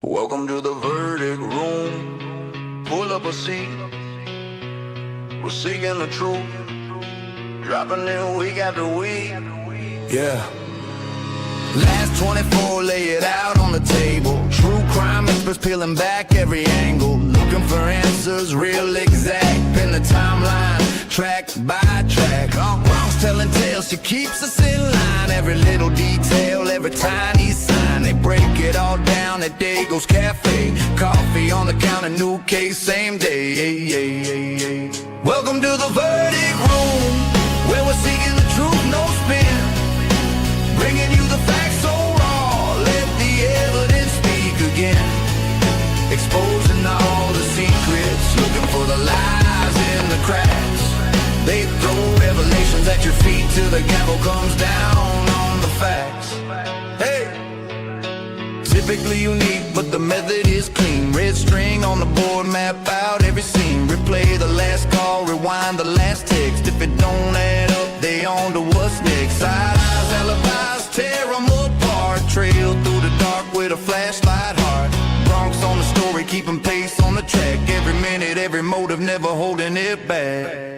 Welcome to the verdict room. Pull up a seat. We're seeking the truth. Dropping in week after week. Yeah. Last 24, lay it out on the table. True crime experts peeling back every angle. Looking for answers, real exact. Pin the timeline, track by track. Wrongs telling tales, she keeps us in line. Every little detail, every tiny sign. They break it all down at Dago's Cafe. Coffee on the counter, new case, same day. Welcome to the verdict room, where we're seeking the truth, no spin. Bringing you the facts so raw, let the evidence speak again. Exposing all the secrets, looking for the lies in the cracks. They throw revelations at your feet till the gavel comes down on the facts. Hey! Typically unique, but the method is clean. Red string on the board, map out every scene. Replay the last call, rewind the last text. If it don't add up, they on to what's next. Side eyes, alibis, tear them apart. Trail through the dark with a flashlight heart. Bronx on the story, keeping pace on the track. Every minute, every motive, never holding it back.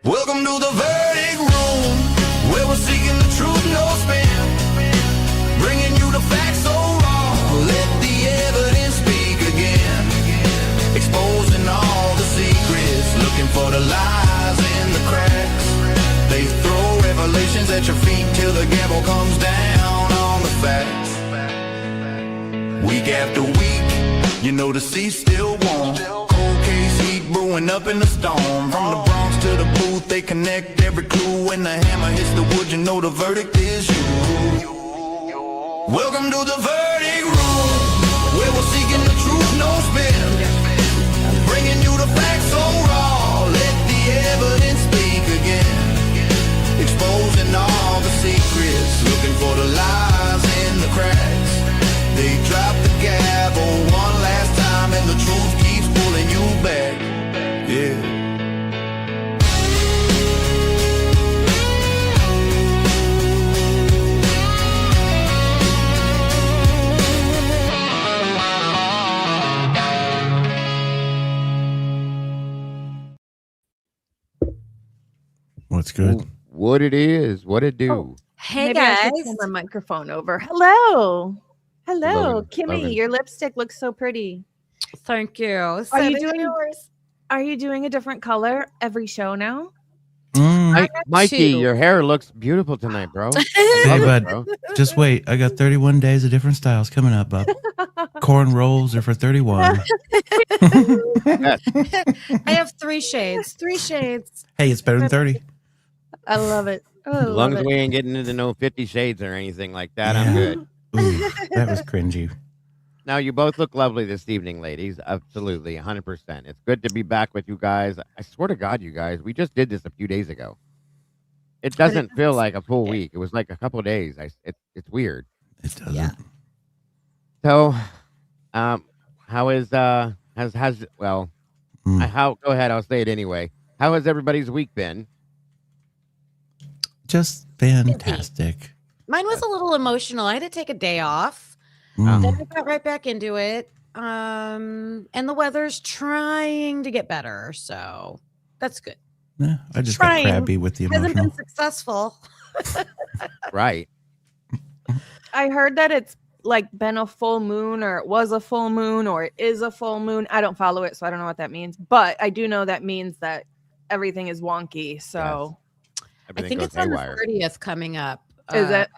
Welcome to the verdict room, where we're seeking the truth, no spin. Bringing you the facts so raw, let the evidence speak again. Exposing all the secrets, looking for the lies in the cracks. They throw revelations at your feet till the gavel comes down on the facts. Week after week, you know the sea's still warm. Cold case heat brewing up in the storm. From the Bronx to the booth, they connect every clue. When the hammer hits the wood, you know the verdict is you. Welcome to the verdict room, where we're seeking the truth, no spin. Bringing you the facts so raw, let the evidence speak again. Exposing all the secrets, looking for the lies in the cracks. They drop the gavel one last time and the truth keeps pulling you back. Yeah. What's good? What it is, what it do. Oh, hey Maybe I guys. should turn my microphone over. Hello. Hello, Kimmy. Logan. Your lipstick looks so pretty. Thank you. Are you doing yours? Are you doing a different color every show now? Mikey, two. your hair looks beautiful tonight, bro. Hey, Love it, bud. bro. Just wait. I got 31 days of different styles coming up, bub. Corn rolls are for 31. I have 3 shades. 3 shades. Hey, it's better than 30. I love it. Oh, I As long love as it. we ain't getting into no 50 Shades or anything like that, Yeah. I'm good. Ooh, that was cringy. Now, you both look lovely this evening, ladies. Absolutely, 100%. It's good to be back with you guys. I swear to God, you guys, we just did this a few days ago. It doesn't feel like a full week. It was like a couple of days. It's weird. It doesn't. Yeah. So, how is has well, how go ahead, I'll say it anyway. How has everybody's week been? Just fantastic. Mine was a little emotional. I had to take a day off. Mm. Then I got right back into it. And the weather's trying to get better, so that's good. Yeah, I just Trying. got crabby with the Hasn't emotional. been successful. Right. I heard that it's like been a full moon, or it was a full moon, or it is a full moon. I don't follow it, so I don't know what that means. But I do know that means that everything is wonky. So I think it's on the 30th coming up. is it?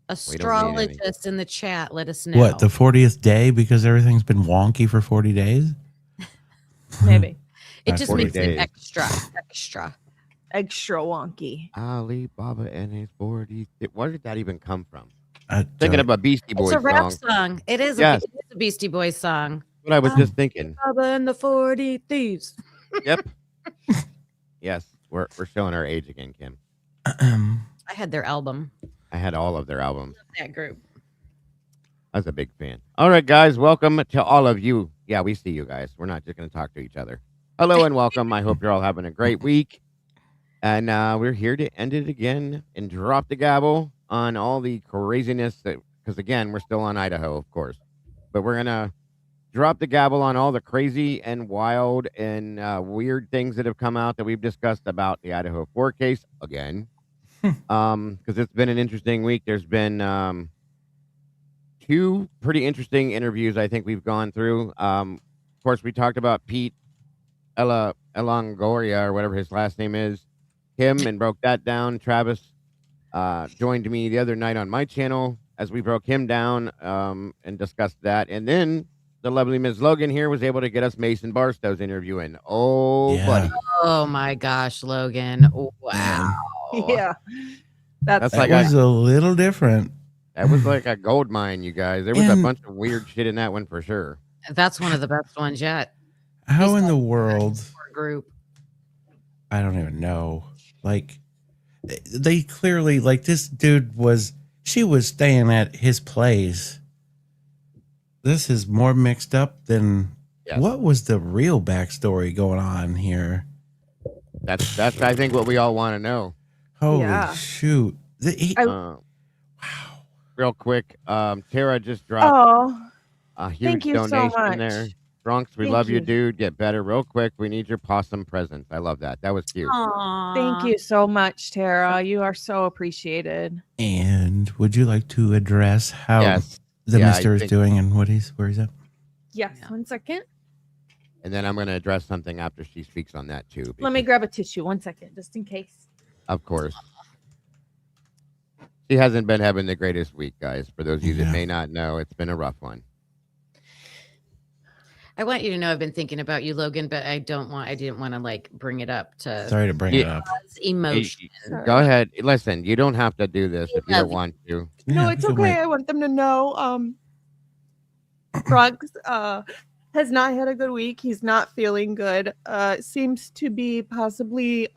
Astrologist in the chat, let us know. What, the 40th day because everything's been wonky for 40 days? Maybe. It That's just 40 makes days. it extra. Extra wonky. Alibaba and his 40. Where did that even come from? I Thinking don't- of a Beastie It's Boys a rap song. song. It is, Yes. it is a Beastie Boys song. What I was just thinking. Bubba and the 40 Thieves. Yep. Yes, we're showing our age again, Kim. I had their album. I had all of their albums. That group. I was a big fan. All right, guys, welcome to all of you. Yeah, we see you guys. We're not just going to talk to each other. Hello and welcome. I hope you're all having a great week. And we're here to end it again and drop the gavel on all the craziness that, because again, we're still on Idaho, of course. but we're gonna drop the gavel on all the crazy and wild and weird things that have come out that we've discussed about the Idaho 4 case again. Because it's been an interesting week. There's been two pretty interesting interviews I think we've gone through. Of course, we talked about Pete Elongoria or whatever his last name is, him, and broke that down. Travis joined me the other night on my channel as we broke him down and discussed that. And then the lovely Ms. Logan here was able to get us Mason Barstow's interview in. Oh, Yeah. buddy. Oh my gosh, Logan. Wow. Yeah. That's That like was a little different. That was like a gold mine, you guys. There was a And- bunch of weird shit in that one for sure. That's one of the best ones yet. How in the world? Group. I don't even know. Like, they clearly, like, this dude she was staying at his place. This is more mixed up than Yes. what was the real backstory going on here. That's I think what we all want to know. Holy Yeah. shoot. Wow. Real quick, Tara just dropped Oh, a huge thank you so donation much. there. Bronx, we Thank love you, you. dude. Get better real quick. We need your possum presents. I love that. That was cute. thank you so much, Tara. You are so appreciated. And would you like to address how Yes. the Yeah, I mister is think- doing and where he's at? Yes, Yeah. 1 second. And then I'm going to address something after she speaks on that too. Let me because, grab a tissue. 1 second, just in case. Of course. She hasn't been having the greatest week, guys. For those of you Yeah. that may not know, it's been a rough one. I want you to know I've been thinking about you, Logan, but I didn't want to like bring it up to Sorry to bring it up. emotion. Go ahead. Listen, you don't have to do this if you love don't you. want to. No, Yeah, it's we can okay. wait. I want them to know. Bruggs has not had a good week. He's not feeling good. Seems to be possibly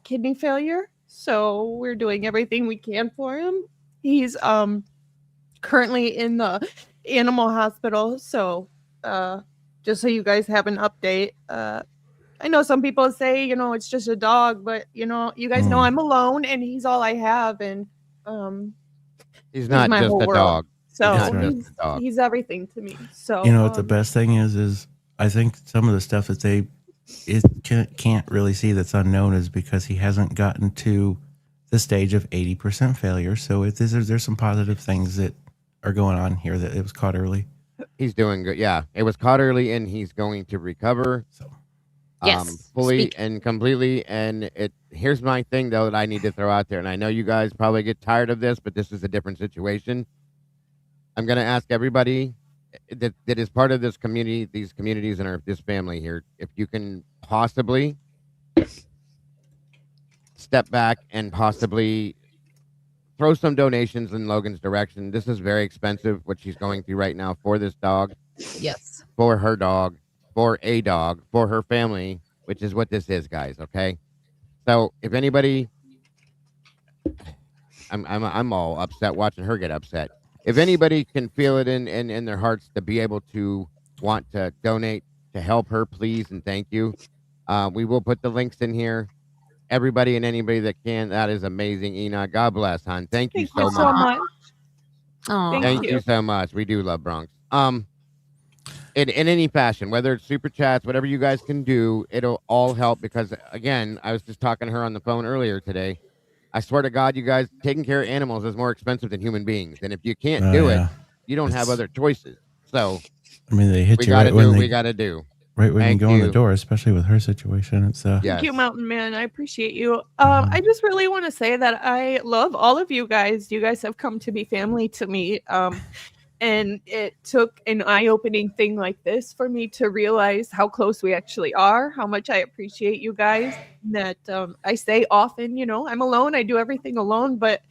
kidney failure. So we're doing everything we can for him. He's currently in the animal hospital. So just so you guys have an update. I know some people say, it's just a dog, but you guys know I'm alone and he's all I have. And He's not my just whole a world. dog. so That's right. he's, A dog. he's everything to me. So You know what the best thing is I think some of the stuff that can't really see that's unknown is because he hasn't gotten to the stage of 80% failure. So there's some positive things that are going on here that it was caught early. He's doing good. Yeah, it was caught early, and he's going to recover. So Yes, fully speak. and completely. And here's my thing though that I need to throw out there, and I know you guys probably get tired of this, but this is a different situation. I'm going to ask everybody that is part of this community, these communities, and this family here, if you can possibly step back and possibly throw some donations in Logan's direction. This is very expensive, what she's going through right now for this dog, Yes. for her dog, for a dog, for her family, which is what this is, guys. Okay. So if anybody, I'm all upset watching her get upset. If anybody can feel it in their hearts to be able to want to donate to help her, please and thank you. We will put the links in here. Everybody and anybody that can, that is amazing. Enoch, God bless, hon. Thank you Thank you so so much. much. Oh, Thank you. you so much. We do love Bronx. In any fashion, whether it's super chats, whatever you guys can do, it'll all help because again, I was just talking to her on the phone earlier today. I swear to God, you guys, taking care of animals is more expensive than human beings. And if you can't do it, you don't have It's- other choices. So I mean, they hit we you got to right do when what we they got to do. right when you Thank go in the you. door, especially with her situation. It's Yes. Thank you, Mountain Man. I appreciate you. Mhm. I just really want to say that I love all of you guys. You guys have come to be family to me. And it took an eye-opening thing like this for me to realize how close we actually are, how much I appreciate you guys. That I say often, I'm alone. I do everything alone. But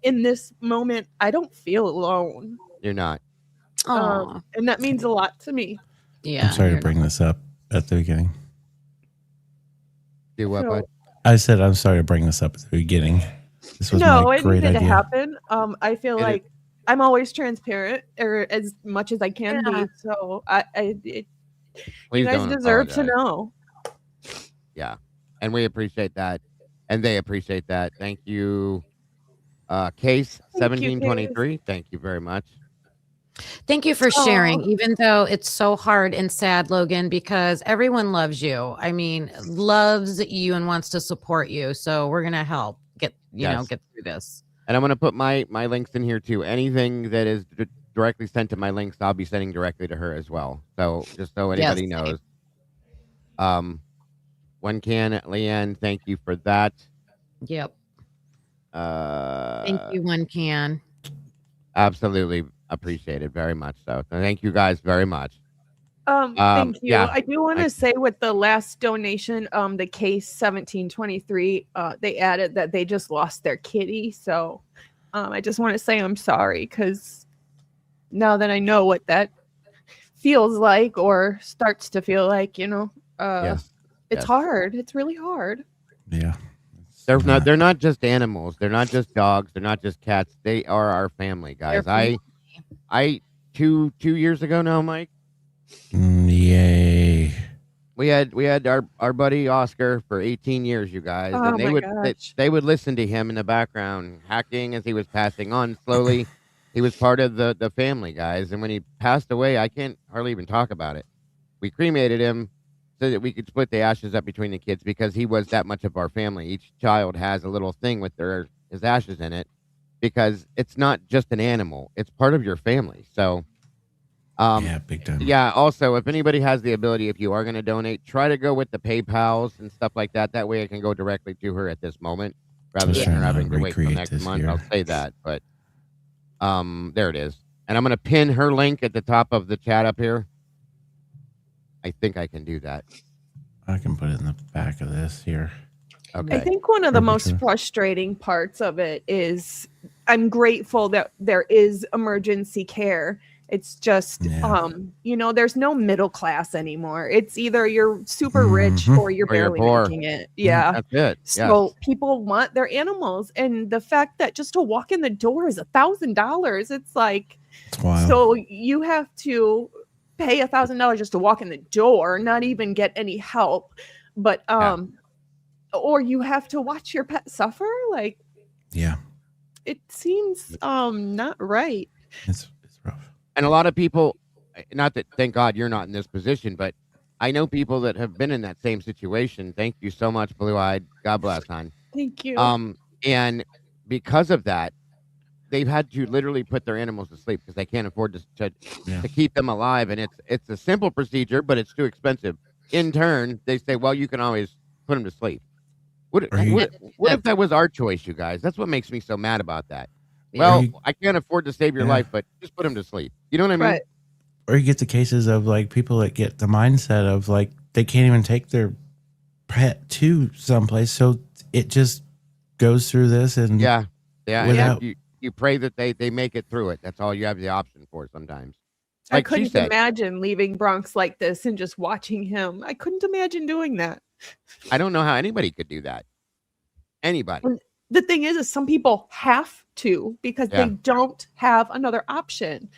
in this moment, I don't feel alone. You're not. Aw. And that means a lot to me. Yeah. I'm sorry to you're bring this up at the beginning. Do what, So- bud? I said I'm sorry to bring this up at the beginning. This was No, my it great needed to idea. happen. I feel Did it- like I'm always transparent, or as much as I can Yeah. be. So you Please guys don't deserve to apologize. know. Yeah. And we appreciate that. And they appreciate that. Thank you. Case Thank you, 1723. Thank you very much. Thank you for sharing, Oh, even though it's so hard and sad, Logan, because everyone loves you. I mean, loves you and wants to support you. So we're gonna help Yes. get through this. And I'm going to put my links in here too. Anything that is directly sent to my links, I'll be sending directly to her as well. So just so Yes, anybody same. knows. One can, Leanne, thank you for that. Yep. Thank you, one can. Absolutely appreciate it very much. So thank you guys very much. Thank you. Yeah, I do want I- to say with the last donation, the case 1723, they added that they just lost their kitty. So I just want to say I'm sorry because now that I know what that feels like or starts to feel like, yes. it's hard. It's really hard. Yeah. They're not just animals. They're not just dogs. They're not just cats. They are our family, guys. They're I 2 years ago now, Mike. Yay. We had our buddy Oscar for 18 years, you guys, Oh and my gosh. they would listen to him in the background hacking as he was passing on slowly. He was part of the family, guys, and when he passed away, I can't hardly even talk about it. We cremated him so that we could split the ashes up between the kids because he was that much of our family. Each child has a little thing with his ashes in it because it's not just an animal; it's part of your family. So. Yeah, big time. Yeah. Also, if anybody has the ability, if you are going to donate, try to go with the PayPals and stuff like that. That way, it can go directly to her at this moment, rather Just than her trying to having to wait till recreate next this month. here. I'll say that, but there it is, and I'm going to pin her link at the top of the chat up here. I think I can do that. I can put it in the back of this here. Okay. I think one of the Perfect, most sure. frustrating parts of it is I'm grateful that there is emergency care. It's just, Yeah. there's no middle class anymore. It's either you're super rich Mhm. or you're Or you're barely poor. making it. Yeah. That's it. So people want their animals. And the fact that just to walk in the door is $1,000, it's like, It's wild. so you have to pay $1,000 just to walk in the door, not even get any help. But, or you have to watch your pet suffer. Like, yeah. it seems not right. It's rough. And a lot of people, not that, thank God you're not in this position, but I know people that have been in that same situation. Thank you so much, Blue Eyed. God bless, hon. Thank you. And because of that, they've had to literally put their animals to sleep because they can't afford to keep them alive. And it's a simple procedure, but it's too expensive. In turn, they say, well, you can always put them to sleep. What if that was our choice, you guys? That's what makes me so mad about that. Well, I can't afford to save your life, but just put them to sleep. You know what I mean? Right. Or you get the cases of like people that get the mindset of like they can't even take their pet to someplace, so it just goes through this and without, You pray that they make it through it. That's all you have the option for sometimes. I Like she couldn't said, imagine leaving Bronx like this and just watching him. I couldn't imagine doing that. I don't know how anybody could do that. Anybody. The thing is some people have to because they don't have another option.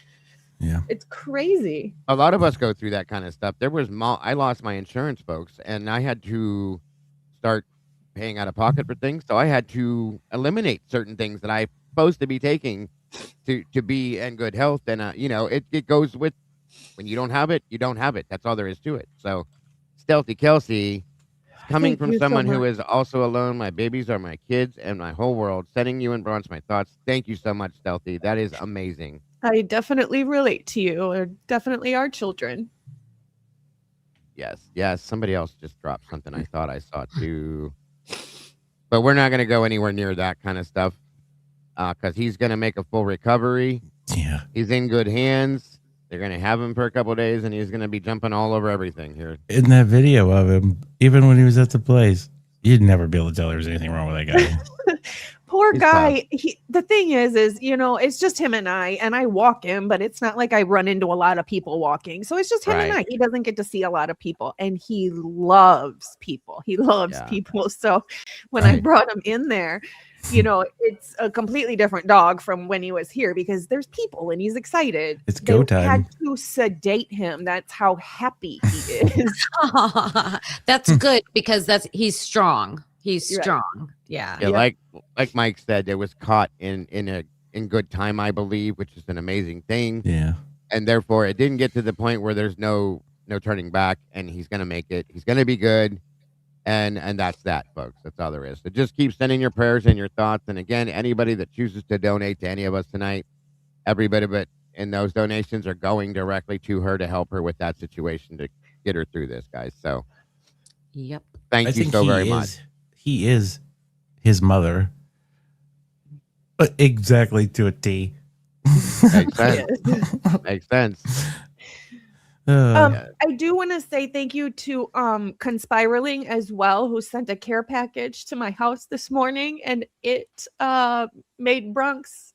Yeah. It's crazy. A lot of us go through that kind of stuff. I lost my insurance, folks, and I had to start paying out of pocket for things. So I had to eliminate certain things that I'm supposed to be taking to be in good health. And, it goes with when you don't have it, you don't have it. That's all there is to it. So Stealthy Kelsey, coming Thank from you so someone who much. is also alone, my babies are my kids and my whole world. Sending you and Bronze my thoughts. Thank you so much, Stealthy. That is amazing. I definitely relate to you. Or definitely our children. Yes. Somebody else just dropped something I thought I saw too. But we're not going to go anywhere near that kind of stuff because he's going to make a full recovery. Yeah. He's in good hands. They're going to have him for a couple of days, and he's going to be jumping all over everything here. In that video of him, even when he was at the place, you'd never be able to tell there was anything wrong with that guy. Poor He's guy. The thing is, it's just him and I walk him, but it's not like I run into a lot of people walking. So it's just him and I. He doesn't get to see a lot of people, and he loves people. He loves people. So when I brought him in there, it's a completely different dog from when he was here because there's people and he's excited. It's go time. They had to sedate him. That's how happy he is. That's good because he's strong. He's Right. strong. Yeah. Like Mike said, it was caught in good time, I believe, which is an amazing thing. Yeah. and therefore it didn't get to the point where there's no turning back, and he's gonna make it. He's gonna be good, and that's that, folks. That's all there is. So just keep sending your prayers and your thoughts. And again, anybody that chooses to donate to any of us tonight, every bit of it in those donations are going directly to her to help her with that situation to get her through this, guys. So Yep. thank you so very much. He is his mother, but exactly to a T. Makes sense. Makes sense. I do want to say thank you to Conspiraling as well, who sent a care package to my house this morning, and it made Bronx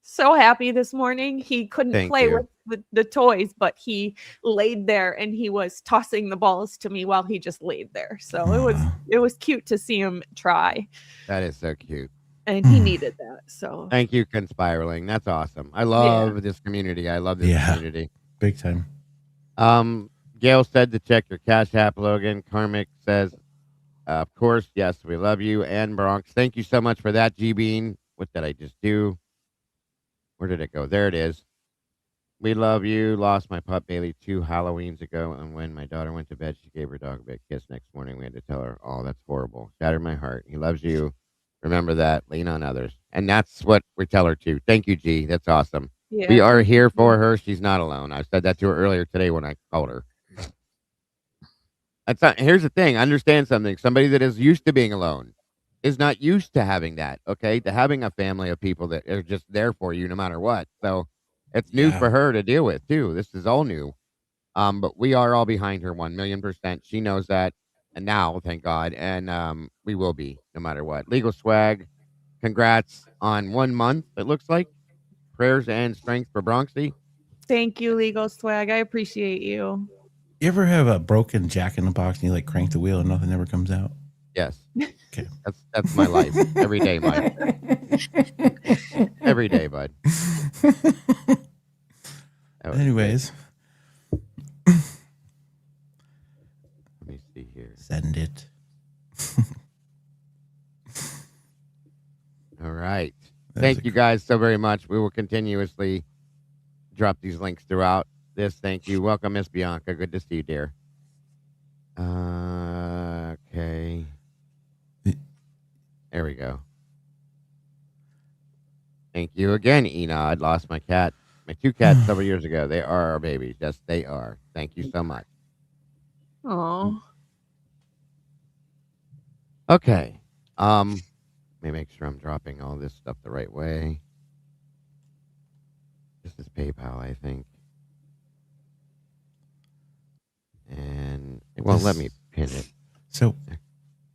so happy this morning. He couldn't play with the toys, but he laid there and he was tossing the balls to me while he just laid there. So it was cute to see him try. That is so cute. And he needed that. So thank you, Conspiraling. That's awesome. I love this community. I love this community. Big time. Gail said to check your Cash App, Logan. Karmic says, of course, yes, we love you. And Bronx, thank you so much for that, G Bean. What did I just do? Where did it go? There it is. We love you. Lost my pup Bailey 2 Halloweens ago, and when my daughter went to bed, she gave her dog a big kiss. Next morning, we had to tell her, "Oh, that's horrible. Shattered my heart. He loves you. Remember that. Lean on others." And that's what we tell her too. Thank you, G. That's awesome. Yeah. We are here for her. She's not alone. I said that to her earlier today when I called her. That's not, here's the thing. Understand something. Somebody that is used to being alone is not used to having that. Okay, to having a family of people that are just there for you no matter what. So it's new for her to deal with too. This is all new. But we are all behind her 1,000,000%. She knows that, and now, thank God, and we will be no matter what. Legal Swag, congrats on 1 month. It looks like prayers and strength for Bronxy. Thank you, Legal Swag. I appreciate you. You ever have a broken jack in the box and you like crank the wheel and nothing ever comes out? Yes. Okay. That's my life. Every day, Mike. Every day, bud. Anyways. Let me see here. Send it. All right. Thank you guys so very much. We will continuously drop these links throughout this. Thank you. Welcome, Miss Bianca. Good to see you, dear. Okay. There we go. Thank you again, Enod. Lost my cat. My 2 cats several years ago. They are our babies. Yes, they are. Thank you so much. Oh. Okay. Let me make sure I'm dropping all this stuff the right way. This is PayPal, I think. And it won't let me pin it. So,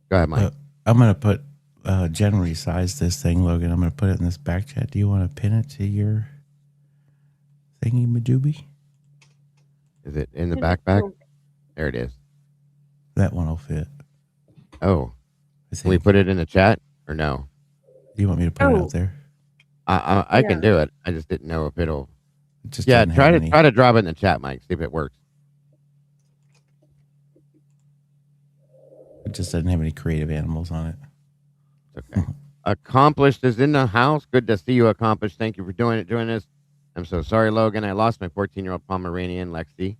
go ahead, Mike. I'm going to put, Jen resized this thing, Logan. I'm going to put it in this back chat. Do you want to pin it to your thingy madoobie? Is it in the backpack? There it is. That one will fit. Oh. Can we put it in the chat or no? Do you want me to put it out there? I can do it. I just didn't know if it'll. Just try to drop it in the chat, Mike. See if it works. It just doesn't have any creative animals on it. Okay. Accomplished is in the house. Good to see you, Accomplished. Thank you for doing us. I'm so sorry, Logan. I lost my 14-year-old Pomeranian, Lexi,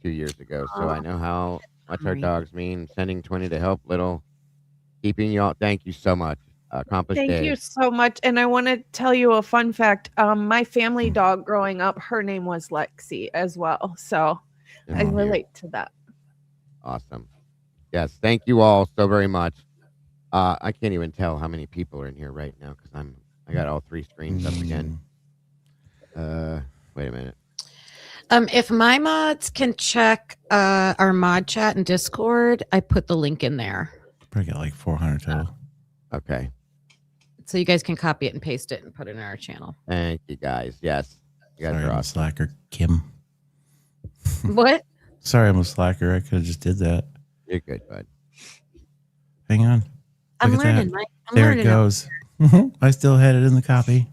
2 years ago. So I know how much our dogs mean. Sending 20 to help little. Keeping you all. Thank you so much. Accomplished. Thank you so much. And I want to tell you a fun fact. My family dog growing up, her name was Lexi as well. So I relate to that. Awesome. Yes. Thank you all so very much. I can't even tell how many people are in here right now because I got all 3 screens up again. Wait a minute. If my mods can check our mod chat and Discord, I put the link in there. Probably got like 400 total. Okay. So you guys can copy it and paste it and put it in our channel. Thank you, guys. Yes. You guys Sorry, are I'm a awesome. slacker, Kim. What? Sorry, I'm a slacker. I could have just did that. You're good, bud. Hang on. I'm learning, Mike. There it goes. I still had it in the copy.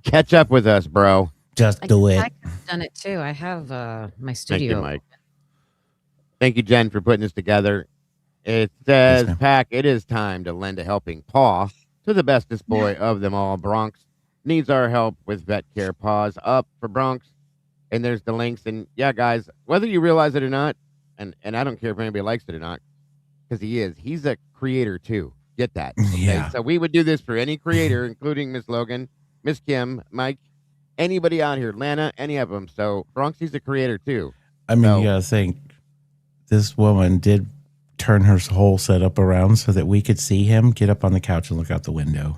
Catch up with us, bro. Just do it. I could have done it too. I have my studio. Thank you, Mike. Thank you, Jen, for putting this together. It says, Yes, Pack, it is time to lend a helping paw to the bestest boy of them all, Bronx. needs our help with vet care, paws up for Bronx. And there's the links. And yeah, guys, whether you realize it or not, and I don't care if anybody likes it or not, because he's a creator too. Get that. Okay? Yeah. So we would do this for any creator, including Miss Logan, Miss Kim, Mike, anybody out here, Lana, any of them. So Bronxy's a creator too. I mean, So- you gotta think this woman did turn her whole setup around so that we could see him get up on the couch and look out the window.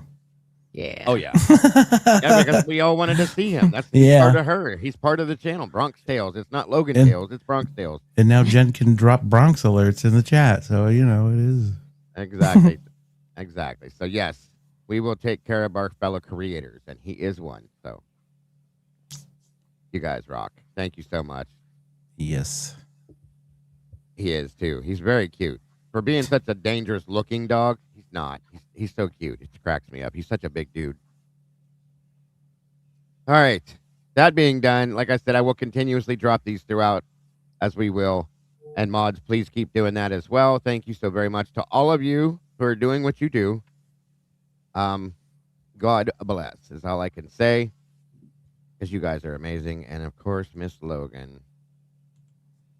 Yeah. Oh yeah. Yeah, because we all wanted to see him. That's part of her. He's part of the channel. Bronx Tales. It's not Logan Tales. It's Bronx Tales. And now Jen can drop Bronx alerts in the chat. So, you know, it is. Exactly. Exactly. So yes, we will take care of our fellow creators, and he is one. So you guys rock. Thank you so much. Yes. He is too. He's very cute. For being such a dangerous looking dog, he's not. He's so cute. It cracks me up. He's such a big dude. All right. That being done, like I said, I will continuously drop these throughout as we will. And mods, please keep doing that as well. Thank you so very much to all of you who are doing what you do. God bless is all I can say. Because you guys are amazing. And of course, Miss Logan.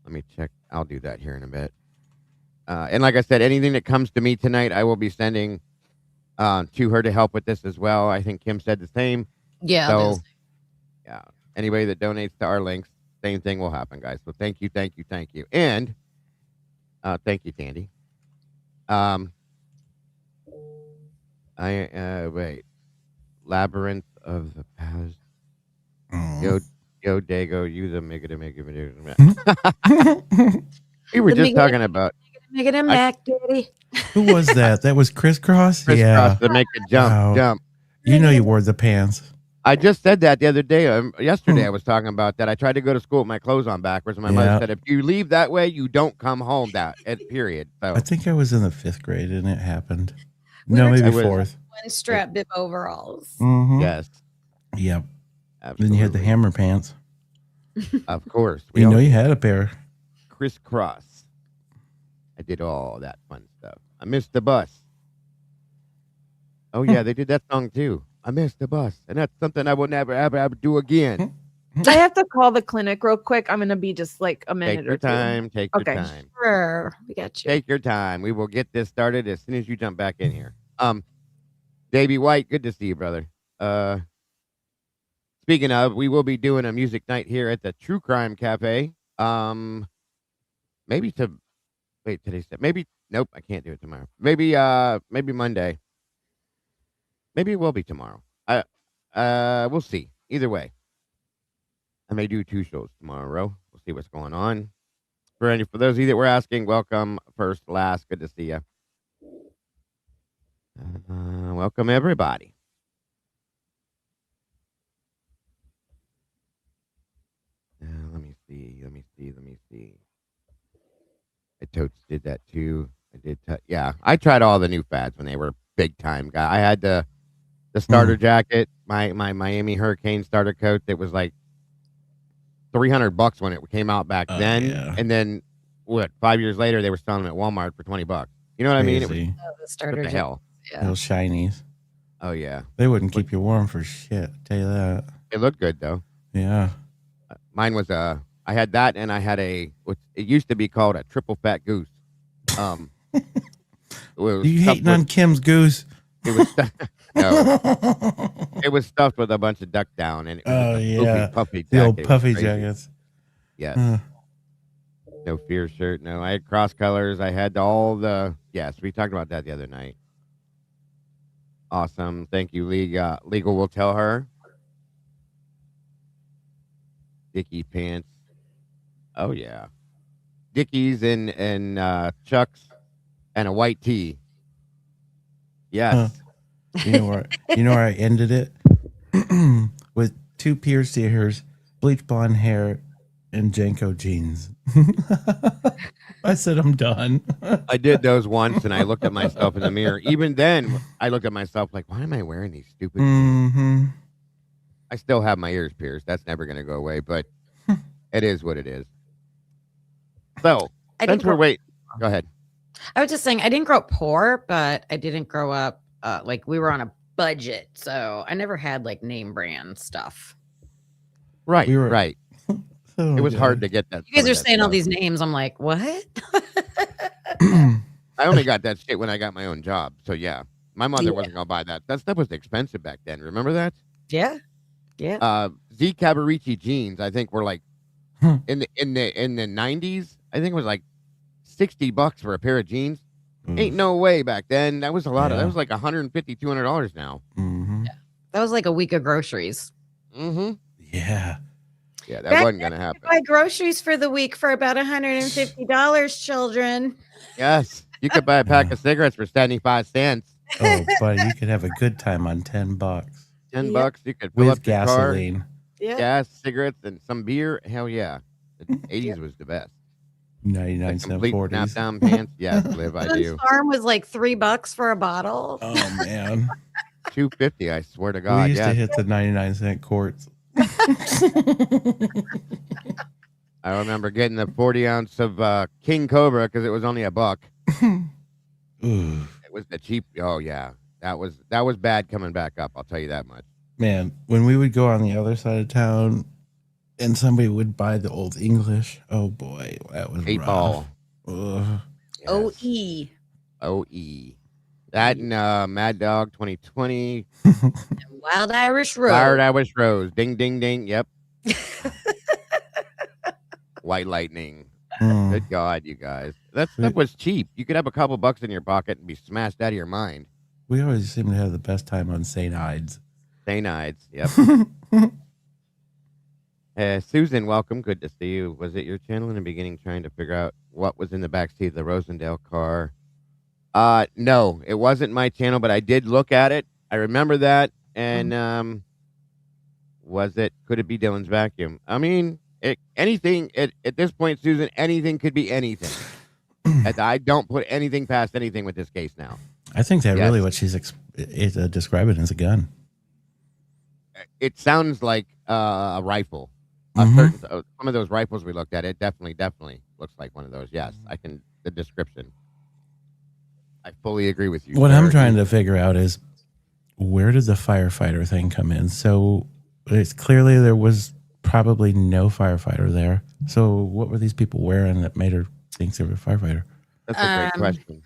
Let me check. I'll do that here in a bit. And like I said, anything that comes to me tonight, I will be sending to her to help with this as well. I think Kim said the same. Yeah. So, yeah. Anybody that donates to our links, same thing will happen, guys. So thank you. And thank you, Tandy. Wait. Labyrinth of the Past. Yo, Dago, you the make it. We were just talking about. Make it a Mac, Daddy. Who was that? That was Crisscross? Crisscross to make it jump. Wow. Jump. You know you wore the pants. I just said that the other day. Yesterday, I was talking about that. I tried to go to school with my clothes on backwards, and my mother said, if you leave that way, you don't come home. Period. So I think I was in the 5th grade and it happened. No, maybe 4th. One strap bib overalls. Mm-hmm. Yes. Yep. Absolutely. Then you had the hammer pants. Of course. You know you had a pair. Crisscross. I did all that fun stuff. I missed the bus. Oh, yeah, they did that song too. I missed the bus. And that's something I will never, ever do again. I have to call the clinic real quick. I'm going to be just like a minute Take your time. Take your time. Sure. We got you. Take your time. We will get this started as soon as you jump back in here. Davey White, good to see you, brother. Speaking of, we will be doing a music night here at the True Crime Cafe. Maybe today's maybe nope, I can't do it tomorrow. Maybe Monday. Maybe it will be tomorrow. We'll see. Either way. I may do 2 shows tomorrow. We'll see what's going on. For those of you that were asking, welcome first, last. Good to see you. Welcome everybody. Let me see. I totes did that too. I did. I tried all the new fads when they were big time. Guy, I had the starter jacket, my Miami Hurricane starter coat that was like $300 when it came out back then, and then 5 years later they were selling them at Walmart for $20. You know what I mean? It was the starter what the hell. Yeah. Those shinies. Oh yeah, they wouldn't keep you warm for shit. I'll tell you that. It looked good though. Yeah. Mine was I had that, and I had it used to be called a triple fat goose. You hating on Kim's goose? It was no. It was stuffed with a bunch of duck down, and it was puffy the jacket. old puffy jackets. Yes. No fear shirt. No, I had cross colors. I had all the. Yes, we talked about that the other night. Awesome. Thank you, Legal will tell her. Dickie pants. Oh yeah. Dickies and Chucks and a white tee. Yes. You know where I ended it? With 2 pierced ears, bleach blonde hair, and Janko jeans. I said I'm done. I did those once, and I looked at myself in the mirror. Even then, I looked at myself like, why am I wearing these stupid jeans? I still have my ears pierced. That's never going to go away, but it is what it is. So, since we're waiting, go ahead. I was just saying, I didn't grow up poor, but I didn't grow up like we were on a budget, so I never had like name brand stuff. Right, We were- right. Oh, It was God. hard to get that. You guys some are of that saying all stuff. these names. I'm like, what? I only got that shit when I got my own job. So yeah, my mother Yeah. wasn't gonna buy that. That stuff was expensive back then. Remember that? Yeah. Z Cavaricci jeans, I think were like Hmm. in the 90s. I think it was like $60 for a pair of jeans. Ain't no way back then. That was a lot of. Yeah. That was like $150, $200 now. Mm-hmm. That was like a week of groceries. Mm-hmm. Yeah. Yeah, that Back wasn't gonna happen. Buy groceries for the week for about $150, children. Yes, you could buy a pack of cigarettes for 75 cents. Oh, buddy, you could have a good time on $10 $10. You could fill with up your car, gasoline. Yeah. gas, cigarettes, and some beer. Hell yeah, the 80s was the best. 99 The cent complete 40s. snap down pants. Yes, live I do. Farm was like $3 for a bottle. Oh man. $2.50. I swear to We God. used to Yeah, hit the 99 cent quarts. I remember getting the 40-ounce of King Cobra because it was only $1. Ooh, It was the cheap. Oh yeah, that was bad coming back up. I'll tell you that much. man, when we would go on the other side of town and somebody would buy the Old English, oh boy, that was 8 rough. ball. Ugh. Yes. OE. OE. That and Mad Dog 2020. Wild Irish Road. Wired Irish Rose. Ding, ding, ding. Yep. White Lightning. Mm. Good God, you guys. That stuff was cheap. You could have a couple bucks in your pocket and be smashed out of your mind. We always seem to have the best time on St. Ides. St. Ides. Yep. Susan, welcome. Good to see you. Was it your channel in the beginning trying to figure out what was in the backseat of the Rosendale car? No, it wasn't my channel, but I did look at it. I remember that. And could it be Dylan's vacuum? I mean, anything at this point, Susan, anything could be anything. I don't put anything past anything with this case now. I think that Yes. really what she's describing as a gun. It sounds like a rifle. Mhm. Some of those rifles we looked at, it definitely looks like one of those. Yes, the description. I fully agree with you. What I'm Sarah. trying to figure out is where did the firefighter thing come in? So it's clearly there was probably no firefighter there. So what were these people wearing that made her think they were a firefighter? That's a great question.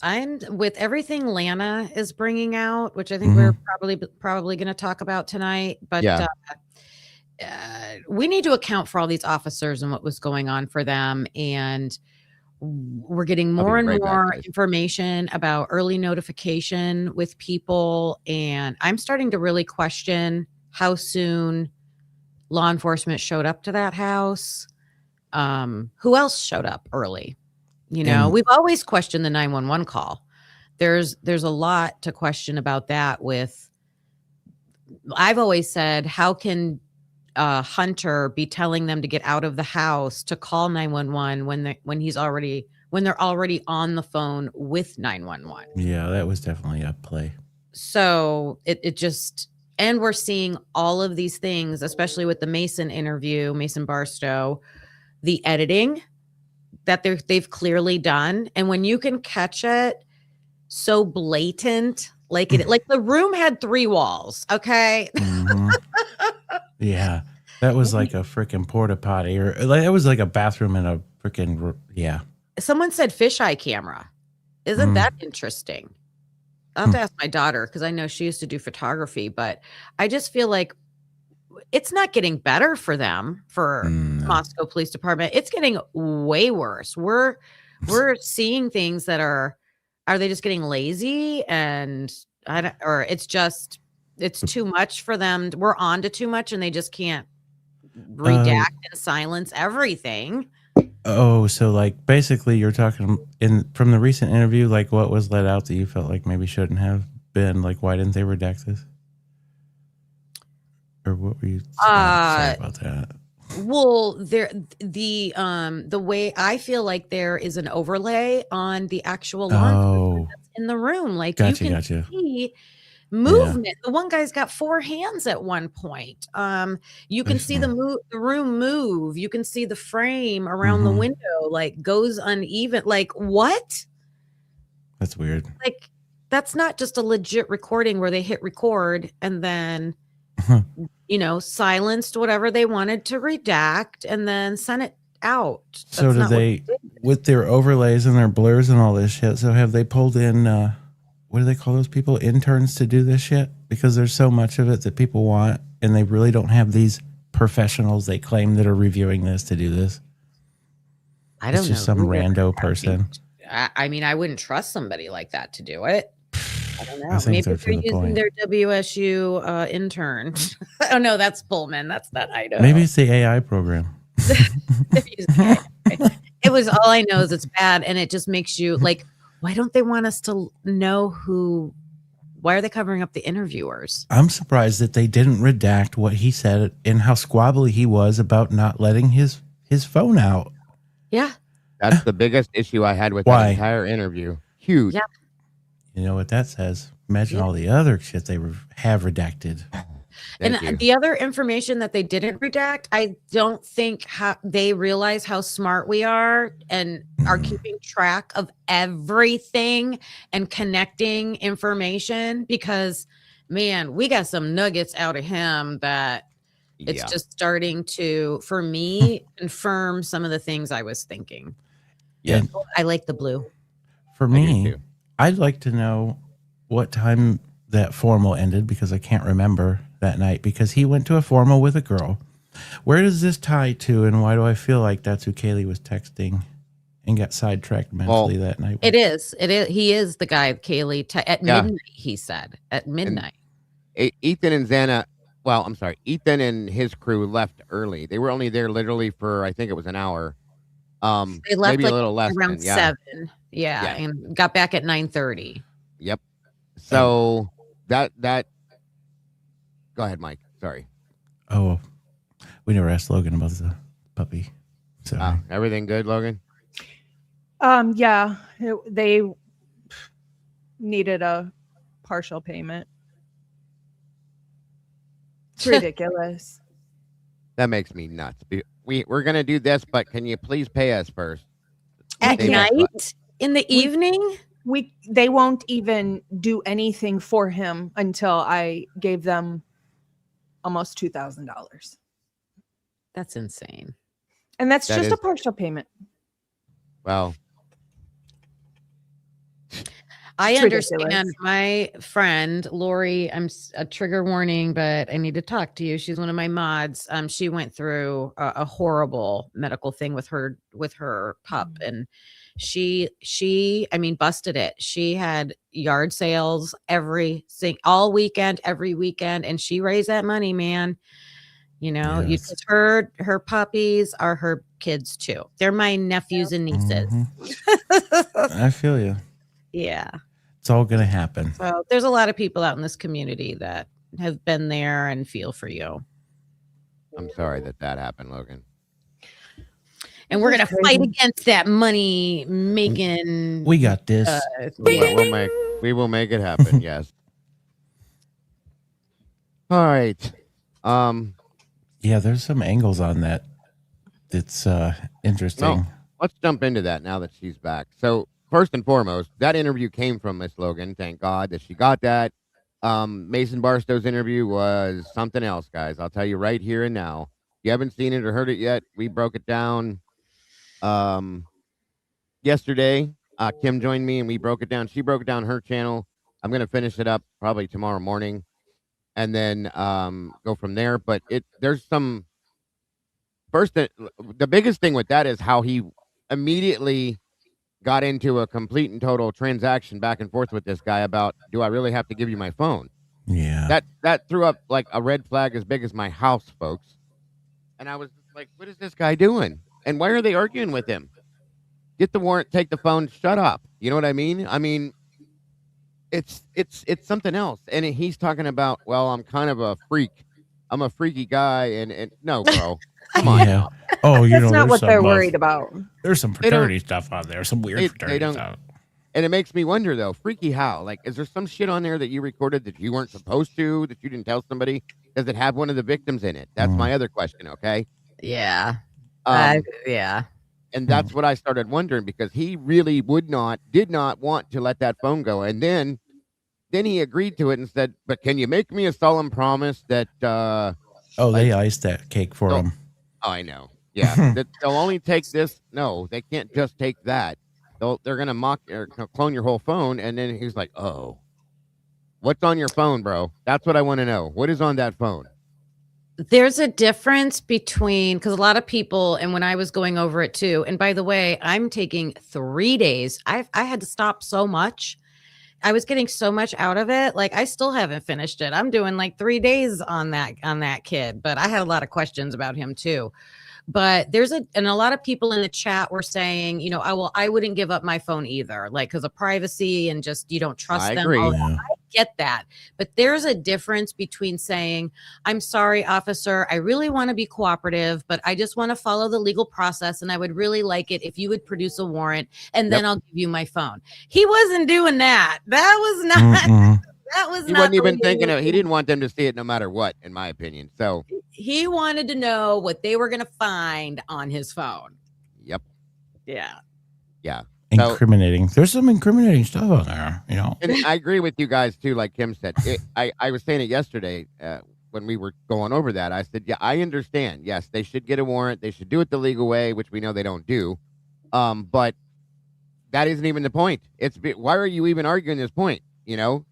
I'm with everything Lana is bringing out, which I think we're probably going to talk about tonight. But Yeah. We need to account for all these officers and what was going on for them. And we're getting more and right back, more guys. information about early notification with people. And I'm starting to really question how soon law enforcement showed up to that house. Who else showed up early? You know, we've always questioned the 911 call. There's a lot to question about that. I've always said, how can Hunter be telling them to get out of the house to call 911 when they're already on the phone with 911? Yeah, that was definitely a play. So it just, and we're seeing all of these things, especially with the Mason interview, Mason Barstow, the editing that they've clearly done. And when you can catch it so blatant, like the room had 3 walls. Okay. Mhm. Yeah, that was like a freaking porta potty, or like it was like a bathroom in a freaking Someone said fisheye camera. Isn't that interesting? I'll have to ask my daughter because I know she used to do photography, but I just feel like it's not getting better for them, for Moscow Police Department. It's getting way worse. We're seeing things that are they just getting lazy, and it's too much for them. We're on to too much and they just can't redact and silence everything. Oh, so like basically you're talking from the recent interview, like what was let out that you felt like maybe shouldn't have been, like why didn't they redact this? Or what were you saying about that? Well, the way I feel like there is an overlay on the actual law enforcement that's in the room. Like you can see movement. Yeah. The one guy's got 4 hands at one point. You can see the room move. You can see the frame around the window like goes uneven. Like what? That's weird. Like that's not just a legit recording where they hit record and then, silenced whatever they wanted to redact and then sent it out. So That's do not what they, with their overlays and their blurs and all this shit, so have they pulled in, what do they call those people? Interns to do this shit? Because there's so much of it that people want, and they really don't have these professionals they claim that are reviewing this to do this. I don't know. It's just some rando person. I mean, I wouldn't trust somebody like that to do it. I don't know. I think Maybe they're to they're the using point. their WSU intern. Oh no, that's Pullman. That's not Idaho. Maybe it's the AI program. They're using AI. It was all I know is it's bad, and it just makes you like, why don't they want us to know who? Why are they covering up the interviewers? I'm surprised that they didn't redact what he said and how squabbly he was about not letting his phone out. Yeah. That's the biggest issue I had with Why? that entire interview. Huge. Yeah. You know what that says? Imagine all the other shit they have redacted. Thank you. And the other information that they didn't redact, I don't think they realize how smart we are and are keeping track of everything and connecting information, because, man, we got some nuggets out of him that it's just starting to, for me, confirm some of the things I was thinking. Yeah. I like the blue. For I do me, too. I'd like to know what time that formal ended, because I can't remember that night, because he went to a formal with a girl. Where does this tie to, and why do I feel like that's who Kaylee was texting and got sidetracked mentally that night? It is. He is the guy, Kaylee, at midnight, he said. At midnight. Ethan and Xana, well, I'm sorry, Ethan and his crew left early. They were only there literally for, I think it was an hour. They left maybe like a little less around than, 7. Yeah, and got back at 9:30. Yep. So that go ahead, Mike. Sorry. Oh, we never asked Logan about the puppy. Sorry. Everything good, Logan? Yeah, they needed a partial payment. It's ridiculous. That makes me nuts. We're gonna do this, but can you please pay us first? At Save us. night? In the evening? They won't even do anything for him until I gave them almost $2,000. That's insane. And that's That just is- a partial payment. Well, I It's understand. ridiculous. My friend Lori, I'm a trigger warning, but I need to talk to you. She's one of my mods. She went through a horrible medical thing with her pup, and she I mean, busted it. She had yard sales all weekend, every weekend, and she raised that money, man. Yes. Her puppies are her kids too. They're my nephews and nieces. I feel you. Yeah. It's all going to happen. So there's a lot of people out in this community that have been there and feel for you. I'm sorry that happened, Logan. And we're going to fight against that money making. We got this. We will make it happen. Yes. All right. Yeah, there's some angles on that. It's interesting. No, let's jump into that now that she's back. So first and foremost, that interview came from Miss Logan. Thank God that she got that. Mason Barstow's interview was something else, guys. I'll tell you right here and now. If you haven't seen it or heard it yet, we broke it down yesterday. Kim joined me and we broke it down. She broke it down her channel. I'm going to finish it up probably tomorrow morning and then go from there. But there's some first, the biggest thing with that is how he immediately got into a complete and total transaction back and forth with this guy about, do I really have to give you my phone? Yeah. That threw up like a red flag as big as my house, folks. And I was like, what is this guy doing? And why are they arguing with him? Get the warrant, take the phone, shut up. You know what I mean? I mean, it's something else. And he's talking about, well, I'm kind of a freak. I'm a freaky guy. And no, bro. Come on. Yeah. Oh, That's not there's what they're some, worried about. There's some fraternity stuff on there. Some weird They fraternity don't- stuff. And it makes me wonder, though, freaky how? Like, is there some shit on there that you recorded that you weren't supposed to, that you didn't tell somebody? Does it have one of the victims in it? That's my other question, okay? Yeah. Yeah. And that's what I started wondering, because he really did not want to let that phone go. And then then he agreed to it and said, "But can you make me a solemn promise that they iced that cake for him. Oh, I know. Yeah, that they'll only take this. No, they can't just take that. They're gonna mock or clone your whole phone." And then he's like, "Oh, what's on your phone, bro? That's what I want to know. What is on that phone?" There's a difference between, because a lot of people, and when I was going over it too, and by the way, I'm taking 3 days. I had to stop so much. I was getting so much out of it. Like, I still haven't finished it. I'm doing like 3 days on that kid, but I had a lot of questions about him too. But and a lot of people in the chat were saying, you know, I wouldn't give up my phone either, like, because of privacy and just, you don't trust I them. agree. I get that. But there's a difference between saying, I'm sorry, officer, I really want to be cooperative, but I just want to follow the legal process. And I would really like it if you would produce a warrant and then I'll give you my phone. He wasn't doing that. That was not. That was he not wasn't the even way thinking of. He didn't want them to see it no matter what, in my opinion. So he wanted to know what they were going to find on his phone. Yep. Yeah. Yeah. Incriminating. There's some incriminating stuff on there, you know. And I agree with you guys too. Like Kim said, I was saying it yesterday when we were going over that. I said, yeah, I understand. Yes, they should get a warrant. They should do it the legal way, which we know they don't do. But that isn't even the point. Why are you even arguing this point? You know,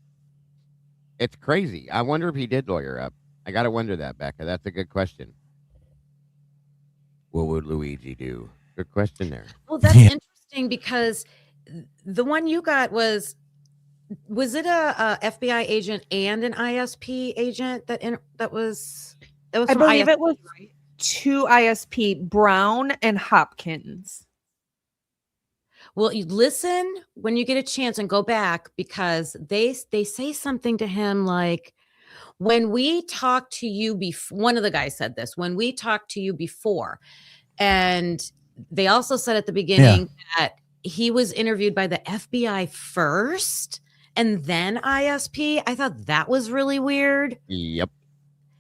it's crazy. I wonder if he did lawyer up. I got to wonder that, Becca. That's a good question. What would Luigi do? Good question there. Well, that's interesting because the one you got was it a FBI agent and an ISP agent that was I believe ISP, it was right? 2 ISP, Brown and Hopkins. Well, you listen when you get a chance and go back, because they say something to him like, when we talked to you before, one of the guys said this, when we talked to you before. And they also said at the beginning that he was interviewed by the FBI first and then ISP. I thought that was really weird. Yep.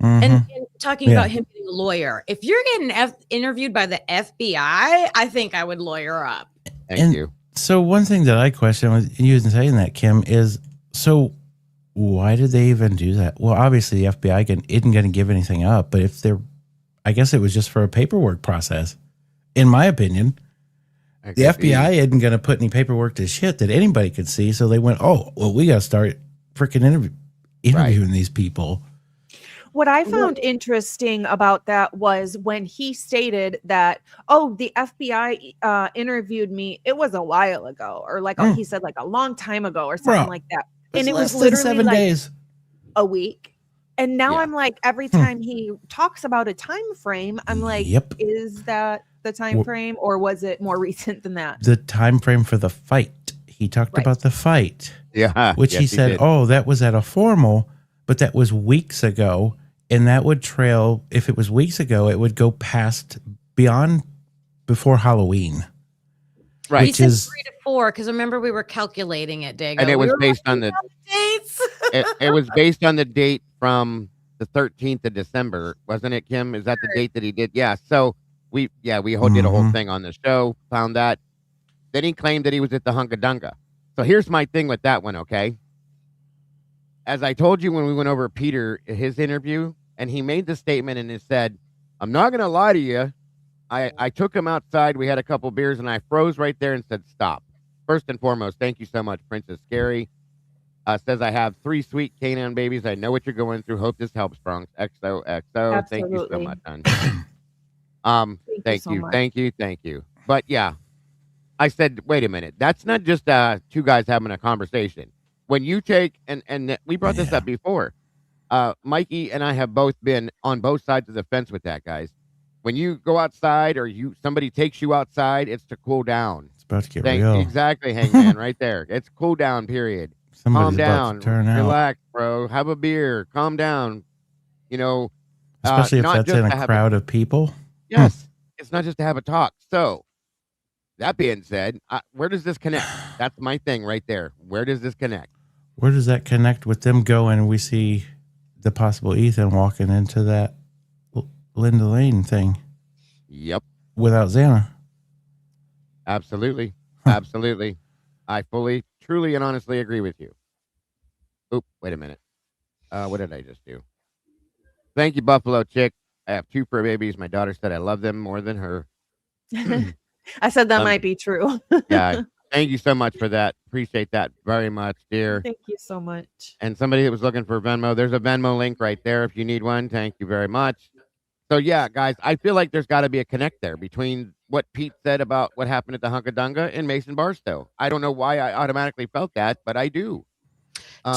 And talking about him being a lawyer. If you're getting interviewed by the FBI, I think I would lawyer up. Thank you. So one thing that I question was you wasn't saying that, Kim, is so why did they even do that? Well, obviously the FBI isn't going to give anything up, but if I guess it was just for a paperwork process, in my opinion. The FBI isn't going to put any paperwork to shit that anybody could see. So they went, oh, well, we got to start freaking interviewing these people. What I found interesting about that was when he stated that, oh, the FBI interviewed me. It was a while ago, or like he said, like a long time ago, or something like that. And it was literally 7 days, a week. And now I'm like, every time he talks about a time frame, I'm like, is that the time frame, or was it more recent than that? The time frame for the fight. He talked about the fight. Yeah. Which he said, oh, that was at a formal, but that was weeks ago. And that would trail, if it was weeks ago, it would go before Halloween. Right. Which is 3 to 4, because remember we were calculating it, Dago. And it was based on the dates. it was based on the date from the 13th of December, wasn't it, Kim? Is that the date that he did? Yeah. So we did a whole thing on the show, found that. Then he claimed that he was at the Hunka-Dunka. So here's my thing with that one, okay? As I told you when we went over Peter, his interview, and he made the statement and he said, I'm not going to lie to you. I took him outside. We had a couple beers and I froze right there and said, stop. First and foremost, thank you so much, Princess Scary. Says, I have 3 sweet canine babies. I know what you're going through. Hope this helps, Bronx. XOXO. Absolutely. Thank you so much, hon. Thank you. But yeah, I said, wait a minute. That's not just 2 guys having a conversation. When you take, and we brought this up before, Mikey and I have both been on both sides of the fence with that, guys. When you go outside or somebody takes you outside, it's to cool down. It's about to get real. Exactly, Hangman, right there. It's cool down, period. Somebody's calm down, about to turn relax, bro. Have a beer, calm down. You know, especially if that's in a crowd of people. Yes, it's not just to have a talk. So, that being said, where does this connect? That's my thing right there. Where does this connect? Where does that connect with them going? We see the possible Ethan walking into that Linda Lane thing. Yep. Without Xana. Absolutely. Absolutely. I fully, truly, and honestly agree with you. Oop, wait a minute. What did I just do? Thank you, Buffalo Chick. I have 2 fur babies. My daughter said I love them more than her. I said that Um, might be true. Yeah. Thank you so much for that. Appreciate that very much, dear. Thank you so much. And somebody that was looking for Venmo, there's a Venmo link right there if you need one. Thank you very much. So yeah, guys, I feel like there's got to be a connect there between what Pete said about what happened at the Hunkadunga and Mason Barstow. I don't know why I automatically felt that, but I do.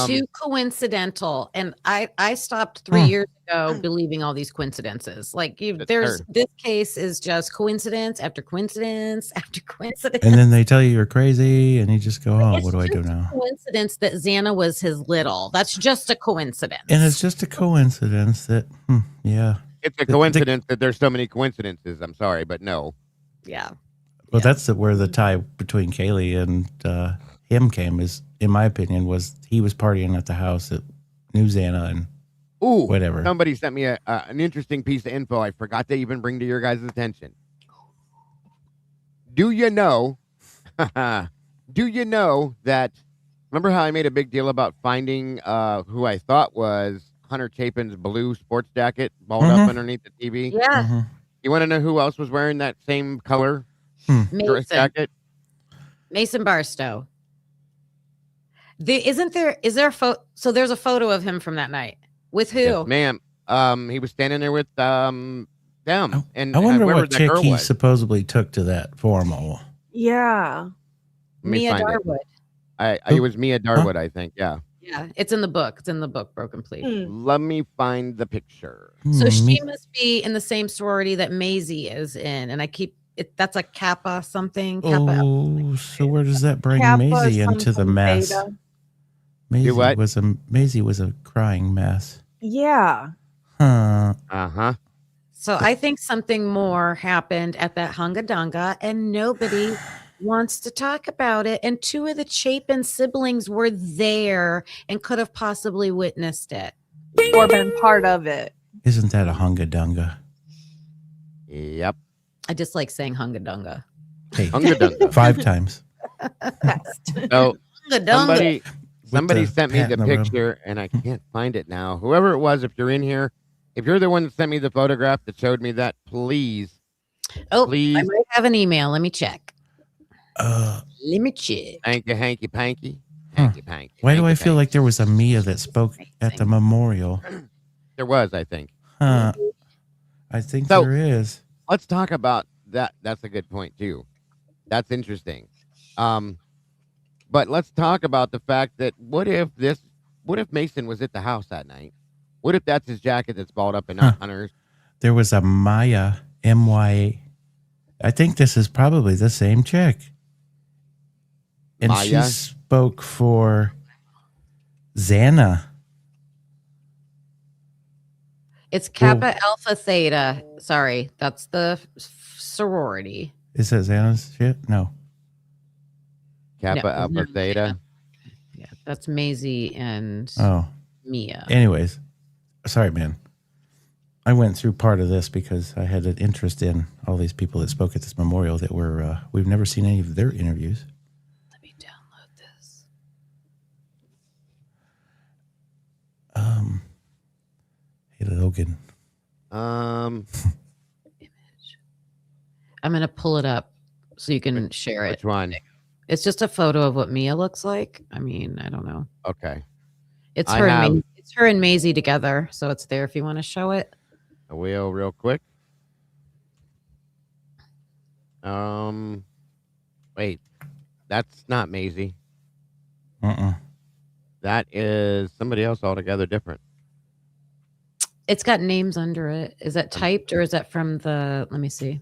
Too coincidental, and I stopped 3 years ago believing all these coincidences. Like this case is just coincidence after coincidence after coincidence. And then they tell you you're crazy, and you just go, "Oh, It's what do I do just a now?" coincidence that Xana was his little. That's just a coincidence. And it's just a coincidence that, yeah. It's a coincidence that there's so many coincidences. I'm sorry, but no. Yeah. Well, that's where the tie between Kaylee and him came. Is, in my opinion, was he was partying at the house at New Xana and whatever. Somebody sent me an interesting piece of info I forgot to even bring to your guys' attention. Do you know? Do you know that? Remember how I made a big deal about finding who I thought was Hunter Chapin's blue sports jacket balled up underneath the TV? Yeah. You want to know who else was wearing that same color dress Mason. jacket? Mason Barstow. Is there a photo? So there's a photo of him from that night. With who? Yes, ma'am. He was standing there with them. And I wonder whoever what that chick girl he was. supposedly took to that formal. Yeah. Let me Mia find it. Darwood. It was Mia Darwood, I think. Yeah. Yeah, it's in the book. It's in the book, Broken Plea. Let me find the picture. So she must be in the same sorority that Maisie is in, and I keep it. That's a Kappa something. Kappa. Oh, so where does that bring Kappa Maisie into the something mess? beta. Maisie was a crying mess. Yeah. Huh. So I think something more happened at that Hungadunga, and nobody wants to talk about it. And 2 of the Chapin siblings were there and could have possibly witnessed it Or been part of it. Isn't that a hungadunga? Yep. I just like saying Hungadunga. Hey, Hungadunga. 5 times. So Hungadunga. somebody the sent me pat the in the room. picture, and I can't find it now. Whoever it was, if you're in here, if you're the one that sent me the photograph that showed me that, please. Oh, Please. I might have an email. Let me check. Uh, Let me check. Thank you, hanky panky. Hanky panky. Why do I hanky feel panky. like there was a Mia that spoke at the memorial? There was, I think. Huh. I think So- there is. Let's talk about that. That's a good point too. That's interesting. But let's talk about the fact that what if Mason was at the house that night? What if that's his jacket that's balled up and not Hunter's? There was a Maya, M-Y-A. I think this is probably the same chick. And she Maya? spoke for Xana. It's Kappa Alpha Theta. Sorry, that's the sorority. Is that Xana's shit? No. Kappa No, Alpha no, Theta. Yeah, that's Maisie and Oh. Mia. Anyways, sorry, man. I went through part of this because I had an interest in all these people that spoke at this memorial that were, we've never seen any of their interviews. Let me download this. Hey, Logan. Image. I'm going to pull it up so you can share it. Which one? It's just a photo of what Mia looks like. I mean, I don't know. Okay. It's I her, have- and it's her and Maisie together. So it's there if you want to show it. I will real quick. Wait. That's not Maisie. That is somebody else altogether different. It's got names under it. Is that typed or is that from the, let me see.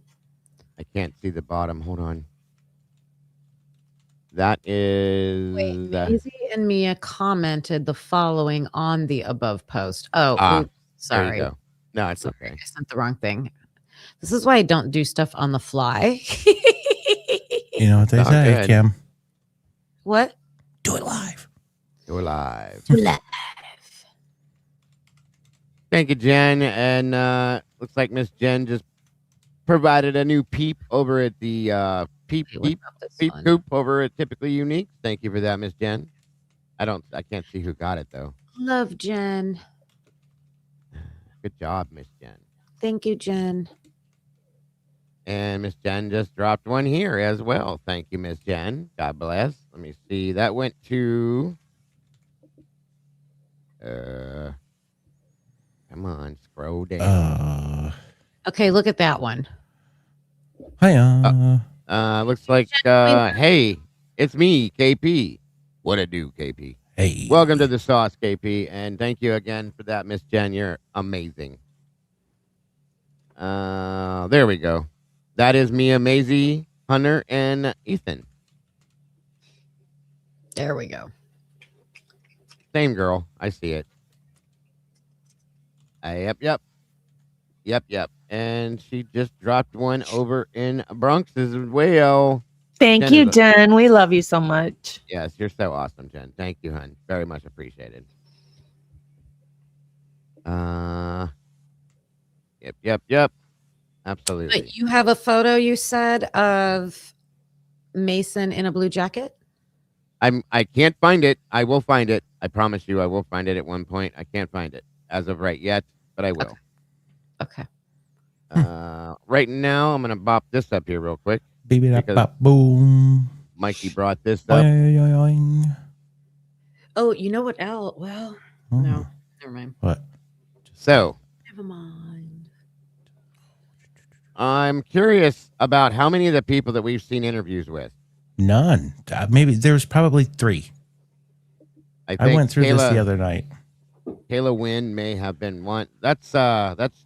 I can't see the bottom. Hold on. That is Wait, Maisie and Mia commented the following on the above post. Oh, oops, there you sorry. go. No, it's Sorry, okay. I sent the wrong thing. This is why I don't do stuff on the fly. You know what they Oh, say, good. Kim? What? Do it live. We're live. Live. Thank you, Jen. And looks like Miss Jen just provided a new peep over at the peep What about this peep one? coop over at Typically Unique. Thank you for that, Miss Jen. I can't see who got it though. Love Jen. Good job, Miss Jen. Thank you, Jen. And Miss Jen just dropped one here as well. Thank you, Miss Jen. God bless. Let me see. That went to. Come on, scroll down. Okay, look at that one. Hiya. Looks like. Hey, it's me, KP. What it do, KP? Hey. Welcome to the sauce, KP, and thank you again for that, Miss Jen. You're amazing. There we go. That is Mia, Maisie, Hunter, and Ethan. There we go. Same girl. I see it. Yep. And she just dropped one over in Bronx as well. Thank you, Jen. We love you so much. Yes, you're so awesome, Jen. Thank you, hun. Very much appreciated. Yep. Absolutely. But you have a photo, you said, of Mason in a blue jacket? I can't find it. I will find it. I promise you I will find it at one point. I can't find it as of right yet, but I will. Okay. Right now I'm gonna bop this up here real quick. Baby bop boom. Mikey brought this up. Boing. Oh, you know what else? Well, no. Never mind. What? So Never mind. I'm curious about how many of the people that we've seen interviews with. None. Maybe there's probably 3. I went through this the other night. Kayla Wynn may have been one. That's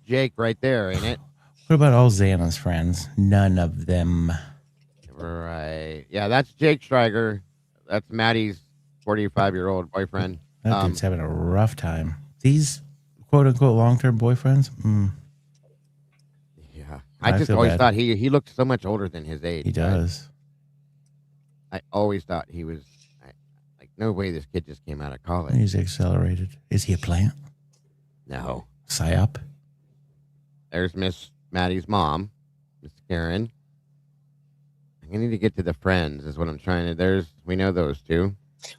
Jake right there, ain't it? What about all Xana's friends? None of them. Right. Yeah, that's Jake Stryger. That's Maddie's 45-year-old boyfriend. That dude's having a rough time. These quote-unquote long-term boyfriends? Yeah. I just always thought he looked so much older than his age. He does. I always thought he was like, no way this kid just came out of college. He's accelerated. Is he a plant? No. PSYOP? There's Miss Maddie's mom, Miss Karen. I need to get to the friends is what I'm trying to. We know those two.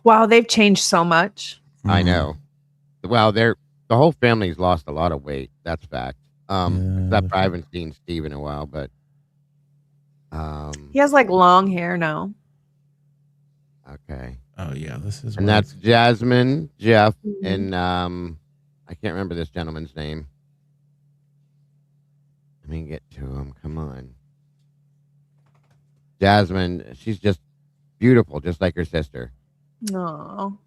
Wow, they've changed so much. I know. Well, the whole family's lost a lot of weight. That's fact. Except I haven't seen Steve in a while, but he has like long hair now. Okay. Oh yeah, this is. And that's Jasmine, Jeff, and I can't remember this gentleman's name. Let me get to him. Come on. Jasmine, she's just beautiful, just like her sister. No.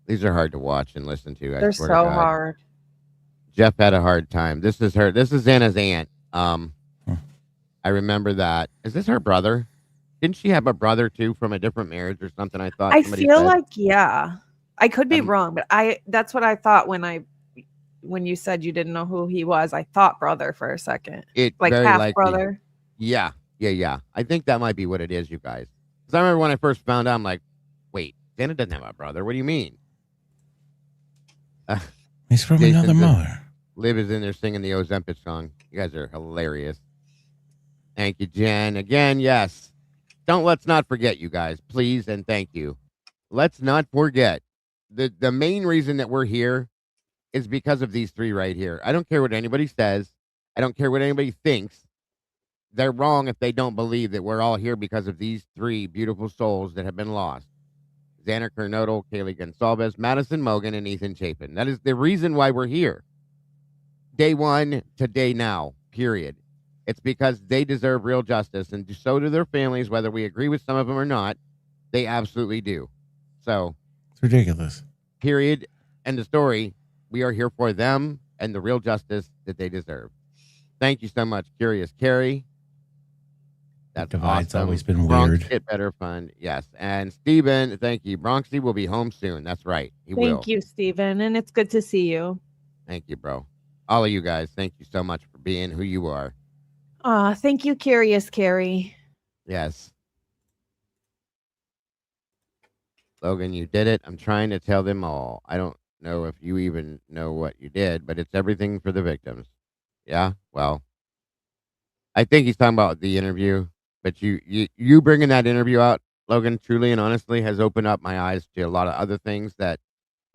These are hard to watch and listen to. They're so hard. Jeff had a hard time. This is Anna's aunt. I remember that. Is this her brother? Didn't she have a brother too from a different marriage or something? I thought. I feel like yeah. I could be wrong, but that's what I thought when you said you didn't know who he was. I thought brother for a second. Like half brother. Yeah. I think that might be what it is, you guys. Because I remember when I first found out, I'm like, wait, Santa doesn't have a brother. What do you mean? He's from another mother. Liv is in there singing the Ozempic song. You guys are hilarious. Thank you, Jen. Again, yes. Let's not forget, you guys, please, and thank you. Let's not forget. The main reason that we're here is because of these 3 right here. I don't care what anybody says. I don't care what anybody thinks. They're wrong if they don't believe that we're all here because of these 3 beautiful souls that have been lost. Xander Kernodle, Kaylee Gonsalves, Madison Mogan, and Ethan Chapin. That is the reason why we're here. Day one to day now, period. It's because they deserve real justice, and so do their families, whether we agree with some of them or not. They absolutely do. So, it's ridiculous. Period. End of story. We are here for them and the real justice that they deserve. Thank you so much, Curious Carrie. That divide's always been Bronx weird. Get Better Fund. Yes. And Steven, thank you. Bronxy will be home soon. That's right. He will. Thank you, Steven. And it's good to see you. Thank you, bro. All of you guys, thank you so much for being who you are. Thank you, Curious Carrie. Yes. Logan, you did it. I'm trying to tell them all. I don't know if you even know what you did, but it's everything for the victims. Yeah? Well, I think he's talking about the interview. But you bringing that interview out Logan truly and honestly has opened up my eyes to a lot of other things that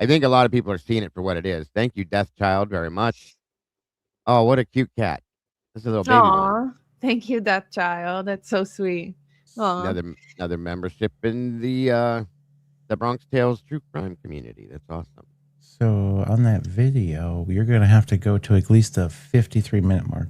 I think a lot of people are seeing it for what it is. Thank you, Death Child, very much. Oh, what a cute cat. This is a little baby one. Aw, thank you, Death Child. That's so sweet. Aw. Another membership in the Bronx Tales true crime community. That's awesome. So on that video, you're going to have to go to at least the 53-minute mark.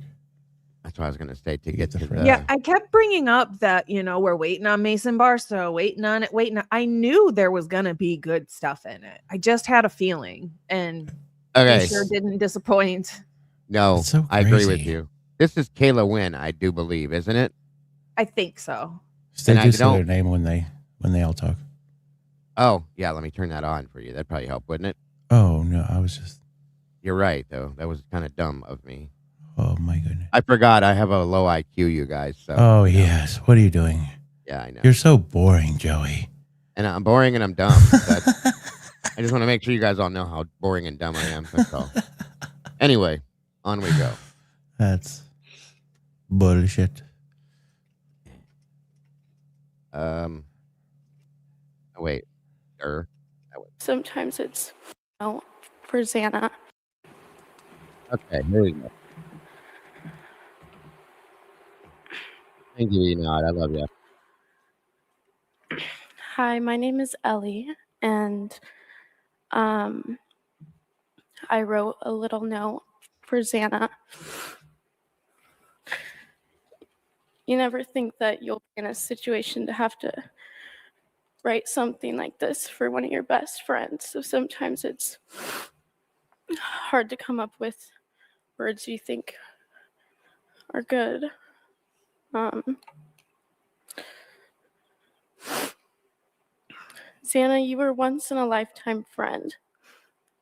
That's what I was going to say to get to the... Yeah, I kept bringing up that, we're waiting on Mason Barstow, waiting on it. I knew there was going to be good stuff in it. I just had a feeling, and okay. they sure didn't disappoint. No, so I agree with you. This is Kayla Wynn, I do believe, isn't it? I think so. They do say their name when they all talk. Oh, yeah, let me turn that on for you. That'd probably help, wouldn't it? Oh, no, I was just... You're right, though. That was kind of dumb of me. Oh, my goodness. I forgot I have a low IQ, you guys. So, oh, yes. What are you doing? Yeah, I know. You're so boring, Joey. And I'm boring and I'm dumb. I just want to make sure you guys all know how boring and dumb I am. That's all. Anyway, on we go. That's bullshit. Wait. Sometimes it's for Xana. Okay, here we go. Thank you, Enod. I love you. Hi, my name is Ellie, and I wrote a little note for Xana. You never think that you'll be in a situation to have to write something like this for one of your best friends. So sometimes it's hard to come up with words you think are good. Xana, you were once in a lifetime friend.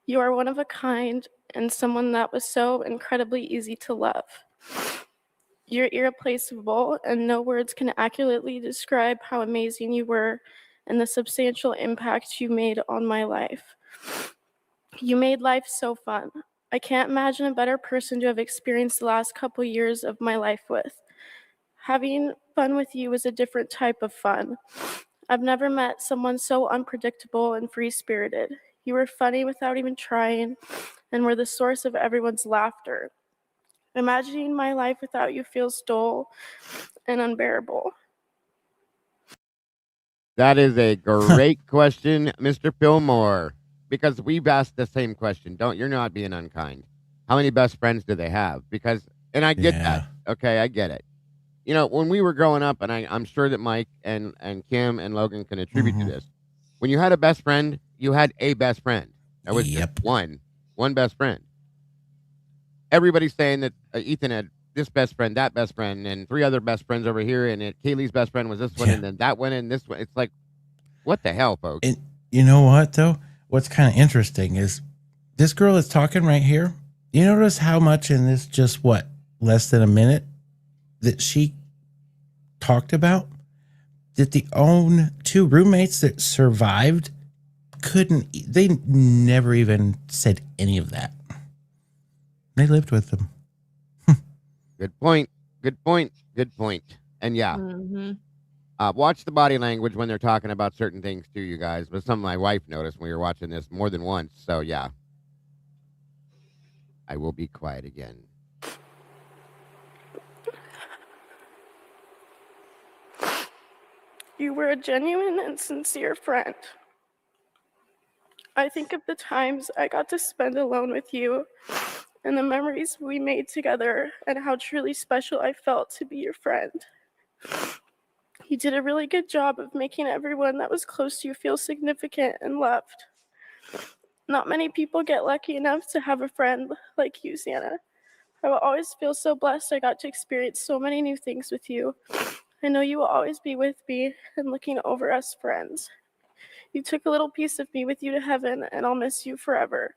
You are one of a kind and someone that was so incredibly easy to love. You're irreplaceable, and no words can accurately describe how amazing you were and the substantial impact you made on my life. You made life so fun. I can't imagine a better person to have experienced the last couple years of my life with. Having fun with you was a different type of fun. I've never met someone so unpredictable and free-spirited. You were funny without even trying, and were the source of everyone's laughter. Imagining my life without you feels dull and unbearable. That is a great question, Mr. Fillmore, because we've asked the same question. You're not being unkind. How many best friends do they have? And I get that. Okay, I get it. When we were growing up, and I'm sure that Mike and Kim and Logan can attribute to this. When you had a best friend, you had a best friend. That was just one best friend. Everybody's saying that Ethan had this best friend, that best friend, and 3 other best friends over here, and Kaylee's best friend was this one, and then that one, and this one. It's like, what the hell, folks? And you know what, though? What's kind of interesting is this girl is talking right here. You notice how much in this less than a minute that she talked about that the own 2 roommates that survived they never even said any of that. They lived with them. Good point. And yeah, watch the body language when they're talking about certain things too, you guys. But something my wife noticed when we were watching this more than once. So yeah, I will be quiet again. You were a genuine and sincere friend. I think of the times I got to spend alone with you and the memories we made together and how truly special I felt to be your friend. You did a really good job of making everyone that was close to you feel significant and loved. Not many people get lucky enough to have a friend like you, Xana. I will always feel so blessed I got to experience so many new things with you. I know you will always be with me and looking over us friends. You took a little piece of me with you to heaven, and I'll miss you forever.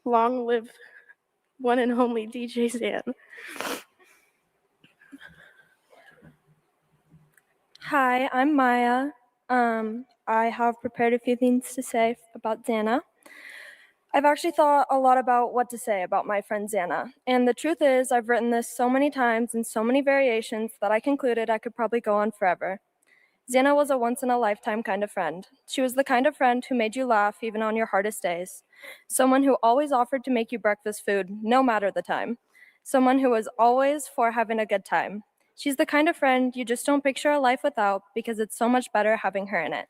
Long live one and only DJ Xan. Hi, I'm Maya. I have prepared a few things to say about Xana. I've actually thought a lot about what to say about my friend Xana, and the truth is I've written this so many times in so many variations that I concluded I could probably go on forever. Xana was a once-in-a-lifetime kind of friend. She was the kind of friend who made you laugh even on your hardest days. Someone who always offered to make you breakfast food, no matter the time. Someone who was always for having a good time. She's the kind of friend you just don't picture a life without because it's so much better having her in it.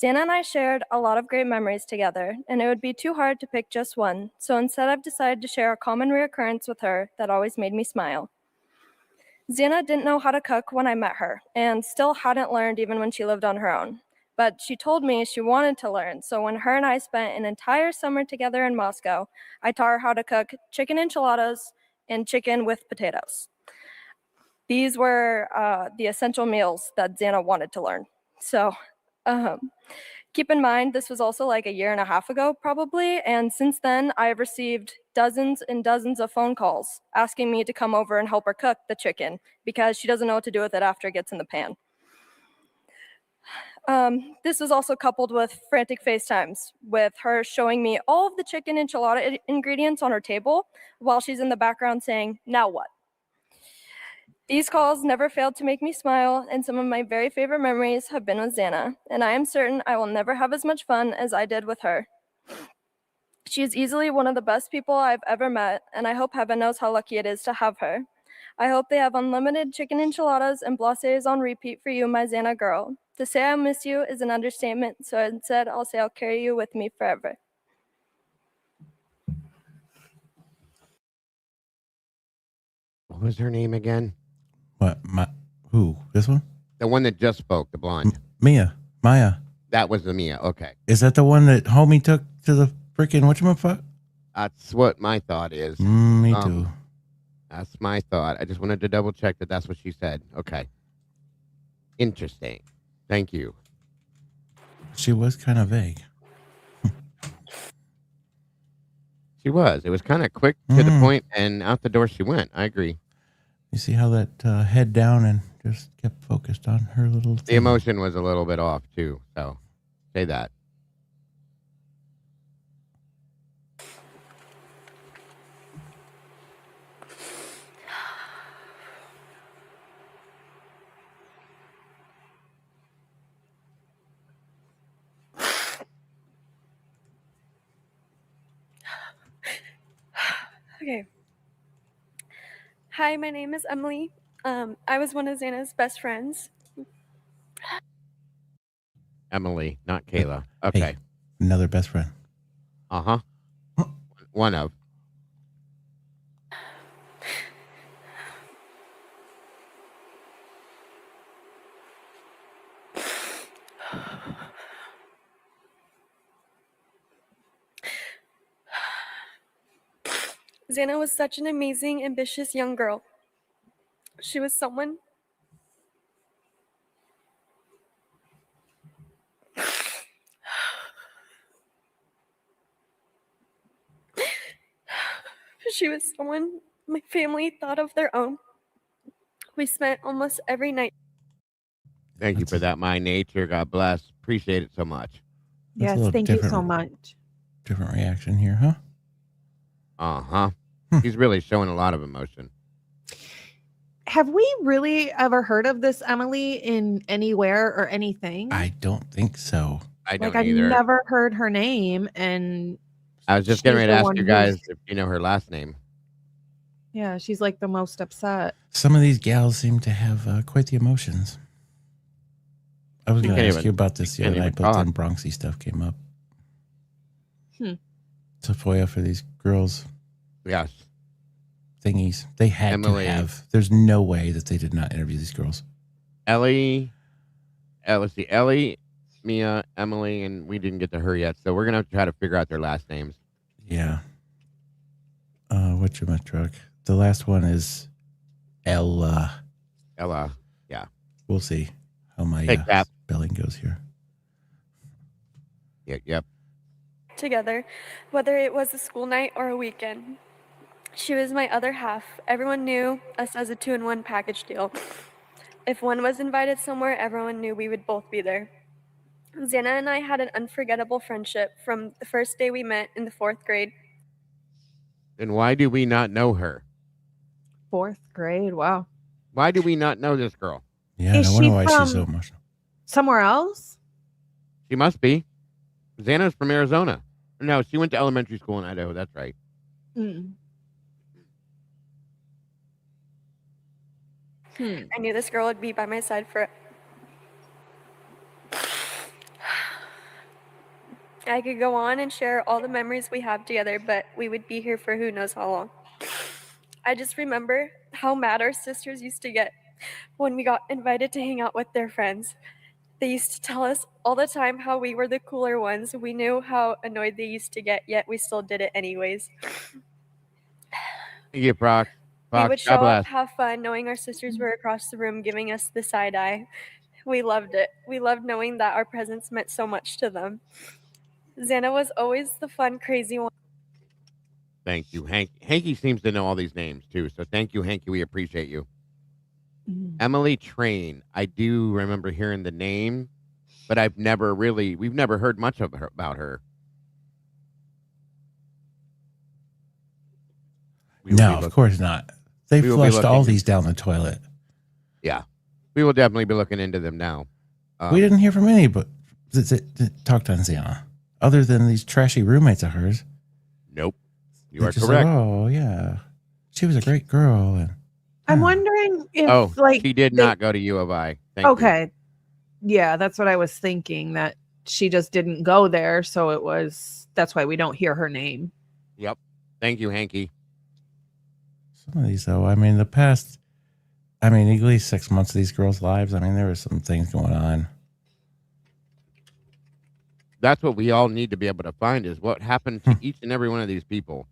Xana and I shared a lot of great memories together, and it would be too hard to pick just one, so instead I've decided to share a common reoccurrence with her that always made me smile. Xana didn't know how to cook when I met her, and still hadn't learned even when she lived on her own. But she told me she wanted to learn, so when her and I spent an entire summer together in Moscow, I taught her how to cook chicken enchiladas and chicken with potatoes. These were the essential meals that Xana wanted to learn. So keep in mind, this was also like a year and a half ago, probably, and since then, I have received dozens and dozens of phone calls asking me to come over and help her cook the chicken because she doesn't know what to do with it after it gets in the pan. This was also coupled with frantic FaceTimes, with her showing me all of the chicken enchilada ingredients on her table while she's in the background saying, "Now what?" These calls never failed to make me smile, and some of my very favorite memories have been with Xana, and I am certain I will never have as much fun as I did with her. She is easily one of the best people I've ever met, and I hope heaven knows how lucky it is to have her. I hope they have unlimited chicken enchiladas and blasés on repeat for you, my Xana girl. To say I'll miss you is an understatement, so instead I'll say I'll carry you with me forever. What was her name again? What? Who? This one? The one that just spoke, the blonde. Maya. That was the Mia. Okay. Is that the one that homie took to the freaking whatchamacallit? That's what my thought is. Me too. That's my thought. I just wanted to double check that that's what she said. Okay. Interesting. Thank you. She was kind of vague. She was. It was kind of quick to the point, and out the door she went. I agree. You see how that head down and just kept focused on her little thing. The emotion was a little bit off, too. So, say that. Okay. Hi, my name is Emily. I was one of Xana's best friends. Emily, not Kayla. Okay. Hey, another best friend. Uh-huh. One of. Xana was such an amazing, ambitious young girl. She was someone my family thought of their own. We spent almost every night. Thank you for that, my nature. God bless. Appreciate it so much. That's a Yes, little thank you so different. much. Different reaction here, huh? Uh-huh. He's really showing a lot of emotion. Have we really ever heard of this Emily in anywhere or anything? I don't think so. I don't I've either. never heard her name, and I was just getting she's ready to the ask one you who's- guys if you know her last name. yeah, she's like the most upset. Some of these gals seem to have quite the emotions. I was You going to can't ask even- you about this the you other can't night, even but talk. then Bronxy stuff came up. Hmm. Sequoia for these girls Yes. thingies. They had Emily. to have. There's no way that they did not interview these girls. Ellie, let's see, Ellie, Mia, Emily, and we didn't get to her yet, so we're going to try to figure out their last names. Yeah. Whatchamacallit? The last one is Ella. Ella. We'll see how my Hey, Cap. spelling goes here. Yep. Together, whether it was a school night or a weekend. She was my other half. Everyone knew us as a 2-in-1 package deal. If one was invited somewhere, everyone knew we would both be there. Xana and I had an unforgettable friendship from the first day we met in the 4th grade. Then why do we not know her? 4th grade. Wow. Why do we not know this girl? Yeah, Is I wonder she why she's so from- emotional. Somewhere else? She must be. Xana's from Arizona. No, she went to elementary school in Idaho. That's right. Mm. I knew this girl would be by my side for. I could go on and share all the memories we have together, but we would be here for who knows how long. I just remember how mad our sisters used to get when we got invited to hang out with their friends. They used to tell us all the time how we were the cooler ones. We knew how annoyed they used to get, yet we still did it anyways. Thank you, Prox. We would God show bless. up, have fun, knowing our sisters were across the room giving us the side eye. We loved it. We loved knowing that our presence meant so much to them. Xana was always the fun, crazy one. Thank you, Hank. Hanky seems to know all these names too, so thank you, Hanky. We appreciate you. Emily Train. I do remember hearing the name, but we've never heard much about her. No, of course not. They we will be flushed all looking- these down the toilet. Yeah, we will definitely be looking into them now. We didn't hear from anybody that talked on Xana, other than these trashy roommates of hers. Nope, you They're are just correct. Like, oh yeah, she was a great girl. And I'm wondering if she did not go to U of I. Thank you. Okay. Yeah, that's what I was thinking, that she just didn't go there, so that's why we don't hear her name. Yep. Thank you, Hanky. some of these though, I mean, at least 6 months of these girls' lives, I mean, there was some things going on. That's what we all need to be able to find is what happened to each and every one of these people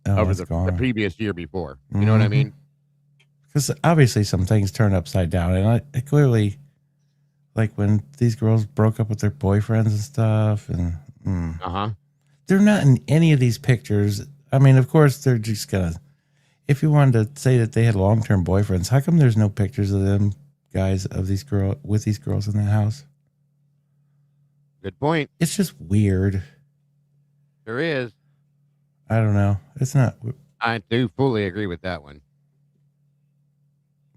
over the previous year before. You know what I mean? Because obviously some things turned upside down. And I clearly, like when these girls broke up with their boyfriends and stuff. And they're not in any of these pictures. I mean, of course, they're just going to, if you wanted to say that they had long-term boyfriends, how come there's no pictures of them guys with these girls in the house? Good point. It's just weird. There is. I don't know. It's not. I do fully agree with that one.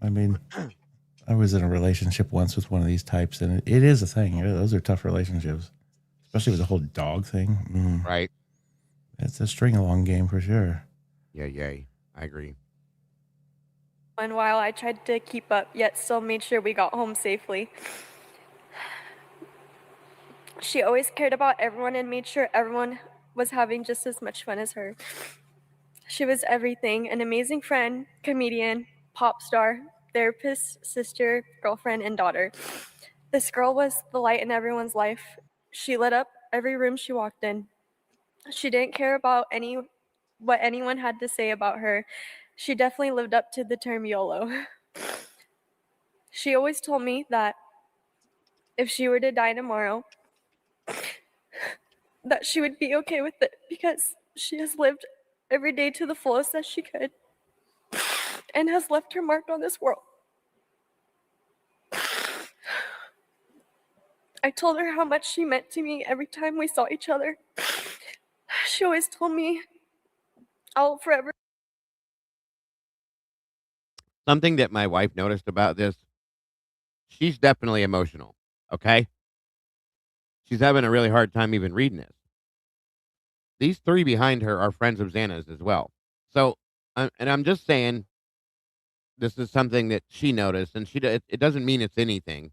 I mean, I was in a relationship once with one of these types, and it is a thing. Those are tough relationships, especially with the whole dog thing. Right. It's a string-along game for sure. Yeah. I agree. And while I tried to keep up, yet still made sure we got home safely. She always cared about everyone and made sure everyone was having just as much fun as her. She was everything, an amazing friend, comedian, pop star, therapist, sister, girlfriend, and daughter. This girl was the light in everyone's life. She lit up every room she walked in. She didn't care about what anyone had to say about her. She definitely lived up to the term YOLO. She always told me that if she were to die tomorrow, that she would be okay with it because she has lived every day to the fullest that she could and has left her mark on this world. I told her how much she meant to me every time we saw each other. She always told me, I'll forever. Something that my wife noticed about this, she's definitely emotional, okay? She's having a really hard time even reading this. These three behind her are friends of Xana's as well. So, and I'm just saying, this is something that she noticed, and it doesn't mean it's anything.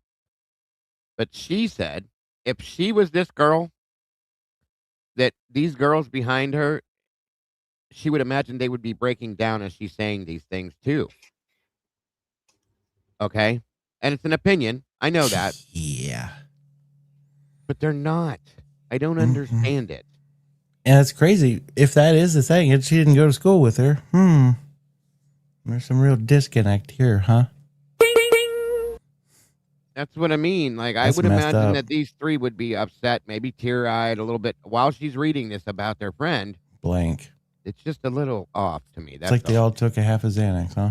But she said, if she was this girl, that these girls behind her, she would imagine they would be breaking down as she's saying these things too. Okay? And it's an opinion. I know that. Yeah. But they're not. I don't understand it. And it's crazy. If that is the thing, and she didn't go to school with her, there's some real disconnect here, huh? That's what I mean. Like, That's I would messed imagine up. that these three would be upset, maybe tear-eyed a little bit while she's reading this about their friend. Blank. It's just a little off to me. It's That's like they all took a half of Xanax, huh?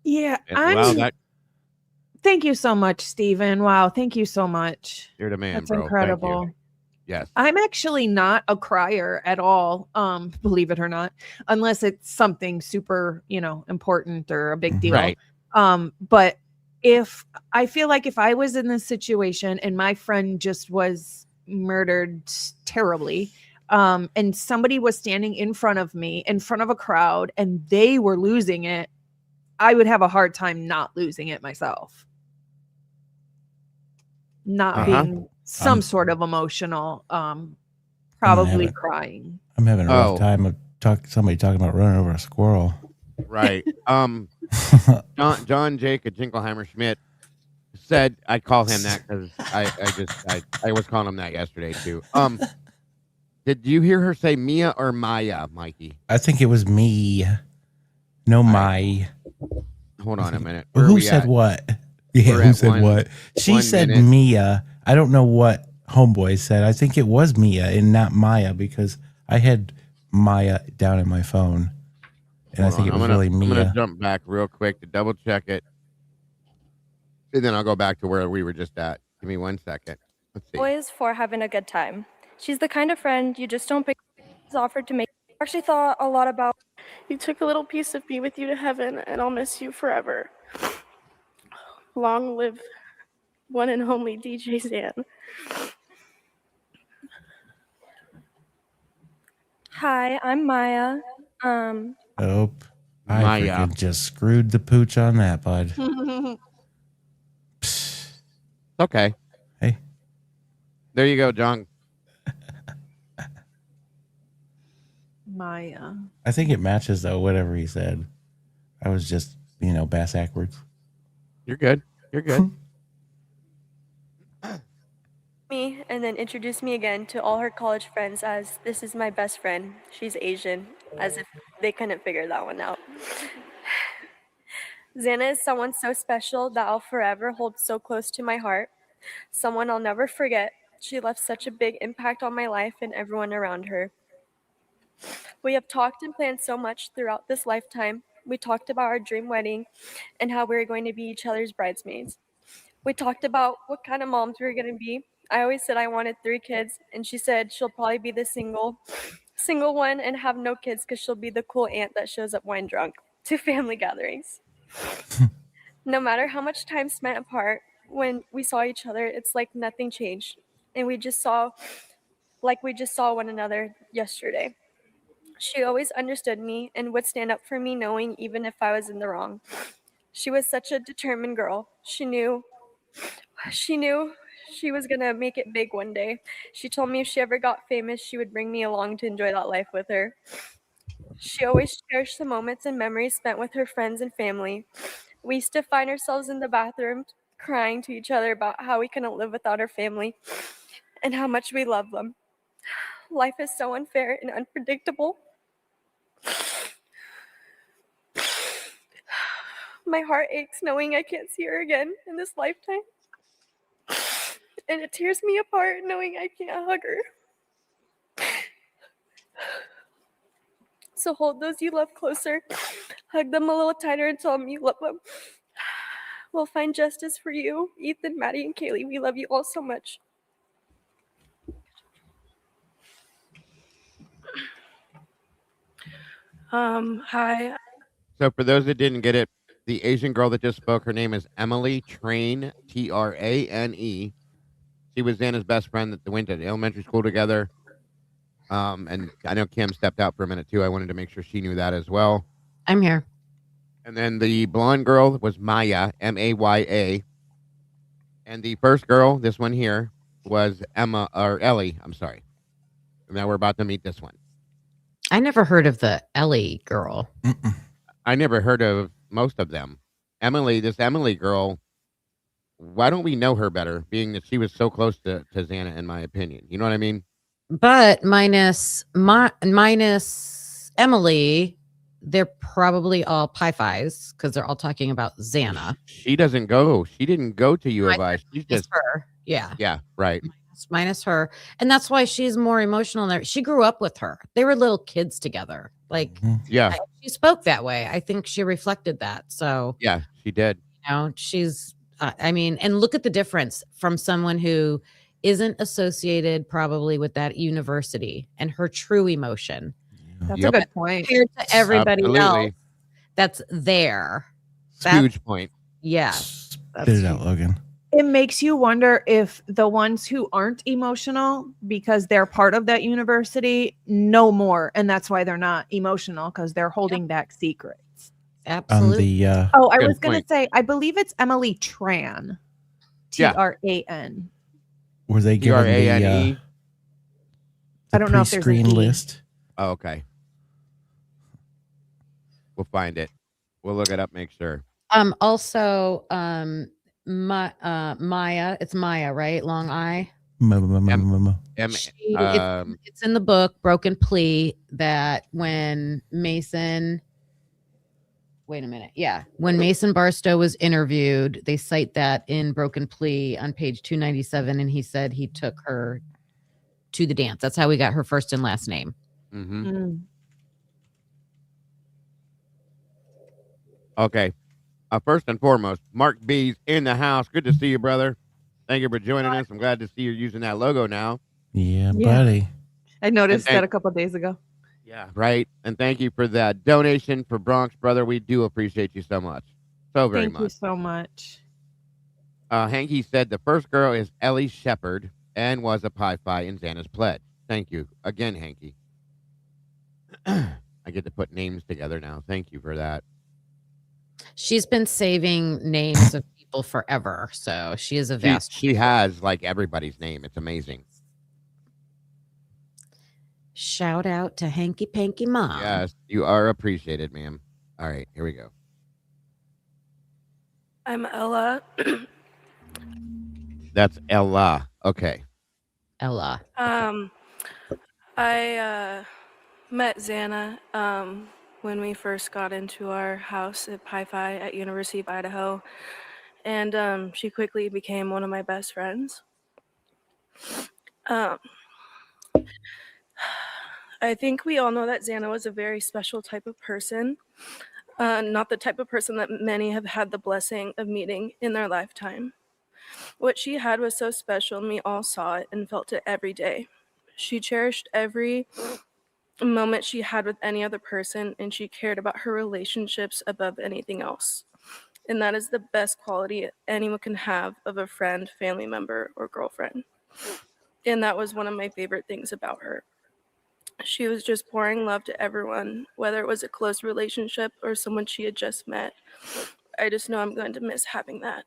Yeah. Thank you so much, Stephen. Wow. Thank you so much. You're the man, That's bro. incredible. Thank you. Yes. I'm actually not a crier at all, believe it or not, unless it's something super, important or a big deal. Right. But if I feel like if I was in this situation and my friend just was murdered terribly, and somebody was standing in front of me, in front of a crowd, and they were losing it, I would have a hard time not losing it myself. Not being some sort of emotional, probably crying. I'm having a rough time of somebody talking about running over a squirrel. Right. John Jacob Jingleheimer Schmidt said I'd call him that because I was calling him that yesterday too. Did you hear her say Mia or Maya, Mikey? I think it was me. No, my. Hold on a minute. Who said what? Yeah, who said what? She said Mia. I don't know what homeboy said. I think it was Mia and not Maya because I had Maya down in my phone. And I think it was really Mia. I'm going to jump back real quick to double check it. And then I'll go back to where we were just at. Give me 1 second. Let's see. Always for having a good time. She's the kind of friend you just don't pick. She's offered to make. I actually thought a lot about. You took a little piece of me with you to heaven, and I'll miss you forever. Long live one and only DJ Zan. Hi, I'm Maya. Nope. I freaking just screwed the pooch on that, bud. Okay. Hey. There you go, John. Maya. I think it matches, though, whatever he said. I was just, bass backwards. You're good. You're good. Me and then introduced me again to all her college friends as this is my best friend. She's Asian, as if they couldn't figure that one out. Xana is someone so special that I'll forever hold so close to my heart. Someone I'll never forget. She left such a big impact on my life and everyone around her. We have talked and planned so much throughout this lifetime. We talked about our dream wedding and how we were going to be each other's bridesmaids. We talked about what kind of moms we were going to be. I always said I wanted 3 kids, and she said she'll probably be the single one and have no kids because she'll be the cool aunt that shows up wine drunk to family gatherings. No matter how much time spent apart, when we saw each other, it's like nothing changed. And we just saw one another yesterday. She always understood me and would stand up for me knowing even if I was in the wrong. She was such a determined girl. She knew she was going to make it big one day. She told me if she ever got famous, she would bring me along to enjoy that life with her. She always cherished the moments and memories spent with her friends and family. We used to find ourselves in the bathroom crying to each other about how we couldn't live without our family and how much we love them. Life is so unfair and unpredictable. My heart aches knowing I can't see her again in this lifetime. And it tears me apart knowing I can't hug her. So hold those you love closer. Hug them a little tighter and tell them you love them. We'll find justice for you, Ethan, Maddie, and Kaylee. We love you all so much. Hi. So for those that didn't get it, the Asian girl that just spoke, her name is Emily Trane, Trane. She was Xana's best friend that they went to elementary school together. And I know Kim stepped out for a minute too. I wanted to make sure she knew that as well. I'm here. And then the blonde girl was Maya, Maya. And the first girl, this one here, was Ellie. I'm sorry. And now we're about to meet this one. I never heard of the Ellie girl. I never heard of most of them. This Emily girl, why don't we know her better, being that she was so close to Xana, in my opinion? You know what I mean? But minus Emily, they're probably all Pi-Phis because they're all talking about Xana. She didn't go to U of I. She's just her. Yeah. Yeah, right. Minus her. And that's why she's more emotional there. She grew up with her. They were little kids together. Like, yeah. She spoke that way. I think she reflected that. So, yeah, she did. She's, and look at the difference from someone who isn't associated probably with that university and her true emotion. That's a good point. Compared to everybody else that's there. Huge point. Yeah. Spit it out, Logan. It makes you wonder if the ones who aren't emotional because they're part of that university know more, and that's why they're not emotional, because they're holding back secrets. Absolutely. I Good was going to point. say, I believe it's Emily Tran. Yeah. Tran. Were they given Trane. I don't know if there's an pre-screen E. list? Oh, okay. We'll find it. We'll look it up, make sure. Also, Maya, it's Maya, right? Long I. It's in the book Broken Plea that when Mason when Mason Barstow was interviewed, they cite that in Broken Plea on page 297, and he said he took her to the dance. That's how we got her first and last name. Okay. First and foremost, Mark B's in the house. Good to see you, brother. Thank you for joining us. I'm glad to see you're using that logo now. Yeah, buddy. I noticed that a couple of days ago. Yeah, right. And thank you for that donation for Bronx, brother. We do appreciate you so much. So very much. Thank you so much. Hanky said the first girl is Ellie Shepard and was a Pi-Phi in Xana's pledge. Thank you again, Hanky. I get to put names together now. Thank you for that. She's been saving names of people forever, so she is a vast. She has like everybody's name. It's amazing. Shout out to Hanky Panky Mom. Yes, you are appreciated, ma'am. All right, here we go. I'm Ella. That's Ella. Okay. Ella. I met Xana when we first got into our house at Pi-Phi at University of Idaho, and she quickly became one of my best friends. I think we all know that Xana was a very special type of person, not the type of person that many have had the blessing of meeting in their lifetime. What she had was so special, and we all saw it and felt it every day. She cherished every moment she had with any other person, and she cared about her relationships above anything else. And that is the best quality anyone can have of a friend, family member, or girlfriend. And that was one of my favorite things about her. She was just pouring love to everyone, whether it was a close relationship or someone she had just met. I just know I'm going to miss having that.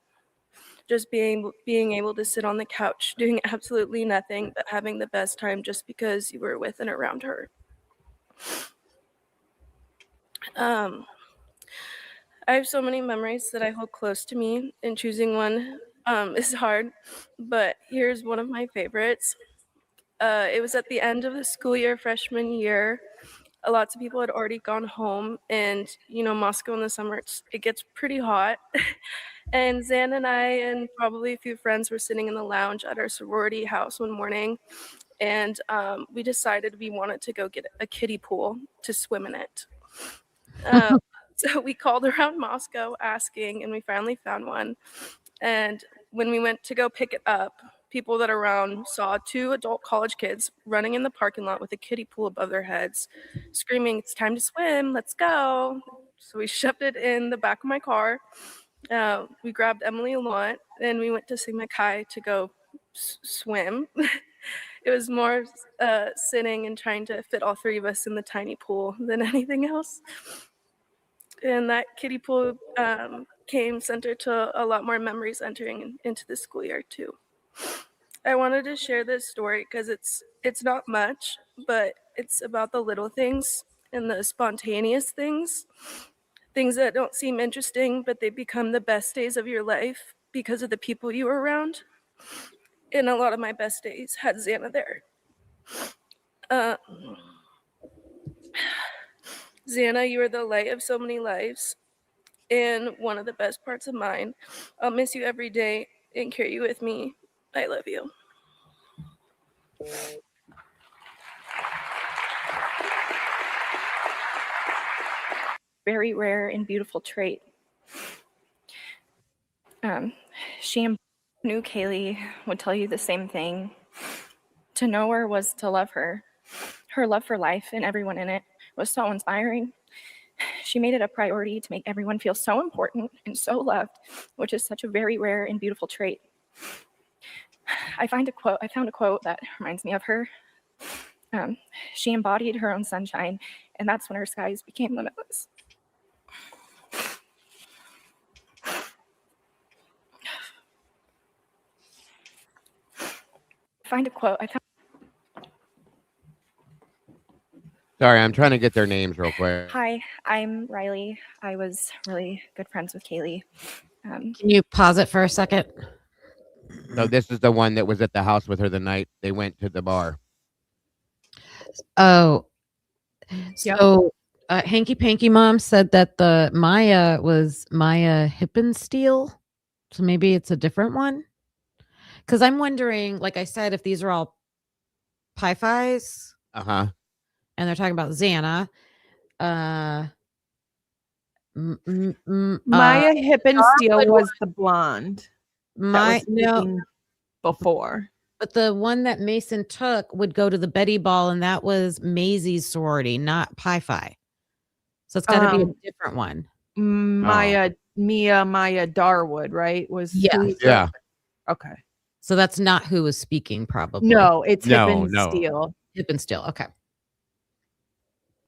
Just being able to sit on the couch, doing absolutely nothing, but having the best time just because you were with and around her. I have so many memories that I hold close to me, and choosing one is hard, but here's one of my favorites. It was at the end of the school year, freshman year. Lots of people had already gone home, and Moscow in the summer, it gets pretty hot. And Xan and I and probably a few friends were sitting in the lounge at our sorority house one morning, and we decided we wanted to go get a kiddie pool to swim in it. So we called around Moscow asking, and we finally found one. And when we went to go pick it up, people that around saw 2 adult college kids running in the parking lot with a kiddie pool above their heads, screaming, "It's time to swim, let's go." So we shoved it in the back of my car. We grabbed Emily a lot, and we went to Sigma Chi to go swim. It was more sitting and trying to fit all 3 of us in the tiny pool than anything else. And that kiddie pool came center to a lot more memories entering into the school year too. I wanted to share this story because it's not much, but it's about the little things and the spontaneous things that don't seem interesting, but they become the best days of your life because of the people you were around. And a lot of my best days had Xana there. Xana, you are the light of so many lives, and one of the best parts of mine. I'll miss you every day and carry you with me. I love you. Very rare and beautiful trait. She knew Kaylee would tell you the same thing. To know her was to love her. Her love for life and everyone in it was so inspiring. She made it a priority to make everyone feel so important and so loved, which is such a very rare and beautiful trait. I found a quote that reminds me of her. She embodied her own sunshine, and that's when her skies became limitless. Sorry, I'm trying to get their names real quick. Hi, I'm Riley. I was really good friends with Kaylee. Can you pause it for a second? So this is the one that was at the house with her the night they went to the bar. Oh, so Hanky Panky Mom said that the Maya was Maya Hippensteel. So maybe it's a different one. Because I'm wondering, like I said, if these are all Pi-Fis. Uh-huh. And they're talking about Xana. Maya Hippensteel was the blonde. Before. But the one that Mason took would go to the Betty Ball, and that was Maisie's sorority, not Pi-Fi. So it's got to be a different one. Maya Darwood, right? Yeah. Okay. So that's not who was speaking, probably. No, it's Hippensteel. Hippensteel. Okay.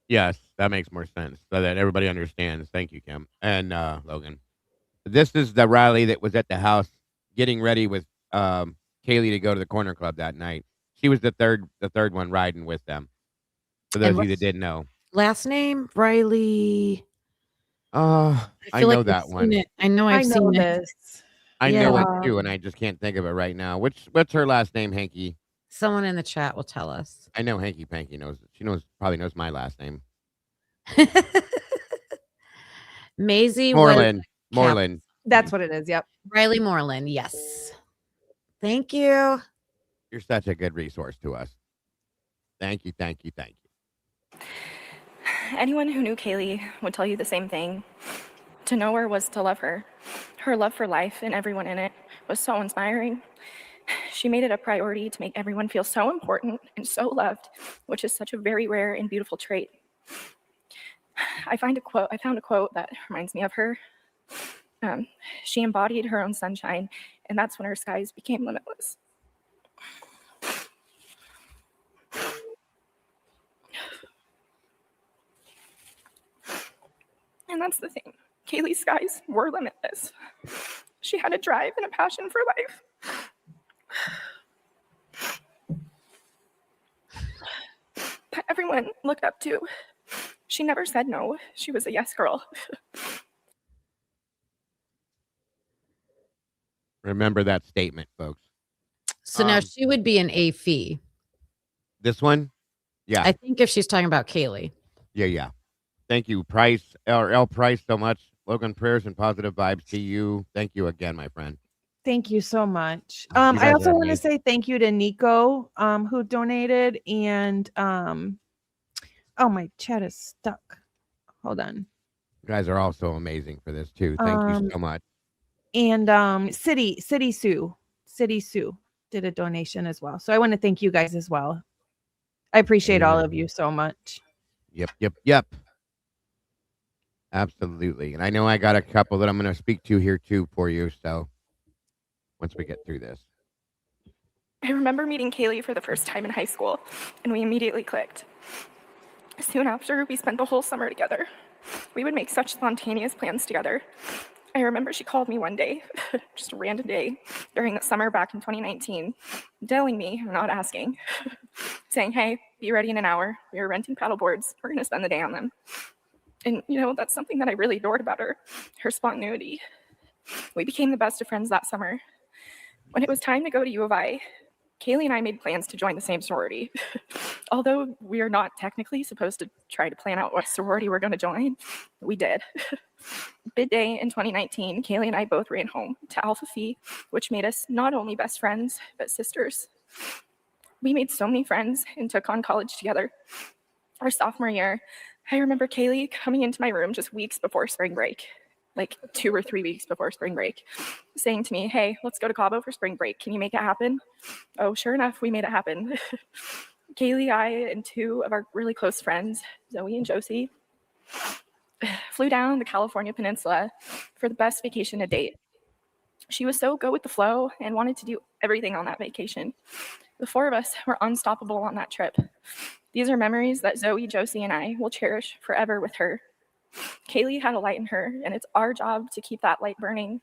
Yes, that makes more sense so that everybody understands. Thank you, Kim and Logan. This is the Riley that was at the house getting ready with Kaylee to go to the corner club that night. She was the third one riding with them. For those of you that didn't know. Last name Riley. I know that one. I know I've seen this. I know it too, and I just can't think of it right now. What's her last name, Hanky? Someone in the chat will tell us. I know Hanky Panky knows. She probably knows my last name. Maisie Moreland. That's what it is. Yep. Riley Moreland. Yes. Thank you. You're such a good resource to us. Thank you. Anyone who knew Kaylee would tell you the same thing. To know her was to love her. Her love for life and everyone in it was so inspiring. She made it a priority to make everyone feel so important and so loved, which is such a very rare and beautiful trait. I found a quote that reminds me of her. She embodied her own sunshine, and that's when her skies became limitless. And that's the thing. Kaylee's skies were limitless. She had a drive and a passion for life. That everyone looked up to. She never said no. She was a yes girl. Remember that statement, folks. So now she would be an A fee. This one? Yeah. I think if she's talking about Kaylee. Yeah. Thank you, Price, L. Price, so much. Logan, prayers and positive vibes to you. Thank you again, my friend. Thank you so much. I also want to say thank you to Nico, who donated, and oh, my chat is stuck. Hold on. You guys are also amazing for this too. Thank you so much. And City Sue did a donation as well. So I want to thank you guys as well. I appreciate all of you so much. Yep. Absolutely. And I know I got a couple that I'm going to speak to here too for you. So once we get through this. I remember meeting Kaylee for the first time in high school, and we immediately clicked. Soon after, we spent the whole summer together. We would make such spontaneous plans together. I remember she called me one day, just a random day, during the summer back in 2019, telling me, not asking, saying, hey, be ready in an hour. We were renting paddle boards. We're going to spend the day on them. And, that's something that I really adored about her spontaneity. We became the best of friends that summer. When it was time to go to U of I, Kaylee and I made plans to join the same sorority. Although we are not technically supposed to try to plan out what sorority we're going to join, we did. Bid day in 2019, Kaylee and I both ran home to Alpha Phi, which made us not only best friends, but sisters. We made so many friends and took on college together. Our sophomore year, I remember Kaylee coming into my room just weeks before spring break, like 2 or 3 weeks before spring break, saying to me, hey, let's go to Cabo for spring break. Can you make it happen? Oh, sure enough, we made it happen. Kaylee, I, and 2 of our really close friends, Zoe and Josie, flew down the California peninsula for the best vacation to date. She was so go with the flow and wanted to do everything on that vacation. The four of us were unstoppable on that trip. These are memories that Zoe, Josie, and I will cherish forever with her. Kaylee had a light in her, and it's our job to keep that light burning.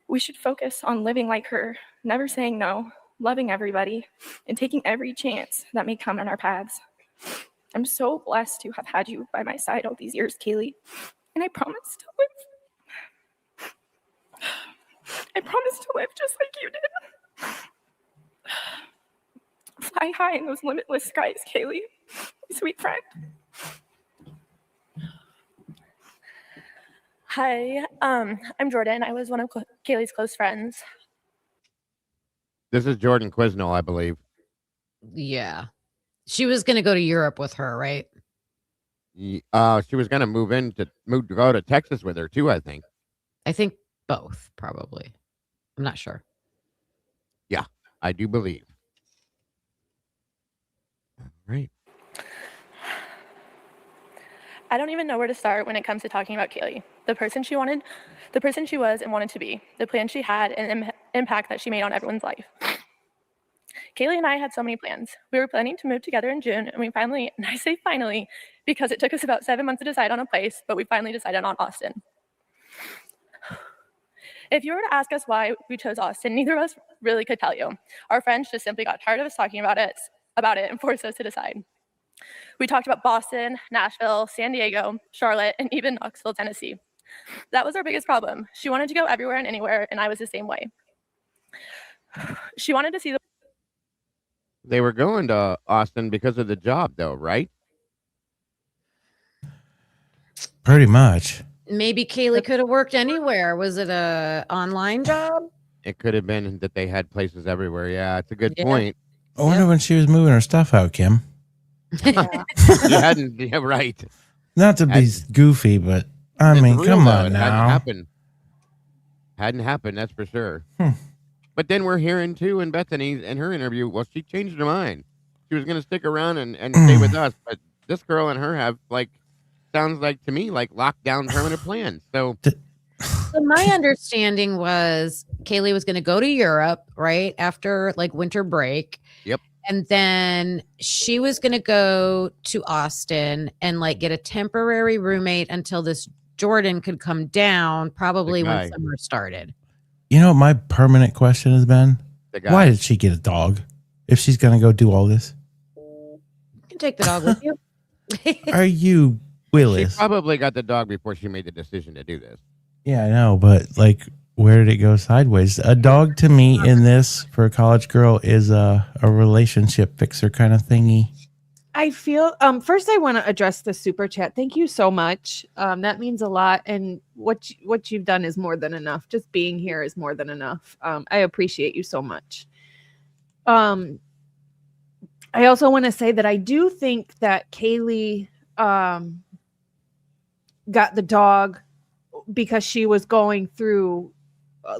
We should focus on living like her, never saying no, loving everybody, and taking every chance that may come in our paths. I'm so blessed to have had you by my side all these years, Kaylee, and I promise to live. I promise to live just like you did. Fly high in those limitless skies, Kaylee, my sweet friend. Hi, I'm Jordan. I was one of Kaylee's close friends. This is Jordan Quizno, I believe. Yeah. She was going to go to Europe with her, right? She was going to go to Texas with her too, I think. I think both, probably. I'm not sure. Yeah, I do believe. All right. I don't even know where to start when it comes to talking about Kaylee. The person she wanted, the person she was and wanted to be, the plan she had, and impact that she made on everyone's life. Kaylee and I had so many plans. We were planning to move together in June, and we finally, and I say finally, because it took us about 7 months to decide on a place, but we finally decided on Austin. If you were to ask us why we chose Austin, neither of us really could tell you. Our friends just simply got tired of us talking about it and forced us to decide. We talked about Boston, Nashville, San Diego, Charlotte, and even Knoxville, Tennessee. That was our biggest problem. She wanted to go everywhere and anywhere, and I was the same way. She wanted to see the... They were going to Austin because of the job, though, right? Pretty much. Maybe Kaylee could have worked anywhere. Was it a online job? It could have been that they had places everywhere. Yeah, it's a good point. I wonder when she was moving her stuff out, Kim. Yeah. You hadn't, yeah, right. Not to be goofy, but I It's mean, real, come though. on It now. Hadn't happened, that's for sure. But then we're hearing too in Bethany in her interview, well, she changed her mind. She was going to stick around and stay with us, but this girl and her have sounds like to me like lockdown permanent plans. So my understanding was Kaylee was going to go to Europe right after winter break. Yep. And then she was going to go to Austin and get a temporary roommate until this Jordan could come down, probably when summer started. You know what my permanent question has been? Why did she get a dog if she's going to go do all this? You can take the dog with you. Are you Willis? She probably got the dog before she made the decision to do this. Yeah, I know, but where did it go sideways? A dog to me in this for a college girl is a relationship fixer kind of thingy. I feel first I want to address the super chat. Thank you so much. That means a lot, and what you've done is more than enough. Just being here is more than enough. I appreciate you so much. I also want to say that I do think that Kaylee got the dog because she was going through a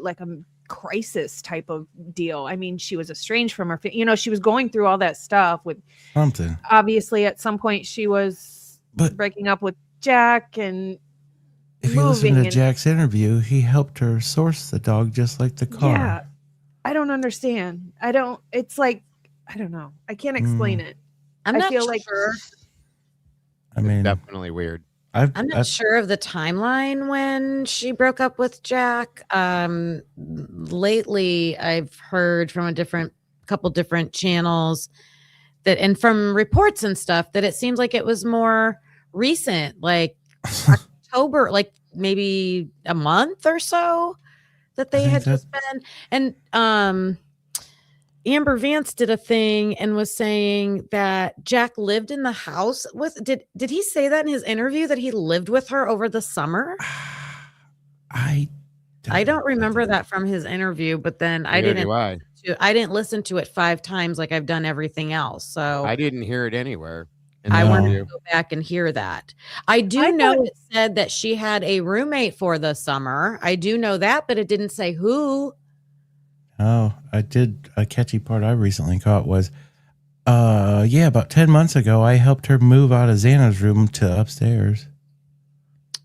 crisis type of deal. I mean, she was estranged from her, she was going through all that stuff with something. Obviously, at some point she was breaking up with Jack, and if you listen to Jack's interview, he helped her source the dog just like the car. Yeah, I don't understand. It's I don't know. I can't explain it. I'm not feel sure. I mean, it's definitely weird. I'm not sure of the timeline when she broke up with Jack. Lately, I've heard from couple different channels and from reports and stuff that it seems like it was more recent, October, maybe a month or so that they had just been. And Amber Vance did a thing and was saying that Jack lived in the house with. Did he say that in his interview that he lived with her over the summer? I don't remember that from his interview, but then I didn't listen to it 5 times like I've done everything else. So I didn't hear it anywhere. I want to go back and hear that. I know it said that she had a roommate for the summer. I do know that, but it didn't say who. Oh, I did. A catchy part I recently caught was, about 10 months ago, I helped her move out of Xana's room to upstairs.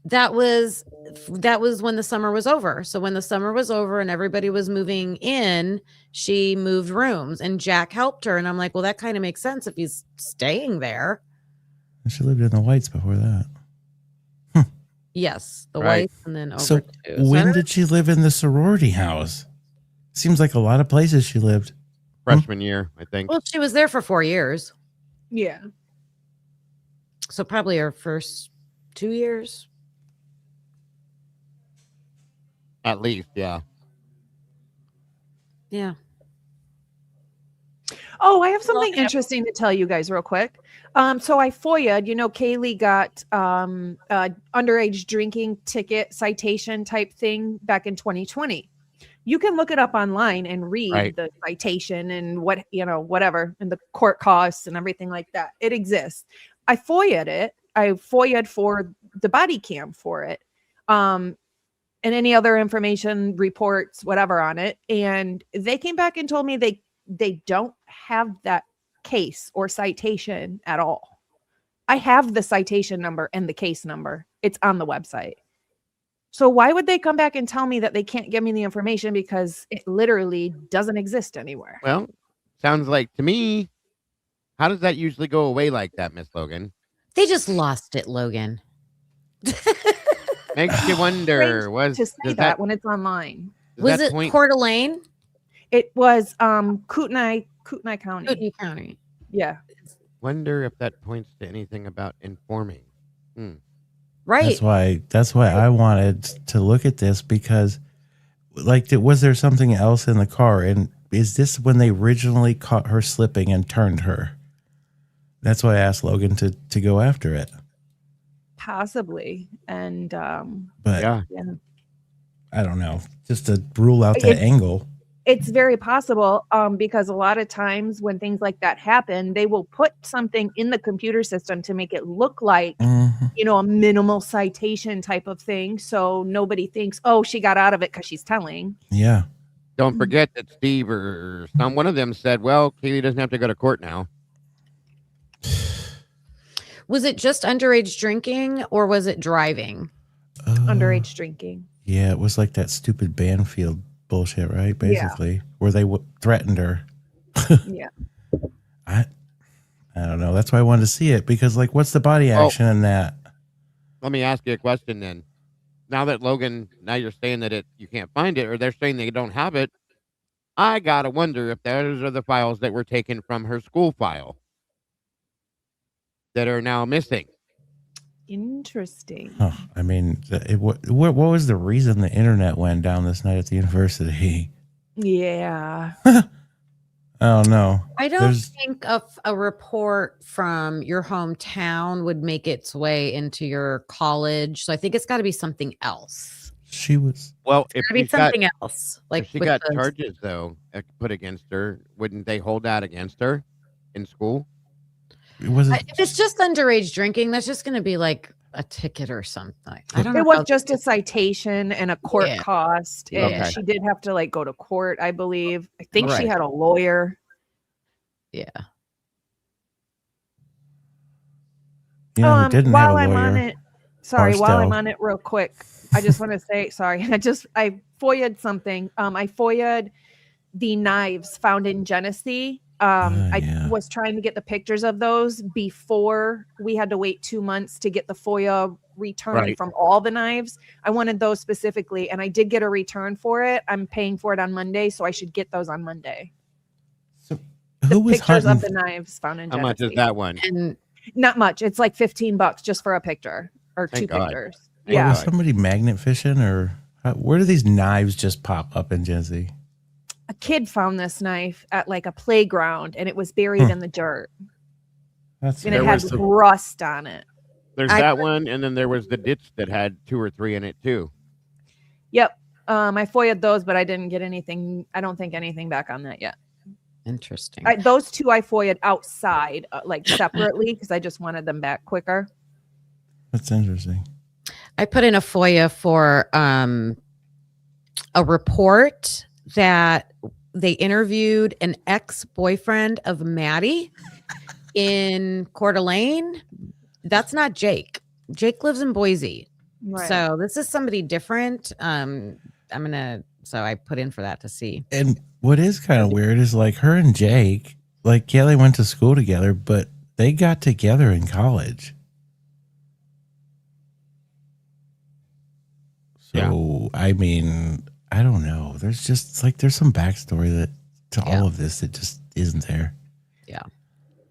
that was when the summer was over. So when the summer was over and everybody was moving in, she moved rooms and Jack helped her. And I'm like, well, that kind of makes sense if he's staying there. She lived in the Whites before that. Yes, the Right. Whites and then over So to. when did she live in the sorority house? Seems like a lot of places she lived. Freshman year, I think. Well, she was there for 4 years. Yeah. So probably her first 2 years. At least, yeah. Yeah. Oh, I have something interesting to tell you guys real quick. So I FOIA'd, Kaylee got underage drinking ticket citation type thing back in 2020. You can look it up online and read the citation and whatever, and the court costs and everything like that. It exists. I FOIA'd it. I FOIA'd for the body cam for it. And any other information, reports, whatever on it. And they came back and told me they don't have that case or citation at all. I have the citation number and the case number. It's on the website. So why would they come back and tell me that they can't give me the information because it literally doesn't exist anywhere? Well, sounds like to me, how does that usually go away like that, Miss Logan? They just lost it, Logan. Makes you wonder. To say that when it's online. Was it Coeur d'Alene? It was Kootenai County. Kootenai County. Yeah. Wonder if that points to anything about informing. Right. That's why I wanted to look at this, because was there something else in the car? And is this when they originally caught her slipping and turned her? That's why I asked Logan to go after it. Possibly. And but yeah. I don't know, just to rule out that angle. It's very possible because a lot of times when things like that happen, they will put something in the computer system to make it look like, a minimal citation type of thing. So nobody thinks, oh, she got out of it because she's telling. Yeah. Don't forget that Steve or one of them said, well, Kaylee doesn't have to go to court now. Was it just underage drinking or was it driving? Underage drinking. Yeah, it was like that stupid Banfield bullshit, right? Basically, where they threatened her. Yeah. I don't know. That's why I wanted to see it, because what's the body action in that? Let me ask you a question then. Now that Logan, now you're saying that you can't find it, or they're saying they don't have it. I gotta wonder if those are the files that were taken from her school file that are now missing. Interesting. I mean, what was the reason the internet went down this night at the university? Yeah. I don't know. I don't think a report from your hometown would make its way into your college. So I think it's got to be something else. She was. Well, if be something else. If she got charges, though, put against her, wouldn't they hold that against her in school? If it's just underage drinking, that's just going to be like a ticket or something. I don't know. It was just a citation and a court cost. And Okay. she did have to go to court, I believe. I think she had a lawyer. Yeah. Yeah, didn't while have a I'm on lawyer. it, while I'm Barstow. on it real quick, I just want to say, sorry, I FOIA'd something. I FOIA'd the knives found in Genesee. I was trying to get the pictures of those before we had to wait 2 months to get the FOIA return from all the knives. I wanted those specifically, and I did get a return for it. I'm paying for it on Monday, so I should get those on Monday. So who was Pictures hunting? of the knives found in How Genesee. much is that one? And Not much. It's like $15 just for a picture or Thank two God. pictures. Thank Yeah. Was somebody magnet fishing, or where do these knives just pop up in Genesee? A kid found this knife at a playground, and it was buried in the dirt, That's and it had rust on it. There's that one, and then there was the ditch that had 2 or 3 in it too. Yep. I FOIA'd those, but I didn't get anything. I don't think anything back on that yet. interesting. Those two I FOIA'd outside, separately, because I just wanted them back quicker. That's interesting. I put in a FOIA for a report that they interviewed an ex-boyfriend of Maddie in Coeur d'Alene. That's not Jake. Jake lives in Boise. Right. So this is somebody different. So I put in for that to see. And what is kind of weird is like her and Jake, like, yeah, they went to school together, but they got together in college. So, I mean, I don't know. There's just like, there's some backstory to all of this that just isn't there. Yeah.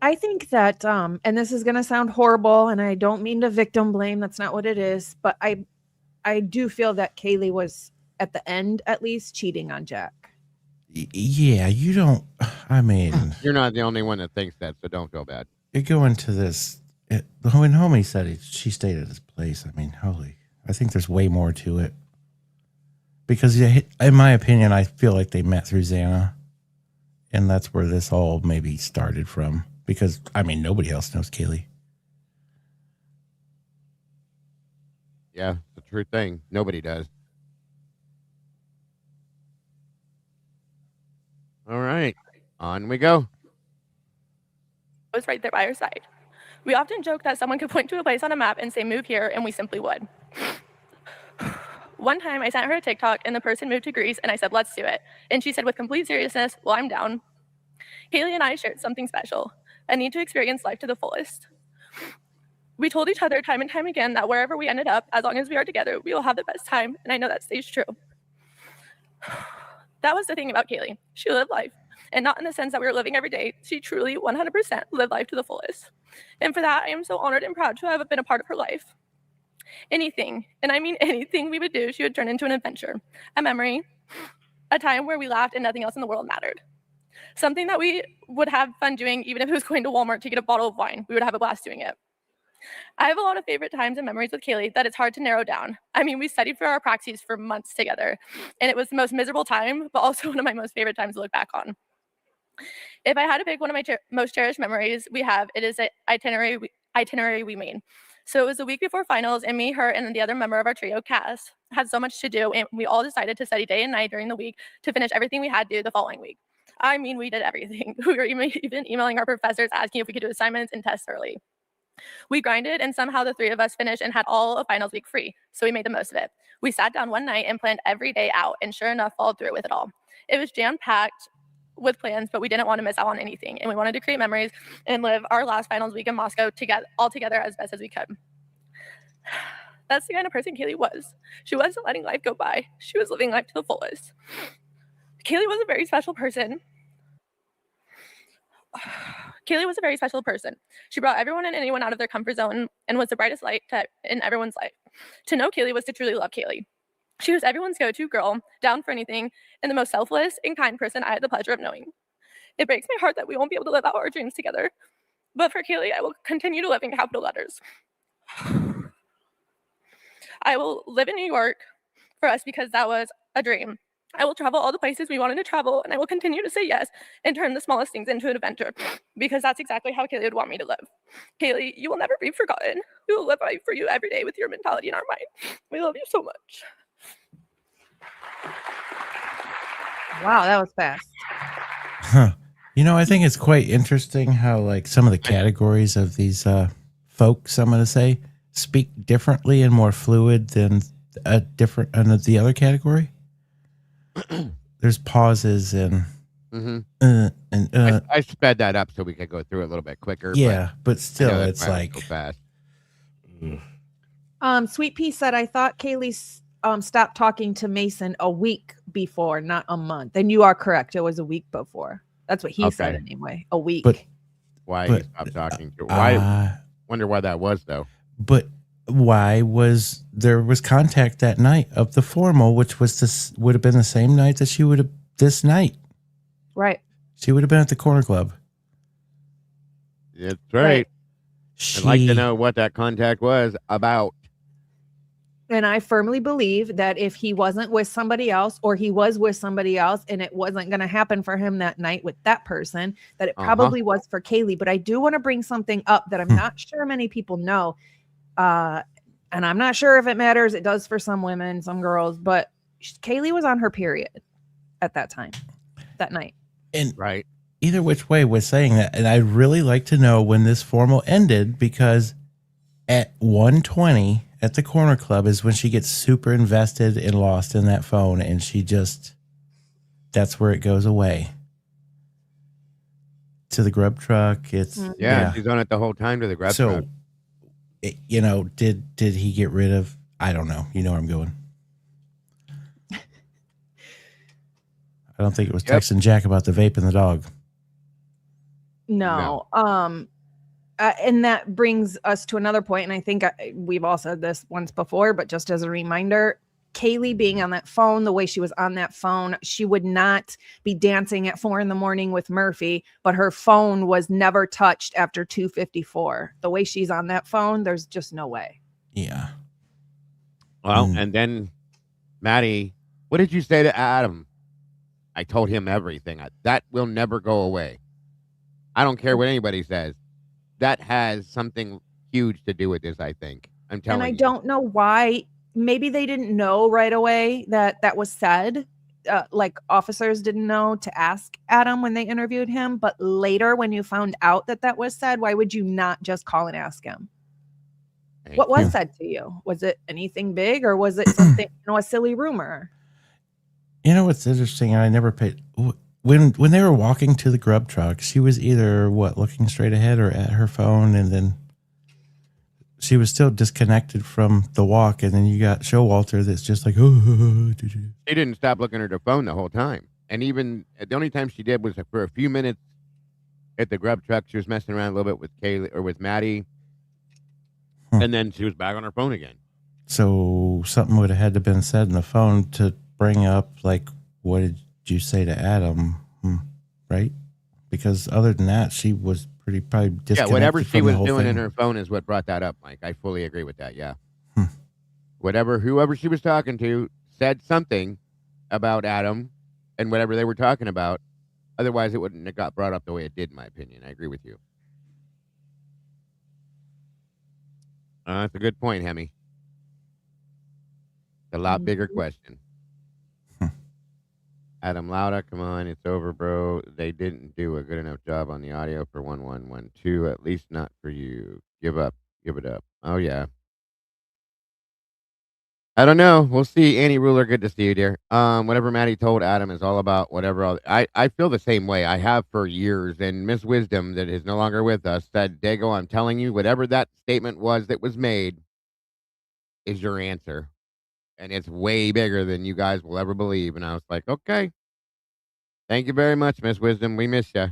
I think that, and this is going to sound horrible, and I don't mean to victim blame. That's not what it is. But I do feel that Kaylee was, at the end, at least, cheating on Jack. Yeah, you don't, I mean. You're not the only one that thinks that, so don't feel bad. You go into this, when Homie said she stayed at his place, I mean, holy, I think there's way more to it. Because in my opinion, I feel like they met through Xana. And that's where this all maybe started from. Because, I mean, nobody else knows Kaylee. Yeah, it's a true thing. Nobody does. All right, on we go. I was right there by her side. We often joke that someone could point to a place on a map and say, move here, and we simply would. One time I sent her a TikTok and the person moved to Greece and I said, let's do it. And she said with complete seriousness, well, I'm down. Kaylee and I shared something special, a need to experience life to the fullest. We told each other time and time again that wherever we ended up, as long as we are together, we will have the best time. And I know that stays true. That was the thing about Kaylee. She lived life. And not in the sense that we were living every day. She truly 100% lived life to the fullest. And for that, I am so honored and proud to have been a part of her life. Anything, and I mean anything we would do, she would turn into an adventure, a memory, a time where we laughed and nothing else in the world mattered. Something that we would have fun doing, even if it was going to Walmart to get a bottle of wine. We would have a blast doing it. I have a lot of favorite times and memories with Kaylee that it's hard to narrow down. I mean, we studied for our praxis for months together, and it was the most miserable time, but also one of my most favorite times to look back on. If I had to pick one of my most cherished memories we have, it is an itinerary we made. So it was the week before finals, and me, her, and the other member of our trio, Cass, had so much to do, and we all decided to study day and night during the week to finish everything we had to do the following week. I mean, we did everything. We were even emailing our professors asking if we could do assignments and tests early. We grinded, and somehow the three of us finished and had all of finals week free, so we made the most of it. We sat down one night and planned every day out, and sure enough, followed through with it all. It was jam-packed with plans, but we didn't want to miss out on anything, and we wanted to create memories and live our last finals week in Moscow all together as best as we could. That's the kind of person Kaylee was. She wasn't letting life go by. She was living life to the fullest. Kaylee was a very special person. She brought everyone and anyone out of their comfort zone and was the brightest light in everyone's life. To know Kaylee was to truly love Kaylee. She was everyone's go-to girl, down for anything, and the most selfless and kind person I had the pleasure of knowing. It breaks my heart that we won't be able to live out our dreams together. But for Kaylee, I will continue to live in capital letters. I will live in New York for us because that was a dream. I will travel all the places we wanted to travel, and I will continue to say yes and turn the smallest things into an adventure because that's exactly how Kaylee would want me to live. Kaylee, you will never be forgotten. We will live right for you every day with your mentality in our mind. We love you so much. Wow, that was fast. Huh. You know, I think it's quite interesting how like some of the categories of these folks, I'm going to say, speak differently and more fluid than the other category. There's pauses and I sped that up so we could go through it a little bit quicker. Yeah, but still, it's like so fast. Sweet Pea said, I thought Kaylee stopped talking to Mason a week before, not a month. And you are correct. It was a week before. That's what he said anyway. A week. But why he stopped talking to? Why? Wonder why that was though. But why was there contact that night of the formal, which would have been the same night that she would have this night. Right. She would have been at the corner club. That's right. I'd like to know what that contact was about. And I firmly believe that if he wasn't with somebody else or he was with somebody else and it wasn't going to happen for him that night with that person, that it probably was for Kaylee. But I do want to bring something up that I'm not sure many people know. And I'm not sure if it matters. It does for some women, some girls, but Kaylee was on her period at that time, that night. And either which way was saying that. And I'd really like to know when this formal ended, because at 1:20, at the corner club is when she gets super invested and lost in that phone, and that's where it goes away. To the grub truck, it's Yeah, she's on it the whole time to the grub truck. So, did he get rid of? I don't know. You know where I'm going. I don't think it was texting Jack about the vape and the dog. No. And that brings us to another point, and I think we've all said this once before, but just as a reminder, Kaylee being on that phone, the way she was on that phone, she would not be dancing at 4 a.m. with Murphy, but her phone was never touched after 2:54. The way she's on that phone, there's just no way. Yeah. Well, and then Maddie, what did you say to Adam? I told him everything. That will never go away. I don't care what anybody says. That has something huge to do with this, I think. I'm telling you. And I don't know why. Maybe they didn't know right away that was said. Like officers didn't know to ask Adam when they interviewed him. But later, when you found out that was said, why would you not just call and ask him? What was said to you? Was it anything big, or was it something, a silly rumor? You know what's interesting? I never paid when they were walking to the grub truck. She was either looking straight ahead or at her phone, and then she was still disconnected from the walk. And then you got Showalter that's just like, oh. She didn't stop looking at her phone the whole time, and even the only time she did was for a few minutes at the grub truck. She was messing around a little bit with Kaylee or with Maddie, and then she was back on her phone again. So something would have had to been said in the phone to bring up, like, what did you say to Adam? Right? Because other than that, she was probably disconnected. Yeah, whatever she was doing thing. in her phone is what brought that up, Mike. I fully agree with that. Yeah. Whoever she was talking to said something about Adam and whatever they were talking about. Otherwise, it wouldn't have got brought up the way it did, in my opinion. I agree with you. That's a good point, Hemi. A lot bigger question. Adam Lauda, come on, it's over, bro. They didn't do a good enough job on the audio for 1112, at least not for you. Give up. Give it up. Oh, yeah. I don't know. We'll see. Annie Ruler, good to see you, dear. Whatever Maddie told Adam is all about whatever. I feel the same way. I have for years, and Miss Wisdom, that is no longer with us, said, Dago, I'm telling you, whatever that statement was that was made is your answer. And it's way bigger than you guys will ever believe. And I was like, okay. Thank you very much, Miss Wisdom. We miss you.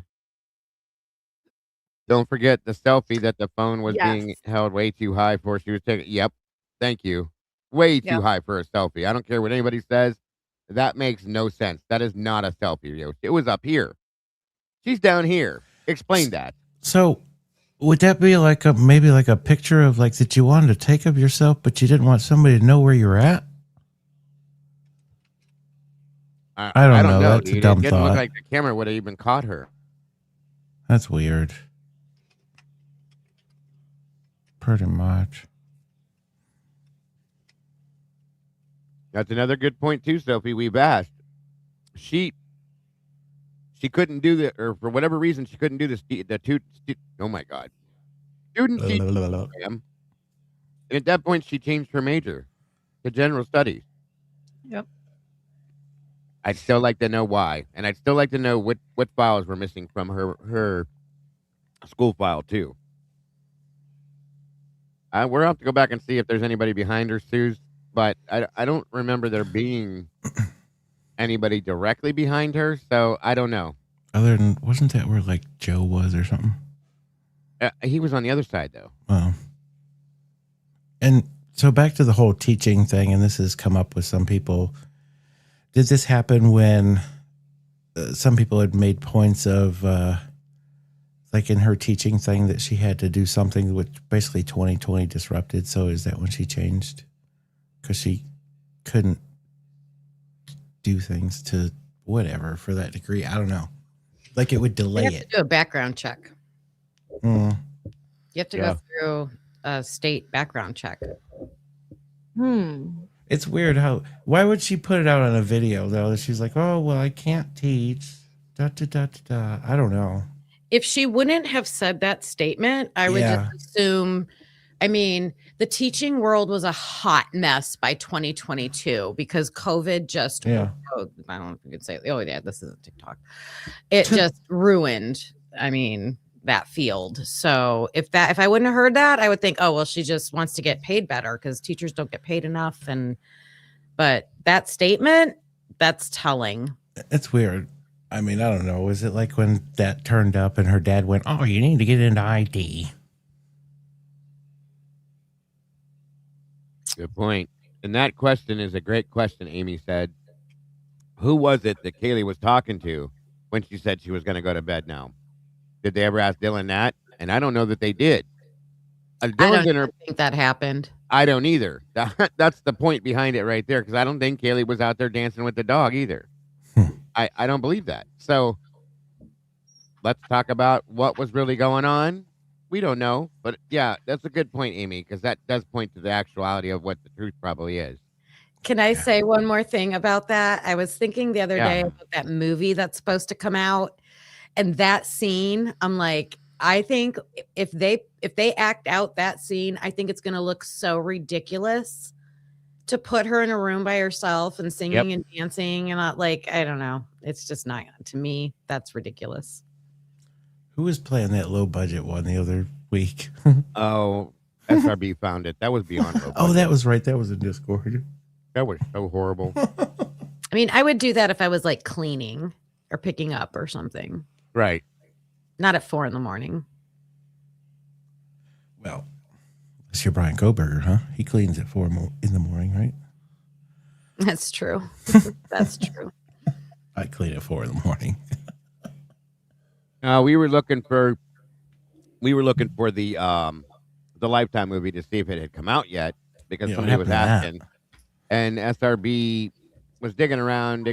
Don't forget the selfie that the phone was being held way too high for. She was taking. Yep. Thank you. Way too high for a selfie. I don't care what anybody says. That makes no sense. That is not a selfie. It was up here. She's down here. Explain that. So would that be like maybe a picture of that you wanted to take of yourself, but you didn't want somebody to know where you're at? I don't know. That's dude. a dumb It didn't thought. look like the camera would have even caught her. That's weird. Pretty much. That's another good point too, Sophie. We've asked. She couldn't do the, or for whatever reason, she couldn't do oh my God. Student teaching program. And at that point, she changed her major to general studies. Yep. I'd still like to know why, and I'd still like to know what files were missing from her school file too. We're have to go back and see if there's anybody behind her, Suze, but I don't remember there being anybody directly behind her, so I don't know. Other than, wasn't that where Joe was or something? He was on the other side though. Oh. And so back to the whole teaching thing, and this has come up with some people. Did this happen when some people had made points of, in her teaching thing, that she had to do something which basically 2020 disrupted? So is that when she changed? Because she couldn't do things to whatever for that degree. I don't know. It would delay You have to do a background check. You have to go through a state background check. It's weird why would she put it out on a video though? That she's like, oh, well, I can't teach. I don't know. If she wouldn't have said that statement, I would just assume, I mean, the teaching world was a hot mess by 2022 because COVID just, Yeah. I don't know if you could say, oh, yeah, this isn't TikTok. It just ruined, I mean, that field. So if I wouldn't have heard that, I would think, oh, well, she just wants to get paid better because teachers don't get paid enough. But that statement, that's telling. It's weird. I mean, I don't know. Was it like when that turned up and her dad went, "Oh, you need to get into IT"? Good point. And that question is a great question, Amy said. Who was it that Kaylee was talking to when she said she was going to go to bed now? Did they ever ask Dylan that? And I don't know that they did. I Dylan's don't think that happened. I don't either. That's the point behind it right there, because I don't think Kaylee was out there dancing with the dog either. I don't believe that. So let's talk about what was really going on. We don't know. But yeah, that's a good point, Amy, because that does point to the actuality of what the truth probably is. Can I say one more thing about that? I was thinking the other day about that movie that's supposed to come out, and that scene, I'm like, I think if they act out that scene, I think it's going to look so ridiculous to put her in a room by herself and singing and dancing and not, like, I don't know. It's just not, to me, that's ridiculous. Who was playing that low budget one the other week? Oh, SRB found it. That was beyond low budget. Oh, that was right. That was in Discord. That was so horrible. I mean, I would do that if I was like cleaning or picking up or something. Right. Not at 4 a.m. Well, it's your Bryan Kohberger, huh? He cleans at 4 in the morning, right? That's true. That's true. I clean at 4 in the morning. We were looking for the Lifetime movie to see if it had come out yet, because somebody was asking. And SRB was digging around.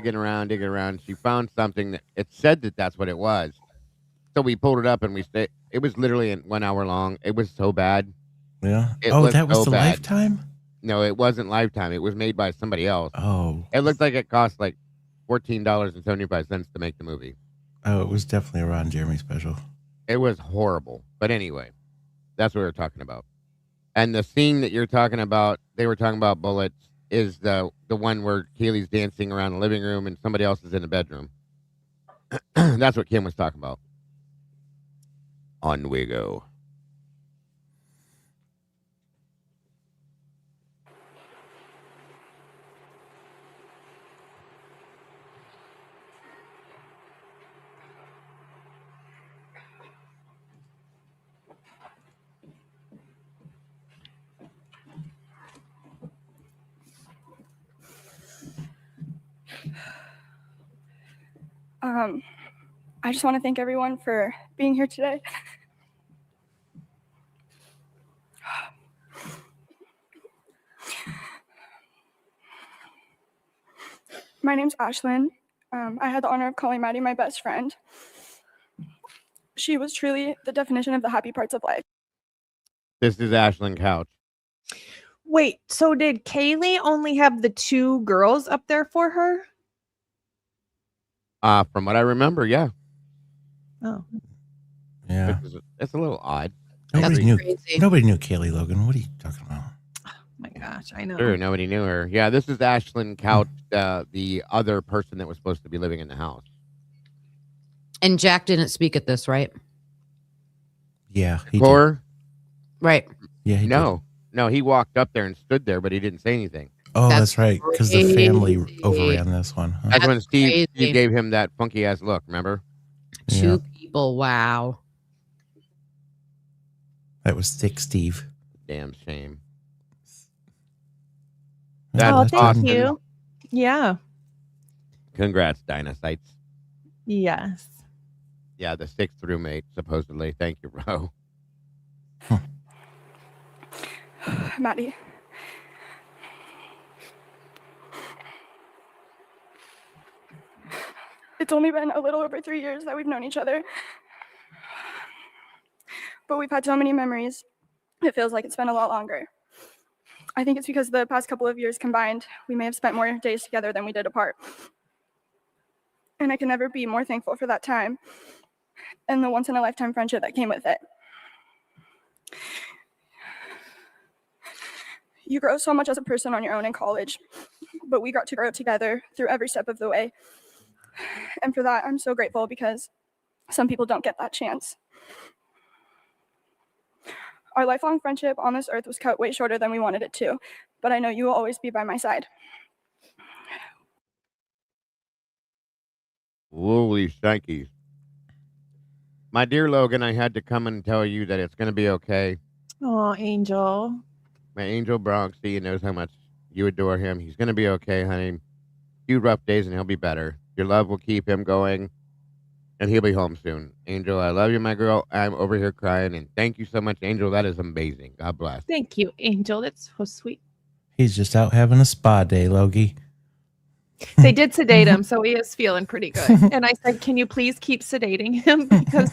She found something that it said that that's what it was. So we pulled it up and it was literally 1 hour long. It was so bad. Yeah. That was so the bad. Lifetime? No, it wasn't Lifetime. It was made by somebody else. Oh. It looked like it cost like $14.75 to make the movie. Oh, it was definitely a Ron Jeremy special. It was horrible. But anyway, that's what we were talking about. And the scene that you're talking about, they were talking about bullets, is the one where Kaylee's dancing around the living room and somebody else is in the bedroom. That's what Kim was talking about. On we go. I just want to thank everyone for being here today. My name's Ashlyn. I had the honor of calling Maddie my best friend. She was truly the definition of the happy parts of life. This is Ashlyn Couch. Wait, so did Kaylee only have the 2 girls up there for her? From what I remember, yeah. Oh. Yeah. It's a little odd. Nobody knew Kaylee Logan. What are you talking about? Oh my gosh, I know. Sure, nobody knew her. Yeah, this is Ashlyn Couch, the other person that was supposed to be living in the house. And Jack didn't speak at this, right? Yeah. Right. Yeah. No, he walked up there and stood there, but he didn't say anything. Oh, that's right. Because the family overran this one. Huh? That's when Steve gave him that funky ass look, remember? 2 people. Wow. That was thick Steve. Damn shame. That's thank you. Yeah. Congrats, Dinocytes. Yes. Yeah, the 6th roommate, supposedly. Thank you, bro. Maddie. It's only been a little over 3 years that we've known each other. But we've had so many memories, it feels like it's been a lot longer. I think it's because the past couple of years combined, we may have spent more days together than we did apart. And I can never be more thankful for that time and the once-in-a-lifetime friendship that came with it. You grow so much as a person on your own in college, but we got to grow together through every step of the way. And for that, I'm so grateful because some people don't get that chance. Our lifelong friendship on this earth was cut way shorter than we wanted it to, but I know you will always be by my side. Holy shnikes. My dear Logan, I had to come and tell you that it's going to be okay. Oh, Angel. My angel Bronxy knows how much you adore him. He's going to be okay, honey. A few rough days and he'll be better. Your love will keep him going, and he'll be home soon. Angel, I love you, my girl. I'm over here crying, and thank you so much, Angel. That is amazing. God bless. Thank you, Angel. That's so sweet. He's just out having a spa day, Logie. They did sedate him, so he is feeling pretty good. And I said, can you please keep sedating him? Because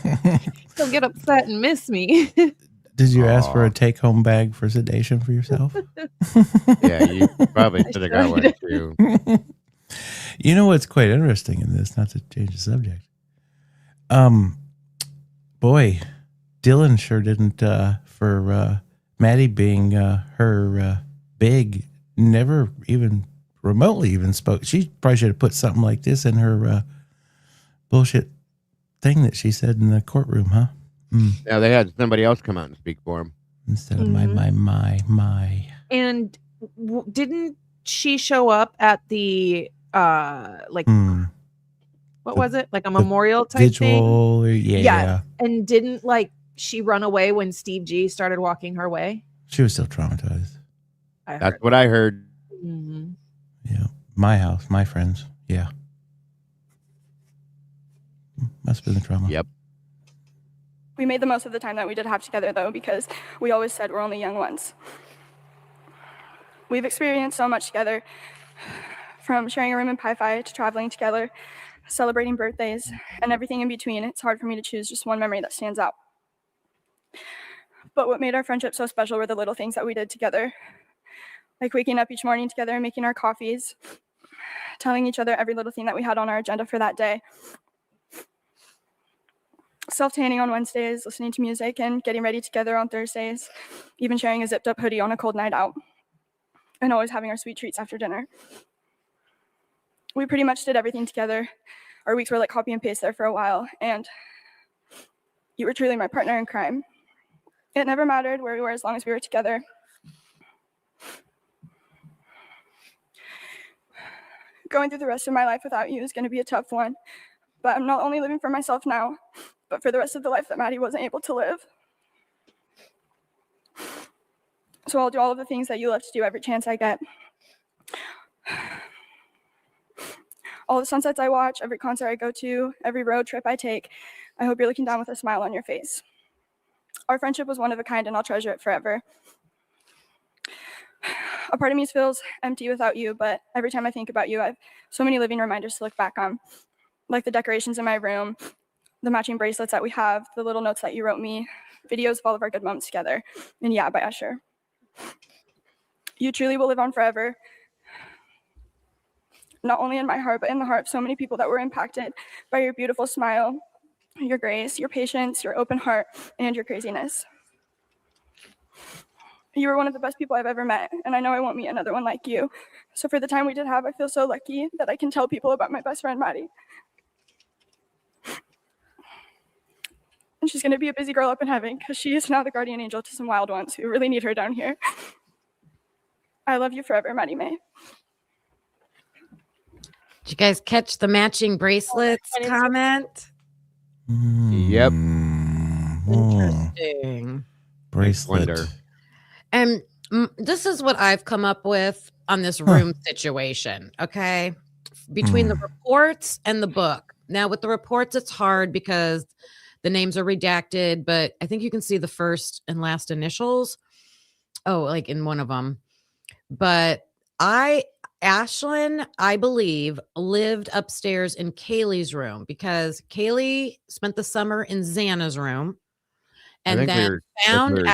he'll get upset and miss me. Did you ask for a take-home bag for sedation for yourself? Yeah, you probably should have got one too. You know what's quite interesting in this, not to change the subject. Boy, Dylan sure didn't, for Maddie being her big, never even remotely even spoke. She probably should have put something like this in her bullshit thing that she said in the courtroom, huh? Yeah, they had somebody else come out and speak for him. Instead of my. And didn't she show up at the, what was it? Like a memorial type visual thing? Yeah. And didn't she run away when Steve G started walking her way? She was still traumatized. That's what I heard. Mm-hmm. Yeah. My house, my friends. Yeah. Must have been the trauma. Yep. We made the most of the time that we did have together, though, because we always said we're only young ones. We've experienced so much together, from sharing a room in Pi-Fi to traveling together, celebrating birthdays, and everything in between. It's hard for me to choose just one memory that stands out. But what made our friendship so special were the little things that we did together, like waking up each morning together, making our coffees, telling each other every little thing that we had on our agenda for that day, self-tanning on Wednesdays, listening to music, and getting ready together on Thursdays, even sharing a zipped-up hoodie on a cold night out, and always having our sweet treats after dinner. We pretty much did everything together. Our weeks were like copy and paste there for a while, and you were truly my partner in crime. It never mattered where we were as long as we were together. Going through the rest of my life without you is going to be a tough one, but I'm not only living for myself now, but for the rest of the life that Maddie wasn't able to live. So I'll do all of the things that you love to do every chance I get. All the sunsets I watch, every concert I go to, every road trip I take, I hope you're looking down with a smile on your face. Our friendship was one of a kind, and I'll treasure it forever. A part of me feels empty without you, but every time I think about you, I have so many living reminders to look back on, like the decorations in my room, the matching bracelets that we have, the little notes that you wrote me, videos of all of our good moments together, and Yeah by Usher. You truly will live on forever, not only in my heart, but in the heart of so many people that were impacted by your beautiful smile, your grace, your patience, your open heart, and your craziness. You were one of the best people I've ever met, and I know I won't meet another one like you. So for the time we did have, I feel so lucky that I can tell people about my best friend, Maddie. And she's going to be a busy girl up in heaven because she is now the guardian angel to some wild ones who really need her down here. I love you forever, Maddie May. Did you guys catch the matching bracelets comment? Yep. Interesting. Bracelet. And this is what I've come up with on this room situation, okay? Between the reports and the book. Now, with the reports, it's hard because the names are redacted, but I think you can see the first and last initials. Oh, like in one of them. But Ashlyn, I believe, lived upstairs in Kaylee's room because Kaylee spent the summer in Xana's room and then found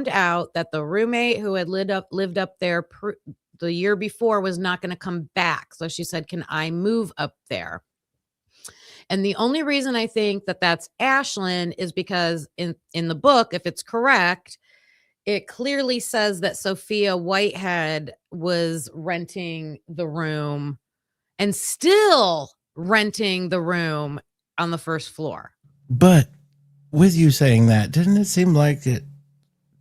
out that the roommate who had lived up there the year before was not going to come back. So she said, "Can I move up there?" And the only reason I think that that's Ashlyn is because in the book, if it's correct, it clearly says that Sophia Whitehead was renting the room and still renting the room on the first floor. But with you saying that, didn't it seem like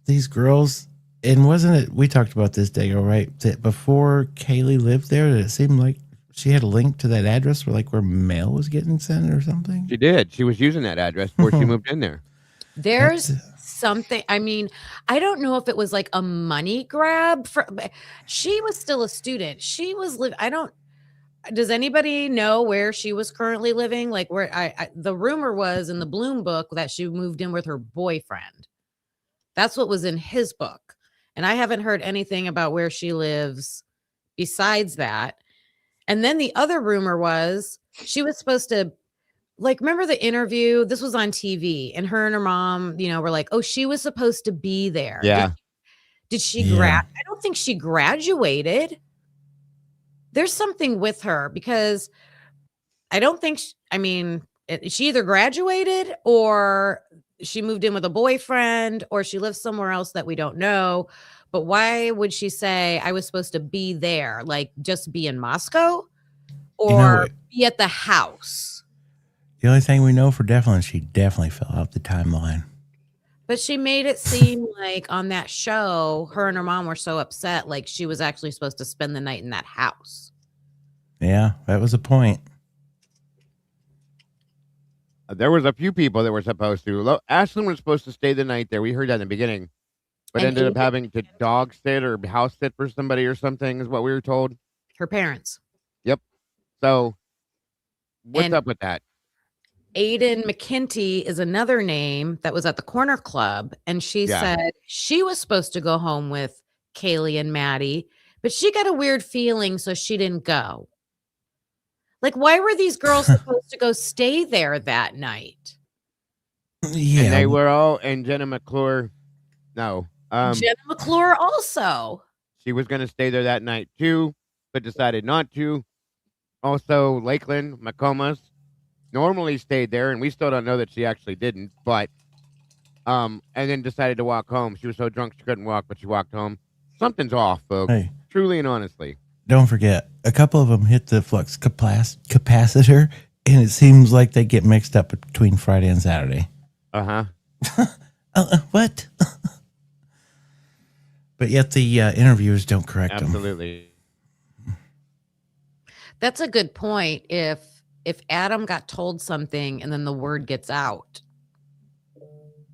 these girls, and wasn't it, we talked about this, Dago, right? That before Kaylee lived there, it seemed like she had a link to that address where mail was getting sent or something? She did. She was using that address before she moved in there. There's something, I mean, I don't know if it was like a money grab she was still a student. She was does anybody know where she was currently living? Like where the rumor was in the Bloom book that she moved in with her boyfriend. That's what was in his book. And I haven't heard anything about where she lives besides that. And then the other rumor was she was supposed to, like, remember the interview? This was on TV, and her and her mom, were like, oh, she was supposed to be there. Yeah. Did she I don't think she graduated. There's something with her because I don't think, she either graduated or she moved in with a boyfriend or she lives somewhere else that we don't know. But why would she say I was supposed to be there? Like just be in Moscow or be at the house? The only thing we know for definite, she definitely fell out the timeline. But she made it seem like on that show, her and her mom were so upset, like she was actually supposed to spend the night in that house. Yeah, that was a point. There was a few people that were supposed to. Ashlyn was supposed to stay the night there. We heard that in the beginning. But ended up having to dog sit or house sit for somebody or something is what we were told. Her parents. Yep. So what's up with that? Aiden McKinty is another name that was at the corner club. And she said she was supposed to go home with Kaylee and Maddie, but she got a weird feeling, so she didn't go. Like, why were these girls supposed to go stay there that night? Yeah. And they were all, and Jenna McClure, no. Jenna McClure also. She was going to stay there that night too, but decided not to. Also, Lakeland McComas normally stayed there, and we still don't know that she actually didn't, but and then decided to walk home. She was so drunk she couldn't walk, but she walked home. Something's off, folks. Hey, truly and honestly. Don't forget, a couple of them hit the flux capacitor, and it seems like they get mixed up between Friday and Saturday. What? But yet the interviewers don't correct them. Absolutely. That's a good point. If Adam got told something and then the word gets out.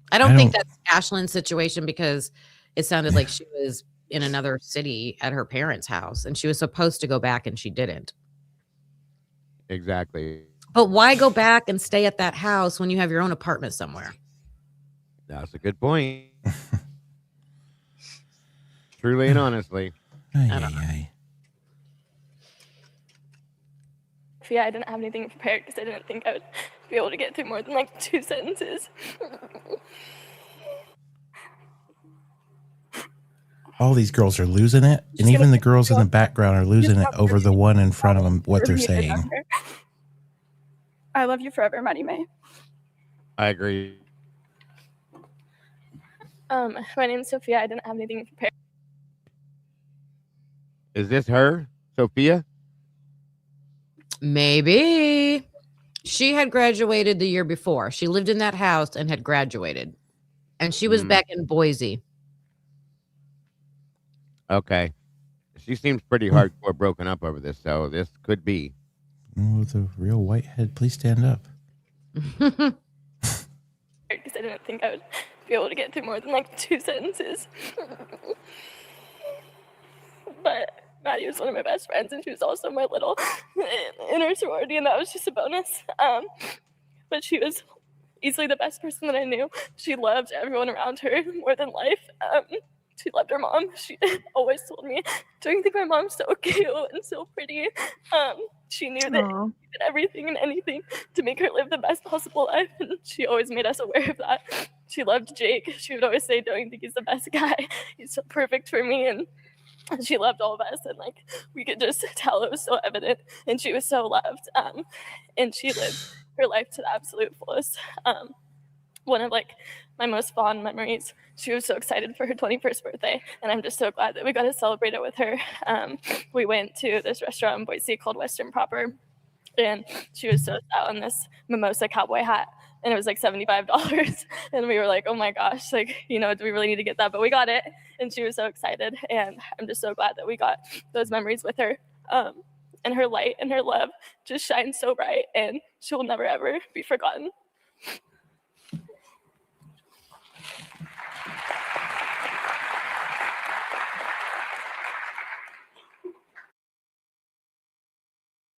I don't think that's Ashlyn's situation because it sounded like she was in another city at her parents' house and she was supposed to go back and she didn't. Exactly. But why go back and stay at that house when you have your own apartment somewhere? That's a good point. Truly and honestly. Yeah, I didn't have anything prepared because I didn't think I would be able to get through more than like 2 sentences. All these girls are losing it, and even the girls in the background are losing it over the one in front of them, what they're saying. I love you forever, Maddie Mae. I agree. My name's Sophia. I didn't have anything prepared. Is this her, Sophia? Maybe. She had graduated the year before. She lived in that house and had graduated. And she was back in Boise. Okay. She seems pretty hardcore broken up over this, so this could be. With a real whitehead, please stand up. Because I didn't think I would be able to get through more than like 2 sentences. But Maddie was one of my best friends, and she was also my little in her sorority, and that was just a bonus. But she was easily the best person that I knew. She loved everyone around her more than life. She loved her mom. She always told me, "Don't you think my mom's so cute and so pretty?" She knew that she did everything and anything to make her live the best possible life, and she always made us aware of that. She loved Jake. She would always say, "Don't you think he's the best guy? He's so perfect for me." And she loved all of us, and like we could just tell it was so evident, and she was so loved, and she lived her life to the absolute fullest. One of like my most fond memories. She was so excited for her 21st birthday, and I'm just so glad that we got to celebrate it with her. We went to this restaurant in Boise called Western Proper, and she was so out in this mimosa cowboy hat, and it was like $75. And we were like, oh my gosh, like, do we really need to get that? But we got it, and she was so excited, and I'm just so glad that we got those memories with her. And her light and her love just shines so bright, and she will never, ever be forgotten.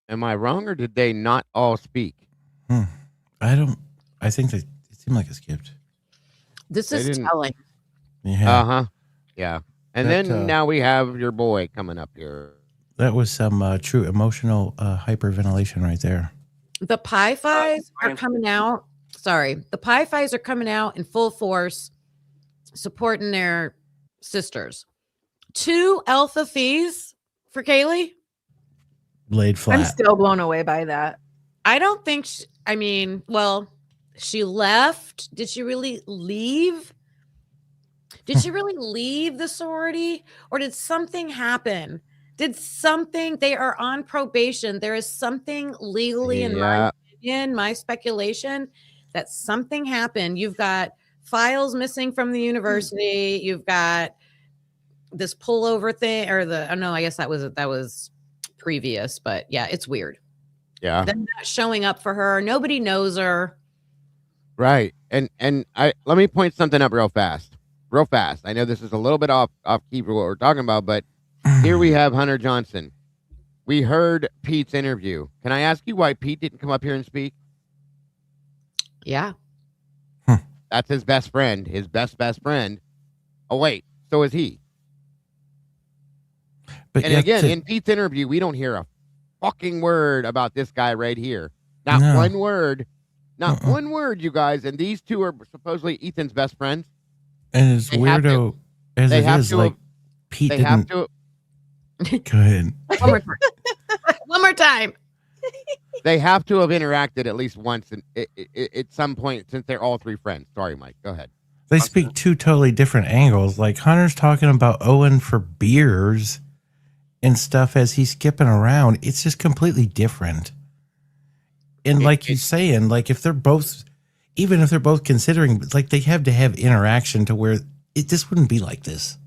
Am I wrong, or did they not all speak? I think it seemed like it skipped. This They is didn't- telling. Yeah. Uh-huh. Yeah. And That, then now we have your boy coming up here. That was some true emotional hyperventilation right there. The Pi Phis are coming out. Sorry. The Pi Phis are coming out in full force, supporting their sisters. 2 Alpha Phis for Kaylee. Laid flat. I'm still blown away by that. I don't think, she left. Did she really leave? Did she really leave the sorority, or did something happen? They are on probation. There is something legally, in my opinion, my speculation, that something happened. You've got files missing from the university. You've got this pullover thing, or I guess that was previous, but yeah, it's weird. Yeah. They're not showing up for her. Nobody knows her. Right. And let me point something up real fast. I know this is a little bit off key for what we're talking about, but here we have Hunter Johnson. We heard Pete's interview. Can I ask you why Pete didn't come up here and speak? Yeah. That's his best friend, his best friend. Oh, wait. So is he. But And again, in Pete's interview, we don't hear a fucking word about this guy right here. Not one word. Not one word, you guys. And these two are supposedly Ethan's best friends. And as weirdo as it is, like Pete they didn't. have to. Go ahead. One more time. They have to have interacted at least once at some point, since they're all 3 friends. Sorry, Mike. Go ahead. They speak 2 totally different angles. Like Hunter's talking about Owen for beers and stuff as he's skipping around. It's just completely different. And like you're saying, like if they're both, even if they're both considering, like they have to have interaction to where this wouldn't be like this.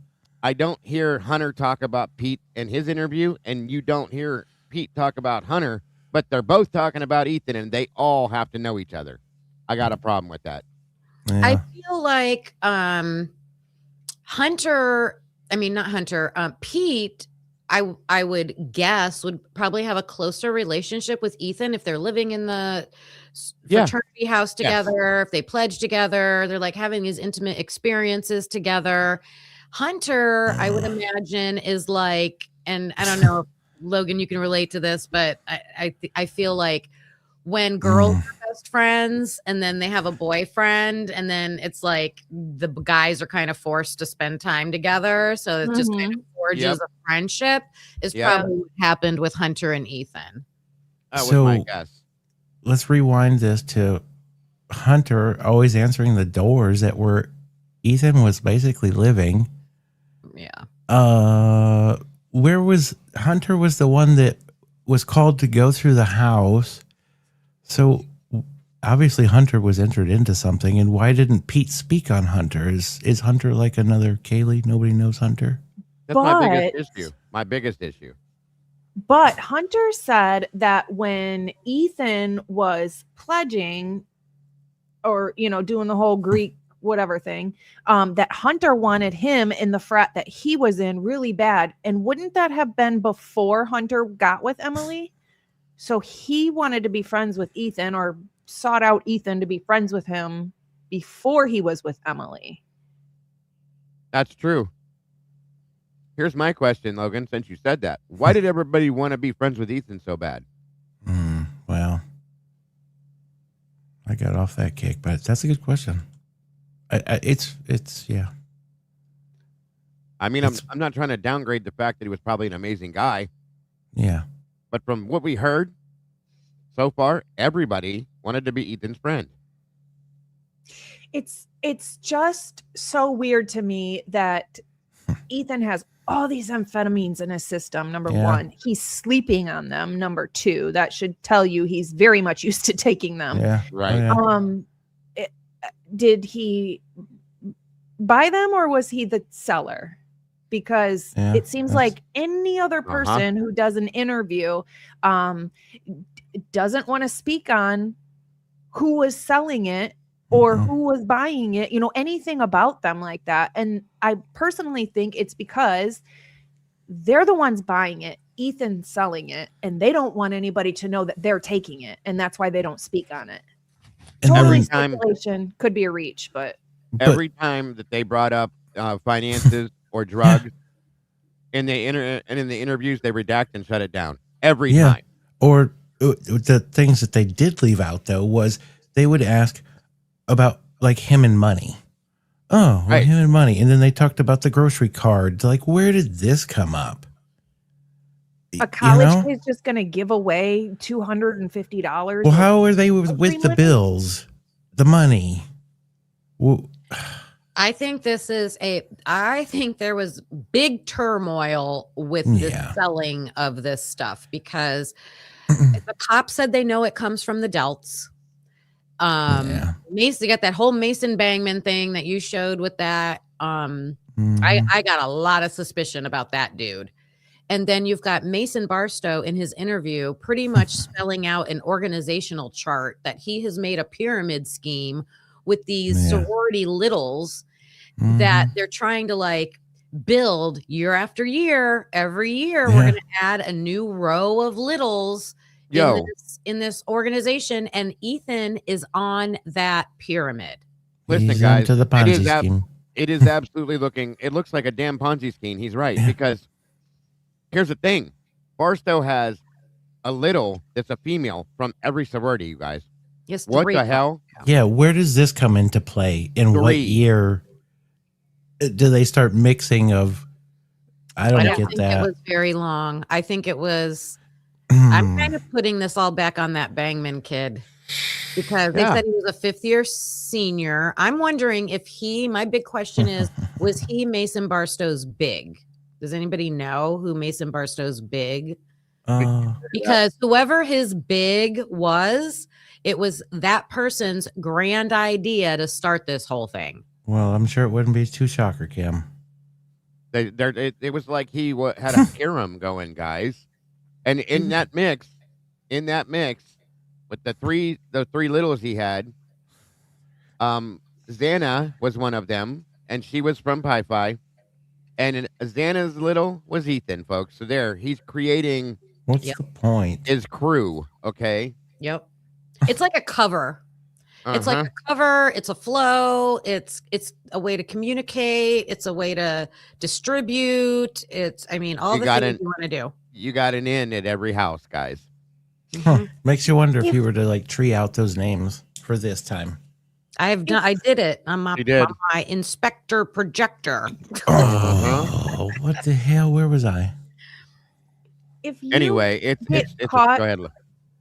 I don't hear Hunter talk about Pete in his interview, and you don't hear Pete talk about Hunter, but they're both talking about Ethan, and they all have to know each other. I got a problem with that. Yeah. I feel like Pete, I would guess would probably have a closer relationship with Ethan if they're living in the fraternity house together, if they pledge together, they're like having these intimate experiences together. Hunter, I would imagine, is like, and I don't know if Logan, you can relate to this, but I feel like when girls are best friends and then they have a boyfriend, and then it's like the guys are kind of forced to spend time together. So it just kind of forges a friendship is probably what happened with Hunter and Ethan. That was my guess. Let's rewind this to Hunter always answering the doors that were Ethan was basically living. Yeah. Where was Hunter was the one that was called to go through the house. So obviously Hunter was entered into something. And why didn't Pete speak on Hunter? Is Hunter like another Kaylee? Nobody knows Hunter. That's my biggest issue. My biggest issue. But Hunter said that when Ethan was pledging or, doing the whole Greek whatever thing, that Hunter wanted him in the frat that he was in really bad. And wouldn't that have been before Hunter got with Emily? So he wanted to be friends with Ethan, or sought out Ethan to be friends with him before he was with Emily. That's true. Here's my question, Logan, since you said that. Why did everybody want to be friends with Ethan so bad? Well, I got off that kick, but that's a good question. It's yeah. I mean, I'm not trying to downgrade the fact that he was probably an amazing guy. Yeah. But from what we heard so far, everybody wanted to be Ethan's friend. it's just so weird to me that Ethan has all these amphetamines in his system. Number one, he's sleeping on them. Number two, that should tell you he's very much used to taking them. Yeah. Right. Oh, yeah. Did he buy them or was he the seller? Because it seems like any other person who does an interview doesn't want to speak on who was selling it or who was buying it, anything about them like that. And I personally think it's because they're the ones buying it, Ethan's selling it, and they don't want anybody to know that they're taking it. And that's why they don't speak on it. Totally speculation, could be a reach, but every time that they brought up finances or drugs in the in the interviews, they redact and shut it down every time. Or the things that they did leave out though was they would ask about like him and money. Oh, well, him and money, and then they talked about the grocery card. Like, where did this come up? A college kid's just going to give away $250. Well, how are they with the bills, the money? Well, I think I think there was big turmoil with the selling of this stuff because the cops said they know it comes from the Delts. Mason got that whole Mason Bangman thing that you showed with that. I got a lot of suspicion about that dude. And then you've got Mason Barstow in his interview pretty much spelling out an organizational chart that he has made a pyramid scheme with these sorority littles that they're trying to like build year after year. Every year, we're going to add a new row of littles in this organization. And Ethan is on that pyramid. Listen, guys, to the Ponzi scheme. It is absolutely it looks like a damn Ponzi scheme. He's right, because here's the thing. Barstow has a little that's a female from every sorority, you guys. Yes. What the hell? Yeah, where does this come into play? In what year do they start mixing of? I don't get think that. It was very long. I think it was. I'm kind of putting this all back on that Bangman kid because they said he was a fifth-year senior. I'm wondering if my big question is, was he Mason Barstow's big? Does anybody know who Mason Barstow's big? Because whoever his big was, it was that person's grand idea to start this whole thing. Well, I'm sure it wouldn't be too shocker, Kim. It was like he had a harem going, guys. And in that mix, with the three littles he had, Xana was one of them, and she was from Pi Phi. And Xana's little was Ethan, folks. So he's creating. What's the point? His crew, okay? Yep. It's like a cover. It's like a cover. It's a flow. It's a way to communicate. It's a way to distribute. All the things you want to do. You got an in at every house, guys. Makes you wonder if you were to like tree out those names for this time. I did it on my inspector projector. Oh, what the hell? Where was I? Anyway, it's go ahead.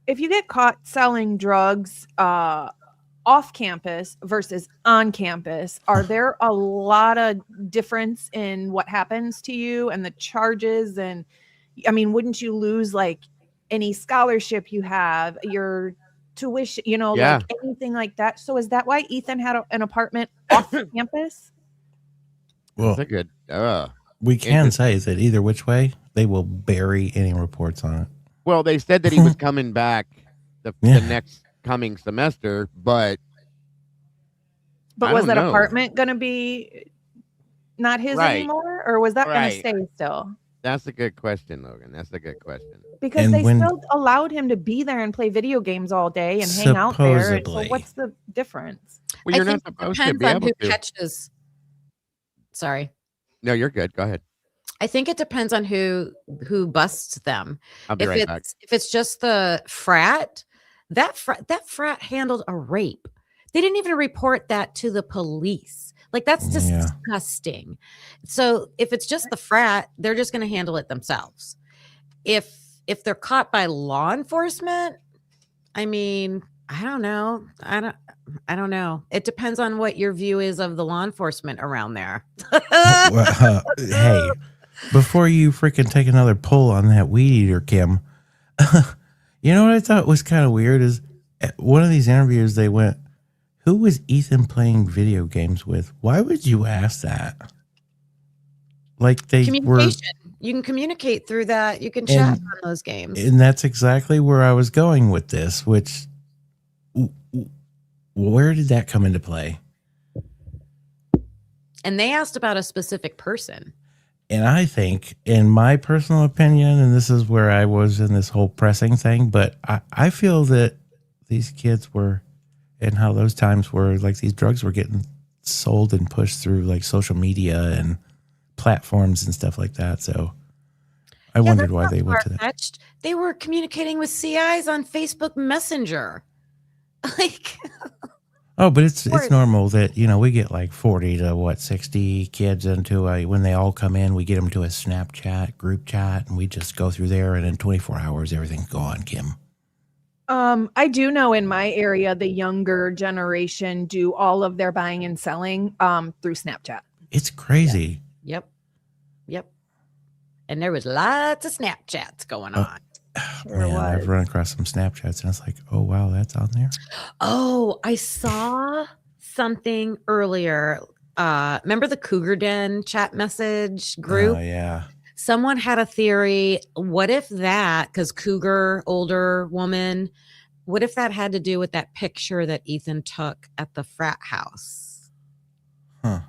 If you get caught selling drugs off campus versus on campus, are there a lot of difference in what happens to you and the charges? And wouldn't you lose like any scholarship you have, your tuition, like anything like that? So is that why Ethan had an apartment off campus? Well, that's good. We can say that either which way, they will bury any reports on it. Well, they said that he was coming back the next coming semester, but was that apartment going to be not his anymore, or was that going to stay still? That's a good question, Logan. That's a good question. Because they still allowed him to be there and play video games all day and hang out there. So what's the difference? Well, you're not supposed to be able to. Catches. Sorry. No, you're good. Go ahead. I think it depends on who busts them. I'll be right back. If it's just the frat, that frat handled a rape. They didn't even report that to the police. Like, that's disgusting. So if it's just the frat, they're just going to handle it themselves. If they're caught by law enforcement, I don't know. I don't know. It depends on what your view is of the law enforcement around there. Hey, before you freaking take another pull on that weed eater, Kim, you know what I thought was kind of weird is at one of these interviews they went, who was Ethan playing video games with? Why would you ask that? Like they were, Communication. You can communicate through that. You can chat and, on those games. and that's exactly where I was going with this, which where did that come into play? And they asked about a specific person. And I think, in my personal opinion, and this is where I was in this whole pressing thing, but I feel that these kids were, and how those times were, like these drugs were getting sold and pushed through like social media and platforms and stuff like that. So I wondered why they went to that. They were communicating with CIs on Facebook Messenger. Like, oh, but it's normal that, you know, we get like 40 to 60 kids into when they all come in, we get them to a Snapchat group chat and we just go through there and in 24 hours, everything's gone, Kim. I do know in my area, the younger generation do all of their buying and selling through Snapchat. It's crazy. Yep. And there was lots of Snapchats going on. Man, I've run across some Snapchats and it's like, oh, wow, that's on there. Oh, I saw something earlier. Remember the Cougar Den chat message group? Oh, yeah. Someone had a theory. What if that, because Cougar, older woman, what if that had to do with that picture that Ethan took at the frat house? Huh.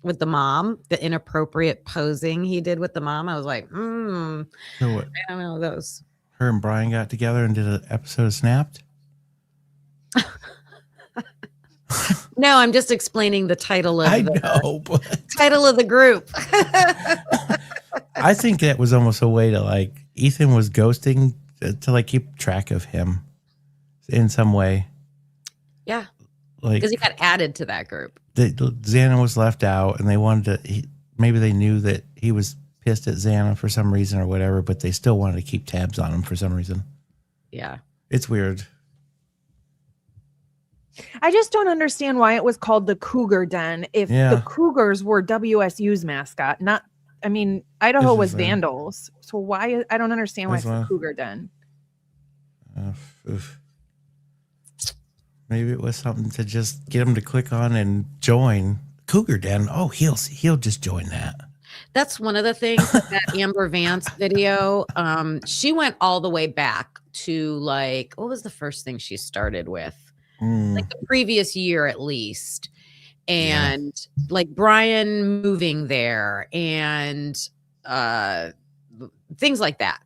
With the mom, the inappropriate posing he did with the mom. I was like, So what? I don't know those. Her and Bryan got together and did an episode of Snapped? No, I'm just explaining the title of title of the group. I think that was almost a way to like Ethan was ghosting to like keep track of him in some way. Yeah. Like because he got added to that group. Xana was left out and they wanted to maybe they knew that he was pissed at Xana for some reason or whatever, but they still wanted to keep tabs on him for some reason. Yeah. It's weird. I just don't understand why it was called the Cougar Den if the Cougars were WSU's mascot, not, I mean, Idaho was Vandals. So why, I don't understand why it's the Cougar Den. Maybe it was something to just get him to click on and join Cougar Den. Oh, he'll just join that. That's one of the things that Amber Vance video. She went all the way back to like, what was the first thing she started with? Like the previous year at least. And like Bryan moving there and things like that.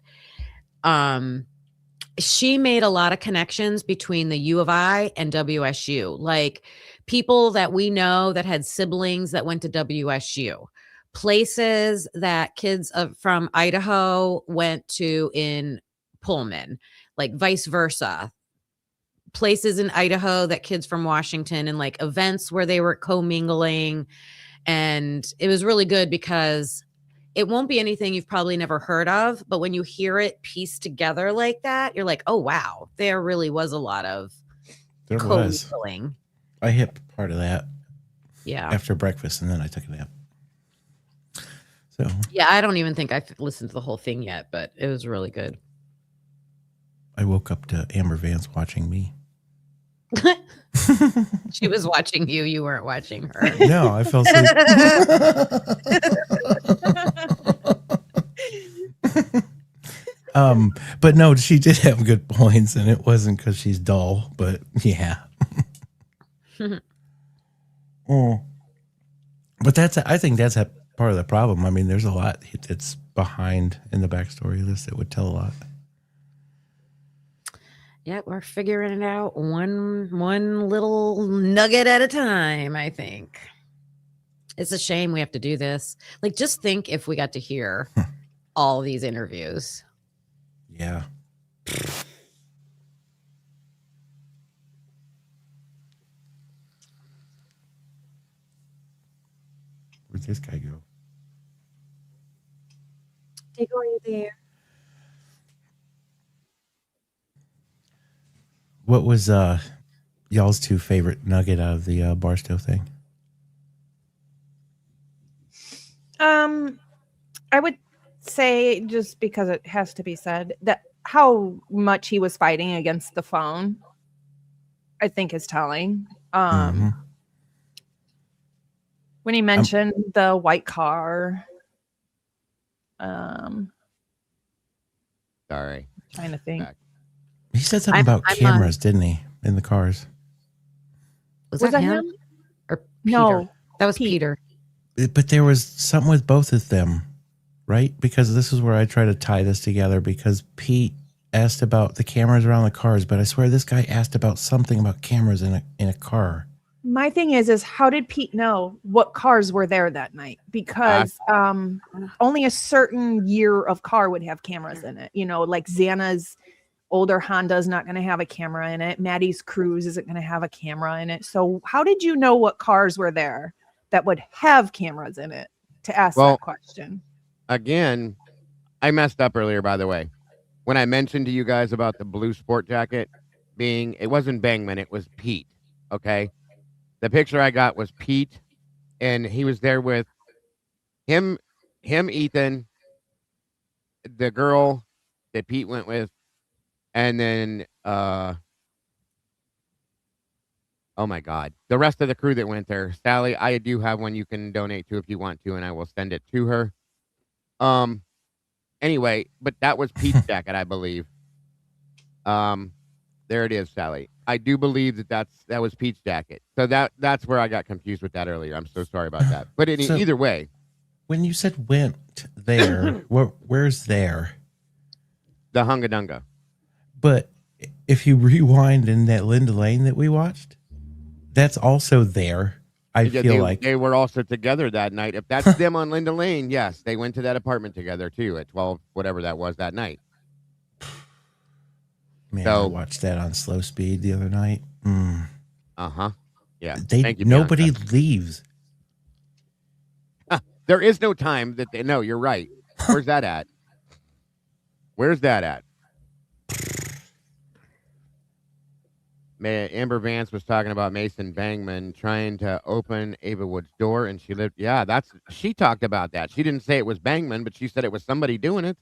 She made a lot of connections between the U of I and WSU, like people that we know that had siblings that went to WSU, places that kids from Idaho went to in Pullman, like vice versa. Places in Idaho that kids from Washington and like events where they were commingling. And it was really good because it won't be anything you've probably never heard of, but when you hear it pieced together like that, you're like, oh, wow, there really was a lot of commingling. I hit part of that. Yeah. After breakfast, and then I took a nap. So yeah, I don't even think I've listened to the whole thing yet, but it was really good. I woke up to Amber Vance watching me. She was watching you. You weren't watching her. No, I fell asleep. But no, she did have good points, and it wasn't because she's dull. But yeah. But I think that's a part of the problem. I mean, there's a lot that's behind in the backstory of this that would tell a lot. Yeah, we're figuring it out one little nugget at a time, I think. It's a shame we have to do this. Like, just think if we got to hear all these interviews. Yeah. Where'd this guy go? Take away there. What was y'all's two favorite nugget out of the Barstow thing? I would say, just because it has to be said, that how much he was fighting against the phone, I think, is telling. When he mentioned the white car, sorry, trying to think. He said something about cameras, didn't he, in the cars? Was that him? Or Peter? No, that was Peter. But there was something with both of them, right? Because this is where I try to tie this together, because Pete asked about the cameras around the cars, but I swear this guy asked about something about cameras in a car. My thing is how did Pete know what cars were there that night? Because only a certain year of car would have cameras in it. You know, like Xana's older Honda's not going to have a camera in it. Maddie's Cruise isn't going to have a camera in it. So how did you know what cars were there that would have cameras in it to ask that question? Again, I messed up earlier, by the way. When I mentioned to you guys about the blue sport jacket being, it wasn't Bangman, it was Pete. Okay. The picture I got was Pete, and he was there with him, Ethan, the girl that Pete went with, and then, oh my God, the rest of the crew that went there. Sally, I do have one you can donate to if you want to, and I will send it to her. Anyway, but that was Pete's jacket, I believe. There it is, Sally. I do believe that was Pete's jacket. So that's where I got confused with that earlier. I'm so sorry about that. But either way, when you said went there, where's there? The Hungadunga. But if you rewind in that Linda Lane that we watched, that's also there. I feel like they were also together that night. If that's them on Linda Lane, yes, they went to that apartment together too at 12, whatever that was that night. Man, I watched that on slow speed the other night. Yeah. Nobody leaves. There is no time that they know. You're right. Where's that at? Where's that at? Amber Vance was talking about Mason Bangman trying to open Ava Wood's door, and she lived. Yeah, she talked about that. She didn't say it was Bangman, but she said it was somebody doing it.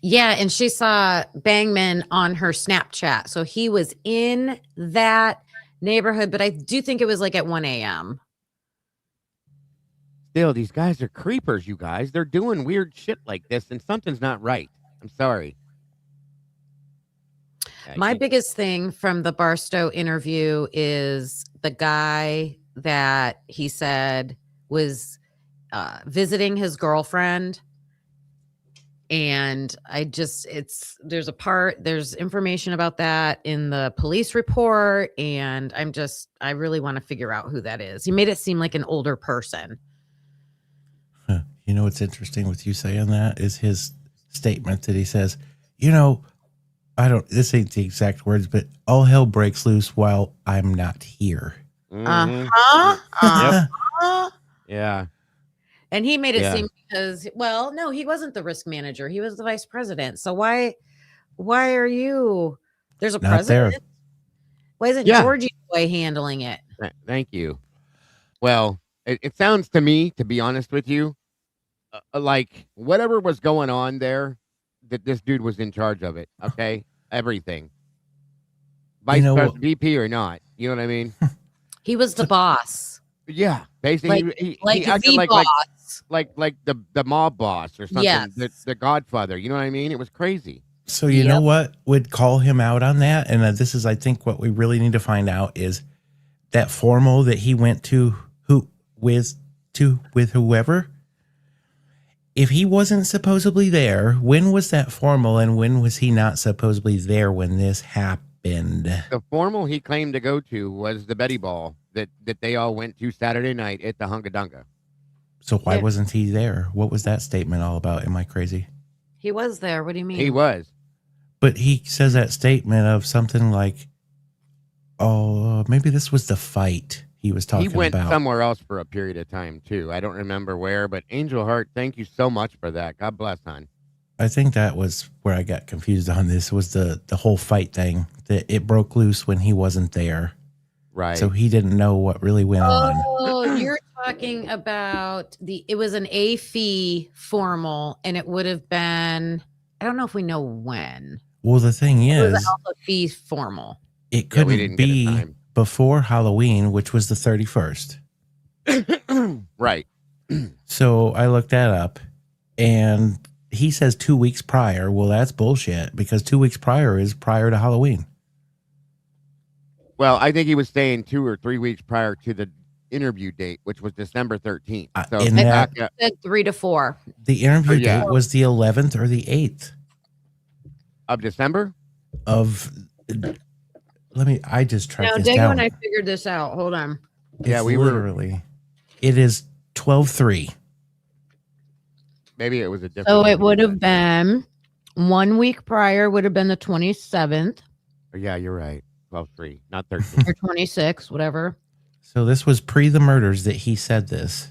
Yeah, and she saw Bangman on her Snapchat. So he was in that neighborhood, but I do think it was like at 1 a.m. Still, these guys are creepers, you guys. They're doing weird shit like this, and something's not right. I'm sorry. My biggest thing from the Barstow interview is the guy that he said was visiting his girlfriend. And there's information about that in the police report. And I really want to figure out who that is. He made it seem like an older person. Huh. You know, what's interesting with you saying that is his statement that he says, this ain't the exact words, but all hell breaks loose while I'm not here. Yeah. And he made it seem because, no, he wasn't the risk manager. He was the vice president. So why are you? There's a president. There. Why isn't Georgie Boy handling it? Thank you. Well, it sounds to me, to be honest with you, like whatever was going on there, that this dude was in charge of it. Okay, everything. Vice president, VP or not, you know what I mean? He was the boss. Yeah, basically, he acted like the mob boss or something. Yes. The Godfather. You know what I mean? It was crazy. So you know what would call him out on that, and this is, I think, what we really need to find out is that formal that he went to with whoever. If he wasn't supposedly there, when was that formal, and when was he not supposedly there when this happened? The formal he claimed to go to was the Betty Ball that they all went to Saturday night at the Hungadunga. So why wasn't he there? What was that statement all about? Am I crazy? He was there. What do you mean? He was. But he says that statement of something like, maybe this was the fight he was talking about. He went somewhere else for a period of time, too. I don't remember where, but Angel Heart, thank you so much for that. God bless, hon. I think that was where I got confused on this, was the whole fight thing, that it broke loose when he wasn't there. Right. So he didn't know what really went on. Oh, you're talking about it was an A fee formal, and it would have been, I don't know if we know when. Well, the thing It was an is, alpha fee formal. it Yeah, we couldn't didn't get a be time. before Halloween, which was the 31st. Right. So I looked that up, and he says 2 weeks prior. Well, that's bullshit, because 2 weeks prior is prior to Halloween. Well, I think he was saying 2 or 3 weeks prior to the interview date, which was December 13th. So in that- back up- Said 3 to 4. The interview yeah. date was the 11th or the 8th of December. of. I just tracked Now, this Diego down. and I figured this out. Hold on. Yeah, It's we were- literally. It is 12/3. Maybe it was a different. So it would have been 1 week prior, would have been the 27th Oh, yeah, you're right. 12/3, not 13. or 26th, whatever. So this was pre the murders that he said this.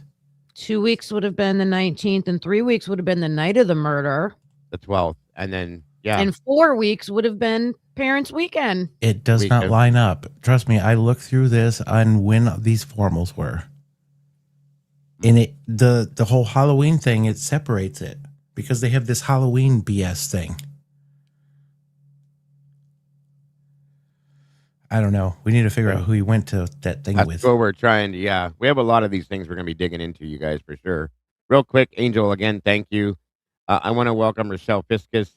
2 weeks would have been the 19th, and 3 weeks would have been the night of the murder. The 12th, and then yeah, And 4 weeks would have been Parents' Weekend. It does Week not of- line up. Trust me, I looked through this on when these formals were. And the whole Halloween thing, it separates it because they have this Halloween BS thing. I don't know. We need to figure out who he went to that thing that's with. what we're trying to. Yeah, we have a lot of these things we're going to be digging into, you guys, for sure. Real quick, Angel, again, thank you. I want to welcome Rochelle Fiscus,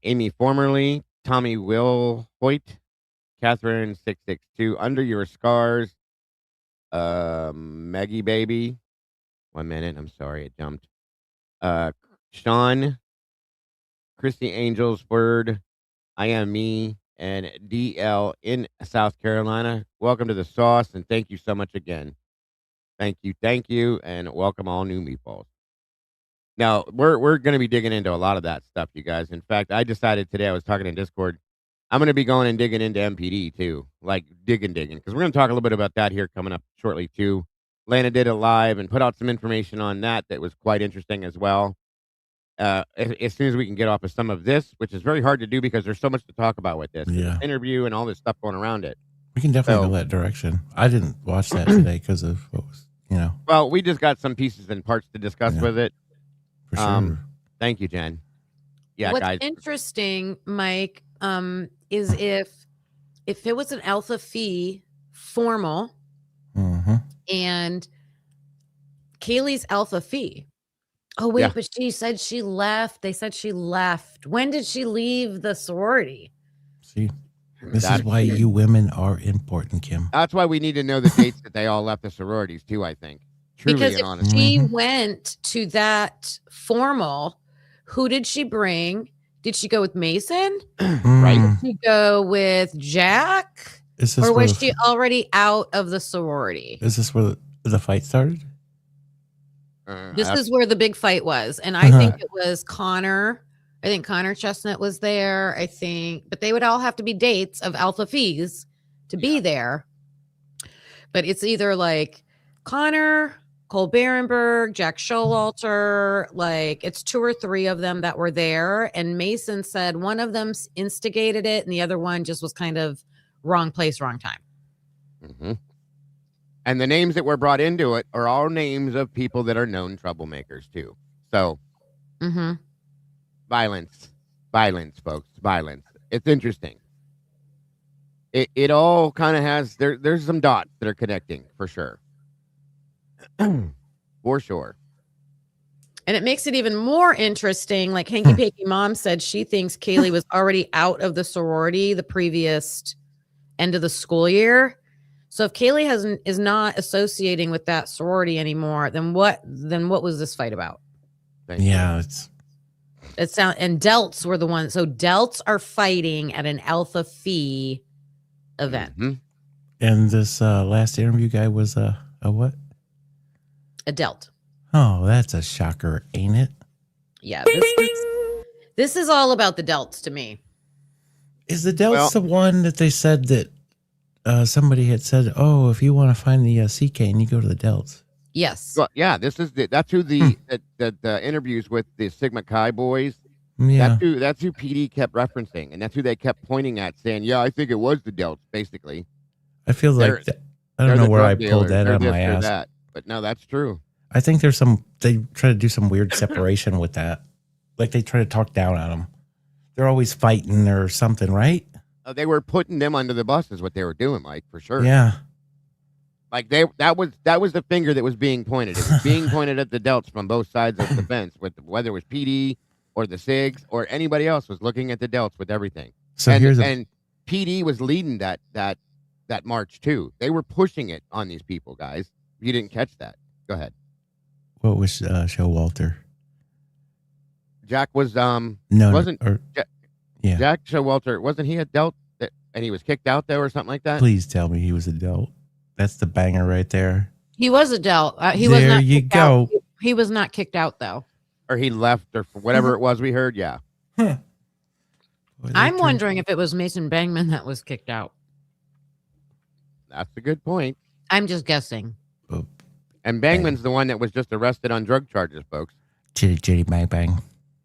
Amy Formerly, Tommy Will Hoyt, Catherine 662, Under Your Scars, Maggie Baby. 1 minute, I'm sorry, it jumped. Sean, Christy Angels Word, I Am Me, and DL in South Carolina. Welcome to the sauce, and thank you so much again. Thank you, and welcome all new meatballs. Now, we're going to be digging into a lot of that stuff, you guys. In fact, I decided today, I was talking in Discord, I'm going to be going and digging into MPD, too. Like, digging, because we're going to talk a little bit about that here coming up shortly, too. Lana did a live and put out some information on that was quite interesting as well. As soon as we can get off of some of this, which is very hard to do because there's so much to talk about with this Yeah. interview and all this stuff going around it. We can definitely go that direction. I didn't watch that today because of what was, Well, we just got some pieces and parts to discuss Yeah. with it. for sure. Thank you, Jen. Yeah, What's guys. interesting, Mike, is if it was an alpha fee formal Mm-hmm. and Kaylee's alpha fee. Oh, wait, Yeah. but she said she left. They said she left. When did she leave the sorority? See, this That's is why you women are important, Kim. That's why we need to know the dates that they all left the sororities, too, I think. Truly Because and if honestly. she Mhm. went to that formal, who did she bring? Did she go with Mason? Right. Mm. Did she go with Jack? Is this Or where was the- she already out of the sorority? Is this where the fight started? This is where the big fight was. And I think it was Connor. I think Connor Chestnut was there. But they would all have to be dates of alpha fees to be there. But it's either like Connor, Cole Berenberg, Jack Showalter, like it's 2 or 3 of them that were there. And Mason said one of them instigated it and the other one just was kind of wrong place, wrong time. Mm-hmm. And the names that were brought into it are all names of people that are known troublemakers, too. So, Mm-hmm. violence, folks, violence. It's interesting. It all kind of has, there's some dots that are connecting, for sure. For sure. And it makes it even more interesting. Like Hanky Panky Mom said, she thinks Kaylee was already out of the sorority the previous end of the school year. So if Kaylee is not associating with that sorority anymore, then what was this fight about? Thank you. Yeah, And Delts were the ones. So Delts are fighting at an alpha fee event. Mhm. and this last interview guy was a what? A Delt. Oh, that's a shocker, ain't it? Yeah. This is all about the Delts to me. Is the Delts Well- the one that they said that somebody had said, oh, if you want to find the CK and you go to the Delts? Yes. Well, yeah, that's who the interviews with the Sigma Chi boys. Yeah. That's who PD kept referencing, and that's who they kept pointing at, saying, "Yeah, I think it was the Delts." Basically, I feel They're- like I don't they're know the where I drug pulled dealers. that They're out of this, my they're ass. that. But no, that's true. I think they try to do some weird separation with that. Like they try to talk down on them. They're always fighting or something, right? They were putting them under the bus, is what they were doing, Mike, for sure. Yeah. Like that was the finger that was being pointed. It was being pointed at the Delts from both sides of the fence, whether it was PD or the SIGs or anybody else was looking at the Delts with everything. So and PD was leading that march too. They were pushing it on these people, guys. You didn't catch that. Go ahead. What was Showalter? Jack was wasn't yeah. Jack Showalter, wasn't he a Delt and he was kicked out there or something like that? Please tell me he was a Delt. That's the banger right there. He was a Delt. He there was not you kicked go. out. He was not kicked out though. Or he left or whatever it was we heard. Yeah. Huh. I'm wondering if it was Mason Bangman that was kicked out. That's a good point. I'm just guessing. Oh, and Bangman's the one that was just arrested on drug charges, folks. Chitty bang bang.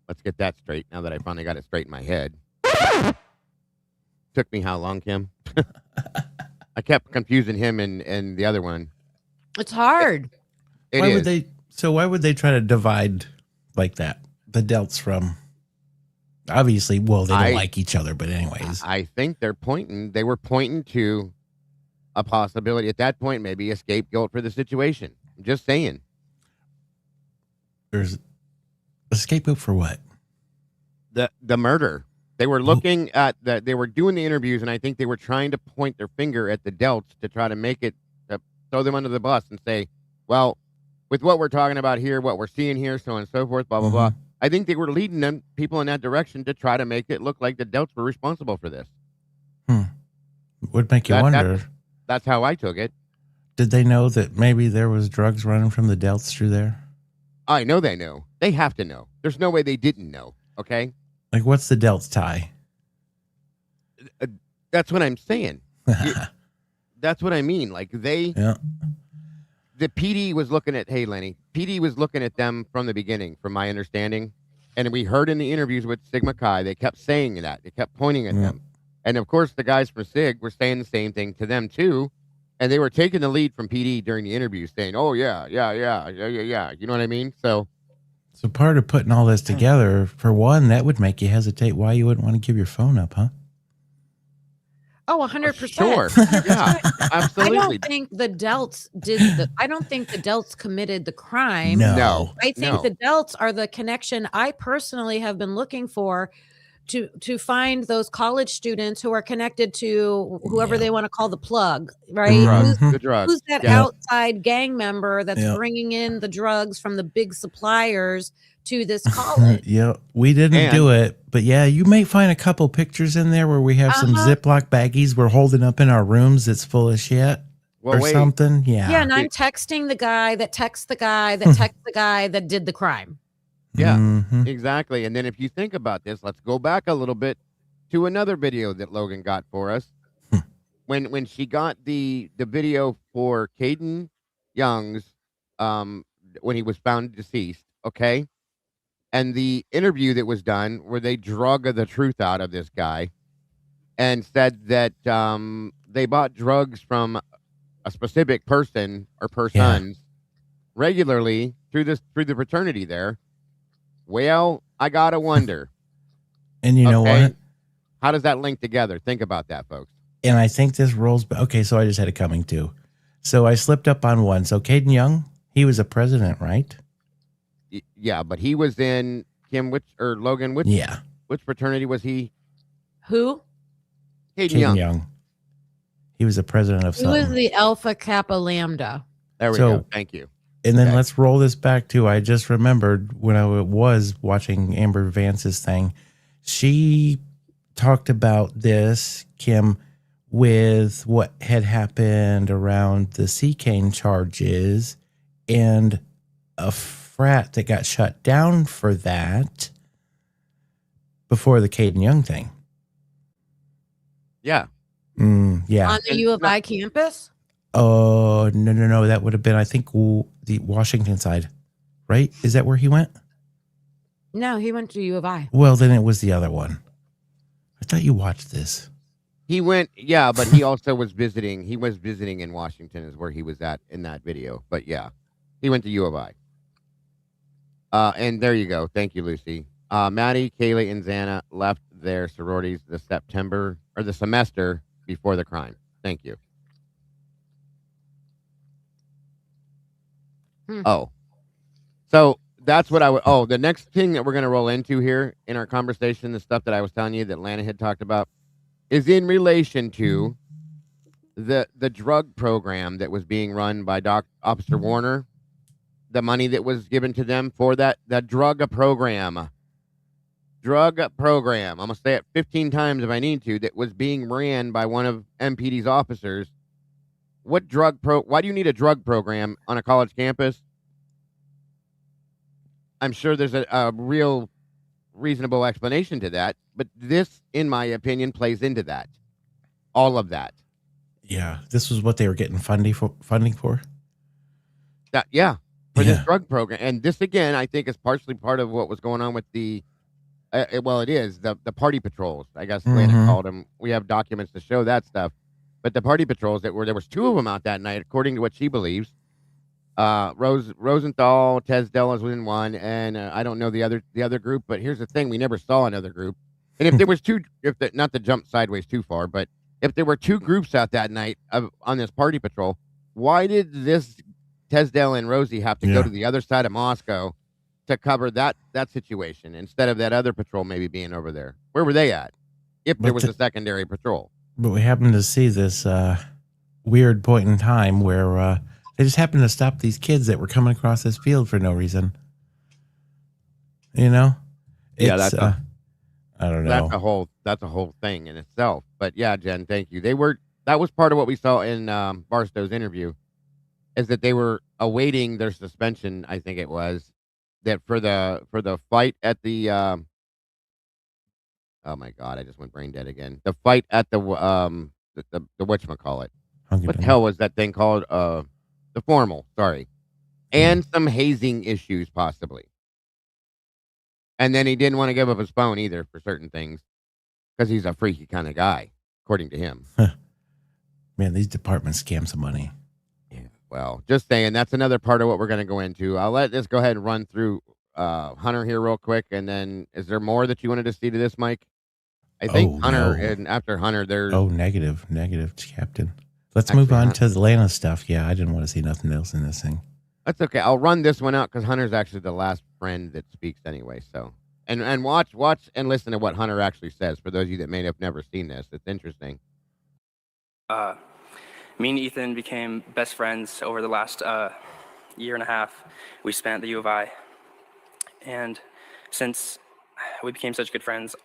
Let's get that straight now that I finally got it straight in my head. Took me how long, Kim? I kept confusing him and the other one. It's hard. Why would they try to divide like that? The Delts from obviously, well, they don't like each other, but anyways. I think they were pointing to a possibility at that point, maybe a scapegoat for the situation. I'm just saying. There's a scapegoat for what? The murder. They were looking at they were doing the interviews, and I think they were trying to point their finger at the Delts to try to make it, to throw them under the bus and say, well, with what we're talking about here, what we're seeing here, so on and so forth, blah, blah, blah. I think they were leading people in that direction to try to make it look like the Delts were responsible for this. Would make you wonder. That's how I took it. Did they know that maybe there was drugs running from the Delts through there? I know they know. They have to know. There's no way they didn't know. Okay. Like, what's the Delts tie? That's what I'm saying. That's what I mean. Like the PD was looking at, hey, Lenny, PD was looking at them from the beginning, from my understanding. And we heard in the interviews with Sigma Chi, they kept saying that. They kept pointing at them. And of course, the guys from SIG were saying the same thing to them too. And they were taking the lead from PD during the interview, saying, oh, yeah. You know what I mean? So part of putting all this together, for one, that would make you hesitate why you wouldn't want to give your phone up, huh? Oh, 100%. Sure. Yeah, absolutely. I don't think the Delts I don't think the Delts committed the crime. No. I think the Delts are the connection I personally have been looking for to find those college students who are connected to whoever they want to call the plug, right? The drugs. Who's that outside gang member that's bringing in the drugs from the big suppliers to this college? We didn't do it, but you may find a couple pictures in there where we have some Ziploc baggies we're holding up in our rooms that's full of shit something. Yeah, and I'm texting the guy that texts the guy that texts the guy that did the crime. Yeah, exactly. And then if you think about this, let's go back a little bit to another video that Logan got for us. When she got the video for Caden Young's when he was found deceased, okay? And the interview that was done where they drug the truth out of this guy and said that they bought drugs from a specific person or persons regularly through the fraternity there. Well, I gotta wonder. And you know what? How does that link together? Think about that, folks. And I think this rolls back. Okay, so I just had it coming too. So I slipped up on one. So Caden Young, he was a president, right? Yeah, but he was in Logan, which fraternity was he? Who? Caden Young. He was the president of something. He was the Alpha Kappa Lambda. There we go. Thank you. And then let's roll this back to, I just remembered when I was watching Amber Vance's thing, she talked about this, Kim, with what had happened around the C-Cane charges and a frat that got shut down for that before the Caden Young thing. Yeah. Yeah. On the U of I campus? Oh, no. That would have been, I think, the Washington side, right? Is that where he went? No, he went to U of I. Well, then it was the other one. I thought you watched this. He went, yeah, but he also was visiting. He was visiting in Washington, is where he was at in that video. But yeah, he went to U of I. And there you go. Thank you, Lucy. Maddie, Kaylee, and Xana left their sororities the semester before the crime. Thank you. Oh, so that's what the next thing that we're going to roll into here in our conversation, the stuff that I was telling you that Lana had talked about, is in relation to the drug program that was being run by Officer Warner, the money that was given to them for that drug program. I'm going to say it 15 times if I need to, that was being ran by one of MPD's officers. Why do you need a drug program on a college campus? I'm sure there's a real reasonable explanation to that, but this, in my opinion, plays into that. All of that. Yeah, this was what they were getting funding for. This drug program. And this, again, I think is partially part of what was going on with the it is the party patrols, I guess Lana called them. We have documents to show that stuff. But the party patrols there was 2 of them out that night, according to what she believes. Rosenthal, Tesdell was in one, and I don't know the other group. But here's the thing: we never saw another group. And if there was 2, not to jump sideways too far, but if there were 2 groups out that night on this party patrol, why did this Tesdell and Rosie have to go to the other side of Moscow to cover that situation instead of that other patrol maybe being over there? Where were they at if there was a secondary patrol? But we happened to see this weird point in time where they just happened to stop these kids that were coming across this field for no reason. You know? That's I don't know. That's a whole thing in itself. But yeah, Jen, thank you. That was part of what we saw in Barstow's interview, is that they were awaiting their suspension. I think it was that for the fight at the oh my god, I just went brain dead again. The fight at the whatchamacallit. What the hell was that thing called? The formal, sorry. And some hazing issues possibly. And then he didn't want to give up his phone either for certain things, because he's a freaky kind of guy, according to him. Man, these departments scam some money. Yeah, well, just saying, that's another part of what we're going to go into. I'll let this go ahead and run through Hunter here real quick, and then is there more that you wanted to see to this, Mike? I think Hunter, and after Hunter, there's... Oh, negative, Captain. Let's move on to the Lana stuff. Yeah, I didn't want to see nothing else in this thing. That's okay. I'll run this one out because Hunter's actually the last friend that speaks anyway. So, and watch and listen to what Hunter actually says. For those of you that may have never seen this, it's interesting. Me and Ethan became best friends over the last year and a half we spent at the U of I. And since we became such good friends,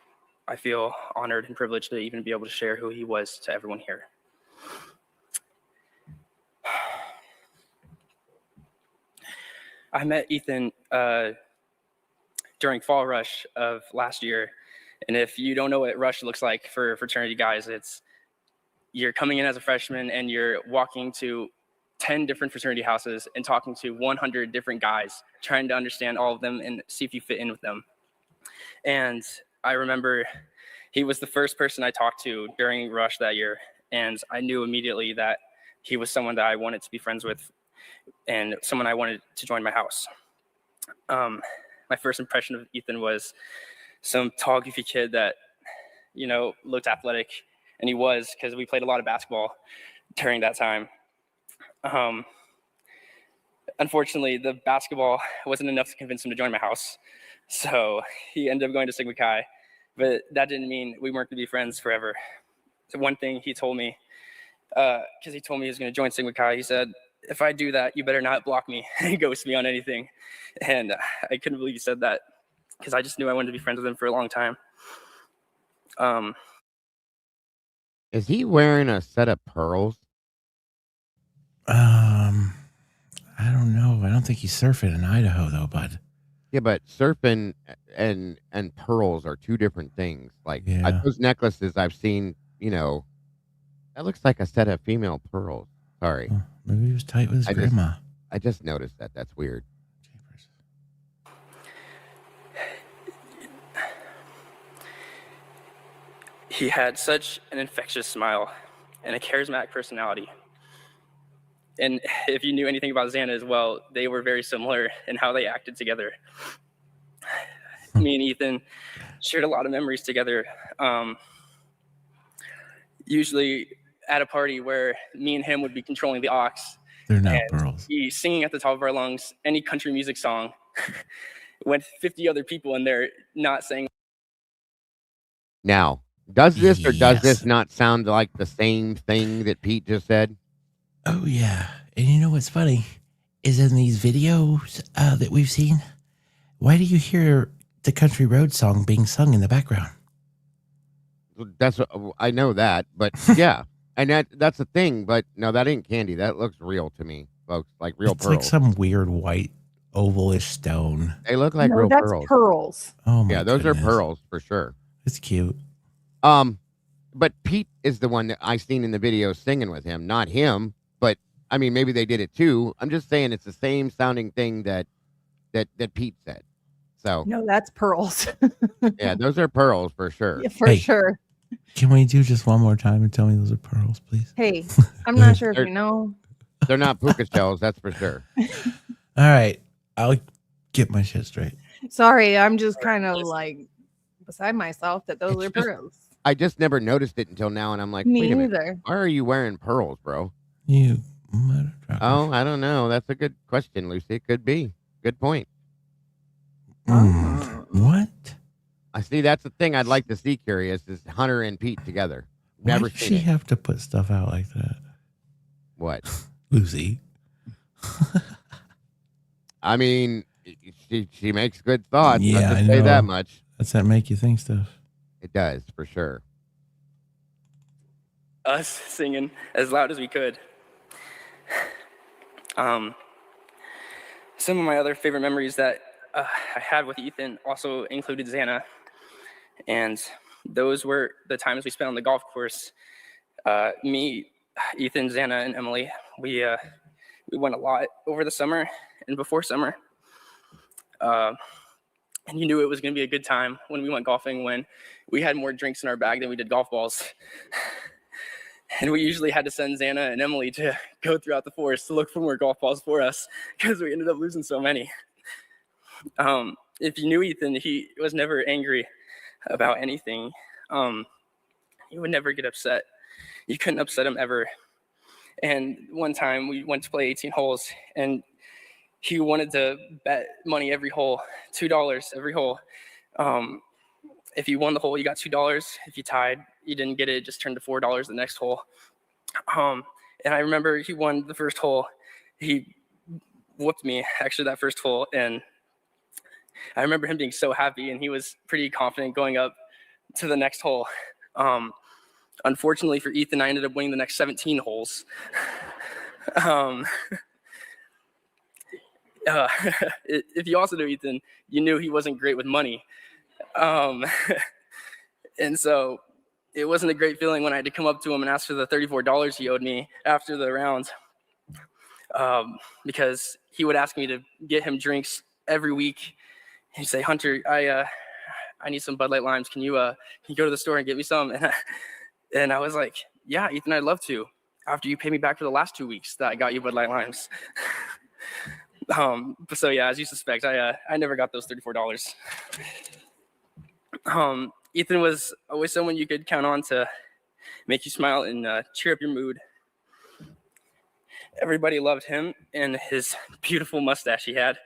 I feel honored and privileged to even be able to share who he was to everyone here. I met Ethan during Fall Rush of last year. And if you don't know what Rush looks like for fraternity guys, you're coming in as a freshman and you're walking to 10 different fraternity houses and talking to 100 different guys, trying to understand all of them and see if you fit in with them. And I remember he was the first person I talked to during Rush that year. And I knew immediately that he was someone that I wanted to be friends with and someone I wanted to join my house. My first impression of Ethan was some tall, goofy kid that, looked athletic. And he was, because we played a lot of basketball during that time. Unfortunately, the basketball wasn't enough to convince him to join my house. So he ended up going to Sigma Chi. But that didn't mean we weren't going to be friends forever. So one thing he told me, because he told me he was going to join Sigma Chi, he said, if I do that, you better not block me and ghost me on anything. And I couldn't believe he said that, because I just knew I wanted to be friends with him for a long time. Is he wearing a set of pearls? I don't know. I don't think he's surfing in Idaho though, bud. Yeah, but surfing and pearls are 2 different things. Like those necklaces I've seen, that looks like a set of female pearls. Sorry. Maybe he was tight with his grandma. I just noticed that. That's weird. He had such an infectious smile and a charismatic personality. And if you knew anything about Xana as well, they were very similar in how they acted together. Me and Ethan shared a lot of memories together. Usually at a party where me and him would be controlling the aux. They're not pearls. Be singing at the top of our lungs any country music song with 50 other people in there not saying. Now, does this or does this not sound like the same thing that Pete just said? Oh, yeah. And you know what's funny is in these videos that we've seen, why do you hear the country road song being sung in the background? That's I know that, but yeah. And that's the thing, but no, that ain't candy. That looks real to me, folks. Like real it's pearls. Like some weird white ovalish stone. They look like real that's pearls. pearls. Oh my those goodness. are pearls for sure. It's cute. But Pete is the one that I seen in the video singing with him, not him. But I mean, maybe they did it too. I'm just saying it's the same sounding thing that Pete said. So no, that's pearls. Yeah, those are pearls for sure. Yeah, for sure. Can we do just one more time and tell me those are pearls, please? Hey, I'm not sure if you know. They're not puka shells, that's for sure. All right, I'll get my shit straight. Sorry, I'm just kind of like beside myself that those are pearls. I just never noticed it until now, and I'm like, Me wait a minute. neither. Why are you wearing pearls, bro? You. Oh, I don't know. That's a good question, Lucy. It could be. Good point. What? I see. That's the thing I'd like to see. Curious is Hunter and Pete together. Why Never does seen she it. have to put stuff out like that? What? Lucy. I mean, she makes good thoughts. Yeah, I'll I just say know. that much. Does that make you think stuff? It does, for sure. Us singing as loud as we could. Some of my other favorite memories that I had with Ethan also included Xana, and those were the times we spent on the golf course. Me, Ethan, Xana, and Emily, we went a lot over the summer and before summer. And you knew it was going to be a good time when we went golfing, when we had more drinks in our bag than we did golf balls. And we usually had to send Xana and Emily to go throughout the forest to look for more golf balls for us because we ended up losing so many. If you knew Ethan, he was never angry about anything. He would never get upset. You couldn't upset him ever. And one time we went to play 18 holes, and he wanted to bet money every hole, $2 every hole. If you won the hole, you got $2. If you tied, you didn't get it, it just turned to $4 the next hole. And I remember he won the first hole. He whooped me, actually, that first hole. And I remember him being so happy, and he was pretty confident going up to the next hole. Unfortunately for Ethan, I ended up winning the next 17 holes. If you also knew Ethan, you knew he wasn't great with money. And so it wasn't a great feeling when I had to come up to him and ask for the $34 he owed me after the round, because he would ask me to get him drinks every week. He'd say, "Hunter, I need some Bud Light Limes. Can you go to the store and get me some?" And I was like, "Yeah, Ethan, I'd love to, after you pay me back for the last 2 weeks that I got you Bud Light Limes." So yeah, as you suspect, I never got those $34. Ethan was always someone you could count on to make you smile and cheer up your mood. Everybody loved him and his beautiful mustache he had,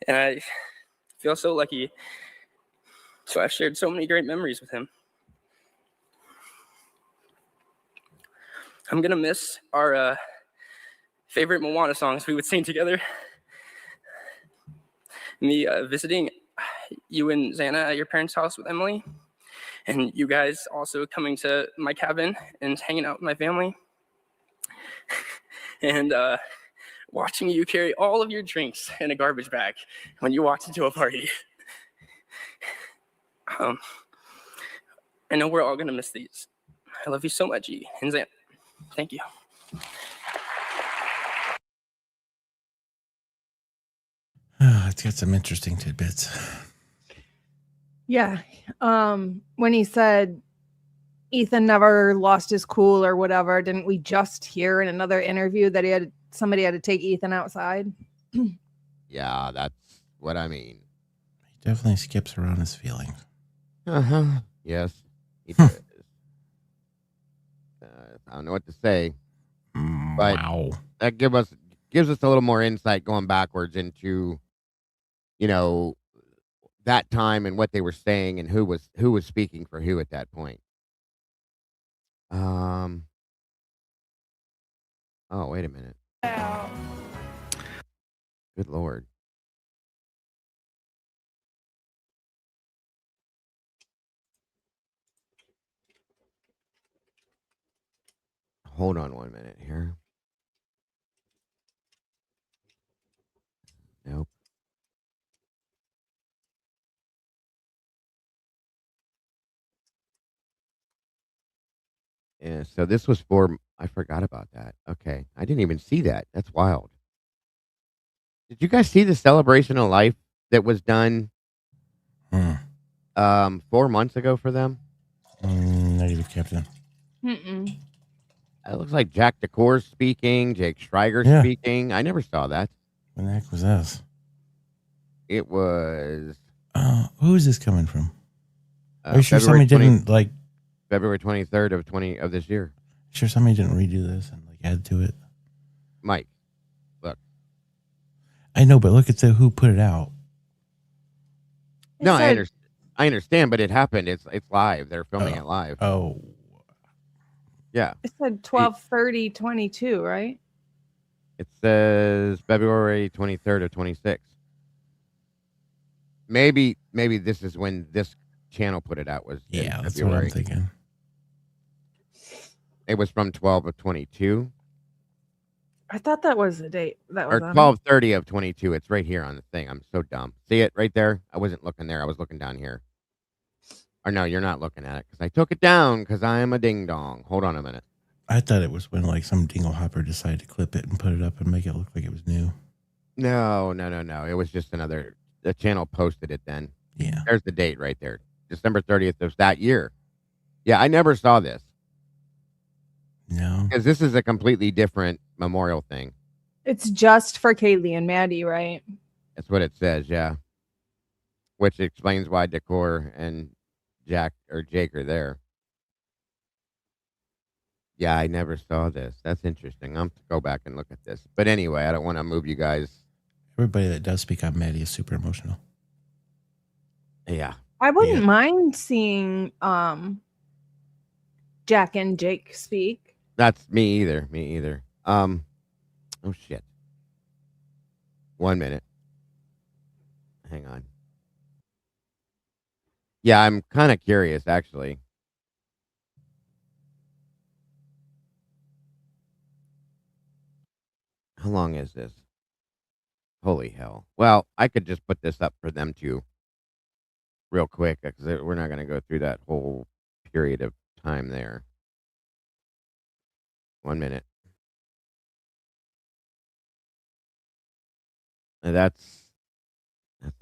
and I feel so lucky. So I've shared so many great memories with him. I'm gonna miss our favorite Moana songs we would sing together. Me visiting you and Xana at your parents' house with Emily, and you guys also coming to my cabin and hanging out with my family, and watching you carry all of your drinks in a garbage bag when you walked into a party. I know we're all gonna miss these. I love you so much, E and Xana. Thank you. It's got some interesting tidbits. Yeah. When he said Ethan never lost his cool or whatever, didn't we just hear in another interview that somebody had to take Ethan outside? Yeah, that's what I mean. He definitely skips around his feelings. Uh-huh. Yes, he does. I don't know what to say, but Wow. that gives us a little more insight going backwards into, you know, that time and what they were saying and who was speaking for who at that point. Oh, wait a minute. Good Lord. Hold on 1 minute here. Nope. Yeah, so this was I forgot about that. Okay. I didn't even see that. That's wild. Did you guys see the celebration of life that was done 4 months ago for them? Negative, Captain. Mm-mm. It looks like Jack DeCour's speaking, Jake Schreiger's Yeah. speaking. I never saw that. When the heck was this? It was Who is this coming from? Are you sure somebody didn't like February 23rd of this year? Sure somebody didn't redo this and like add to it? Mike, look. I know, but look at who put it out. No, I understand, but it happened. It's live. They're filming it live. Oh. Yeah. It said 12/30/22, right? It says February 23rd of 26. Maybe this is when this channel put it out was in Yeah, that's February. what I'm thinking. It was from 12 of 22. I thought that was the date. That was Or on 12:30 of 22. It's right here on the thing. I'm so dumb. See it right there? I wasn't looking there. I was looking down here. Or no, you're not looking at it because I took it down because I am a ding dong. Hold on a minute. I thought it was when like some dingle hopper decided to clip it and put it up and make it look like it was new. No. It was just the channel posted it then. Yeah. There's the date right there. December 30th of that year. Yeah, I never saw this. No. Because this is a completely different memorial thing. It's just for Kaylee and Maddie, right? That's what it says, yeah. Which explains why Decor and Jake are there. Yeah, I never saw this. That's interesting. I'm to go back and look at this. But anyway, I don't want to move you guys. Everybody that does speak on Maddie is super emotional. Yeah. I wouldn't mind seeing Jack and Jake speak. That's me either. Oh shit. 1 minute. Hang on. Yeah, I'm kind of curious actually. How long is this? Holy hell. Well, I could just put this up for them to real quick because we're not going to go through that whole period of time there. 1 minute. That's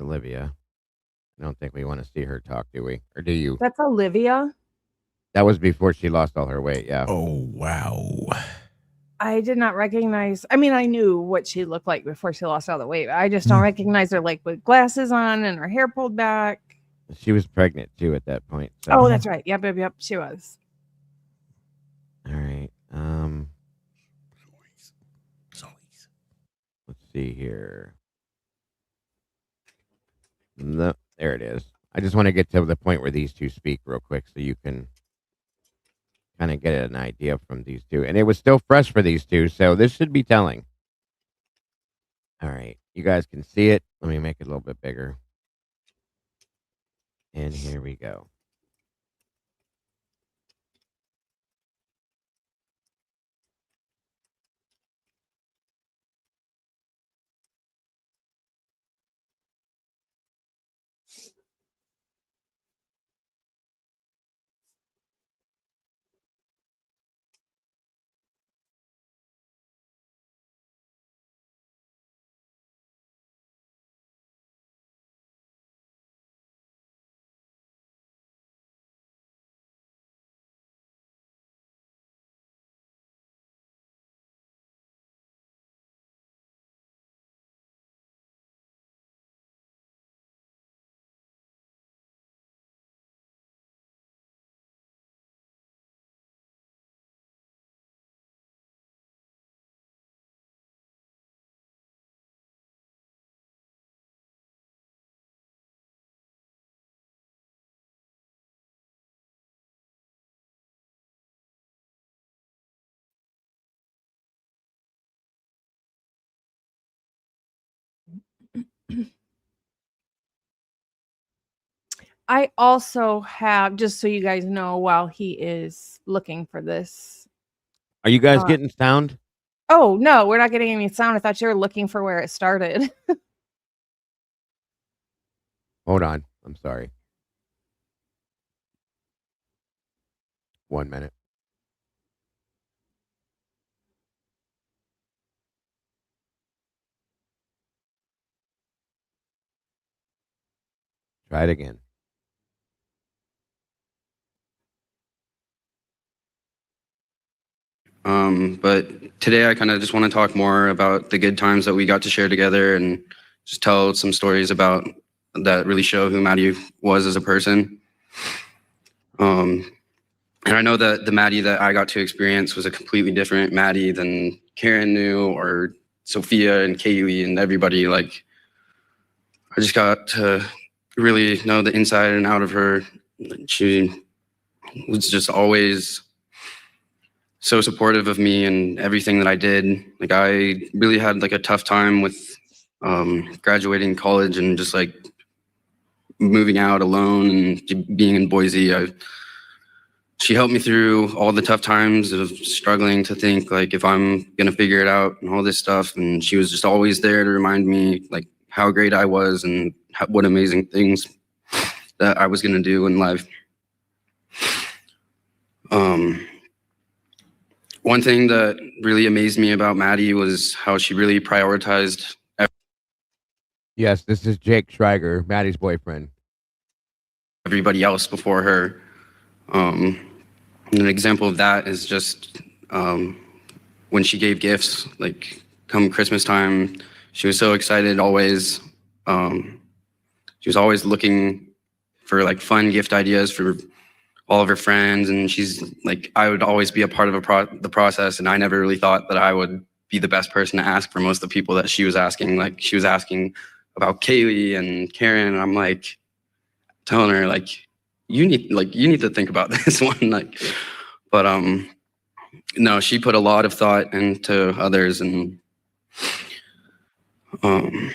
Olivia. I don't think we want to see her talk, do we? Or do you? That's Olivia. That was before she lost all her weight, yeah. Oh, wow. I did not recognize. I mean, I knew what she looked like before she lost all the weight. I just don't recognize her, like with glasses on and her hair pulled back. She was pregnant too at that point. So. Oh, that's right. Yep. She was. All right. Let's see here. No, there it is. I just want to get to the point where these two speak real quick so you can kind of get an idea from these two. And it was still fresh for these two, so this should be telling. All right. You guys can see it. Let me make it a little bit bigger. And here we go. I also have, just so you guys know, while he is looking for this. Are you guys getting sound? Oh, no, we're not getting any sound. I thought you were looking for where it started. Hold on. I'm sorry. 1 minute. Try it again. But today I kind of just want to talk more about the good times that we got to share together and just tell some stories about that really show who Maddie was as a person. And I know that the Maddie that I got to experience was a completely different Maddie than Karen knew, or Sophia and Kaylee and everybody. Like, I just got to really know the inside and out of her. She was just always so supportive of me and everything that I did. Like, I really had like a tough time with graduating college and just like moving out alone and being in Boise. She helped me through all the tough times of struggling to think like if I'm gonna figure it out and all this stuff. And she was just always there to remind me like how great I was and what amazing things that I was gonna do in life. One thing that really amazed me about Maddie was how she really prioritized. Yes, this is Jake Schreiger, Maddie's boyfriend. Everybody else before her. An example of that is just when she gave gifts, like come Christmas time, she was so excited always. She was always looking for like fun gift ideas for all of her friends, and she's like, I would always be a part of the process, and I never really thought that I would be the best person to ask for most of the people that she was asking. Like, she was asking about Kaylee and Karen, and I'm like telling her like, you need to think about this one. Like, but no, she put a lot of thought into others, and it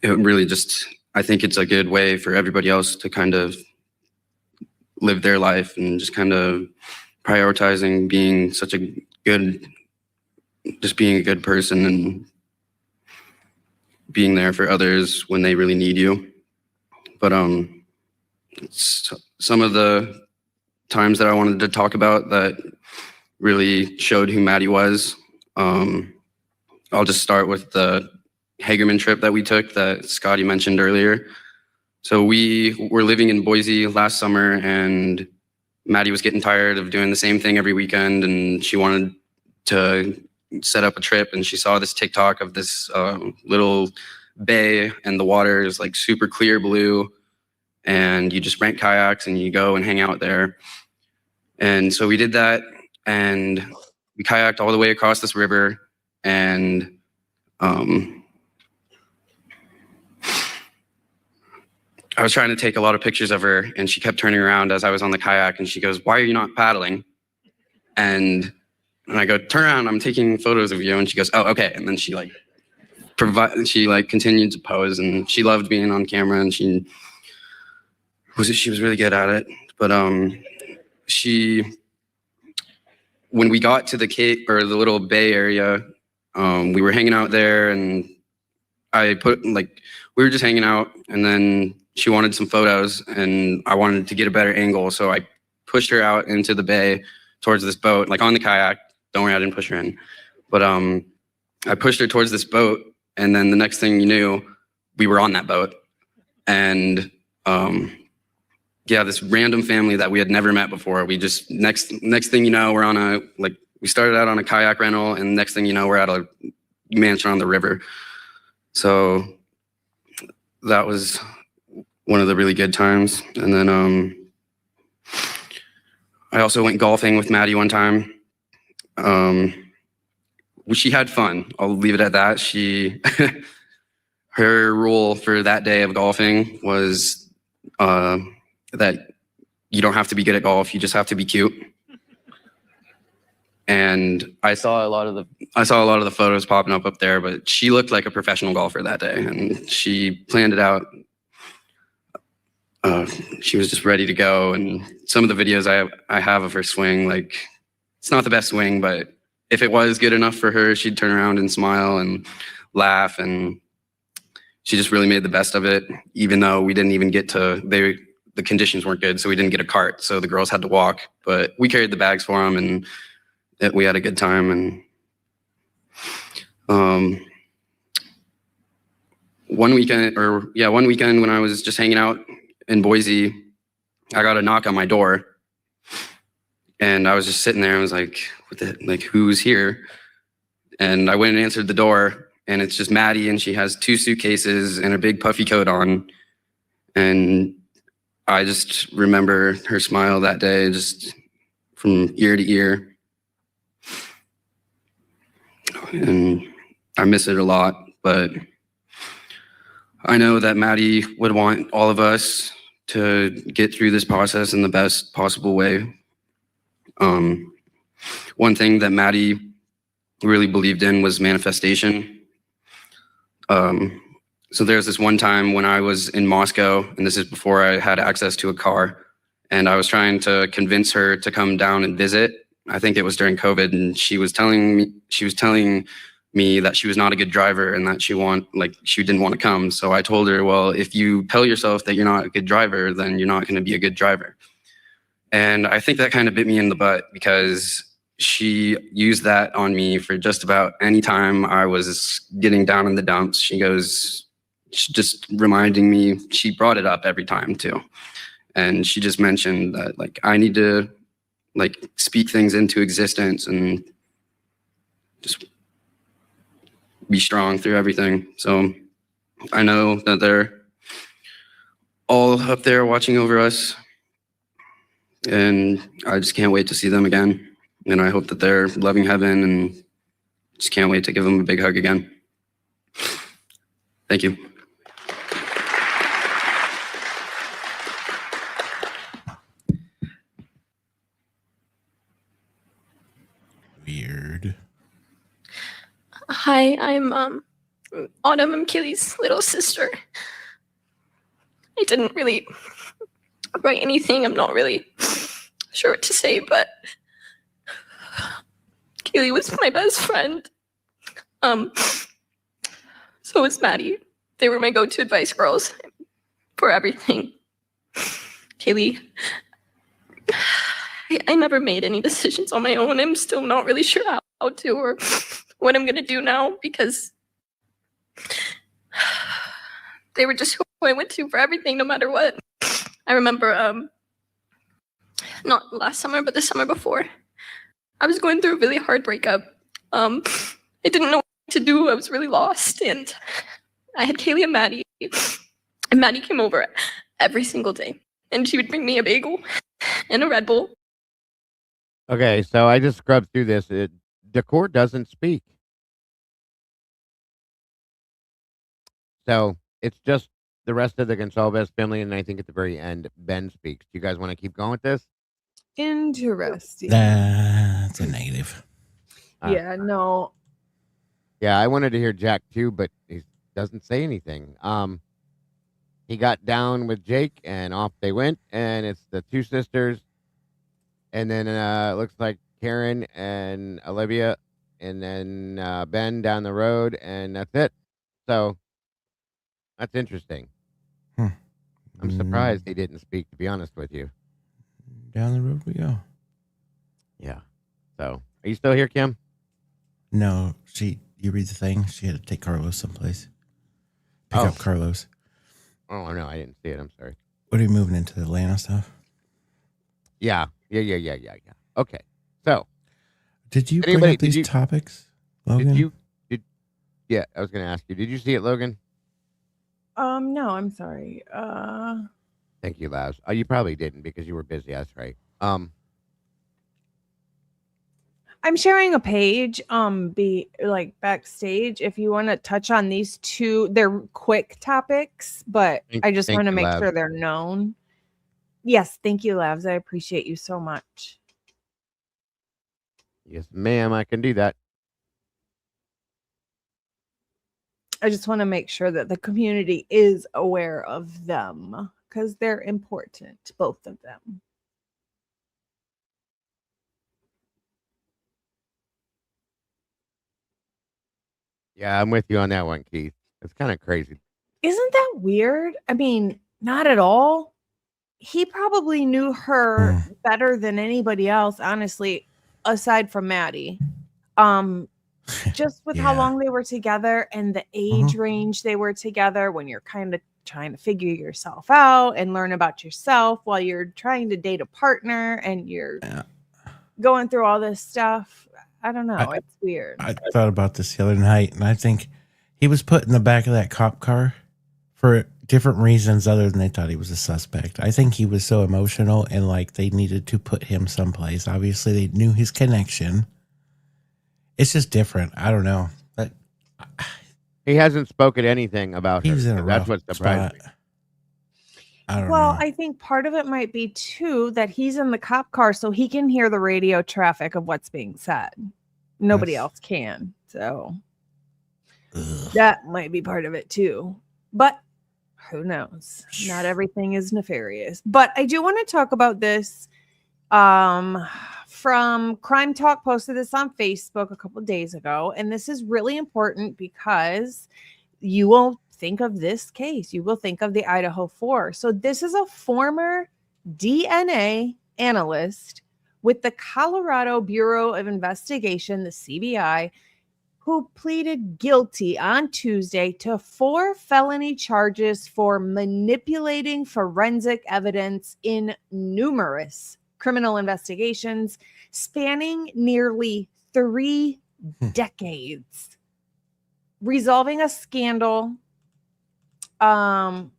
really just, I think it's a good way for everybody else to kind of live their life and just kind of prioritizing being such a good, just being a good person and being there for others when they really need you. But some of the times that I wanted to talk about that really showed who Maddie was. I'll just start with the Hagerman trip that we took that Scotty mentioned earlier. So we were living in Boise last summer, and Maddie was getting tired of doing the same thing every weekend, and she wanted to set up a trip, and she saw this TikTok of this little bay, and the water is like super clear blue, and you just rent kayaks and you go and hang out there. And so we did that, and we kayaked all the way across this river, and I was trying to take a lot of pictures of her, and she kept turning around as I was on the kayak, and she goes, "Why are you not paddling?" And I go, "Turn around, I'm taking photos of you." And she goes, "Oh, okay." And then she continued to pose, and she loved being on camera, and she was really good at it. But when we got to the cape, or the little bay area, we were hanging out there, and we were just hanging out, and then she wanted some photos, and I wanted to get a better angle, so I pushed her out into the bay towards this boat, like on the kayak. Don't worry, I didn't push her in. But I pushed her towards this boat, and then the next thing you knew, we were on that boat. And this random family that we had never met before, we just, next thing you know, we're we started out on a kayak rental, and next thing you know, we're at a mansion on the river. So that was one of the really good times. And then I also went golfing with Maddie one time. She had fun. I'll leave it at that. Her rule for that day of golfing was that you don't have to be good at golf. You just have to be cute. and I saw a lot of the photos popping up there, but she looked like a professional golfer that day, and she planned it out. She was just ready to go, and some of the videos I have of her swing, like, it's not the best swing, but if it was good enough for her, she'd turn around and smile and laugh, and she just really made the best of it, even though we didn't even get to, the conditions weren't good, so we didn't get a cart, so the girls had to walk, but we carried the bags for them, and we had a good time. And one weekend when I was just hanging out in Boise, I got a knock on my door, and I was just sitting there. I was like, who's here? And I went and answered the door, and it's just Maddie, and she has 2 suitcases and a big puffy coat on. And I just remember her smile that day, just from ear to ear. And I miss it a lot, but I know that Maddie would want all of us to get through this process in the best possible way. One thing that Maddie really believed in was manifestation. So there's this one time when I was in Moscow, and this is before I had access to a car, and I was trying to convince her to come down and visit. I think it was during COVID, and she was telling me that she was not a good driver and that she didn't want to come. So I told her, well, if you tell yourself that you're not a good driver, then you're not going to be a good driver. And I think that kind of bit me in the butt, because she used that on me for just about any time I was getting down in the dumps. She just reminding me, she brought it up every time too. And she just mentioned that, like, I need to, like, speak things into existence and just be strong through everything. So I know that they're all up there watching over us, and I just can't wait to see them again. And I hope that they're loving heaven, and just can't wait to give them a big hug again. Thank you. Weird. Hi, I'm Autumn. I'm Kaylee's little sister. I didn't really write anything. I'm not really sure what to say, but Kaylee was my best friend. So was Maddie. They were my go-to advice girls for everything. Kaylee, I never made any decisions on my own. I'm still not really sure how to or what I'm gonna do now, because they were just who I went to for everything, no matter what. I remember, not last summer, but the summer before, I was going through a really hard breakup. I didn't know what to do. I was really lost, and I had Kaylee and Maddie, and Maddie came over every single day, and she would bring me a bagel and a Red Bull. Okay, so I just scrubbed through this. The court doesn't speak. So it's just the rest of the Gonsalves family, and I think at the very end, Ben speaks. Do you guys want to keep going with this? Interesting. That's a negative. Yeah, no. Yeah, I wanted to hear Jack too, but he doesn't say anything. He got down with Jake, and off they went, and it's the 2 sisters, and then it looks like Karen and Olivia, and then Ben down the road, and that's it. So that's interesting. I'm surprised he didn't speak, to be honest with you. Down the road we go. Yeah. So, are you still here, Kim? No, you read the thing. She had to take Carlos someplace. Pick up Carlos. Oh, no, I didn't see it. I'm sorry. What are you moving into, the Atlanta stuff? Yeah. Okay. So, did you bring up these topics, Logan? Yeah, I was going to ask you. Did you see it, Logan? No, I'm sorry. Thank you, Laz. Oh, you probably didn't because you were busy. That's right. I'm sharing a page, be like backstage. If you want to touch on these 2, they're quick topics, but I just want to make sure they're known. Yes, thank you, Labs. I appreciate you so much. Yes, ma'am, I can do that. I just want to make sure that the community is aware of them because they're important, both of them. Yeah, I'm with you on that one, Keith. It's kind of crazy. Isn't that weird? I mean, not at all. He probably knew her better than anybody else, honestly, aside from Maddie. Just with how long they were together and the age range they were together when you're kind of trying to figure yourself out and learn about yourself while you're trying to date a partner and you're going through all this stuff. I don't know. It's weird. I thought about this the other night, and I think he was put in the back of that cop car for different reasons other than they thought he was a suspect. I think he was so emotional and like they needed to put him someplace. Obviously, they knew his connection. It's just different. I don't know. But he hasn't spoken anything about her. In a That's what surprised me. I don't Well, know. I think part of it might be too that he's in the cop car so he can hear the radio traffic of what's being said. Nobody else can. So that might be part of it too. But who knows? Not everything is nefarious. But I do want to talk about this from Crime Talk posted this on Facebook a couple of days ago. And this is really important because you will think of this case. You will think of the Idaho 4. So this is a former DNA analyst with the Colorado Bureau of Investigation, the CBI, who pleaded guilty on Tuesday to 4 felony charges for manipulating forensic evidence in numerous criminal investigations spanning nearly 3 decades, resolving a scandal that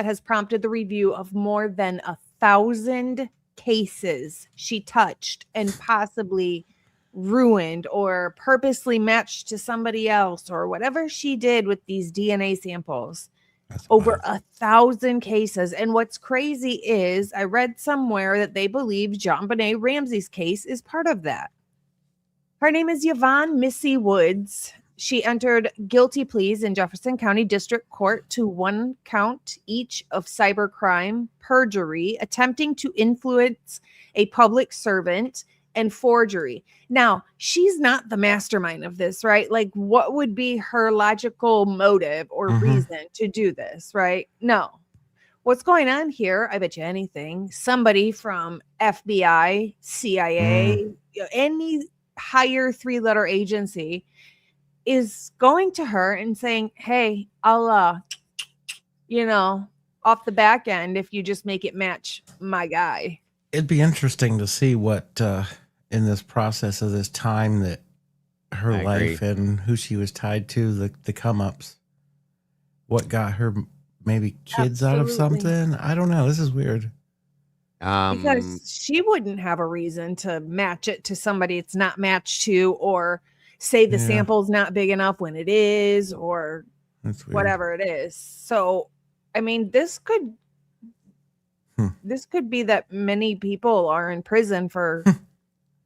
has prompted the review of more than 1,000 cases she touched and possibly ruined or purposely matched to somebody else or whatever she did with these DNA samples. Over 1,000 cases. And what's crazy is I read somewhere that they believe JonBenet Ramsey's case is part of that. Her name is Yvonne Missy Woods. She entered guilty pleas in Jefferson County District Court to 1 count each of cybercrime, perjury, attempting to influence a public servant, and forgery. Now, she's not the mastermind of this, right? Like, what would be her logical motive or reason to do this, right? No. What's going on here? I bet you anything. Somebody from FBI, CIA, any higher 3-letter agency is going to her and saying, hey, I'll, off the back end if you just make it match my guy. It'd be interesting to see what in this process of this time that her life and who she was tied to, the come-ups, what got her maybe kids out of something. I don't know. This is weird. Because she wouldn't have a reason to match it to somebody it's not matched to, or say the sample's not big enough when it is, or whatever it is. So, I mean, this could be that many people are in prison for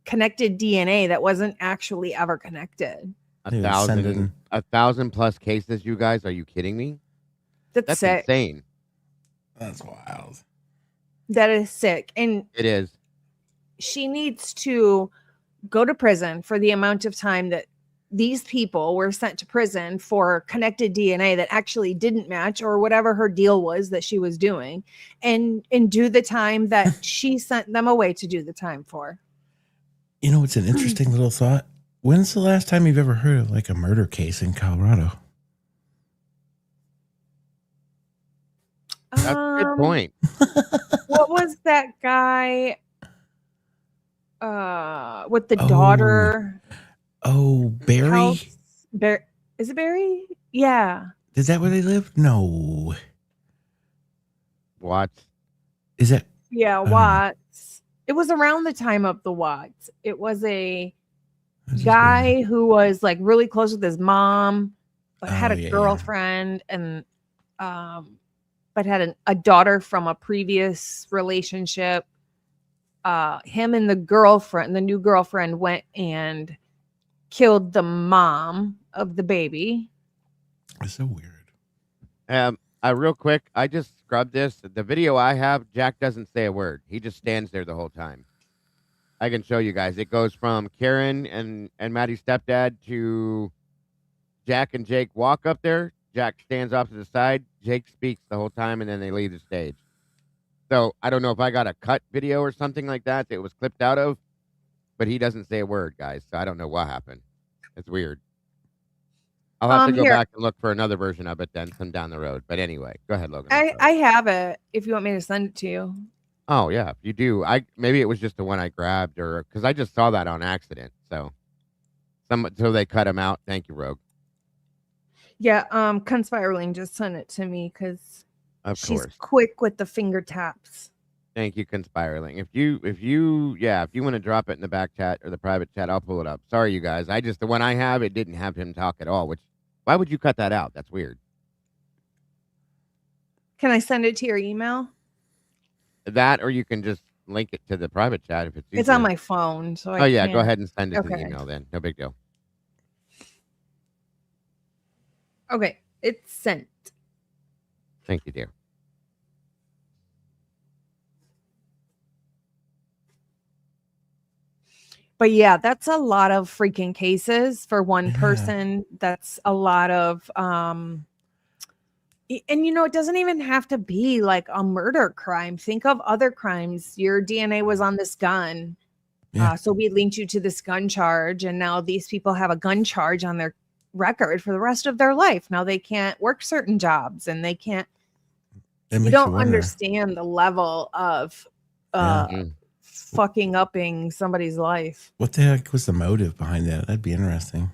connected DNA that wasn't actually ever connected. 1,000 plus cases, you guys? Are you kidding me? That's sick. Insane. That's wild. That is sick. And it is. She needs to go to prison for the amount of time that these people were sent to prison for connected DNA that actually didn't match, or whatever her deal was that she was doing, and do the time that she sent them away to do the time for. You know, it's an interesting little thought. When's the last time you've ever heard of like a murder case in Colorado? That's a good point. What was that guy with the daughter? Oh, Barry? Is it Barry? Yeah. Is that where they live? No. Watts. Is it? Yeah, Watts. It was around the time of the Watts. It was a guy who was like really close with his mom, but had a girlfriend and but had a daughter from a previous relationship. him and the new girlfriend went and killed the mom of the baby. It's so weird. Real quick, I just scrubbed this. The video I have, Jack doesn't say a word. He just stands there the whole time. I can show you guys. It goes from Karen and Maddie's stepdad to Jack and Jake walk up there. Jack stands off to the side. Jake speaks the whole time, and then they leave the stage. So I don't know if I got a cut video or something like that it was clipped out of, but he doesn't say a word, guys. So I don't know what happened. It's weird. I'll have to go back and look for another version of it then some down the road. But anyway, go ahead, Logan. I have it if you want me to send it to you. Oh yeah, if you do. Maybe it was just the one I grabbed, or because I just saw that on accident. So they cut him out. Thank you, Rogue. Yeah, Conspiraling just sent it to me because she's course. quick with the finger taps. Thank you, Conspiraling. If you want to drop it in the back chat or the private chat, I'll pull it up. Sorry, you guys. The one I have, it didn't have him talk at all. Which, why would you cut that out? That's weird. Can I send it to your email? That, or you can just link it to the private chat if it's easier. It's on my phone, so go ahead and send it to the Okay. email then. No big deal. Okay, it's sent. Thank you, dear. But yeah, that's a lot of freaking cases for one person. That's a lot of and it doesn't even have to be like a murder crime. Think of other crimes. Your DNA was on this gun. Yeah. So we linked you to this gun charge, and now these people have a gun charge on their record for the rest of their life. Now they can't work certain jobs, and they can't. You don't understand the level of fucking upping somebody's life. What the heck was the motive behind that? That'd be interesting.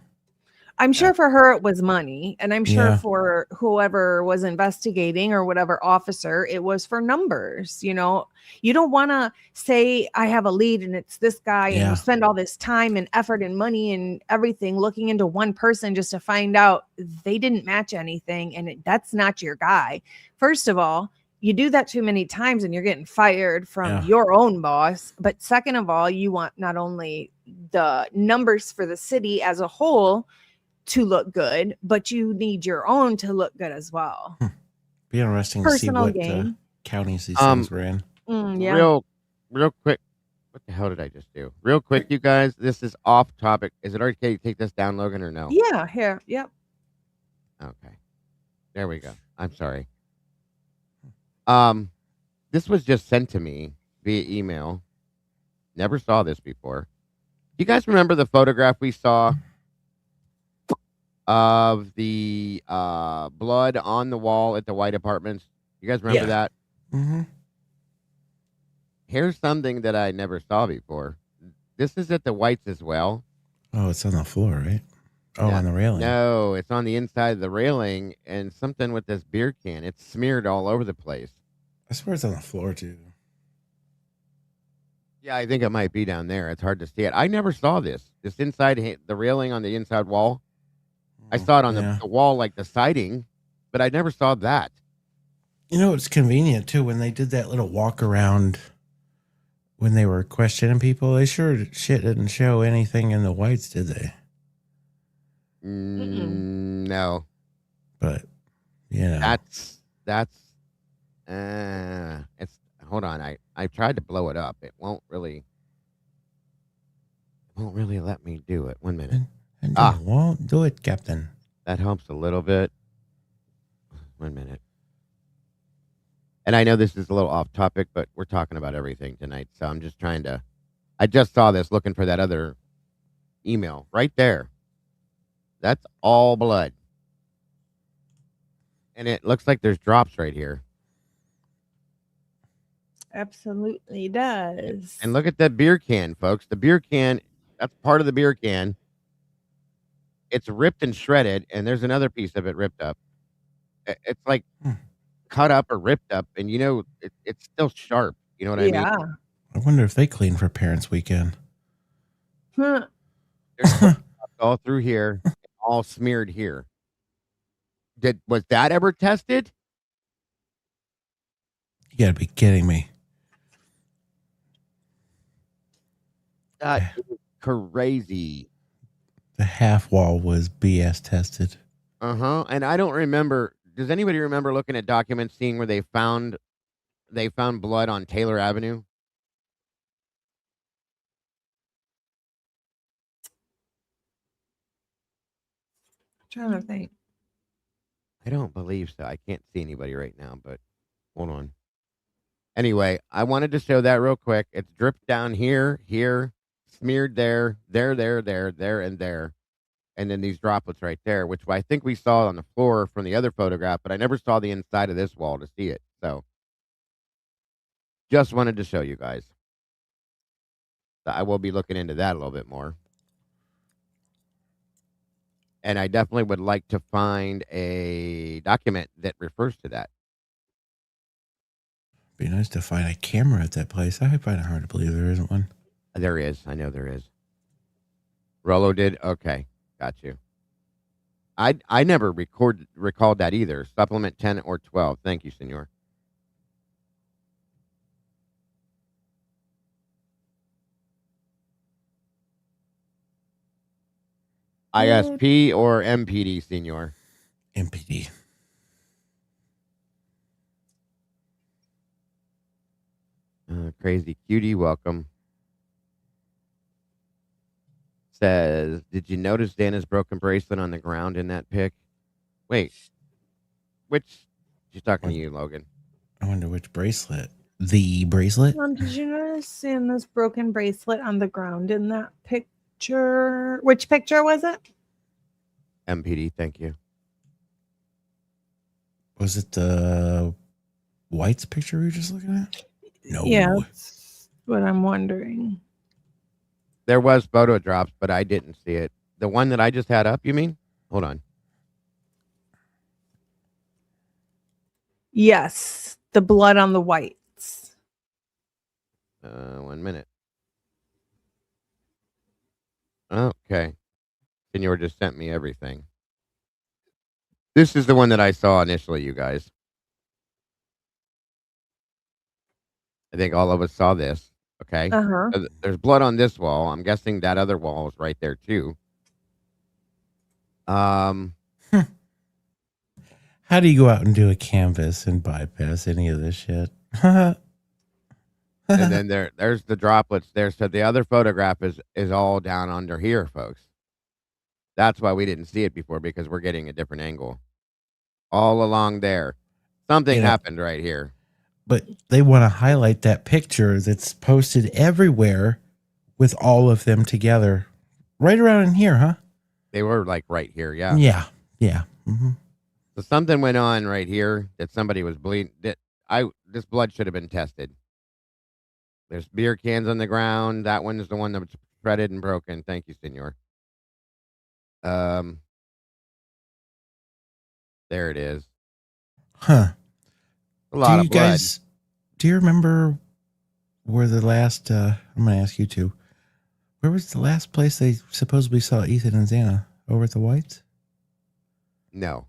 I'm sure for her it was money, and I'm sure for whoever was investigating or whatever officer, it was for numbers. You don't want to say I have a lead and it's this guy, and you spend all this time and effort and money and everything looking into one person just to find out they didn't match anything, and that's not your guy. First of all, you do that too many times and you're getting fired from your own boss. But second of all, you want not only the numbers for the city as a whole to look good, but you need your own to look good as well. Be interesting Personal to see what gain. counties these things were in. Yeah. Real quick. What the hell did I just do? Real quick, you guys. This is off topic. Is it okay to take this down, Logan, or no? Yeah. Here. Yep. Okay. There we go. I'm sorry. This was just sent to me via email. Never saw this before. You guys remember the photograph we saw of the blood on the wall at the White Apartments? You guys remember that? Mm-hmm. Here's something that I never saw before. This is at the Whites as well. Oh, it's on the floor, right? Oh, on the railing. No, it's on the inside of the railing, and something with this beer can. It's smeared all over the place. I swear it's on the floor, too. Yeah, I think it might be down there. It's hard to see it. I never saw this. This inside, the railing on the inside wall. I saw it on the wall, like the siding, but I never saw that. It's convenient, too, when they did that little walk around when they were questioning people. They sure shit didn't show anything in the Whites, did they? No. But, That's it's, hold on. I tried to blow it up. It won't really let me do it. 1 minute. And won't do it, Captain. That helps a little bit. 1 minute. And I know this is a little off topic, but we're talking about everything tonight. So I'm just I just saw this looking for that other email right there. That's all blood. And it looks like there's drops right here. Absolutely does. And look at that beer can, folks. The beer can, that's part of the beer can. It's ripped and shredded, and there's another piece of it ripped up. It's like cut up or ripped up, and it's still sharp. You know what I mean? Yeah. I wonder if they clean for Parents Weekend. There's all through here, all smeared here. Was that ever tested? You gotta be kidding me. That is crazy. The half wall was BS tested. And I don't remember. Does anybody remember looking at documents, seeing where they found blood on Taylor Avenue? Trying to think. I don't believe so. I can't see anybody right now, but hold on. Anyway, I wanted to show that real quick. It's dripped down here, smeared there, and there. And then these droplets right there, which I think we saw on the floor from the other photograph, but I never saw the inside of this wall to see it. So just wanted to show you guys. I will be looking into that a little bit more. And I definitely would like to find a document that refers to that. Be nice to find a camera at that place. I find it hard to believe there isn't one. There is. I know there is. Rollo did? Okay. Got you. I never recalled that either. Supplement 10 or 12. Thank you, senor. ISP or MPD, senor? MPD. Crazy cutie, welcome. Says, did you notice Dana's broken bracelet on the ground in that pic? Wait, she's talking to you, Logan. I wonder which bracelet. The bracelet? Did you notice Santa's broken bracelet on the ground in that picture? Which picture was it? MPD, thank you. Was it the White's picture we were just looking at? No. Yeah, that's what I'm wondering. There was photo drops, but I didn't see it. The one that I just had up, you mean? Hold on. Yes, the blood on the whites. 1 minute. Okay. Senor just sent me everything. This is the one that I saw initially, you guys. I think all of us saw this. Okay. There's blood on this wall. I'm guessing that other wall is right there too. How do you go out and do a canvas and bypass any of this shit? And then there's the droplets there. So the other photograph is all down under here, folks. That's why we didn't see it before, because we're getting a different angle. All along there. Something happened right here. But they want to highlight that picture that's posted everywhere with all of them together. Right around in here, huh? They were like right here, yeah. Yeah. Mm-hmm. So something went on right here that somebody was bleeding. This blood should have been tested. There's beer cans on the ground. That one is the one that was shredded and broken. Thank you, senor. There it is. Huh. A lot of blood. Do you remember where the last, I'm going to ask you two, where was the last place they supposedly saw Ethan and Xana? Over at the Whites? No.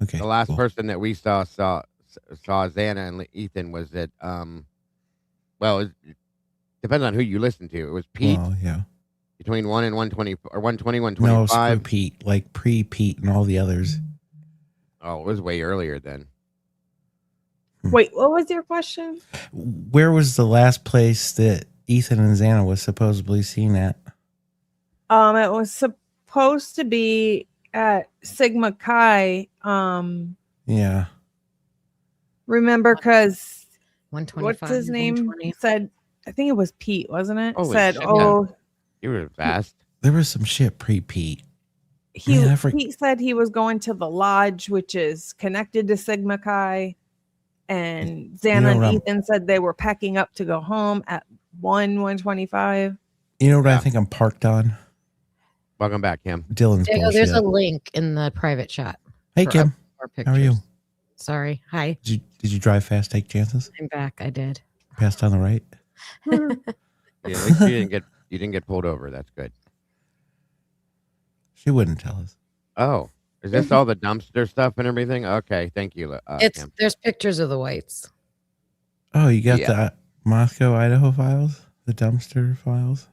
Okay. The last person that we saw Xana and Ethan was at, well, it depends on who you listen to. It was Pete. Oh, yeah. Between 1 and 120, or 120, 125. No, Pete, like pre-Pete and all the others. Oh, it was way earlier then. Wait, what was your question? Where was the last place that Ethan and Xana was supposedly seen at? It was supposed to be at Sigma Chi. Yeah. Remember, because 125. what's his name 120. said? I think it was Pete, wasn't it? Holy Said, shit, "Oh, you were fast." There was some shit pre-Pete. Pete said he was going to the lodge, which is connected to Sigma Chi." And Xana and Ethan said they were packing up to go home at 1:25. You know what I think I'm parked on? Welcome back, Kim. Dylan's bullshit. There's a link in the private chat. Hey, Kim. How are you? Sorry. Hi. Did you drive fast, take chances? I'm back. I did. Passed on the right? Yeah, at least you didn't get pulled over. That's good. She wouldn't tell us. Oh. Is this all the dumpster stuff and everything? Okay, thank you. Kim. There's pictures of the Whites. Oh, you got the Moscow, Idaho files? The dumpster files?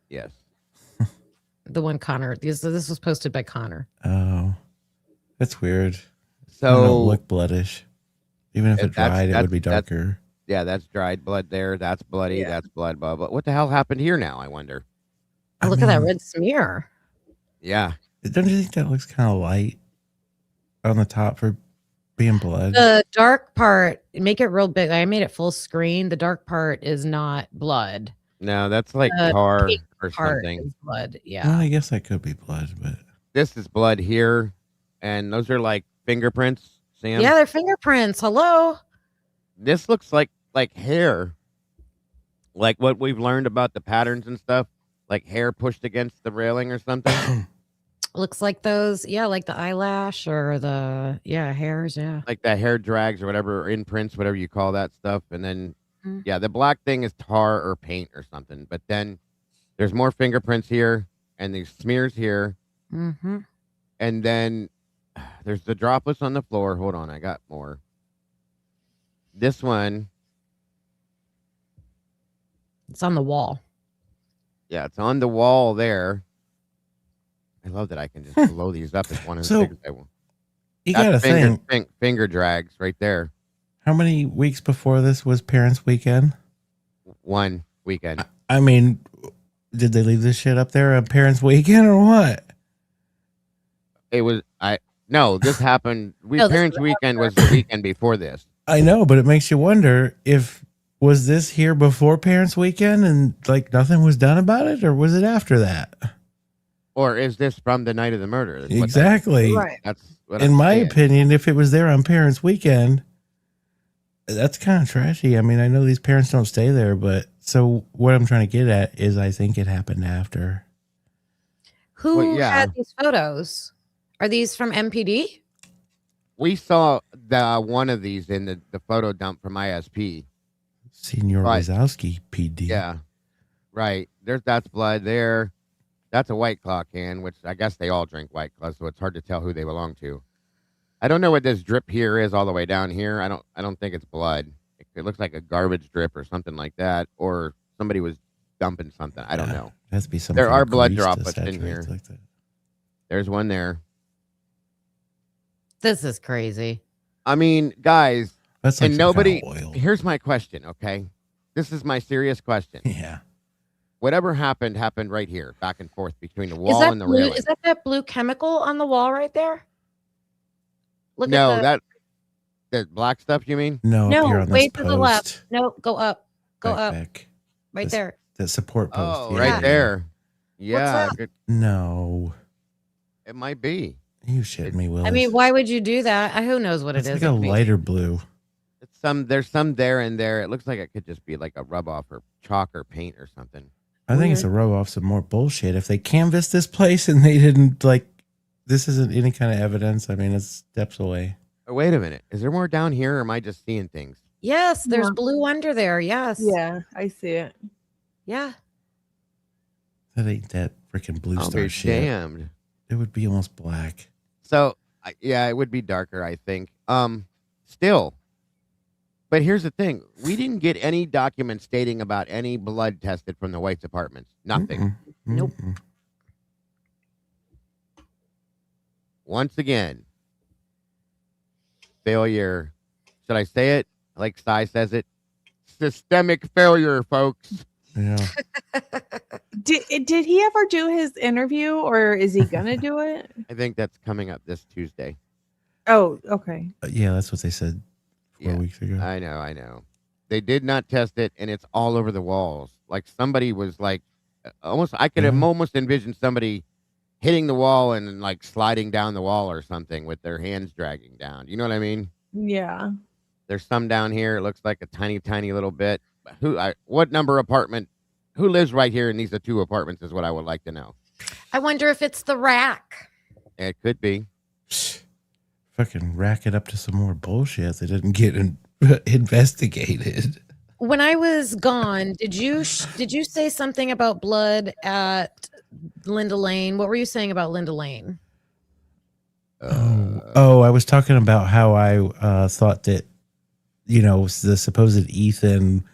Yes. The one Connor. This was posted by Connor. Oh, that's weird. So it don't look bloodish. Even if it dried, it would be that's- darker. Yeah, that's dried blood there. That's bloody. Yeah. That's blood. Blah, blah. What the hell happened here now, I wonder? I Look at that mean, red smear. Yeah. Don't you think that looks kind of light on the top for being blood? The dark part, make it real big. I made it full screen. The dark part is not blood. No, that's like The tar pink or Part something. is blood. Yeah. Well, I guess that could be blood, but This is blood here. And those are like fingerprints, Sam. Yeah, they're fingerprints. Hello. This looks like hair. Like what we've learned about the patterns and stuff. Like hair pushed against the railing or something. Looks like those. Yeah, like the eyelash or the hairs. Yeah. Like the hair drags or whatever, or imprints, whatever you call that stuff. And then, Mhm. yeah, the black thing is tar or paint or something. But then there's more fingerprints here and these smears here. Mm-hmm. And then there's the droplets on the floor. Hold on, I got more. This one, It's on the wall. yeah, it's on the wall there. I love that I can just blow these up as one of the So, things I want. you gotta think. Finger drags right there. How many weeks before this was Parents' Weekend? One weekend. I mean, did they leave this shit up there on Parents' Weekend or what? It was no, this happened. No, this Parents' was Weekend was the weekend before this. I know, but it makes you wonder if was this here before Parents' Weekend and like nothing was done about it, or was it after that? Or is this from the night of the murder? That's what Exactly. Right. That's what In I'm my saying. opinion, if it was there on Parents' Weekend, that's kind of trashy. I mean, I know these parents don't stay there, but so what I'm trying to get at is I think it happened after. Who Well, yeah. had these photos? Are these from MPD? We saw the one of these in the photo dump from ISP. Senior Right. Wazowski, PD. Yeah, right. That's blood there. That's a White Claw can, which I guess they all drink White Claw, so it's hard to tell who they belong to. I don't know what this drip here is all the way down here. I don't think it's blood. It looks like a garbage drip or something like that, or somebody was dumping something. I don't know. It has to be something. There are with blood grease to droplets in saturate here. like that. There's one there. This is crazy. I mean, guys, That's like and some nobody. kind of oil. Here's my question. Okay, this is my serious question. Yeah. Whatever happened right here, back and forth between the Is wall that and the blue? railing. Is that blue chemical on the wall right there? Look No, at that black stuff. You mean? No, up here no. on Wait this to the left. post. No, go up. Go up. Back. Right This- there. The support post. Oh, yeah. right there. Yeah, that? good- No. it might be. You shit me, Willis. I mean, why would you do that? Who knows what it's it is? like a It may- lighter blue. There's some there and there. It looks like it could just be like a rub off or chalk or paint or something. I think it's a rub off some more bullshit. If they canvassed this place and they didn't this isn't any kind of evidence. I mean, it's steps away. Oh, wait a minute. Is there more down here or am I just seeing things? Yes, there's Yeah. blue under there. Yes. Yeah, I see it. Yeah. That ain't that freaking blue I'll star be shit. damned. It would be almost black. So, yeah, it would be darker, I think. Still. But here's the thing. We didn't get any documents stating about any blood tested from the White's apartments. Nothing. Mm-mm. Nope. Mm-mm. Once again, failure. Should I say it like Cy says it? Systemic failure, folks. Yeah. Did he ever do his interview, or is he gonna do it? I think that's coming up this Tuesday. Oh, okay. Yeah, that's what they said 4 Yeah. weeks ago. I know. They did not test it, and it's all over the walls. Like somebody was like, I could have almost envisioned somebody hitting the wall and like sliding down the wall or something with their hands dragging down. You know what I mean? Yeah. There's some down here. It looks like a tiny, tiny little bit. What number apartment? Who lives right here in these two apartments is what I would like to know. I wonder if it's the rack. It could be. Fucking rack it up to some more bullshit that didn't get investigated. When I was gone, did you say something about blood at Linda Lane? What were you saying about Linda Lane? Oh, I was talking about how I thought that, the supposed Ethan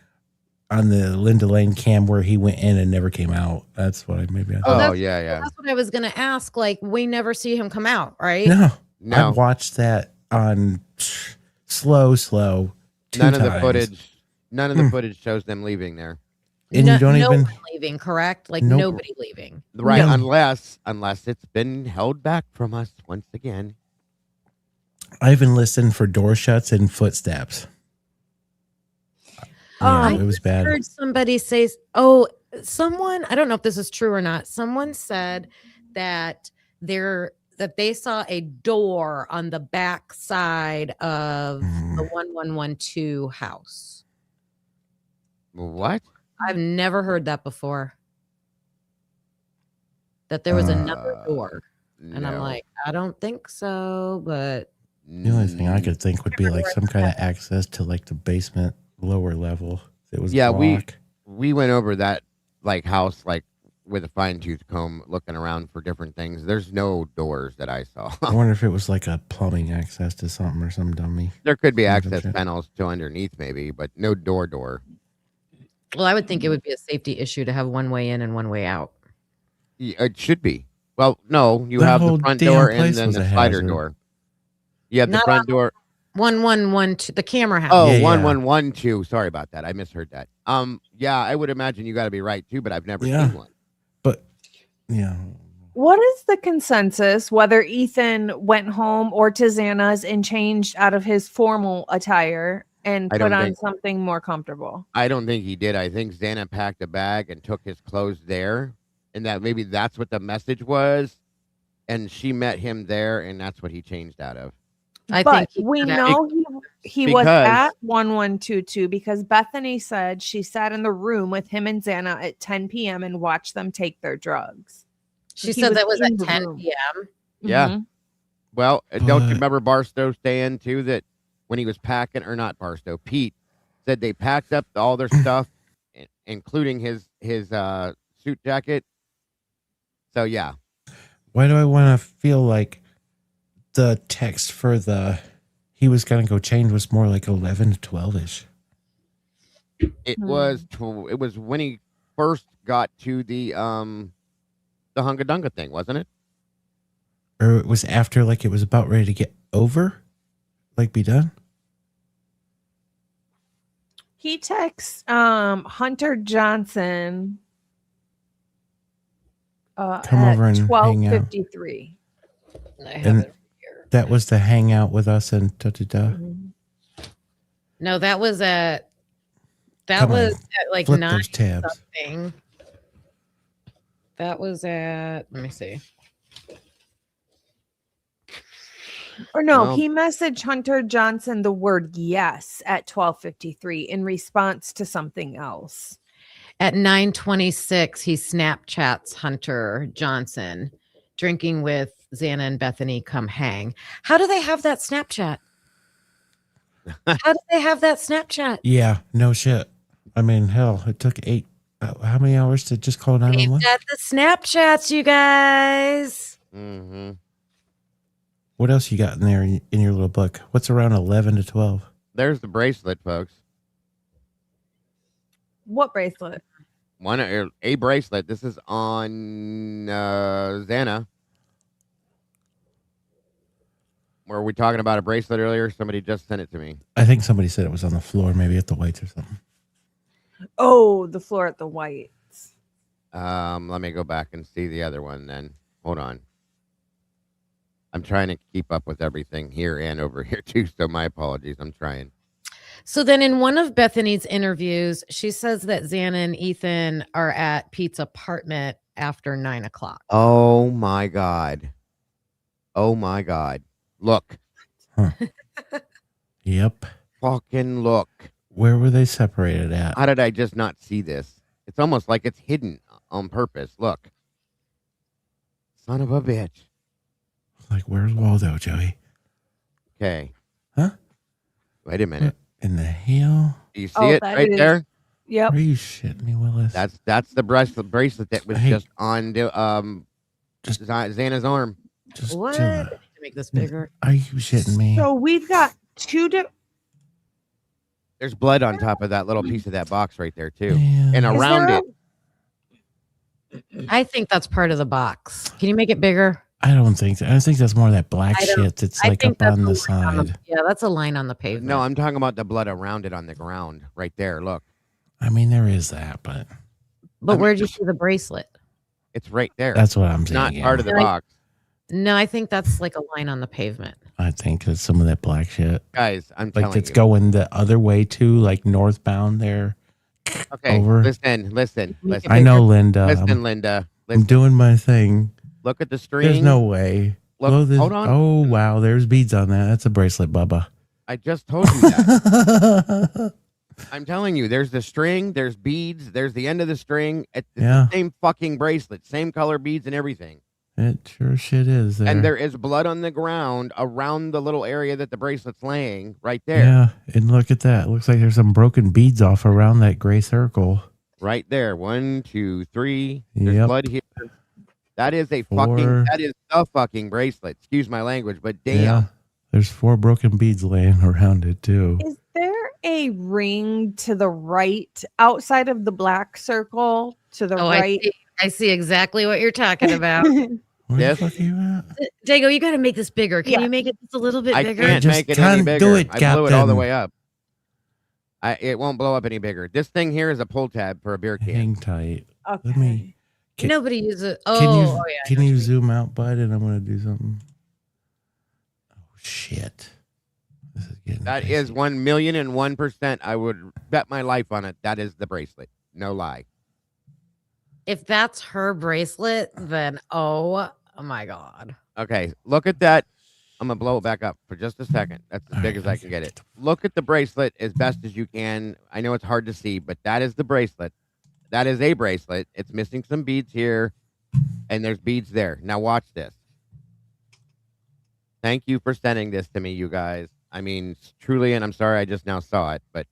on the Linda Lane cam where he went in and never came out. That's what I maybe. Oh, that's, yeah. That's what I was going to ask. Like, we never see him come out, right? No, No. I watched that on slow. None of the footage shows them leaving there. And you don't no even one leaving, correct? Like Nope. nobody leaving. Right, No. unless it's been held back from us once again. I even listened for door shuts and footsteps. Yeah, it was bad. I heard somebody say, someone, I don't know if this is true or not. Someone said that they saw a door on the back side of the 1112 house. What? I've never heard that before. That there was another door. And I'm like, I don't think so, but The only thing I could think would be like some kind of access to like the basement lower level. It was block. we went over that like house like with a fine-tooth comb looking around for different things. There's no doors that I saw. I wonder if it was like a plumbing access to something or some dummy. There could be access panels to underneath maybe, but no door. well, I would think it would be a safety issue to have one way in and one way out. Yeah, it should be. Well, no, you That have the whole front damn door and place then was the a slider hazard. door. You have the Not front door. 1112, the camera house. Oh, Yeah, 1112. Sorry about that. I misheard that. Yeah, I would imagine you got to be right too, but I've never seen one. But yeah. What is the consensus whether Ethan went home or to Xana's and changed out of his formal attire and I put don't on think- something more comfortable? I don't think he did. I think Xana packed a bag and took his clothes there, and that maybe that's what the message was. And she met him there, and that's what he changed out of. I But think we know he was because- at 1122 because Bethany said she sat in the room with him and Xana at 10 p.m. and watched them take their drugs. She He said that was in at the 10 room. p.m. Yeah. Mhm. Well, don't you But- remember Barstow saying too that when he was packing, or not Barstow, Pete said they packed up all their stuff, including his suit jacket. So yeah, Why do I want to feel like the text for he was going to go change was more like 11 to 12-ish? it was when he first got to the Hunga Dunga thing, wasn't it? Or it was after like it was about ready to get over? Like be done? He texts Hunter Johnson Come at over and hang out. 12:53. I have And it here. that was the hangout with us and da-da-da. No, that was at Come on, like flip 9 those tabs. something. That was at, let me see. Or no, Well- he messaged Hunter Johnson the word yes at 12:53 in response to something else. At 9:26, he Snapchats Hunter Johnson drinking with Xana and Bethany. Come hang. How do they have that Snapchat? How do they have that Snapchat? Yeah, no shit. I mean, hell, it took how many hours to just call They've 911? got the Snapchats, you guys. Mm-hmm. What else you got in there in your little book? What's around 11 to 12? There's the bracelet, folks. What bracelet? A bracelet. This is on Xana. Were we talking about a bracelet earlier? Somebody just sent it to me. I think somebody said it was on the floor, maybe at the Whites or something. Oh, the floor at the Whites. Let me go back and see the other one then. Hold on. I'm trying to keep up with everything here and over here too, so my apologies. I'm trying. So then in one of Bethany's interviews, she says that Xana and Ethan are at Pete's apartment after 9 o'clock. Oh my God. Oh my God. Look. Yep. Fucking look. Where were they separated at? How did I just not see this? It's almost like it's hidden on purpose. Look. Son of a bitch. Like, where's Waldo, Joey? Okay. Huh? Wait a minute. What in the hell? Do you see Oh, it that right is- there? Yep. Are you shitting me, Willis? That's the bracelet that was Hey. just on the Xana's arm. Just What? chill I out. need to make this bigger. Are you shitting me? So we've got two There's blood on top of that little piece of that box right there too, Yeah. and around there it. I think that's part of the box. Can you make it bigger? I don't think so. I think that's more of that black I don't- shit that's I like think up that's on a the line on side. yeah, that's a line on the pavement. No, I'm talking about the blood around it on the ground right there. Look, I mean, there is that, but But where'd you see the bracelet? it's right there. that's what I'm saying. Not yeah. part of the box. No, I think that's like a line on the pavement. I think it's some of that black shit. Guys, I'm Like telling it's you. going the other way too, like northbound there. Okay, over. listen. I know, Linda. Listen, Linda. I'm Listen. doing my thing. Look at the string. There's no way. Look, hold on. Oh, wow. There's beads on that. That's a bracelet, Bubba. I just told you that. I'm telling you, there's the string, there's beads, there's the end of the string. It's Yeah. the same fucking bracelet, same color beads and everything. It sure shit is there. And there is blood on the ground around the little area that the bracelet's laying right there. Yeah. And look at that. Looks like there's some broken beads off around that gray circle. Right there. 1, 2, 3. There's Yep. blood here. That is a 4. that is the fucking bracelet. Excuse my language, but damn. Yeah. There's 4 broken beads laying around it too. Is there a ring to the right outside of the black circle to the right? I see exactly what you're talking about. Where Yes. the fuck are you at? Dago, you got to make this bigger. Can Yeah. you make it just a little bit I bigger? can't Just make it any can't bigger. do it, I blew it all the Captain. way up. It won't blow up any bigger. This thing here is a pull tab for a beer can. Hang tight. Okay. Let me. Can, Nobody uses it. can Oh, you, oh yeah. can you zoom out, bud? And I'm going to do something. Oh, shit. This is getting That crazy. is 1,001,001%. I would bet my life on it. That is the bracelet. No lie. If that's her bracelet, then oh my god. Okay, look at that. I'm gonna blow it back up for just a second. That's as big as I can get it. Look at the bracelet as best as you can. I know it's hard to see, but that is the bracelet. That is a bracelet. It's missing some beads here, and there's beads there. Now watch this. Thank you for sending this to me, you guys. I mean, truly, and I'm sorry I just now saw it, but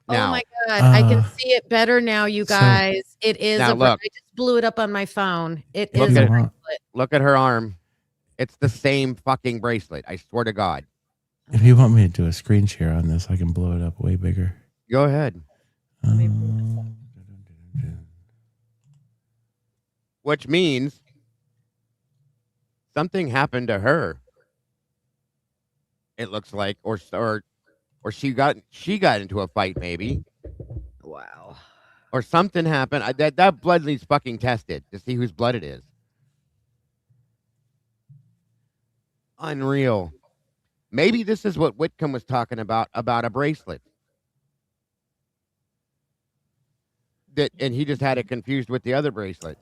now, Oh my god, I can Uh, see it better now, you so- guys. It is Now a bra- look. I just blew it up on my phone. It Look is at a it. bracelet. look at her arm. It's the same fucking bracelet. I swear to God. If you want me to do a screen share on this, I can blow it up way bigger. Go ahead. Which means something happened to her. It looks like, or she got into a fight, maybe, Wow. or something happened. That blood needs fucking tested to see whose blood it is. Unreal. Maybe this is what Whitcomb was talking about a bracelet. And he just had it confused with the other bracelet.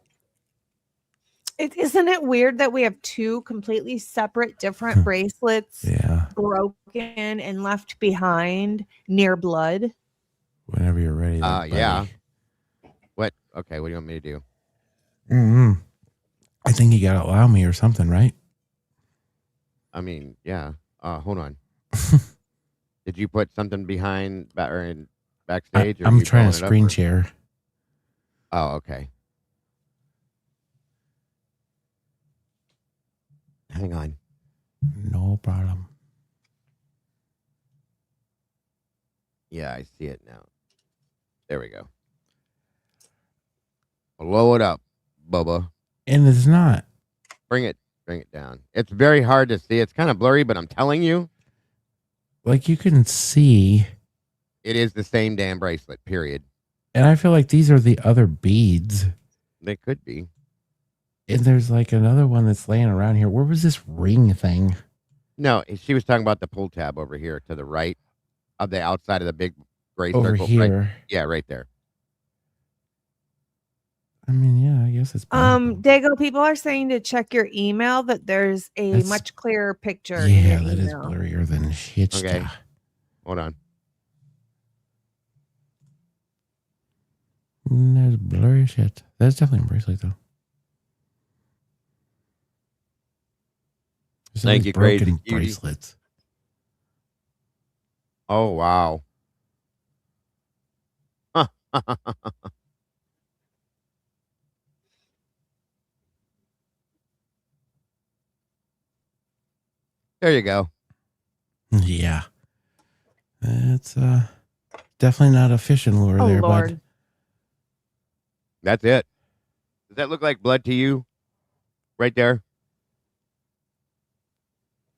Isn't it weird that we have 2 completely separate different bracelets Yeah. broken and left behind near blood? Whenever you're ready. there, Yeah. buddy. What? Okay, what do you want me to do? Mm-hmm. I think you got to allow me or something, right? I mean, yeah. Hold on. Did you put something behind backstage? Or I'm you trying to blowing it up, screen or- share. Oh, okay. Hang on. No problem. Yeah, I see it now. There we go. Blow it up, Bubba. And it's not. Bring it down. It's very hard to see. It's kind of blurry, but I'm telling you, Like you can see. it is the same damn bracelet, period. And I feel like these are the other beads. They could be. And there's like another one that's laying around here. Where was this ring thing? No, she was talking about the pull tab over here to the right of the outside of the big gray Over circle. here. Right, yeah, right there. I mean, yeah, I guess it's. Dago, people are saying to check your email that there's a That's- much clearer picture. in Yeah, your that is email. blurrier than shit. Okay. stuff. Hold on. There's blurry shit. That's definitely a bracelet, though. There's Thank always you, Crazy broken Cutie. bracelets. Oh, wow. There you go. Yeah. It's definitely not a fishing lure there, Lord. bud. That's it. Does that look like blood to you? Right there?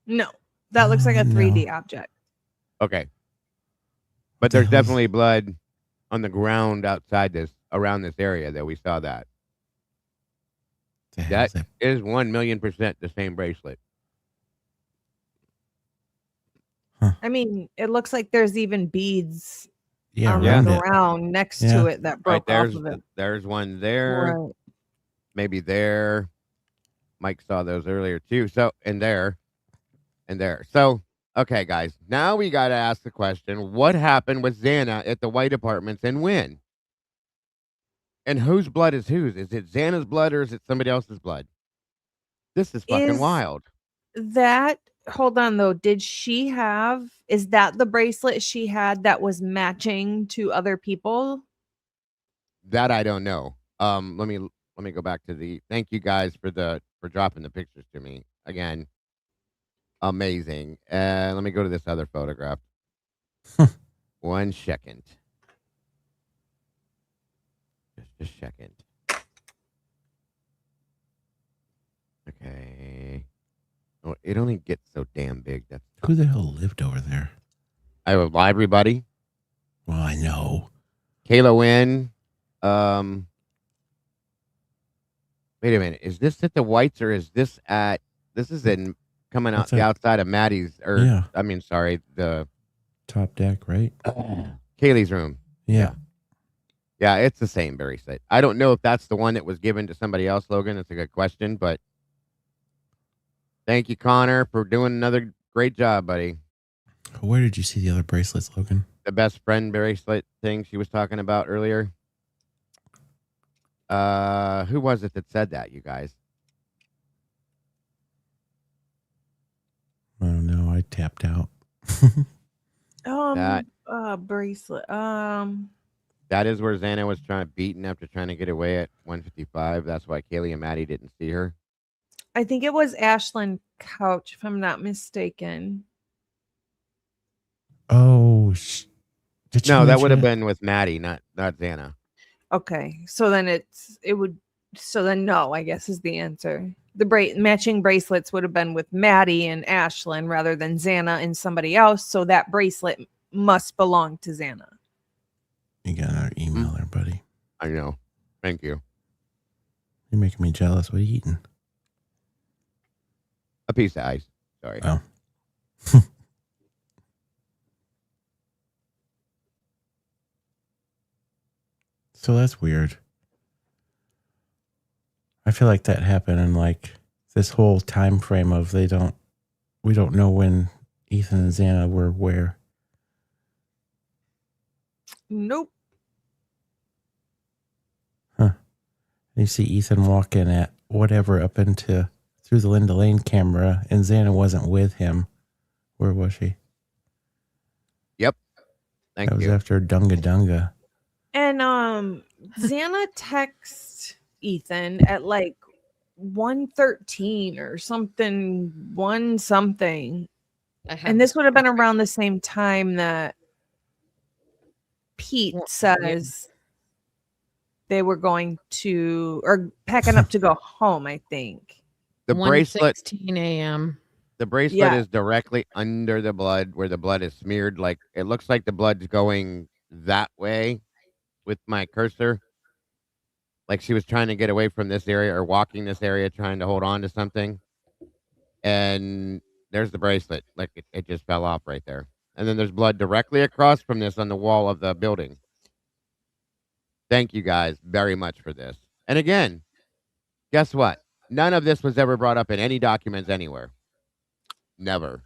No, that looks like a 3D No. object. Okay. But there's definitely blood on the ground outside this, around this area that we saw that. That is 1,000,000% the same bracelet. I mean, it looks like there's even beads Yeah, on the ground next to it that broke there's, off of it. There's one there. Right. Maybe there. Mike saw those earlier too. So, and there. And there. So, okay, guys. Now we got to ask the question, what happened with Xana at the White Apartments and when? And whose blood is whose? Is it Xana's blood or is it somebody else's blood? This is fucking wild. That, hold on though, is that the bracelet she had that was matching to other people? That I don't know. Let me go back to thank you guys for dropping the pictures to me again. Amazing. Let me go to this other photograph. 1 second. Just a second. Okay. Oh, it only gets so damn big. That's who the hell lived over there? I have a library buddy. Well, I know. Kayla Wynn. Wait a minute. Is this at the Whites or is this at? This is coming out the outside of Maddie's. Yeah. I mean, sorry, the top deck, right? Kaylee's room. Yeah. Yeah, it's the same bracelet. I don't know if that's the one that was given to somebody else, Logan. That's a good question, but thank you, Connor, for doing another great job, buddy. Where did you see the other bracelets, Logan? The best friend bracelet thing she was talking about earlier. Who was it that said that, you guys? I don't know. I tapped out. Bracelet. That is where Xana was beaten after trying to get away at 155. That's why Kaylee and Maddie didn't see her. I think it was Ashlyn Couch, if I'm not mistaken. Oh, no, that would have been with Maddie, not Xana. Okay, so then no, I guess is the answer. The matching bracelets would have been with Maddie and Ashlyn rather than Xana and somebody else. So that bracelet must belong to Xana. You got our email there, buddy. I know. Thank you. You're making me jealous. What are you eating? A piece of ice. Sorry. Oh. So that's weird. I feel like that happened in like this whole time frame of we don't know when Ethan and Xana were where. Nope. Huh. You see Ethan walking at whatever up through the Linda Lane camera, and Xana wasn't with him. Where was she? Yep. Thank you. That was you. after Dunga Dunga. And Xana texts Ethan at like 1:13 or something, and this would have been around the same time that Pete says they were going to or packing up to go home. I think the bracelet 1:16 a.m. The bracelet is directly under the blood, where the blood is smeared. Like it looks like the blood's going that way with my cursor. Like she was trying to get away from this area or walking this area, trying to hold on to something. And there's the bracelet. Like it just fell off right there. And then there's blood directly across from this on the wall of the building. Thank you guys very much for this. And again, guess what? None of this was ever brought up in any documents anywhere. Never.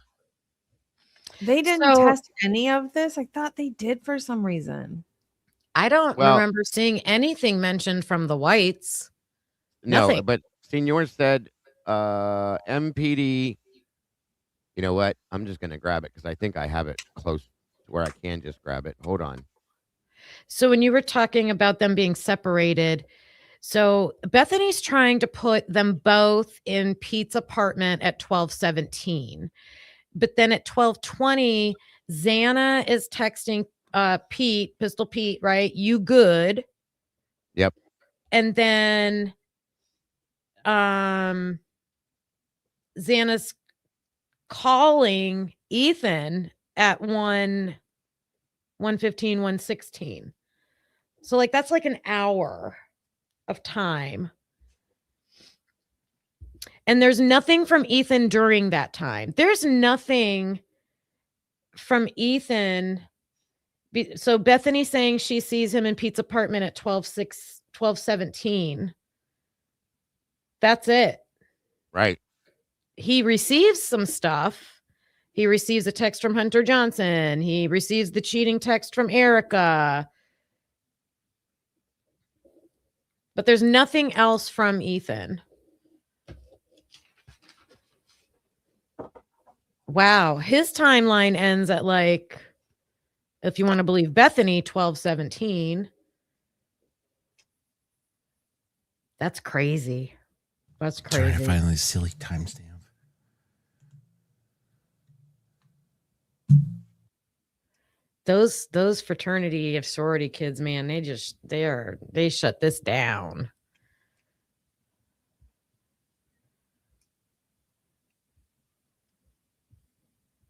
They didn't test any of this. I thought they did for some reason. I don't remember seeing anything mentioned from the Whites. Nothing. No, but Senor said MPD. You know what? I'm just going to grab it because I think I have it close to where I can just grab it. Hold on. So when you were talking about them being separated, so Bethany's trying to put them both in Pete's apartment at 12:17. But then at 12:20, Xana is texting Pete, Pistol Pete, right? You good? Yep. And then Xana's calling Ethan at 1:15, 1:16. So like that's like an hour of time. And there's nothing from Ethan during that time. There's nothing from Ethan. So Bethany saying she sees him in Pete's apartment at 12:17. That's it. Right. He receives some stuff. He receives a text from Hunter Johnson. He receives the cheating text from Erica. But there's nothing else from Ethan. Wow. His timeline ends at like, if you want to believe Bethany, 12:17. That's crazy. That's crazy. Trying to find this silly timestamp. Those fraternity of sorority kids, man, they shut this down.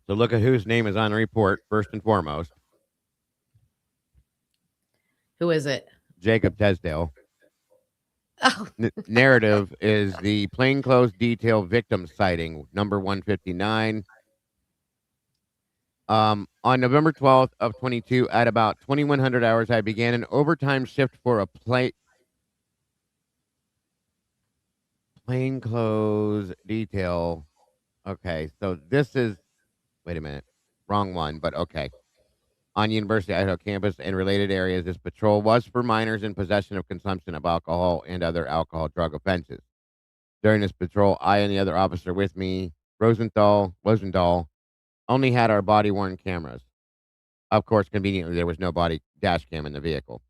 So look at whose name is on the report first and foremost. Who is it? Jacob Tesdale. Oh. Narrative is the plainclothes detail victim sighting, number 159. On November 12th of 22, at about 2100 hours, I began an overtime shift for a plainclothes detail. Okay, so this is, wait a minute, wrong one, but okay. On University of Idaho campus and related areas, this patrol was for minors in possession of consumption of alcohol and other alcohol drug offenses. During this patrol, I and the other officer with me, Rosenthal, only had our body-worn cameras. Of course, conveniently, there was no body dash cam in the vehicle.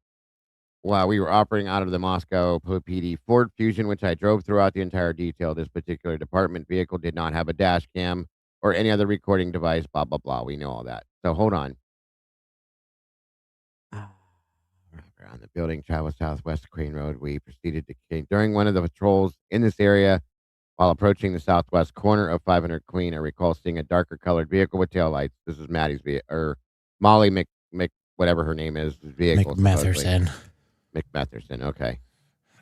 While we were operating out of the Moscow PD Ford Fusion, which I drove throughout the entire detail, this particular department vehicle did not have a dash cam or any other recording device, blah, blah, blah. We know all that. So hold on. Around the building, travel southwest Crane Road. We proceeded to King. During one of the patrols in this area, while approaching the southwest corner of 500 Queen, I recall seeing a darker colored vehicle with taillights. This is Maddie's vehicle, or Molly Mc whatever her name is, vehicle. McMatherson. McMatherson, okay.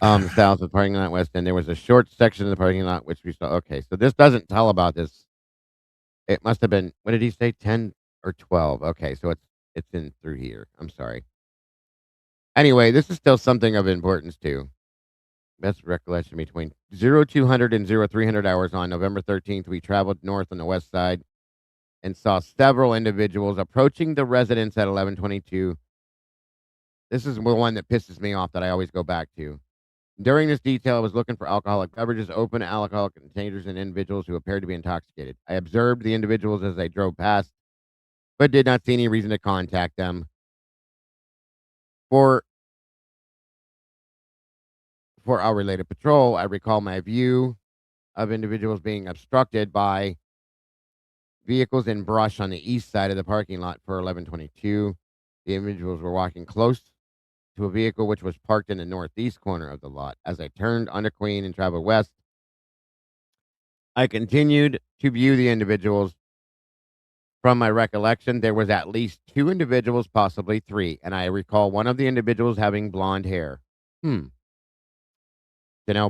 South of the parking lot, west end. There was a short section of the parking lot which we saw. Okay, so this doesn't tell about this. It must have been, what did he say, 10 or 12? Okay, so it's in through here. I'm sorry. Anyway, this is still something of importance too. Best recollection between 0200 and 0300 hours on November 13th, we traveled north on the west side and saw several individuals approaching the residence at 1122. This is the one that pisses me off that I always go back to. During this detail, I was looking for alcoholic beverages, open alcoholic containers, and individuals who appeared to be intoxicated. I observed the individuals as I drove past, but did not see any reason to contact them. For our related patrol, I recall my view of individuals being obstructed by vehicles and brush on the east side of the parking lot for 1122. The individuals were walking close to a vehicle which was parked in the northeast corner of the lot. As I turned onto Queen and traveled west, I continued to view the individuals. From my recollection, there was at least 2 individuals, possibly 3, and I recall one of the individuals having blonde hair. Janelle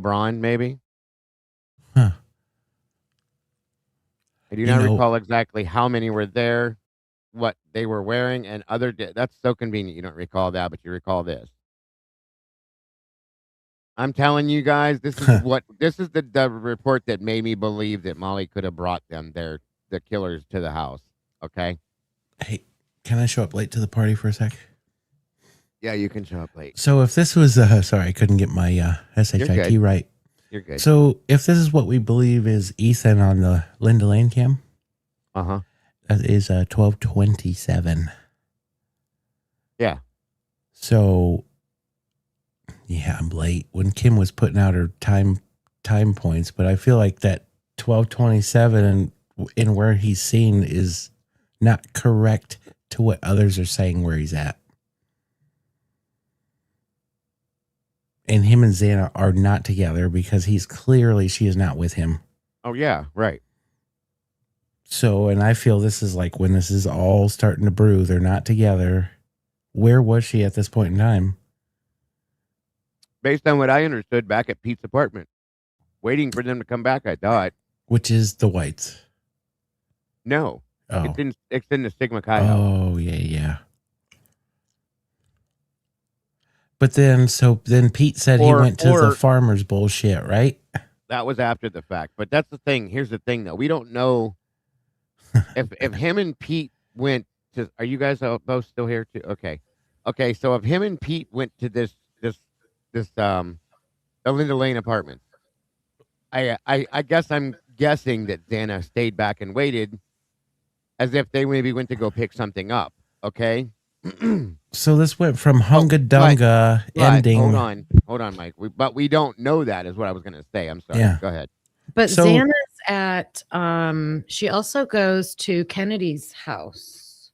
Braun, maybe? Huh. I do not recall exactly how many were there, what they were wearing, and that's so convenient you don't recall that, but you recall this. I'm telling you guys, this is the report that made me believe that Molly could have brought them there, the killers, to the house. Okay? Hey, can I show up late to the party for a sec? Yeah, you can show up late. So if this was, sorry, I couldn't get my SHIT right. You're good. So if this is what we believe is Ethan on the Linda Lane cam, that is 1227. Yeah. So, yeah, I'm late. When Kim was putting out her time points, but I feel like that 1227 and in where he's seen is not correct to what others are saying where he's at. And him and Xana are not together because she is not with him. Oh, yeah, right. So, and I feel this is like when this is all starting to brew, they're not together. Where was she at this point in time? Based on what I understood, back at Pete's apartment, waiting for them to come back, I thought. Which is the Whites? No. Oh. It's in the Sigma Chi house. Oh, yeah. But then Pete said he went to the farmer's bullshit, right? That was after the fact. But that's the thing. Here's the thing, though. We don't know if him and Pete went to. Are you guys both still here too? Okay. So if him and Pete went to this the Linda Lane apartment, I guess I'm guessing that Xana stayed back and waited, as if they maybe went to go pick something up. Okay. So this went from Hunga Dunga ending. Hold on, Mike. But we don't know that, is what I was going to say. I'm sorry. Yeah. Go ahead. But Xana's at, she also goes to Kennedy's house,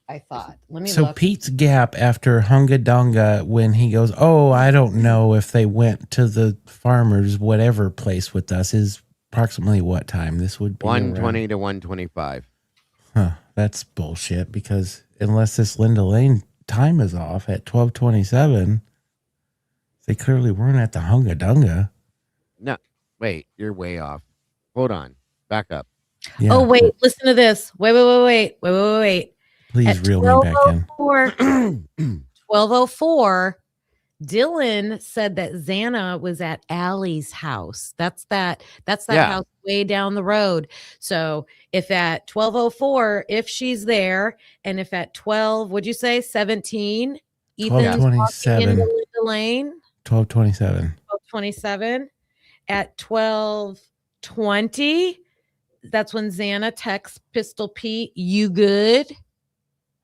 I thought. Let me look. Pete's gap after Hunga Dunga, when he goes, oh, I don't know if they went to the farmer's whatever place with us, is approximately what time? This would be 1:20 to 1:25. Huh. That's bullshit, because unless this Linda Lane time is off at 12:27, they clearly weren't at the Hunga Dunga. No, wait, you're way off. Hold on, back up. Yeah. Oh, wait, listen to this. Wait. Please at reel me back in. 12:04, Dylan said that Xana was at Allie's house. That's that house way down the road. So if at 12:04, if she's there, and if at 12, would you say 17, Ethan's walking into Linda Lane? 12:27. 12:27. At 12:20, that's when Xana texts Pistol Pete, you good?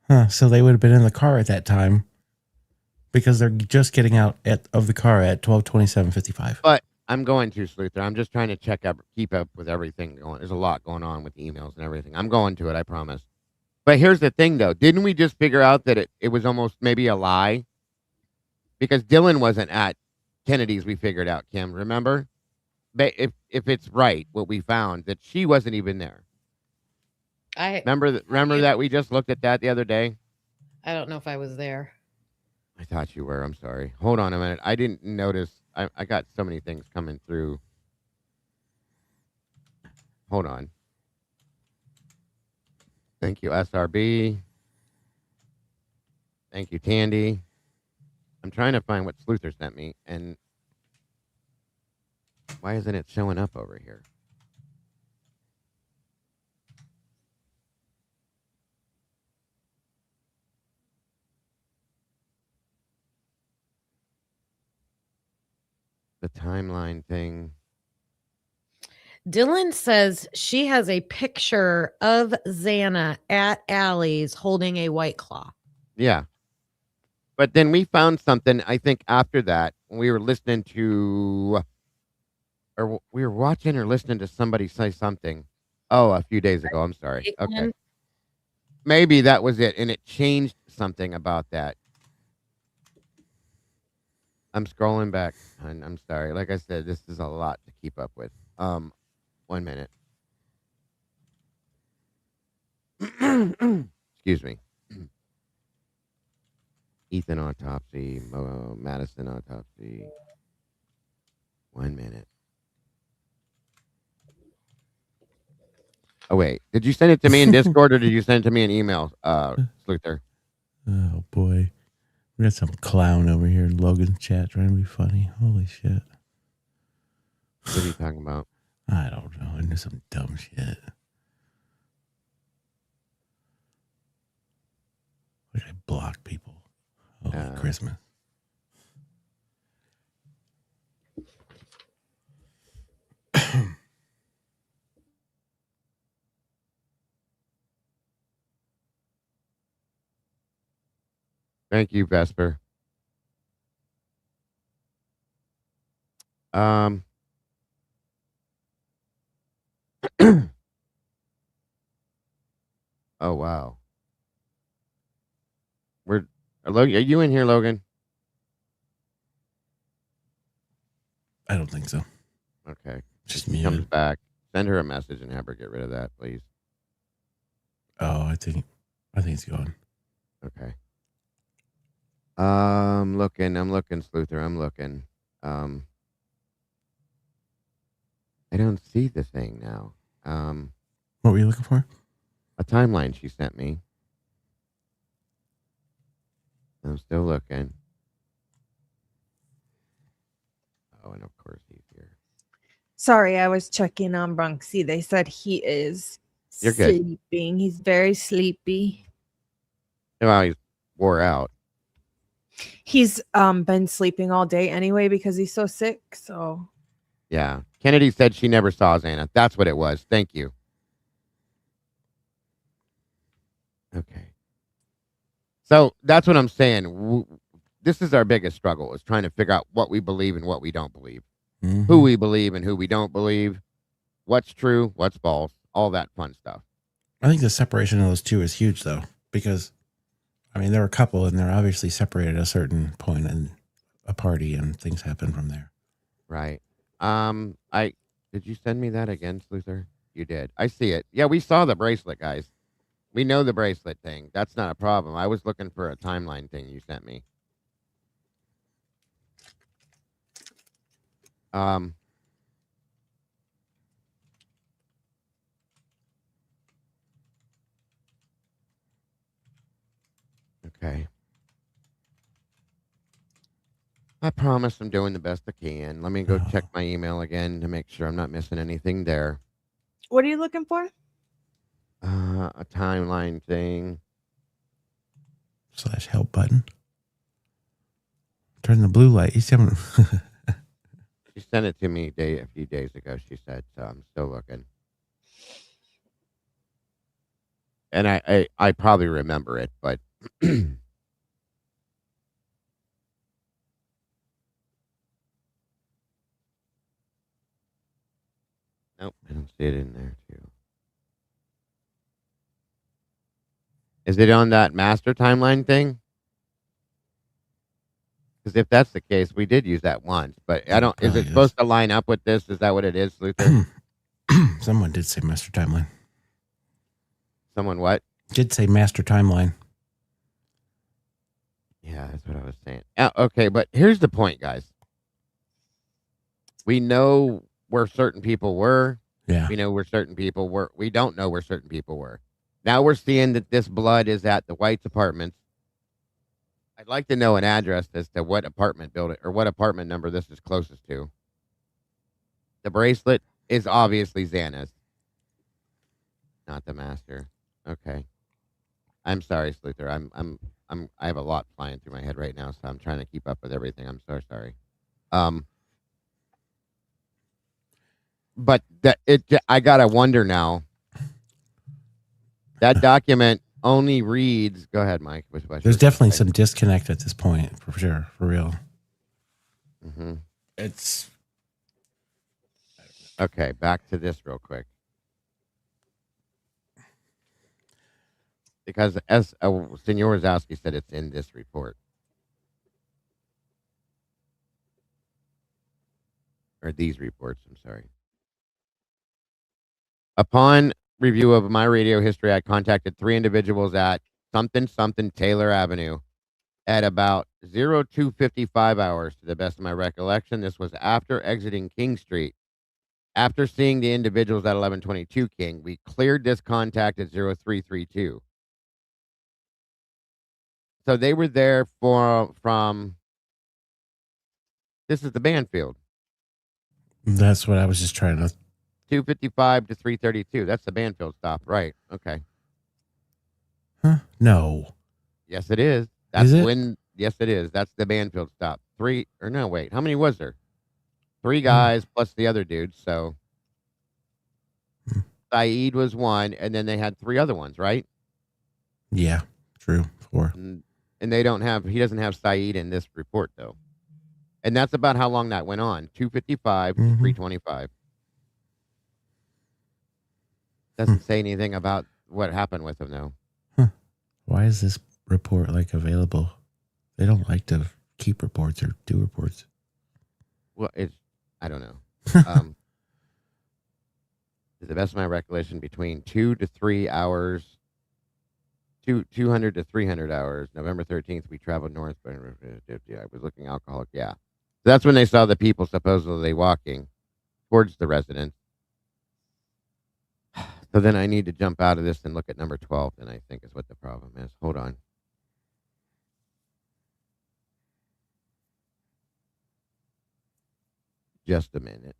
Huh. So they would have been in the car at that time, because they're just getting out of the car at 12:27:55. But I'm going to, Sluther. I'm just trying to keep up with everything going. There's a lot going on with emails and everything. I'm going to it, I promise. But here's the thing, though. Didn't we just figure out that it was almost maybe a lie? Because Dylan wasn't at Kennedy's, we figured out, Kim. Remember? But if it's right, what we found, that she wasn't even there. Remember that we just looked at that the other day? I don't know if I was there. I thought you were. I'm sorry. Hold on a minute. I didn't notice. I got so many things coming through. Hold on. Thank you, SRB. Thank you, Tandy. I'm trying to find what Sluther sent me, and why isn't it showing up over here? The timeline thing. Dylan says she has a picture of Xana at Allie's holding a White Claw. Yeah. But then we found something, I think, after that, when we were listening to, or we were watching or listening to somebody say something. Oh, a few days ago. I'm sorry. Okay. Maybe that was it. And it changed something about that. I'm scrolling back. I'm sorry. Like I said, this is a lot to keep up with. 1 minute. Excuse me. Ethan autopsy, Madison autopsy. 1 minute. Oh, wait. Did you send it to me in Discord or did you send it to me in email, Sluther? Oh, boy. We got some clown over here in Logan's chat trying to be funny. Holy shit. What are you talking about? I don't know. Into some dumb shit. Like I block people. Holy Christmas. Thank you, Vesper. Oh wow. Are you in here, Logan? I don't think so. Okay. Just If she comes muted. back, send her a message and have her get rid of that, please. Oh, I think it's gone. Okay. I'm looking, Sluther. I'm looking. I don't see the thing now. What were you looking for? A timeline she sent me. I'm still looking. Oh, and of course he's here. Sorry, I was checking on Bronxy. They said he is You're good. sleeping. He's very sleepy. Well, he's wore out. He's been sleeping all day anyway because he's so sick. So Yeah. Kennedy said she never saw Xana. That's what it was. Thank you. Okay. So that's what I'm saying. This is our biggest struggle, is trying to figure out what we believe and what we don't believe. Mm-hmm. Who we believe and who we don't believe. What's true, what's false, all that fun stuff. I think the separation of those two is huge, though, because, I mean, they're a couple and they're obviously separated at a certain point in a party and things happen from there. Right. Did you send me that again, Sluther? You did. I see it. Yeah, we saw the bracelet, guys. We know the bracelet thing. That's not a problem. I was looking for a timeline thing you sent me. Okay. I promise I'm doing the best I can. Let me go check my email again to make sure I'm not missing anything there. what are you looking for? A timeline thing. /help button. Turn the blue light. He's having. She sent it to me a few days ago, she said, so I'm still looking. And I probably remember it, but nope, I don't see it in there too. Is it on that master timeline thing? Because if that's the case, we did use that once, but I don't. Is it supposed to line up with this? Is that what it is, Luther? Someone did say master timeline. Someone what? Did say master timeline. Yeah, that's what I was saying. Okay, but here's the point, guys. We know where certain people were. Yeah. We know where certain people were. We don't know where certain people were. Now we're seeing that this blood is at the White's apartments. I'd like to know an address as to what apartment building or what apartment number this is closest to. The bracelet is obviously Xana's, not the master. Okay. I'm sorry, Sluther. I have a lot flying through my head right now, so I'm trying to keep up with everything. I'm so sorry. But I gotta wonder now. That document only reads. Go ahead, Mike. There's definitely some disconnect at this point, for sure, for real. Mm-hmm. It's okay. Back to this real quick, because as Senor Wazowski said, it's in this report or these reports. I'm sorry. Upon review of my radio history, I contacted 3 individuals at something Taylor Avenue at about 02:55 hours, to the best of my recollection. This was after exiting King Street. After seeing the individuals at 1122 King, we cleared this contact at 0332. So they were there from this is the Banfield. That's what I was just trying to. 255 to 332. That's the Banfield stop, right? Okay. Huh? No. Yes, it is. That's is it? when. Yes, it is. That's the Banfield stop. 3 or no? Wait, how many was there? 3 guys plus the other dude. So Saeed was 1, and then they had 3 other ones, right? Yeah, true. 4. And they don't have. He doesn't have Saeed in this report though. And that's about how long that went on. 255 to 325. Doesn't say anything about what happened with him, though. Why is this report like available? They don't like to keep reports or do reports. Well, I don't know. To the best of my recollection, between 2 to 3 hours, 200 to 300 hours. November 13th, we traveled north. I was looking alcoholic. Yeah. So that's when they saw the people supposedly walking towards the residence. So then I need to jump out of this and look at number 12, and I think is what the problem is. Hold on. Just a minute.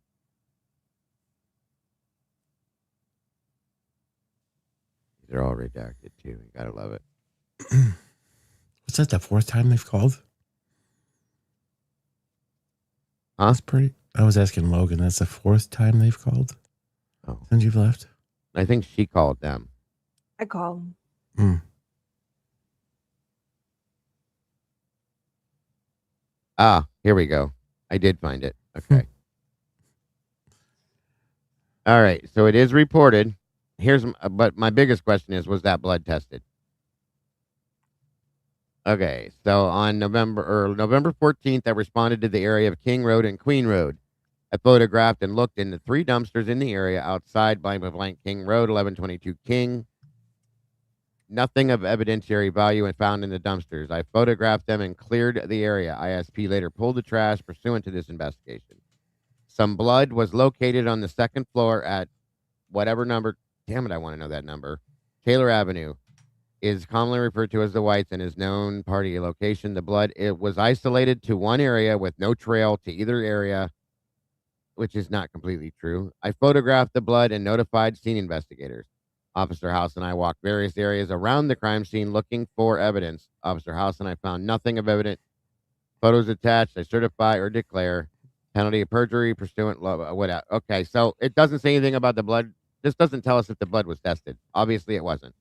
They're all redacted too. You gotta love it. Was that the fourth time they've called? Huh? That's pretty. I was asking Logan. That's the fourth time they've called since you've left. I think she called them. I call him. Ah, here we go. I did find it. Okay. All right. So it is reported. But my biggest question is, was that blood tested? Okay. So on November 14th, I responded to the area of King Road and Queen Road. I photographed and looked into 3 dumpsters in the area outside blank King Road, 1122 King. Nothing of evidentiary value and found in the dumpsters. I photographed them and cleared the area. ISP later pulled the trash pursuant to this investigation. Some blood was located on the second floor at whatever number. Damn it, I want to know that number. Taylor Avenue is commonly referred to as the Whites and is known party location. The blood, it was isolated to one area with no trail to either area, which is not completely true. I photographed the blood and notified scene investigators. Officer House and I walked various areas around the crime scene looking for evidence. Officer House and I found nothing of evidence. Photos attached. I certify or declare penalty of perjury pursuant. Whatever. Okay, so it doesn't say anything about the blood. This doesn't tell us if the blood was tested. Obviously, it wasn't.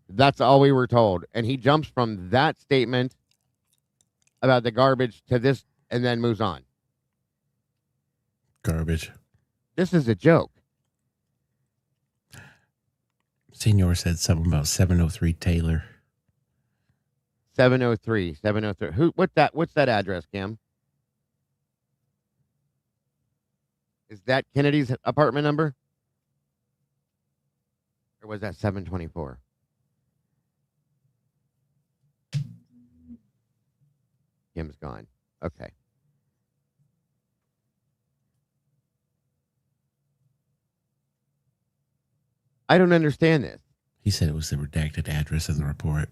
That's all we were told. And he jumps from that statement about the garbage to this and then moves on. Garbage. This is a joke. Senior said something about 703 Taylor. 703. What's that address, Cam? Is that Kennedy's apartment number? Or was that 724? Kim's gone. Okay. I don't understand this. He said it was the redacted address in the report.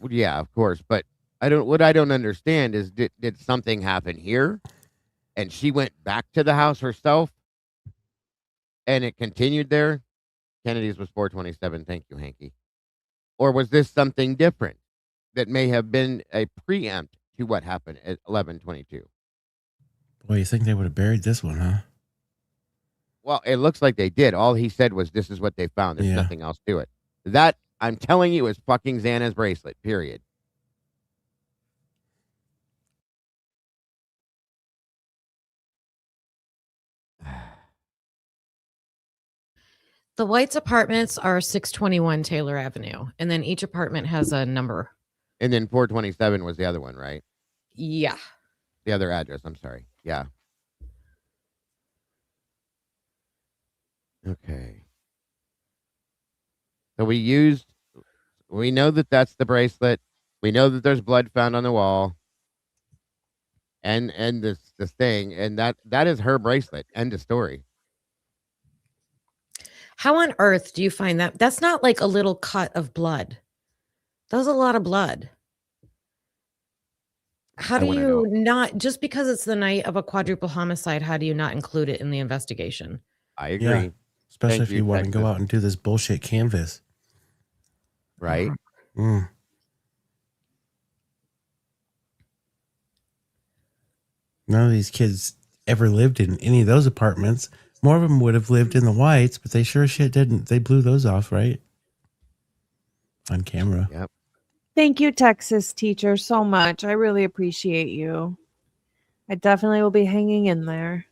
Well, yeah, of course. But what I don't understand is did something happen here? And she went back to the house herself? And it continued there? Kennedy's was 427. Thank you, Hanky. Or was this something different that may have been a preempt to what happened at 1122? Boy, you think they would have buried this one, huh? Well, it looks like they did. All he said was, this is what they found. There's nothing else to it. That, I'm telling you, is fucking Xana's bracelet, period. The White's apartments are 621 Taylor Avenue, and then each apartment has a number. And then 427 was the other one, right? Yeah. The other address, I'm sorry. Yeah. Okay. So we know that that's the bracelet. We know that there's blood found on the wall. And this thing, and that is her bracelet. End of story. How on earth do you find that? That's not like a little cut of blood. That was a lot of blood. How do you not, just because it's the night of a quadruple homicide, how do you not include it in the investigation? I agree. Yeah, especially if you want to go out and do this bullshit canvas. Right? Mm. None of these kids ever lived in any of those apartments. More of them would have lived in the Whites, but they sure as shit didn't. They blew those off, right? On camera. Yep. Thank you, Texas teacher, so much. I really appreciate you. I definitely will be hanging in there.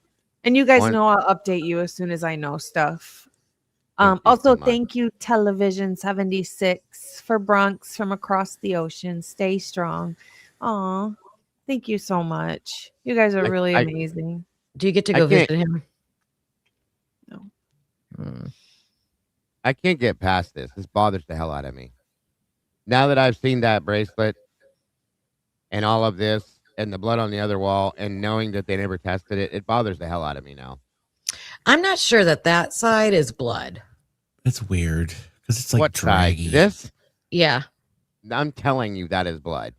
And you guys One- know I'll update you as soon as I know stuff. Thank you Also, so much. thank you, Television 76, for Bronx from across the ocean. Stay strong. Aw, thank you so much. You guys are really amazing. Do you get to I go visit can't- him? No. I can't get past this. This bothers the hell out of me. Now that I've seen that bracelet and all of this and the blood on the other wall and knowing that they never tested it, it bothers the hell out of me now. I'm not sure that side is blood. It's weird because it's like What side? draggy. This? Yeah. I'm telling you, that is blood.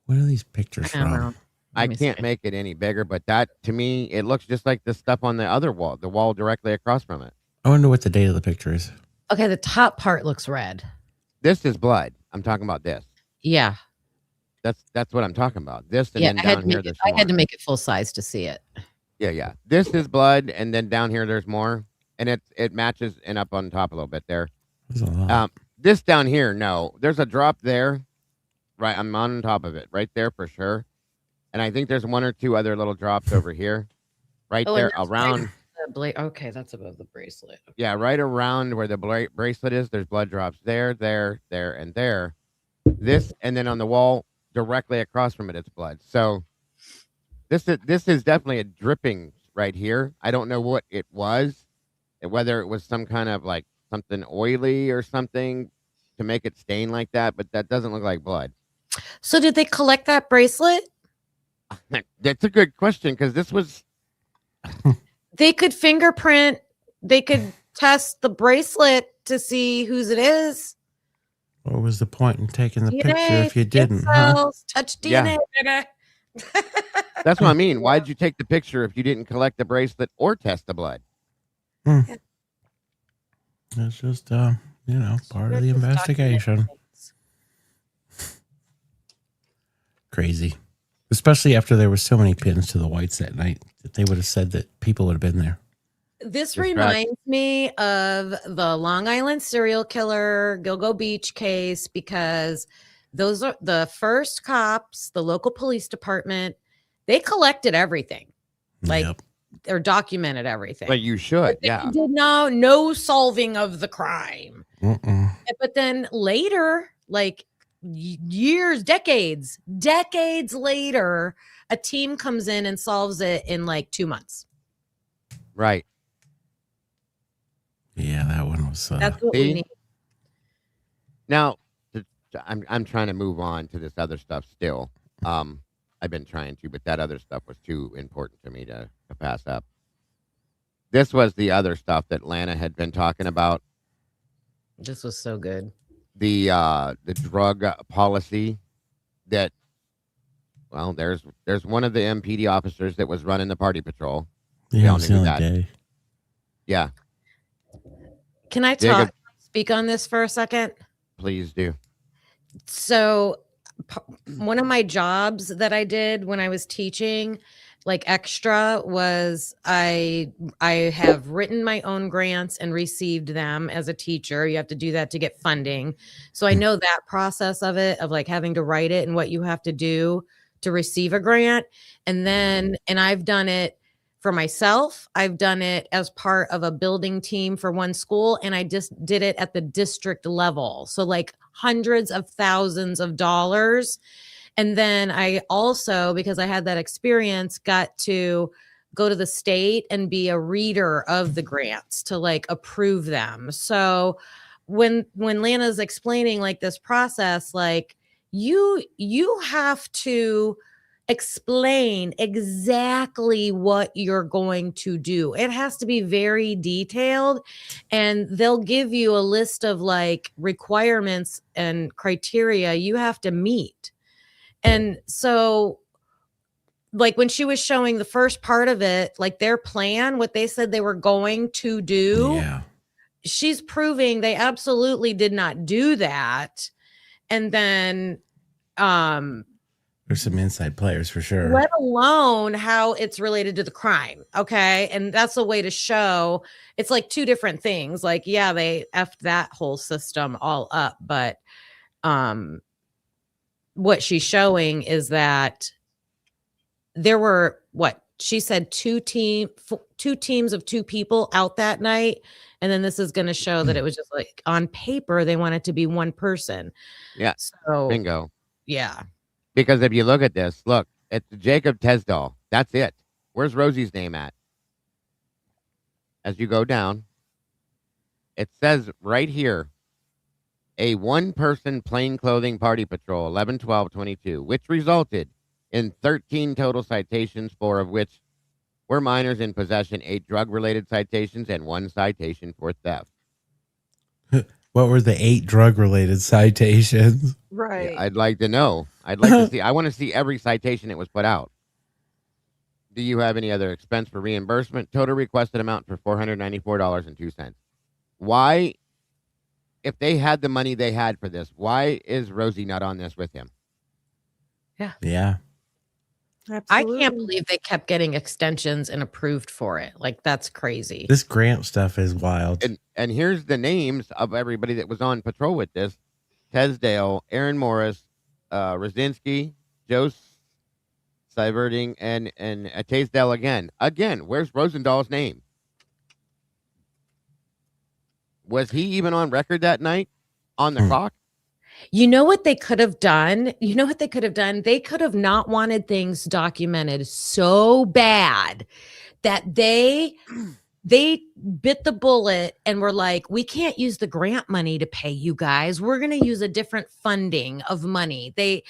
What are these pictures I don't from? know. I can't make it any bigger, but that, to me, it looks just like the stuff on the other wall, the wall directly across from it. I wonder what the date of the picture is. Okay, the top part looks red. This is blood. I'm talking about this. Yeah. That's what I'm talking about. This and Yeah, then I had down to here, make there's I had to more. make it full size to see it. Yeah. This is blood, and then down here there's more, and it matches and up on top a little bit there. There's a lot. This down here, no, there's a drop there. Right, I'm on top of it, right there for sure. And I think there's one or two other little drops over here, right Oh, and there that's around. Okay, that's above the bracelet. Yeah, right around where the bracelet is. There's blood drops there, and there. This, and then on the wall directly across from it, it's blood. So this is definitely a dripping right here. I don't know what it was, whether it was some kind of like something oily or something to make it stain like that, but that doesn't look like blood. So did they collect that bracelet? That's a good question because this was. They could fingerprint, they could test the bracelet to see whose it is. What was the point in taking the DNA, picture if you skin didn't? Huh? cells, touch DNA, baby. That's what I mean. Why'd you take the picture if you didn't collect the bracelet or test the blood? It's just, part of the investigation. Crazy. Especially after there were so many pins to the whites that night that they would have said that people would have been there. This reminds me of the Long Island serial killer Gilgo Beach case because those are the first cops, the local police department, they collected everything. Like or documented everything. But you should, yeah. They did no solving of the crime. But then later, like years, decades later, a team comes in and solves it in like 2 months. Right. Yeah, that one was. That's what we need. Now, I'm trying to move on to this other stuff still. I've been trying to, but that other stuff was too important to me to pass up. This was the other stuff that Lana had been talking about. This was so good. The drug policy that, well, there's one of the MPD officers that was running the party patrol. We Yeah, all it was knew the that. other day. Yeah, Can I speak on this for a second? please do. So one of my jobs that I did when I was teaching, like extra, was I have written my own grants and received them as a teacher. You have to do that to get funding. So I know that process of it, of like having to write it and what you have to do to receive a grant. And I've done it for myself. I've done it as part of a building team for one school, and I just did it at the district level. So like hundreds of thousands of dollars. And then I also, because I had that experience, got to go to the state and be a reader of the grants to like approve them. So when Lana's explaining like this process, like you have to explain exactly what you're going to do. It has to be very detailed, and they'll give you a list of like requirements and criteria you have to meet. And so like when she was showing the first part of it, like their plan, what they said they were going to do, she's proving they absolutely did not do that. And then There's some inside players for sure. let alone how it's related to the crime. Okay. And that's a way to show it's like two different things. Like, yeah, they effed that whole system all up. But what she's showing is that there were she said two teams of 2 people out that night, and then this is going to show that it was just like on paper they want it to be one person. Yeah. So Bingo. yeah. Because if you look at this, look, it's Jacob Tesdall. That's it. Where's Rosie's name at? As you go down, it says right here, a one-person plain clothing party patrol, 11/12/22, which resulted in 13 total citations, 4 of which were minors in possession, 8 drug-related citations, and 1 citation for theft. What were the 8 drug-related citations? Right. Yeah, I'd like to know. I'd like to see. I want to see every citation that was put out. Do you have any other expense for reimbursement? Total requested amount for $494.02. Why, if they had the money they had for this, why is Rosie not on this with him? Yeah. Absolutely. I can't believe they kept getting extensions and approved for it. Like, that's crazy. This grant stuff is wild. And here's the names of everybody that was on patrol with this: Tesdale, Aaron Morris, Rosinski, Joe Siverding, and Taysdale again. Again, where's Rosendall's name? Was he even on record that night on the clock? You know what they could have done? They could have not wanted things documented so bad that they bit the bullet and were like, we can't use the grant money to pay you guys. We're going to use a different funding of money. They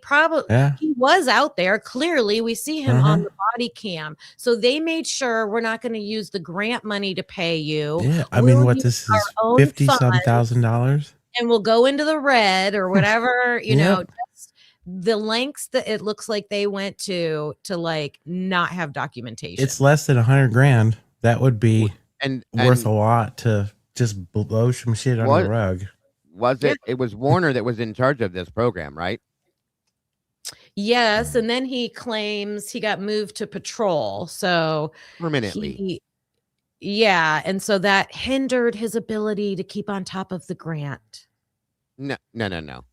probably, he was out there. Clearly we see him on the body cam. So they made sure we're not going to use the grant money to pay you. Yeah. I mean, what this is $50,000. And we'll go into the red or whatever, you know, just the lengths that it looks like they went to like not have documentation. It's less than $100,000. That would be worth a lot to just blow some shit under the rug. Was it? It was Warner that was in charge of this program, right? Yes, and then he claims he got moved to patrol. So permanently. Yeah, and so that hindered his ability to keep on top of the grant. No. No.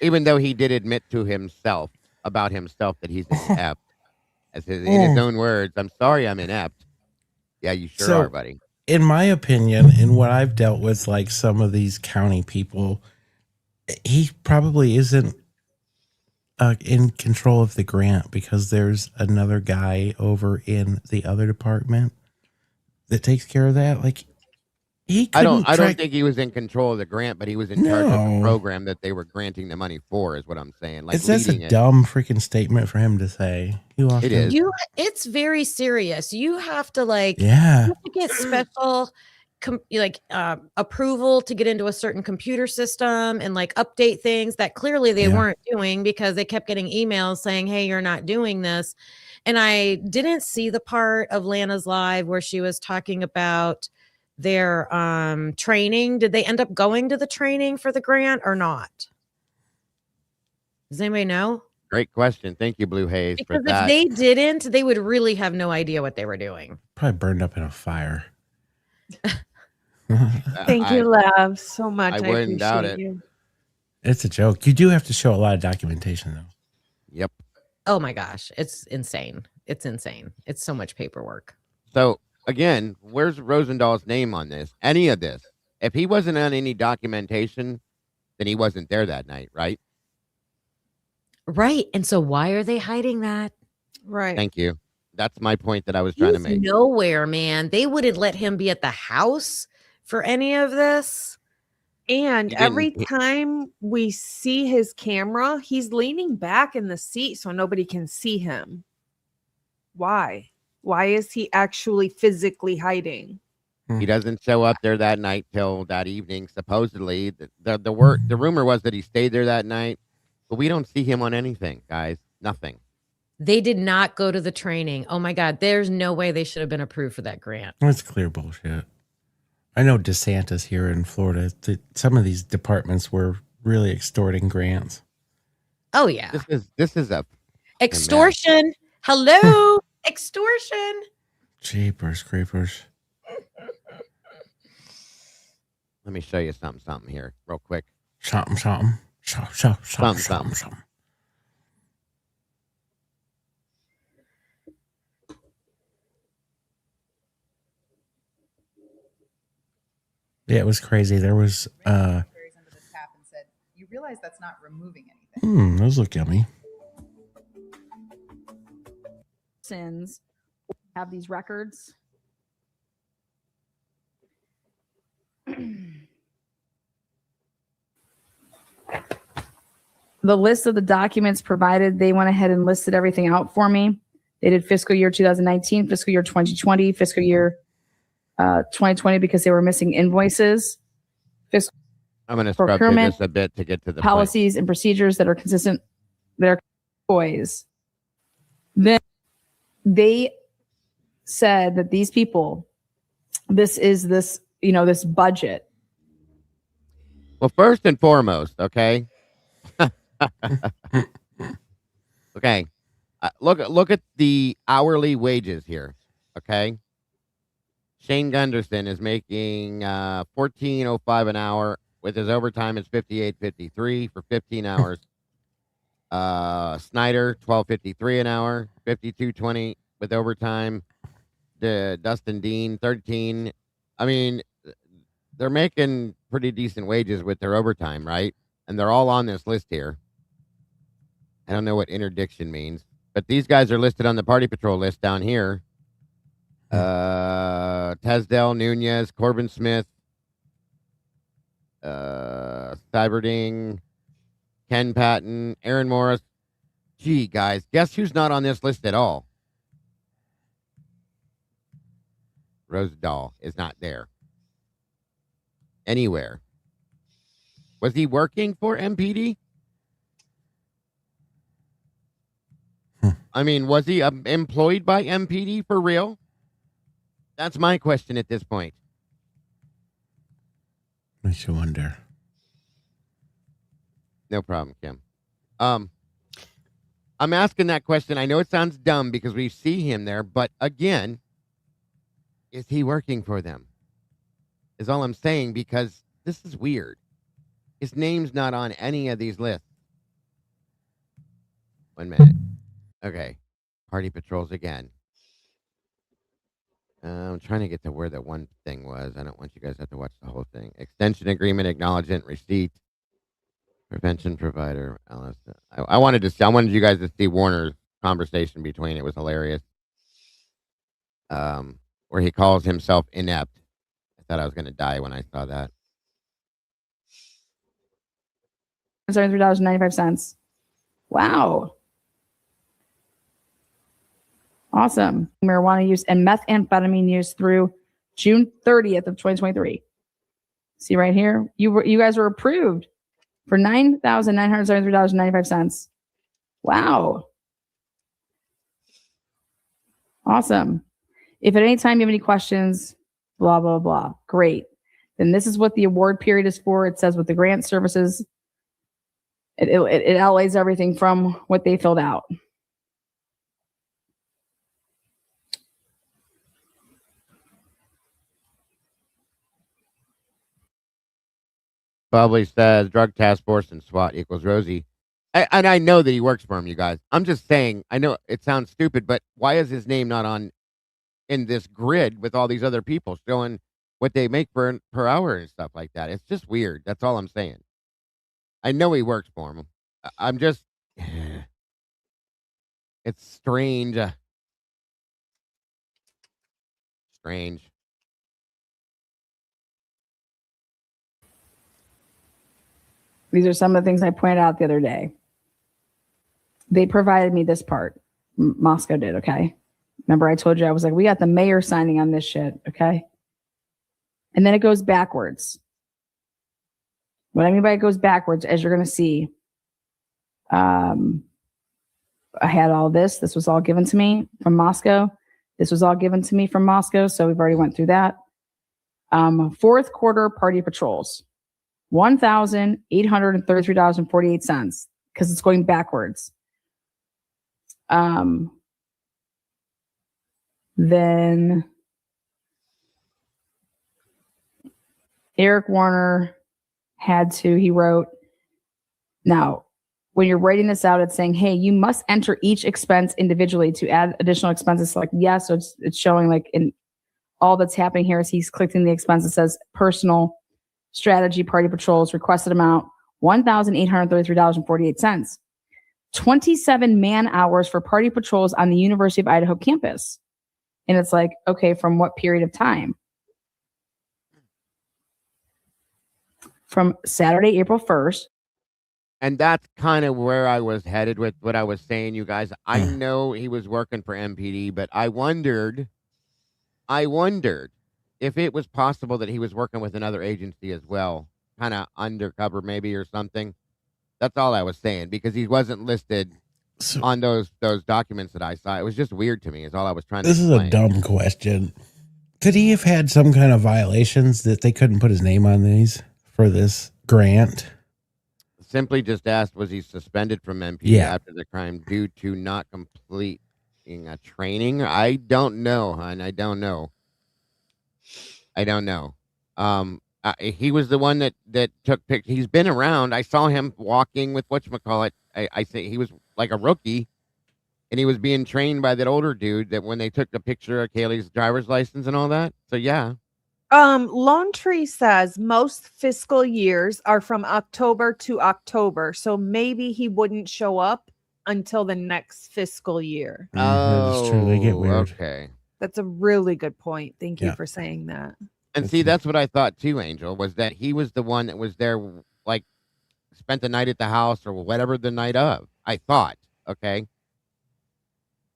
Even though he did admit to himself that he's inept, in his own words, "I'm sorry, I'm inept." Yeah, you sure are, buddy. In my opinion, in what I've dealt with, like some of these county people, he probably isn't in control of the grant because there's another guy over in the other department that takes care of that. Like, I don't think he was in control of the grant, but he was in charge of the program that they were granting the money for, is what I'm saying. Like, that's a dumb freaking statement for him to say. It is. It's very serious. You have to you have to get special approval to get into a certain computer system and like update things that clearly they weren't doing because they kept getting emails saying, hey, you're not doing this. And I didn't see the part of Lana's live where she was talking about their training. Did they end up going to the training for the grant or not? Does anybody know? Great question. Thank you, Blue Haze. Because for that. if they didn't, they would really have no idea what they were doing. Probably burned up in a fire. Thank you, Lav, so much. I wouldn't doubt it. You. It's a joke. You do have to show a lot of documentation, though. Yep. Oh my gosh, it's insane. It's insane. It's so much paperwork. So again, where's Rosendall's name on this? Any of this? If he wasn't on any documentation, then he wasn't there that night, right? Right. And so why are they hiding that? Right. Thank you. That's my point that I was trying to make. Nowhere, man. They wouldn't let him be at the house for any of this. And every time we see his camera, he's leaning back in the seat so nobody can see him. Why? Why is he actually physically hiding? He doesn't show up there that night till that evening. Supposedly, the rumor was that he stayed there that night, but we don't see him on anything, guys. Nothing. They did not go to the training. Oh my God, there's no way they should have been approved for that grant. That's clear bullshit. I know DeSantis here in Florida, some of these departments were really extorting grants. Oh yeah. This is a extortion. Hello, extortion. Jeepers creepers. Let me show you something here real quick. Something. Yeah, it was crazy. There was Berries under the tap and said, "You realize that's not removing anything." those look yummy. Sins have these records. The list of the documents provided, they went ahead and listed everything out for me. They did fiscal year 2019, fiscal year 2020, fiscal year 2020 because they were missing invoices. Fiscal I'm going to scrub through procurement, this a bit to get to the policies and procedures that are consistent, that are boys. Then they said that these people, this budget. Well, first and foremost, okay. Okay. Look at the hourly wages here. Okay. Shane Gunderson is making $14.05 an hour. With his overtime, it's $58.53 for 15 hours. Snyder, $12.53 an hour, $52.20 with overtime. Dustin Dean, $13. I mean, they're making pretty decent wages with their overtime, right? And they're all on this list here. I don't know what interdiction means, but these guys are listed on the Party Patrol list down here. Tesdell, Nunez, Corbin Smith, Cyberding, Ken Patton, Aaron Morris. Gee, guys, guess who's not on this list at all? Rosendahl is not there. Anywhere. Was he working for MPD? I mean, was he employed by MPD for real? That's my question at this point. Makes you wonder. No problem, Kim. I'm asking that question. I know it sounds dumb because we see him there, but again, is he working for them? Is all I'm saying, because this is weird. His name's not on any of these lists. 1 minute. Okay. Party Patrols again. I'm trying to get to where that one thing was. I don't want you guys to have to watch the whole thing. Extension agreement, acknowledgement, receipt, prevention provider. I wanted you guys to see Warner's conversation between. It was hilarious. Where he calls himself inept. I thought I was going to die when I saw that. $73.95. Wow. Awesome. Marijuana use and methamphetamine use through June 30th of 2023. See right here, you guys were approved for $9,973.95. Wow. Awesome. If at any time you have any questions, blah, blah, blah. Great. Then this is what the award period is for. It says with the grant services, it outlays everything from what they filled out. Probably says drug task force and SWAT equals Rosie. And I know that he works for him, you guys. I'm just saying, I know it sounds stupid, but why is his name not on in this grid with all these other people showing what they make per hour and stuff like that? It's just weird. That's all I'm saying. I know he works for him. I'm just, it's strange. Strange. These are some of the things I pointed out the other day. They provided me this part. Moscow did, okay? Remember I told you, I was like, we got the mayor signing on this shit, okay? And then it goes backwards. What I mean by it goes backwards, as you're going to see, I had all this. This was all given to me from Moscow. This was all given to me from Moscow, so we've already went through that. Fourth quarter party patrols. $1,833.48 because it's going backwards. Then Eric Warner he wrote, now, when you're writing this out, it's saying, hey, you must enter each expense individually to add additional expenses. So like, yes, so it's showing like in all that's happening here is he's clicking the expense that says personal strategy party patrols, requested amount $1,833.48. 27 man hours for party patrols on the University of Idaho campus. And it's like, okay, from what period of time? From Saturday, April 1st. And that's kind of where I was headed with what I was saying, you guys. I know he was working for MPD, but I wondered if it was possible that he was working with another agency as well, kind of undercover maybe or something. That's all I was saying, because he wasn't listed on those documents that I saw. It was just weird to me, is all I was trying to This is a dumb question. Could he have had some kind of violations that they couldn't put his name on these for this grant? Simply just asked, was he suspended from MPD after the crime due to not completing a training? I don't know, hon. I don't know. He was the one that took pictures. He's been around. I saw him walking with whatchamacallit. I think he was like a rookie, and he was being trained by that older dude that when they took the picture of Kaylee's driver's license and all that. So, yeah. Lone Tree says most fiscal years are from October to October, so maybe he wouldn't show up until the next fiscal year. That's true. They get weird. Okay. That's a really good point. Thank you for saying that. And see, that's what I thought too, Angel, was that he was the one that was there, like, spent the night at the house or whatever the night of. I thought, okay?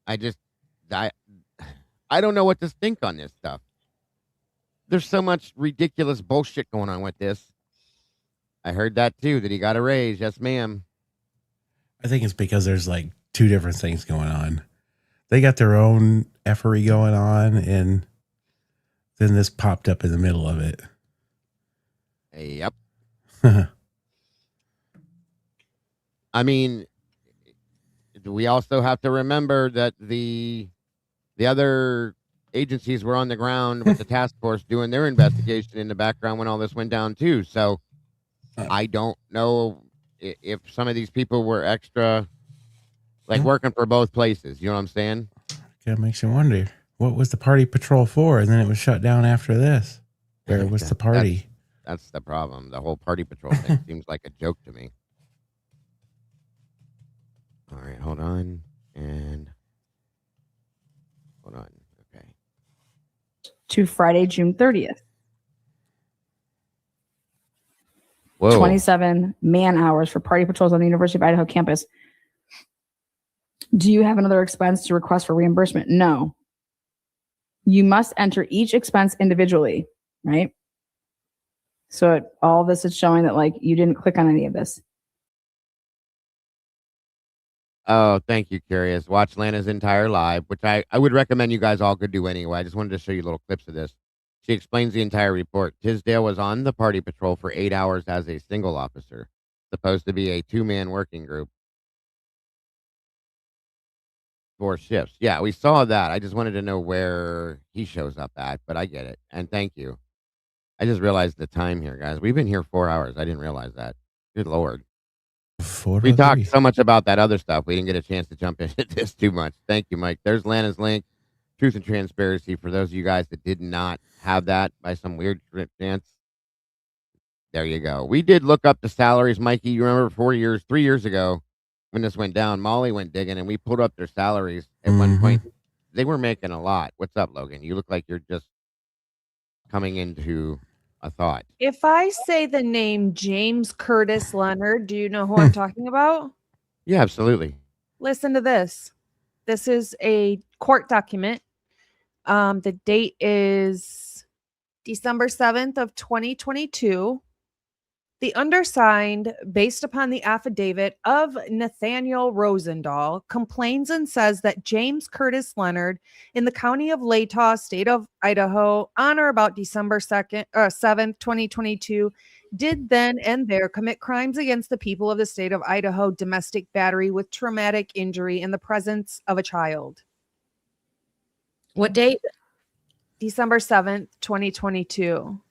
I don't know what to think on this stuff. There's so much ridiculous bullshit going on with this. I heard that too, that he got a raise. Yes, ma'am. I think it's because there's like two different things going on. They got their own effery going on, and then this popped up in the middle of it. Yep. I mean, we also have to remember that the other agencies were on the ground with the task force doing their investigation in the background when all this went down too. So I don't know if some of these people were extra, like working for both places. You know what I'm saying? It makes you wonder, what was the party patrol for? And then it was shut down after this. Where was the party? That's the problem. The whole party patrol thing seems like a joke to me. All right, hold on. Okay. To Friday, June 30th. Whoa. 27 man hours for party patrols on the University of Idaho campus. Do you have another expense to request for reimbursement? No. You must enter each expense individually, right? So all this is showing that like you didn't click on any of this. Oh, thank you, Curious. Watch Lana's entire live, which I would recommend you guys all could do anyway. I just wanted to show you little clips of this. She explains the entire report. Tisdale was on the party patrol for 8 hours as a single officer, supposed to be a two-man working group. 4 shifts. Yeah, we saw that. I just wanted to know where he shows up at, but I get it. And thank you. I just realized the time here, guys. We've been here 4 hours. I didn't realize that. Good Lord. We talked so much about that other stuff. We didn't get a chance to jump into this too much. Thank you, Mike. There's Lana's link. Truth and Transparency for those of you guys that did not have that by some weird chance. There you go. We did look up the salaries, Mikey. You remember 3 years ago when this went down, Molly went digging and we pulled up their salaries at one point. They were making a lot. What's up, Logan? You look like you're just coming into a thought. If I say the name James Curtis Leonard, do you know who I'm talking about? Yeah, absolutely. Listen to this. This is a court document. The date is December 7th of 2022. The undersigned, based upon the affidavit of Nathaniel Rosendahl, complains and says that James Curtis Leonard in the county of Latah, state of Idaho, on or about December 7th, 2022, did then and there commit crimes against the people of the state of Idaho, domestic battery with traumatic injury in the presence of a child. What date? December 7th, 2022.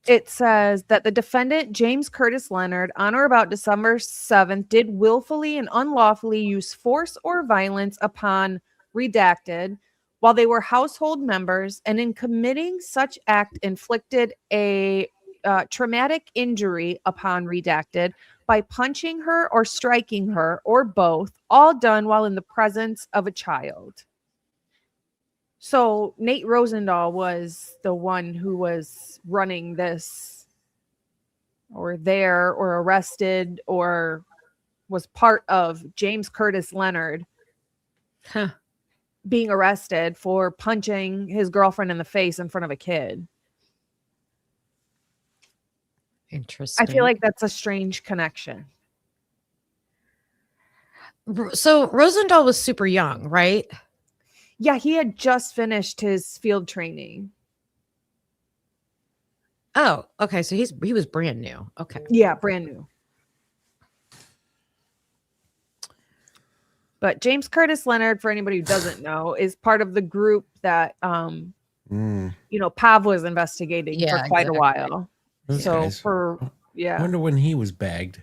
It says that the defendant, James Curtis Leonard, on or about December 7th, did willfully and unlawfully use force or violence upon redacted while they were household members, and in committing such act inflicted a traumatic injury upon redacted by punching her or striking her or both, all done while in the presence of a child. So Nate Rosendahl was the one who was running this, or there, or arrested, or was part of James Curtis Leonard being arrested for punching his girlfriend in the face in front of a kid. Interesting. I feel like that's a strange connection. So Rosendahl was super young, right? Yeah, he had just finished his field training. Oh, okay. So he was brand new. Okay. Yeah, brand new. But James Curtis Leonard, for anybody who doesn't know, is part of the group that Pav was investigating for quite a while. Those So guys. yeah. I wonder when he was bagged.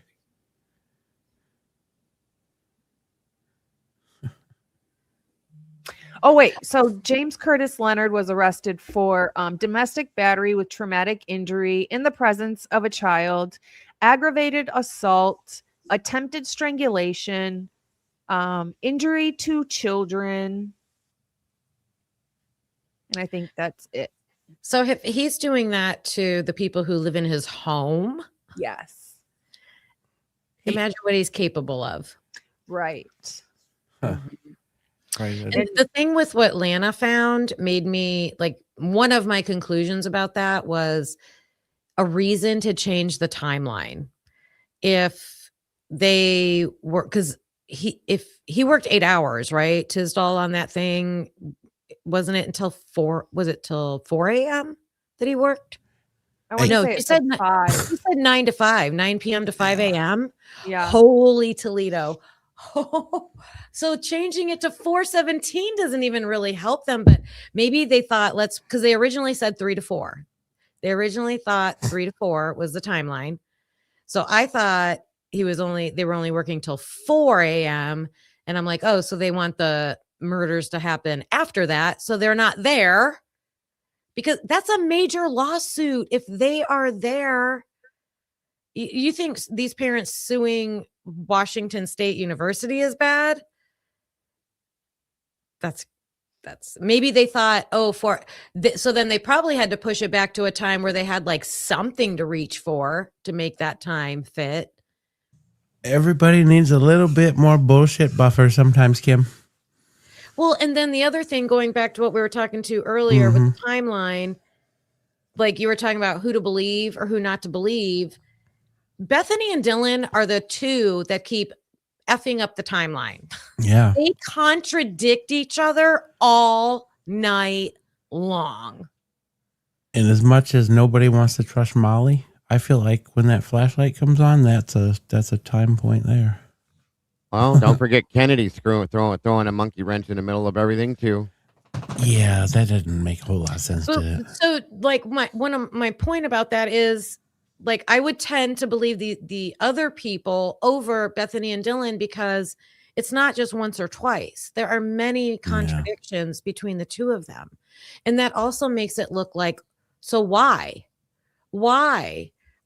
Oh, wait. So James Curtis Leonard was arrested for domestic battery with traumatic injury in the presence of a child, aggravated assault, attempted strangulation, injury to children. And I think that's it. So if he's doing that to the people who live in his home, yes. Imagine what he's capable of. Right. Huh. And the thing with what Lana found made me like, one of my conclusions about that was a reason to change the timeline. If they were, because if he worked 8 hours, right? Tisdall on that thing, wasn't it until 4 a.m. that he worked? No, he said 5. He said 9 to 5, 9 p.m. to 5 a.m. Yeah. Holy Toledo. So changing it to 4:17 doesn't even really help them, but maybe they thought because they originally said 3 to 4. They originally thought 3 to 4 was the timeline. So I thought they were only working till 4 a.m. And I'm like, oh, so they want the murders to happen after that. So they're not there, because that's a major lawsuit. If they are there, you think these parents suing Washington State University is bad? That's maybe they thought, so then they probably had to push it back to a time where they had like something to reach for to make that time fit. Everybody needs a little bit more bullshit buffer sometimes, Kim. Well, and then the other thing, going back to what we were talking to earlier with the timeline, like you were talking about who to believe or who not to believe. Bethany and Dylan are the two that keep effing up the timeline. Yeah. They contradict each other all night long. And as much as nobody wants to trust Molly, I feel like when that flashlight comes on, that's a time point there. Well, don't forget Kennedy throwing a monkey wrench in the middle of everything too. Yeah, that didn't make a whole lot of sense to it. So like one of my point about that is, like, I would tend to believe the other people over Bethany and Dylan, because it's not just once or twice. There are many contradictions between the two of them. And that also makes it look like, so why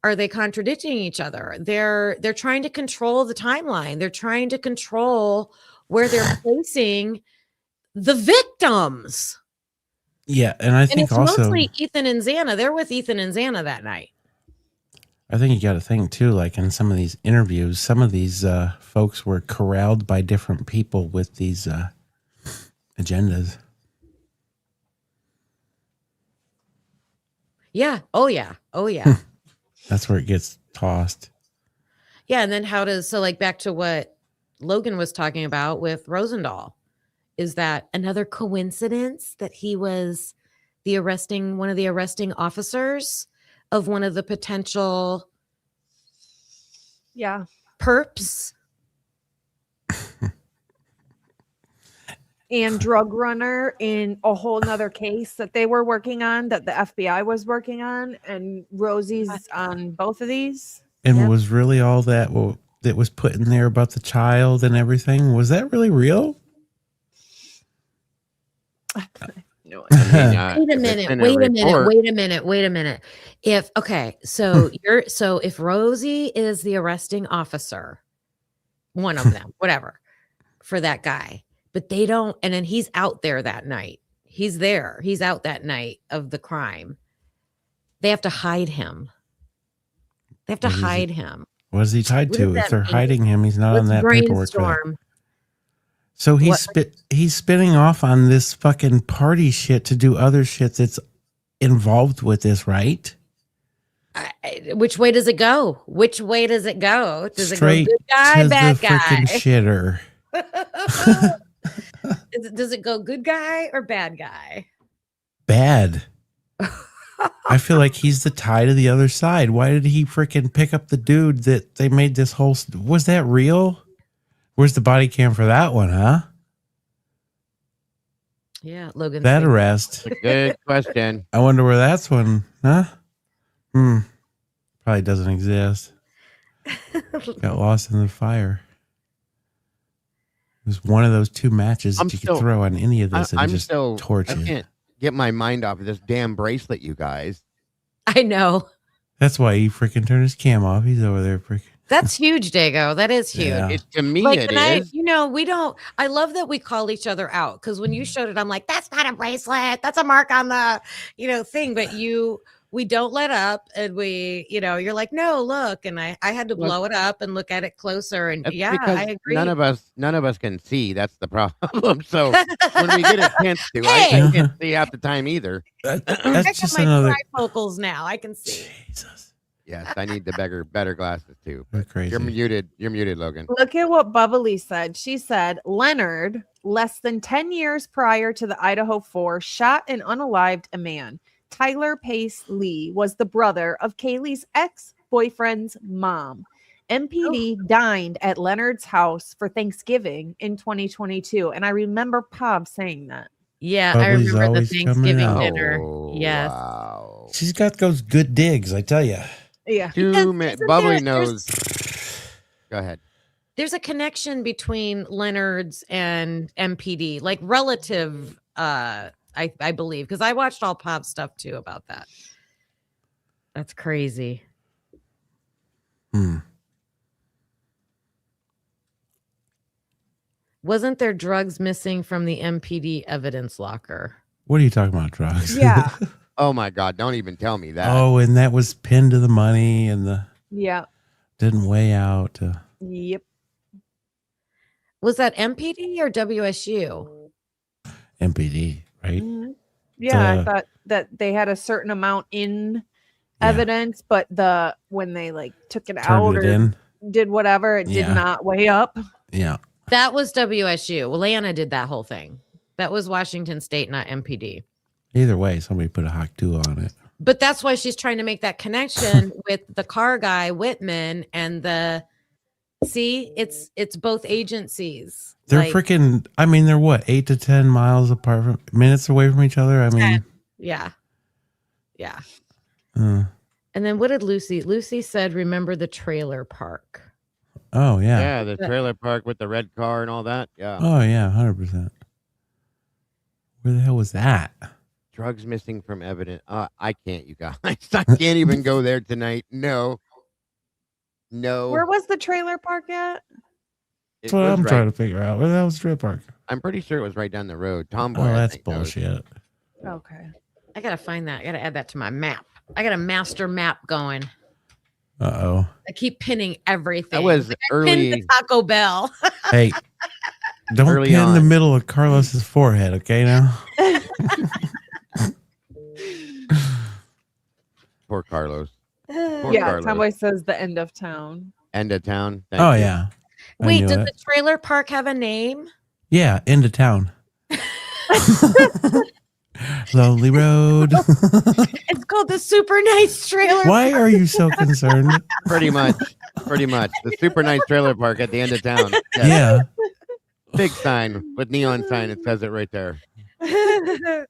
are they contradicting each other? They're trying to control the timeline. They're trying to control where they're placing the victims. Yeah, and I think it's also mostly Ethan and Xana. They're with Ethan and Xana that night. I think you got to think too, like in some of these interviews, some of these folks were corralled by different people with these agendas. Yeah. Oh yeah. Oh yeah. That's where it gets tossed. Yeah. And then like back to what Logan was talking about with Rosendahl, is that another coincidence that he was one of the arresting officers of one of the potential perps? And drug runner in a whole nother case that they were working on, that the FBI was working on, and Rosie's on both of these. And was really all that was put in there about the child and everything, was that really real? No, Wait a minute. If if Rosie is the arresting officer, one of them, whatever, for that guy, but they don't, and then he's out there that night. He's out that night of the crime. They have to hide him. What is he tied What to? does If that they're mean? hiding him, he's not on Let's that paperwork. brainstorm. So he's spinning off on this fucking party shit to do other shit that's involved with this, right? Which way does it go? Does it go Straight good guy, to bad the guy? freaking shitter. Does it go good guy or bad guy? Bad. I feel like he's the tie to the other side. Why did he freaking pick up the dude that they made this whole... Was that real? Where's the body cam for that one, huh? Yeah, Logan. That arrest. Good question. I wonder where that's one, huh? Probably doesn't exist. Got lost in the fire. It was one of those two matches that you could throw on any of this and just torch I it. can't get my mind off of this damn bracelet, you guys. I know. That's why he freaking turned his cam off. He's over there freaking... That's huge, Dago. That is huge. Yeah. To me, like, it is. We don't. I love that we call each other out because when you showed it, I'm like, that's not a bracelet. That's a mark on the, thing. But we don't let up, and you're like, no, look, and I had to blow it up and look at it closer, and I agree. None of us can see. That's the problem. So when we get a chance to, I can't see half the time either. That's just my another trifocals now. I can see. Jesus. Yes, I need the better glasses too. You're crazy. You're muted, Logan. Look at what Bubbly said. She said, Leonard, less than 10 years prior to the Idaho 4, shot and unalived a man. Tyler Pace Lee was the brother of Kaylee's ex-boyfriend's mom. MPD dined at Leonard's house for Thanksgiving in 2022. And I remember Pop saying that. Yeah, Bubbly's I remember the always coming Thanksgiving out. dinner. Oh, Yes. wow. She's got those good digs, I tell you. Yeah. Bubbly knows. Go ahead. There's a connection between Leonard's and MPD, like relative, I believe, because I watched all Pop stuff too about that. That's crazy. Wasn't there drugs missing from the MPD evidence locker? What are you talking about, drugs? Yeah. Oh my God! Don't even tell me that. Oh, and that was pinned to the money and the Yeah. didn't weigh out. Yep. Was that MPD or WSU? MPD, right? Yeah, I thought that they had a certain amount in evidence, but when they took it out or did whatever, it did not weigh up. Yeah. That was WSU. Well, Lana did that whole thing. That was Washington State, not MPD. Either way, somebody put a hawk tool on it. But that's why she's trying to make that connection with the car guy, Whitman, and it's both agencies. They're freaking, they're what, 8 to 10 miles apart minutes away from each other? Yeah. And then what did Lucy said, remember the trailer park. Oh, yeah. Yeah, the trailer park with the red car and all that. Yeah. Oh, yeah, 100%. Where the hell was that? Drugs missing from evidence. I can't, you guys. I can't even go there tonight. No. Where was the trailer park at? That's what I'm trying to figure out. Where the hell was the trailer park? I'm pretty sure it was right down the road. Tomboy. Oh, that's bullshit. Okay. I got to find that. I got to add that to my map. I got a master map going. Uh-oh. I keep pinning everything. That was early. Pinned the Taco Bell. Hey, don't Early pin on. the middle of Carlos's forehead, okay, now? Poor Carlos. Carlos. Tomboy says the end of town. End of town. Oh, yeah. Wait, does the trailer park have a name? Yeah, into town. Lonely Road. It's called the Super Nice Trailer. Why are you so concerned? Pretty much. The super nice trailer park at the end of town. Yes. Yeah. Big sign with neon sign. It says it right there.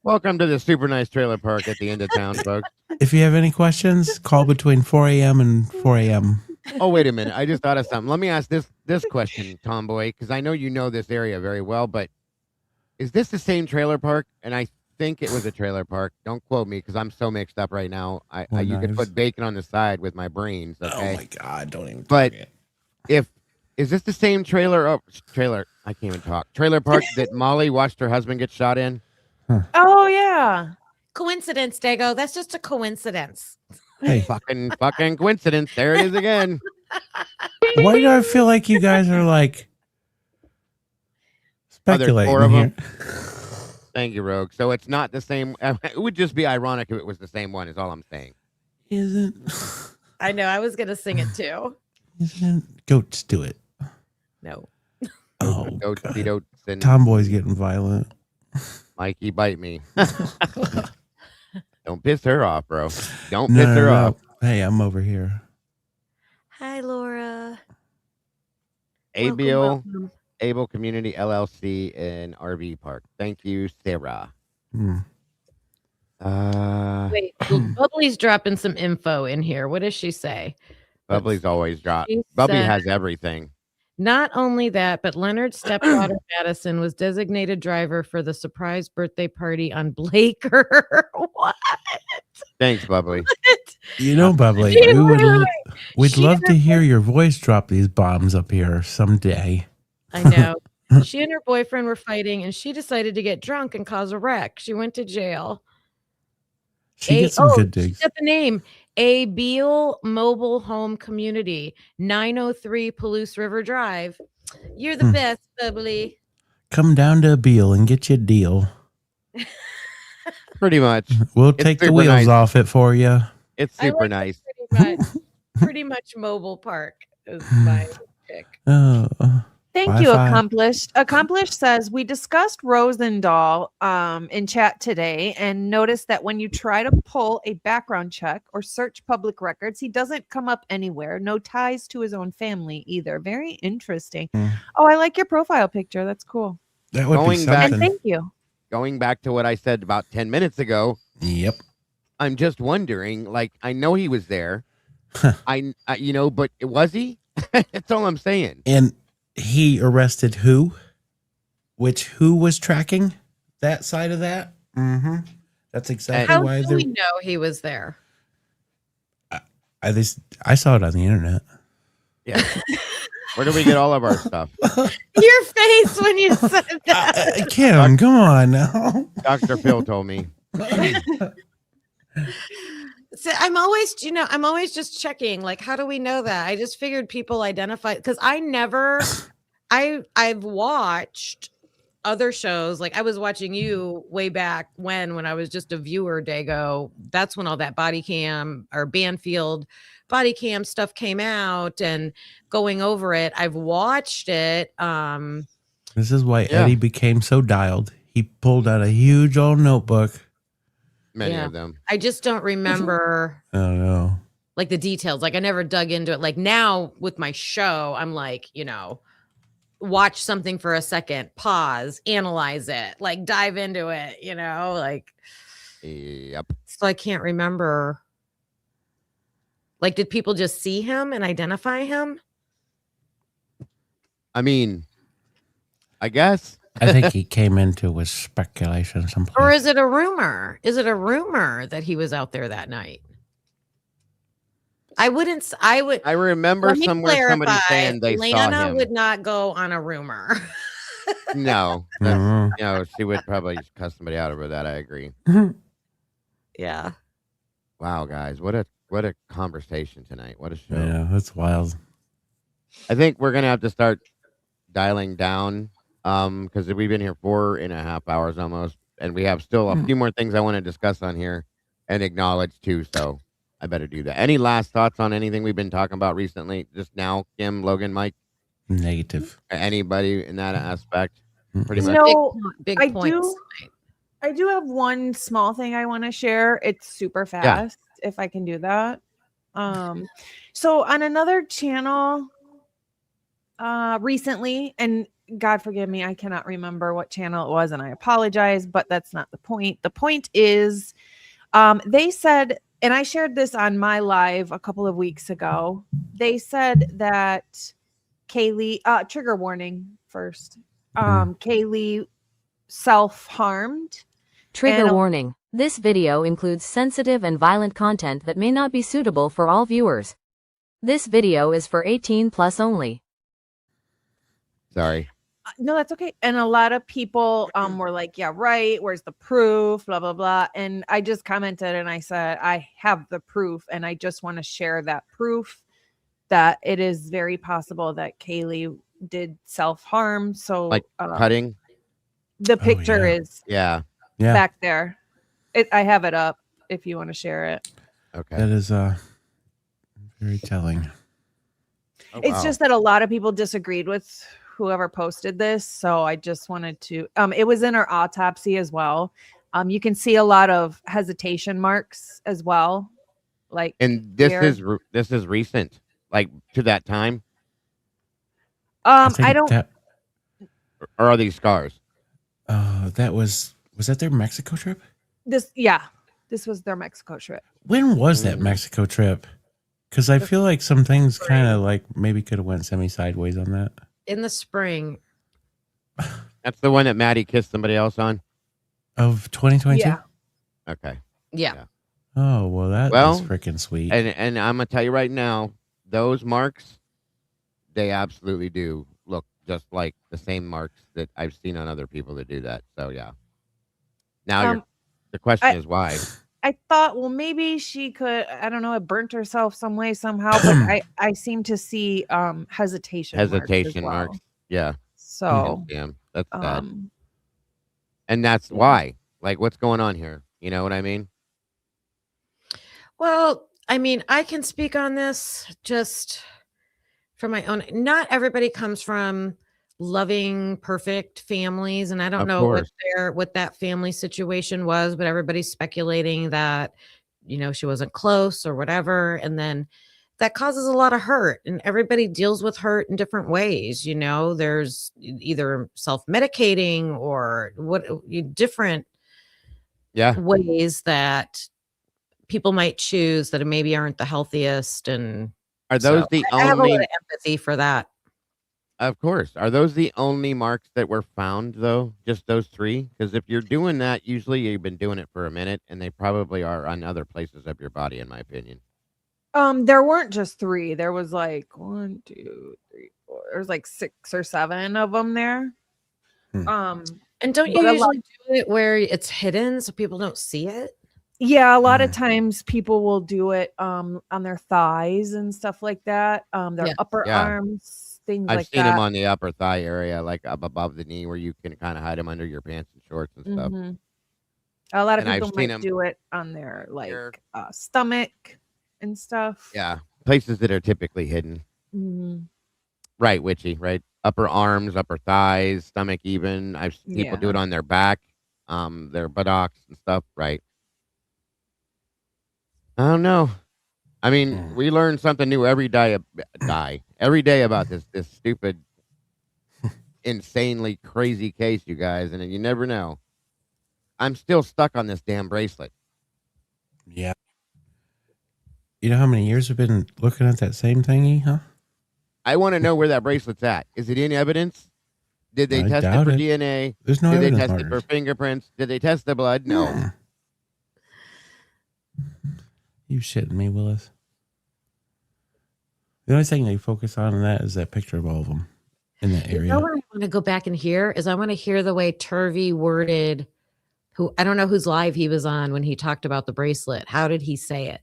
Welcome to the super nice trailer park at the end of town, folks. If you have any questions, call between 4 a.m. and 4 a.m. Oh, wait a minute. I just thought of something. Let me ask this question, Tomboy, because I know you know this area very well, but Is this the same trailer park? And I think it was a trailer park. Don't quote me because I'm so mixed up right now. You could put bacon on the side with my brains. Okay. Oh my God! Don't even. But is this the same trailer? Oh, trailer. I can't even talk. Trailer park that Molly watched her husband get shot in. Oh yeah. Coincidence, Dago. That's just a coincidence. Hey, fucking coincidence. There it is again. Why do I feel like you guys are like speculating 4 of here? them. Thank you, Rogue. So it's not the same. It would just be ironic if it was the same one. Is all I'm saying. Isn't? I know. I was gonna sing it too. Isn't? Goats do it. No. Oh, goats and Tomboy's getting violent. Mikey, bite me. Don't piss her off, bro. Don't No, piss her no. off. Hey, I'm over here. Hi, Laura. ABL, Able Community LLC in RV Park. Thank you, Sarah. Wait, Bubbly's dropping some info in here. What does she say? Bubbly's always drop. She Bubbly said- has everything. Not only that, but Leonard's stepdaughter Madison was designated driver for the surprise birthday party on Blaker. What? Thanks, Bubbly. You know, Bubbly, we'd love to hear your voice drop these bombs up here someday. I know. She and her boyfriend were fighting, and she decided to get drunk and cause a wreck. She went to jail. She gets some good She digs. got the name. A Beal Mobile Home Community, 903 Palouse River Drive. You're the best, Bubbly. Come down to Beale and get you a deal. Pretty much. We'll take the super wheels nice. off it for you. It's I super like nice. Pretty much mobile park is my pick. Oh, Thank you, Wi-Fi. Accomplished. Accomplished says we discussed Rosendahl in chat today and noticed that when you try to pull a background check or search public records, he doesn't come up anywhere. No ties to his own family either. Very interesting. Oh, I like your profile picture. That's cool. That would be Going back, something. And thank you. going back to what I said about 10 minutes ago. Yep. I'm just wondering, like, I know he was there. I but was he? That's all I'm saying. And he arrested who? Who was tracking that side of that? Mm-hmm. That's exactly How why do we know he was there? I saw it on the internet. Yeah. Where do we get all of our stuff? Your face when you said that. Kim, come on now. Dr. Phil told me. So I'm always just checking. Like, how do we know that? I just figured people identify because I've watched other shows. Like I was watching you way back when I was just a viewer, Dago. That's when all that body cam or Banfield body cam stuff came out and going over it. I've watched it. This is why Eddie became so dialed. He pulled out a huge old notebook. Many of them. I just don't remember. Oh no. Like the details. Like I never dug into it. Like now with my show, I'm like, watch something for a second, pause, analyze it, like dive into it, like. Yep. So I can't remember. Like, did people just see him and identify him? I mean, I guess. I think he came into with speculation someplace. Or is it a rumor? Is it a rumor that he was out there that night? I would. I remember Let me somewhere somebody clarify, saying they Lana saw him. would not go on a rumor. No, she would probably cuss somebody out over that. I agree. Yeah. Wow, guys, what a conversation tonight. What a show. Yeah, that's wild. I think we're gonna have to start dialing down because we've been here 4.5 hours almost, and we have still a few more things I want to discuss on here and acknowledge too. So I better do that. Any last thoughts on anything we've been talking about recently? Just now, Kim, Logan, Mike? Negative. Anybody in that aspect? Pretty much. No, big I points. I do have one small thing I want to share. It's super fast if I can do that. So on another channel recently, and God forgive me, I cannot remember what channel it was, and I apologize, but that's not the point. The point is, they said, and I shared this on my live a couple of weeks ago. They said that Kaylee, trigger warning first. Kaylee self-harmed. Trigger And a- warning. This video includes sensitive and violent content that may not be suitable for all viewers. This video is for 18 plus only. Sorry. No, that's okay. And a lot of people were like, yeah, right. Where's the proof? Blah, blah, blah. And I just commented and I said, I have the proof. And I just want to share that proof that it is very possible that Kaylee did self-harm. So Like cutting? The picture is back there. I have it up if you want to share it. Okay. That is very telling. It's just that a lot of people disagreed with whoever posted this. So I just wanted to, it was in our autopsy as well. You can see a lot of hesitation marks as well. Like, and this is recent, like to that time. I don't. Or are these scars? That was that their Mexico trip? This was their Mexico trip. When was that Mexico trip? Because I feel like some things kind of like maybe could have went semi-sideways on that. In the spring. That's the one that Maddie kissed somebody else on? Of 2022? Yeah. Okay. Yeah. Oh, well, that was freaking sweet. And I'm going to tell you right now, those marks, they absolutely do look just like the same marks that I've seen on other people that do that. So, yeah. Now, the question is why? I thought, well, maybe she could, I don't know, it burnt herself some way somehow, but I seem to see hesitation marks. Yeah. So, damn, that's bad. And that's why. Like, what's going on here? You know what I mean? Well, I mean, I can speak on this just from my own. Not everybody comes from loving, perfect families, and I don't know what that family situation was, but everybody's speculating that, you know, she wasn't close or whatever, and then that causes a lot of hurt, and everybody deals with hurt in different ways. You know, there's either self-medicating or different ways that people might choose that maybe aren't the healthiest. And are those the only? I have a lot of empathy for that. Of course. Are those the only marks that were found, though? Just those 3? Because if you're doing that, usually you've been doing it for a minute, and they probably are on other places of your body, in my opinion. There weren't just 3. There was like 1, 2, 3, 4. There's like 6 or 7 of them there. And don't you usually do it where it's hidden so people don't see it? Yeah, a lot of times people will do it on their thighs and stuff like that. Their upper arms, things like that. I've seen them on the upper thigh area, like up above the knee, where you can kind of hide them under your pants and shorts and stuff. A lot of people might do it on their stomach and stuff. Yeah, places that are typically hidden. Right, Witchy, right? Upper arms, upper thighs, stomach even. I've seen people do it on their back, their buttocks and stuff, right? I don't know. I mean, we learn something new every day about this stupid, insanely crazy case, you guys, and you never know. I'm still stuck on this damn bracelet. Yeah. You know how many years we've been looking at that same thingy, huh? I want to know where that bracelet's at. Is it in evidence? Did they test it for DNA? There's no Did they evidence. test it for fingerprints? Did they test the blood? No. You shitting me, Willis? The only thing they focus on in that is that picture of all of them in that area. You know what I want to go back and hear is I want to hear the way Turvey worded, who I don't know whose live he was on when he talked about the bracelet. How did he say it?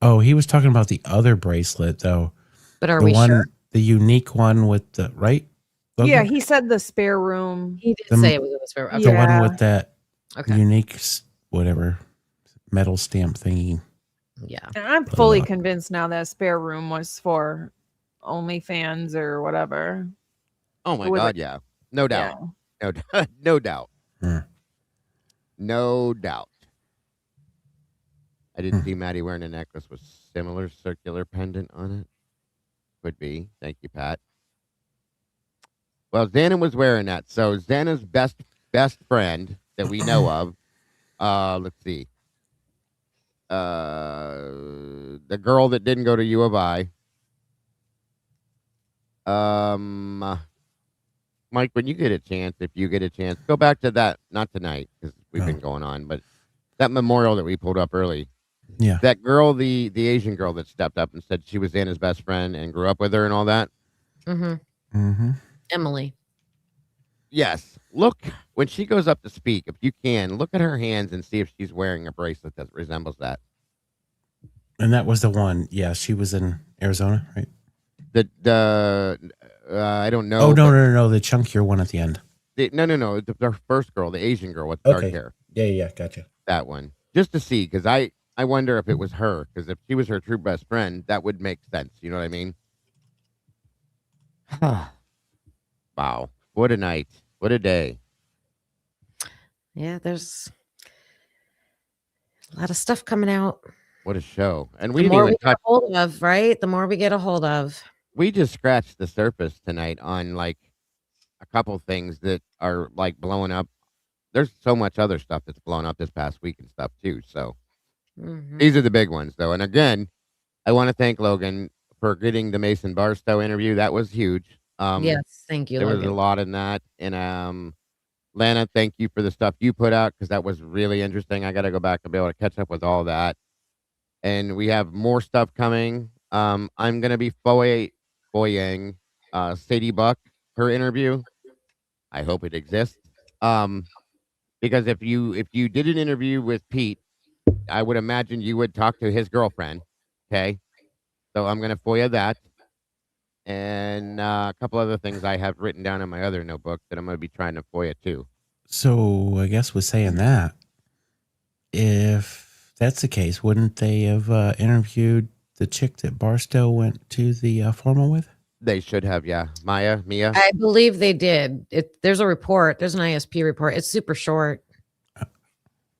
Oh, he was talking about the other bracelet though. But are we sure? The unique one with the right? Logo? Yeah, he said the spare room. He did say it was in the spare room. The one with that unique whatever metal stamp thingy. Yeah. And I'm fully convinced now that spare room was for OnlyFans or whatever. Oh my God, yeah. No doubt. No doubt. No doubt. I didn't see Maddie wearing a necklace with similar circular pendant on it. Could be. Thank you, Pat. Well, Xana was wearing that. So Xana's best friend that we know of, let's see. The girl that didn't go to U of I. Mike, when you get a chance, if you get a chance, go back to that. Not tonight because we've been going on, but that memorial that we pulled up early. Yeah. That girl, the Asian girl that stepped up and said she was Anna's best friend and grew up with her and all that. Mm-hmm. Emily. Yes. Look, when she goes up to speak, if you can, look at her hands and see if she's wearing a bracelet that resembles that. And that was the one. Yeah, she was in Arizona, right? I don't know. Oh, no. The chunkier one at the end. No. The first girl, the Asian girl with dark hair. Yeah. Gotcha. That one. Just to see, because I wonder if it was her, because if she was her true best friend, that would make sense. You know what I mean? Wow. What a night. What a day. Yeah, there's a lot of stuff coming out. What a show. And we The didn't more even we get a hold of, right? The more we get a hold of. We just scratched the surface tonight on like a couple things that are like blowing up. There's so much other stuff that's blown up this past week and stuff too. So these are the big ones though. And again, I want to thank Logan for getting the Mason Barstow interview. That was huge. Yes, thank you, There was Logan. a lot in that. And Lana, thank you for the stuff you put out because that was really interesting. I got to go back and be able to catch up with all that. And we have more stuff coming. I'm going to be foying Sadie Buck, her interview. I hope it exists. Because if you did an interview with Pete, I would imagine you would talk to his girlfriend. Okay. So I'm going to FOIA that. And a couple other things I have written down in my other notebook that I'm going to be trying to FOIA too. So I guess with saying that, if that's the case, wouldn't they have interviewed the chick that Barstow went to the formal with? They should have, yeah. Mia. I believe they did. There's a report. There's an ISP report. It's super short.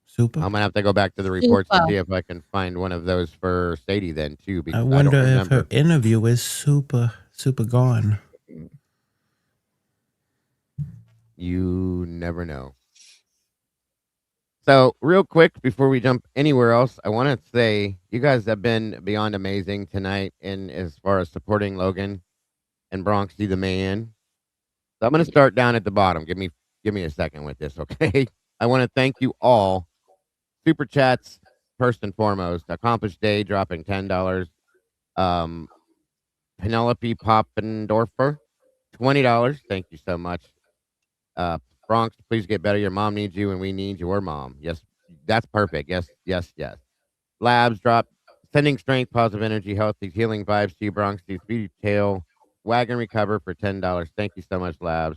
Super. I'm gonna have to go back to the reports to see if I can find one of those for Sadie then too. Because I wonder don't if her remember. interview is super gone. You never know. So real quick before we jump anywhere else, I want to say you guys have been beyond amazing tonight in as far as supporting Logan and Bronxy the man. So I'm gonna start down at the bottom. Give me a second with this, okay? I want to thank you all. Super chats, first and foremost. Accomplished Day dropping $10. Penelope Poppendorfer, $20. Thank you so much. Bronx, please get better. Your mom needs you and we need your mom. Yes, that's perfect. Yes. Labs drop, sending strength, positive energy, healthy, healing vibes to you, Bronx. Speedy tail, wagon recover for $10. Thank you so much, Labs.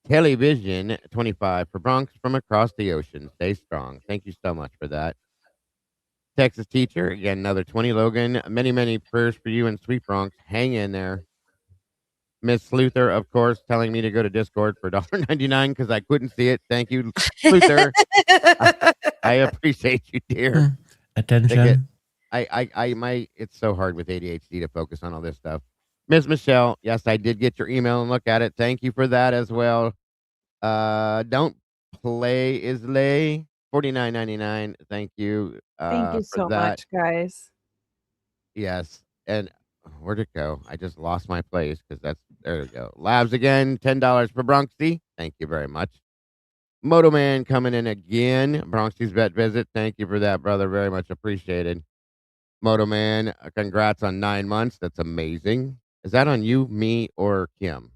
Television 25 for Bronx from across the ocean. Stay strong. Thank you so much for that. Texas teacher, again, another 20. Logan, many prayers for you and sweet Bronx. Hang in there. Miss Sluther, of course, telling me to go to Discord for $1.99 because I couldn't see it. Thank you, Sluther. I appreciate you, dear. Attention. It's so hard with ADHD to focus on all this stuff. Miss Michelle, yes, I did get your email and look at it. Thank you for that as well. Don't play is lay. $49.99. Thank you. Thank you for so that. much, guys. Yes. And where'd it go? I just lost my place because there we go. Labs again, $10 for Bronxy. Thank you very much. Moto Man coming in again. Bronxy's vet visit. Thank you for that, brother. Very much appreciated. Moto Man, congrats on 9 months. That's amazing. Is that on you, me, or Kim?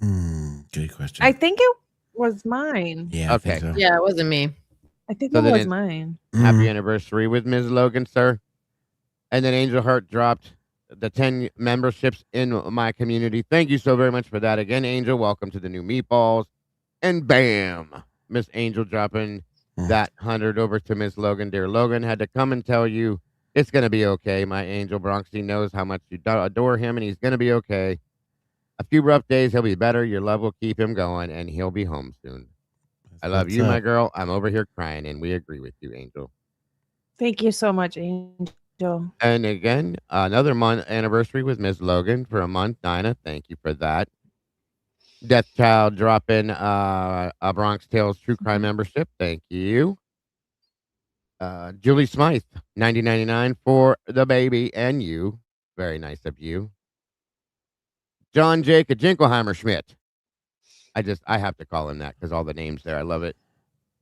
Good question. I think it was mine. Yeah. Okay. Yeah, it wasn't me. I think So it then was it's mine. Happy anniversary with Ms. Logan, sir. And then Angel Heart dropped the 10 memberships in my community. Thank you so very much for that. Again, Angel, welcome to the new meatballs. And bam, Miss Angel dropping that 100 over to Miss Logan. Dear Logan, had to come and tell you it's going to be okay. My Angel Bronxy knows how much you adore him, and he's going to be okay. A few rough days, he'll be better. Your love will keep him going, and he'll be home soon. I love you, my girl. I'm over here crying, and we agree with you, Angel. Thank you so much, Angel. And again, another month anniversary with Ms. Logan for a month. Dinah, thank you for that. Death Child dropping a Bronx Tales True Crime membership. Thank you. Julie Smythe, $90.99 for the baby and you. Very nice of you. John Jacob Jinkelheimer Schmidt, I have to call him that because all the names there. I love it.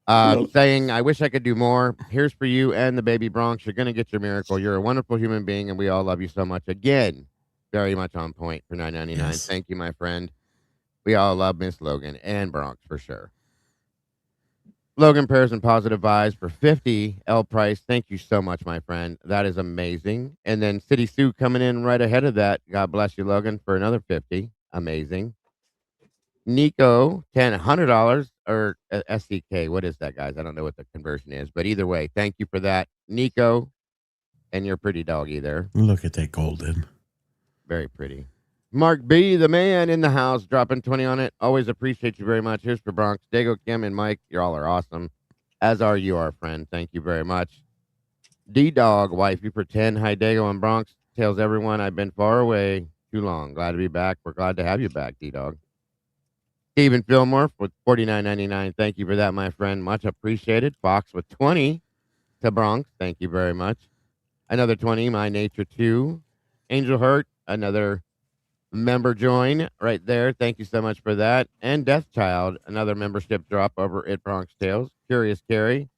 Well- Saying, I wish I could do more. Here's for you and the baby Bronx. You're going to get your miracle. You're a wonderful human being, and we all love you so much. Again, very much on point for $9.99. Yes. Thank you, my friend. We all love Miss Logan and Bronx for sure. Logan Pears and Positive Vibes for 50. L Price, thank you so much, my friend. That is amazing. And then City Sue coming in right ahead of that. God bless you, Logan, for another 50. Amazing. Nico, $100 or SCK. What is that, guys? I don't know what the conversion is, but either way, thank you for that, Nico, and your pretty doggy there. Look at that golden. Very pretty. Mark B, the man in the house, dropping 20 on it. Always appreciate you very much. Here's for Bronx. Dago, Kim, and Mike. You all are awesome. As are you, our friend. Thank you very much. D-Dog, wifey for 10. Hi, Dago and Bronx. Tells everyone I've been far away too long. Glad to be back. We're glad to have you back, D-Dog. Stephen Fillmore with $49.99. Thank you for that, my friend. Much appreciated. Fox with 20 to Bronx. Thank you very much. Another 20, My Nature 2. Angel Hurt, another member join right there. Thank you so much for that. And Death Child, another membership drop over at Bronx Tales. Curious Carrie,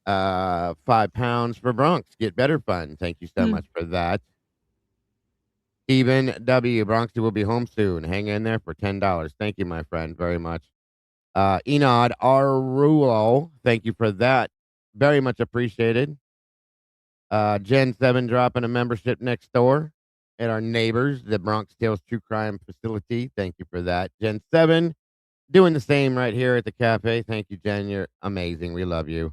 £5 for Bronx. Get better fun. Thank you so much for that. Stephen W. Bronx will be home soon. Hang in there for $10. Thank you, my friend, very much. Enod Arulo, thank you for that. Very much appreciated. Gen 7 dropping a membership next door at our neighbors, the Bronx Tales True Crime Facility. Thank you for that. Gen 7 doing the same right here at the cafe. Thank you, Jen. You're amazing. We love you.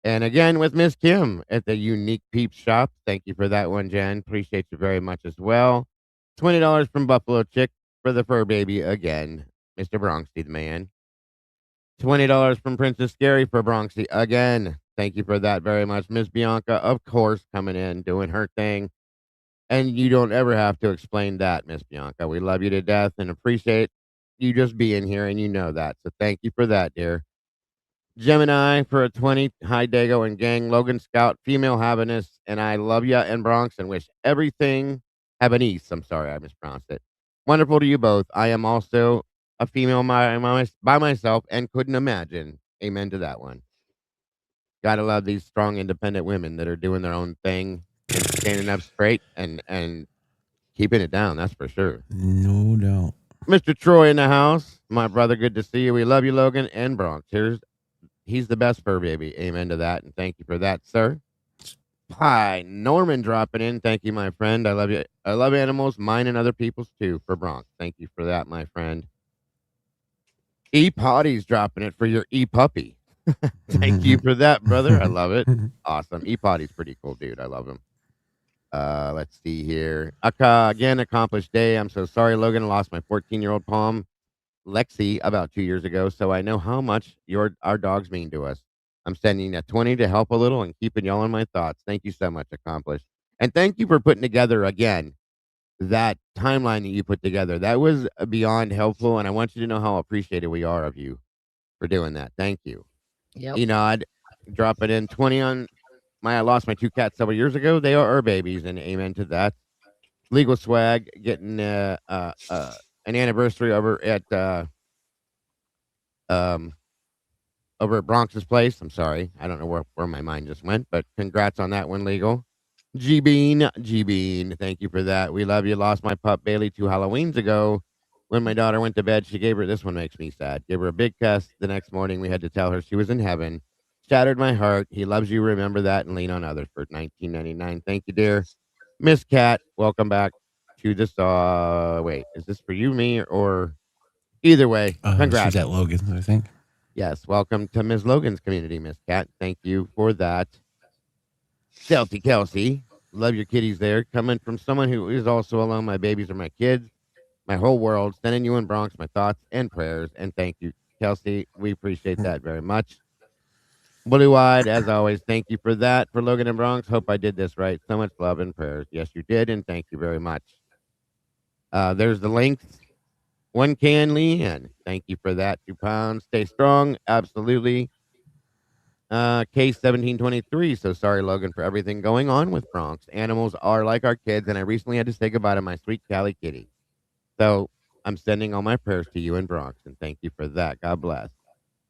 And again with Miss Kim at the Unique Peeps Shop. Thank you for that one, Jen. Appreciate you very much as well. $20 from Buffalo Chick for the fur baby again. Mr. Bronxy, the man. $20 from Princess Scary for Bronxy again. Thank you for that very much. Miss Bianca, of course, coming in, doing her thing. And you don't ever have to explain that, Miss Bianca. We love you to death and appreciate you just being here, and you know that. So thank you for that, dear. Gemini for a 20. Hi, Dago and gang. Logan Scout, female happiness, and I love ya in Bronx and wish everything Habanese. I'm sorry, I mispronounced it. Wonderful to you both. I am also a female by myself and couldn't imagine. Amen to that one. Gotta love these strong, independent women that are doing their own thing and standing up straight and keeping it down. That's for sure. No doubt. Mr. Troy in the house. My brother, good to see you. We love you, Logan and Bronx. He's the best fur baby. Amen to that. And thank you for that, sir. Hi, Norman dropping in. Thank you, my friend. I love you. I love animals, mine and other people's too, for Bronx. Thank you for that, my friend. E-Potty's dropping it for your e-puppy. Thank you for that, brother. I love it. Awesome. E-Potty's pretty cool, dude. I love him. Let's see here. Again, accomplished day. I'm so sorry, Logan. I lost my 14-year-old Palm, Lexi, about 2 years ago, so I know how much our dogs mean to us. I'm sending a 20 to help a little and keeping y'all in my thoughts. Thank you so much, accomplished. And thank you for putting together, again, that timeline that you put together. That was beyond helpful, and I want you to know how appreciated we are of you for doing that. Thank you. Yep. Enod, dropping in 20 on I lost my 2 cats several years ago. They are our babies, and amen to that. Legal Swag getting an anniversary over at Bronx's place. I'm sorry. I don't know where my mind just went, but congrats on that one, Legal. G Bean, thank you for that. We love you. Lost my pup Bailey 2 Halloweens ago. When my daughter went to bed, she gave her, this one makes me sad, gave her a big kiss. The next morning, we had to tell her she was in heaven. Shattered my heart. He loves you. Remember that and lean on others for $19.99. Thank you, dear. Miss Cat, welcome back to this. Wait, is this for you, me, or either way? Congrats. She's at Logan's, I think. Yes, welcome to Ms. Logan's community, Miss Cat. Thank you for that. Stealthy Kelsey, love your kitties there. Coming from someone who is also alone. My babies are my kids, my whole world. Sending you in Bronx my thoughts and prayers. And thank you, Kelsey. We appreciate that very much. Blue-eyed, as always, thank you for that. For Logan and Bronx, hope I did this right. So much love and prayers. Yes, you did, and thank you very much. There's the links. 1 can, Leanne. Thank you for that. £2. Stay strong. Absolutely. Case 1723. So sorry, Logan, for everything going on with Bronx. Animals are like our kids, and I recently had to say goodbye to my sweet Callie kitty. So I'm sending all my prayers to you in Bronx, and thank you for that. God bless.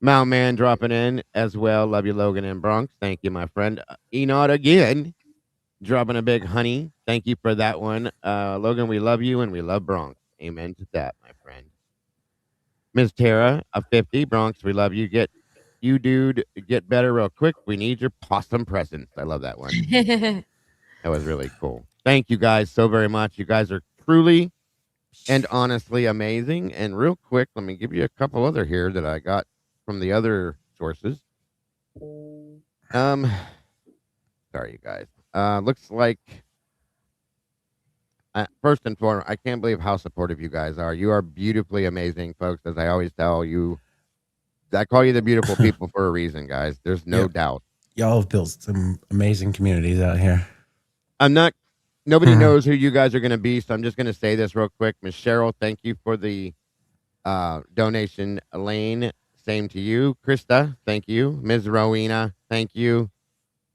Mount Man dropping in as well. Love you, Logan in Bronx. Thank you, my friend. Enod again dropping a big honey. Thank you for that one. Logan, we love you and we love Bronx. Amen to that, my friend. Ms. Tara of 50, Bronx, we love you. Get better real quick. We need your possum presents. I love that one. That was really cool. Thank you guys so very much. You guys are truly and honestly amazing. And real quick, let me give you a couple other here that I got from the other sources. Sorry, you guys. Looks like first and foremost, I can't believe how supportive you guys are. You are beautifully amazing, folks. As I always tell you, I call you the beautiful people for a reason, guys. There's no doubt. Y'all have built some amazing communities out here. Nobody knows who you guys are going to be, so I'm just going to say this real quick. Miss Cheryl, thank you for the donation. Elaine, same to you. Krista, thank you. Ms. Rowena, thank you.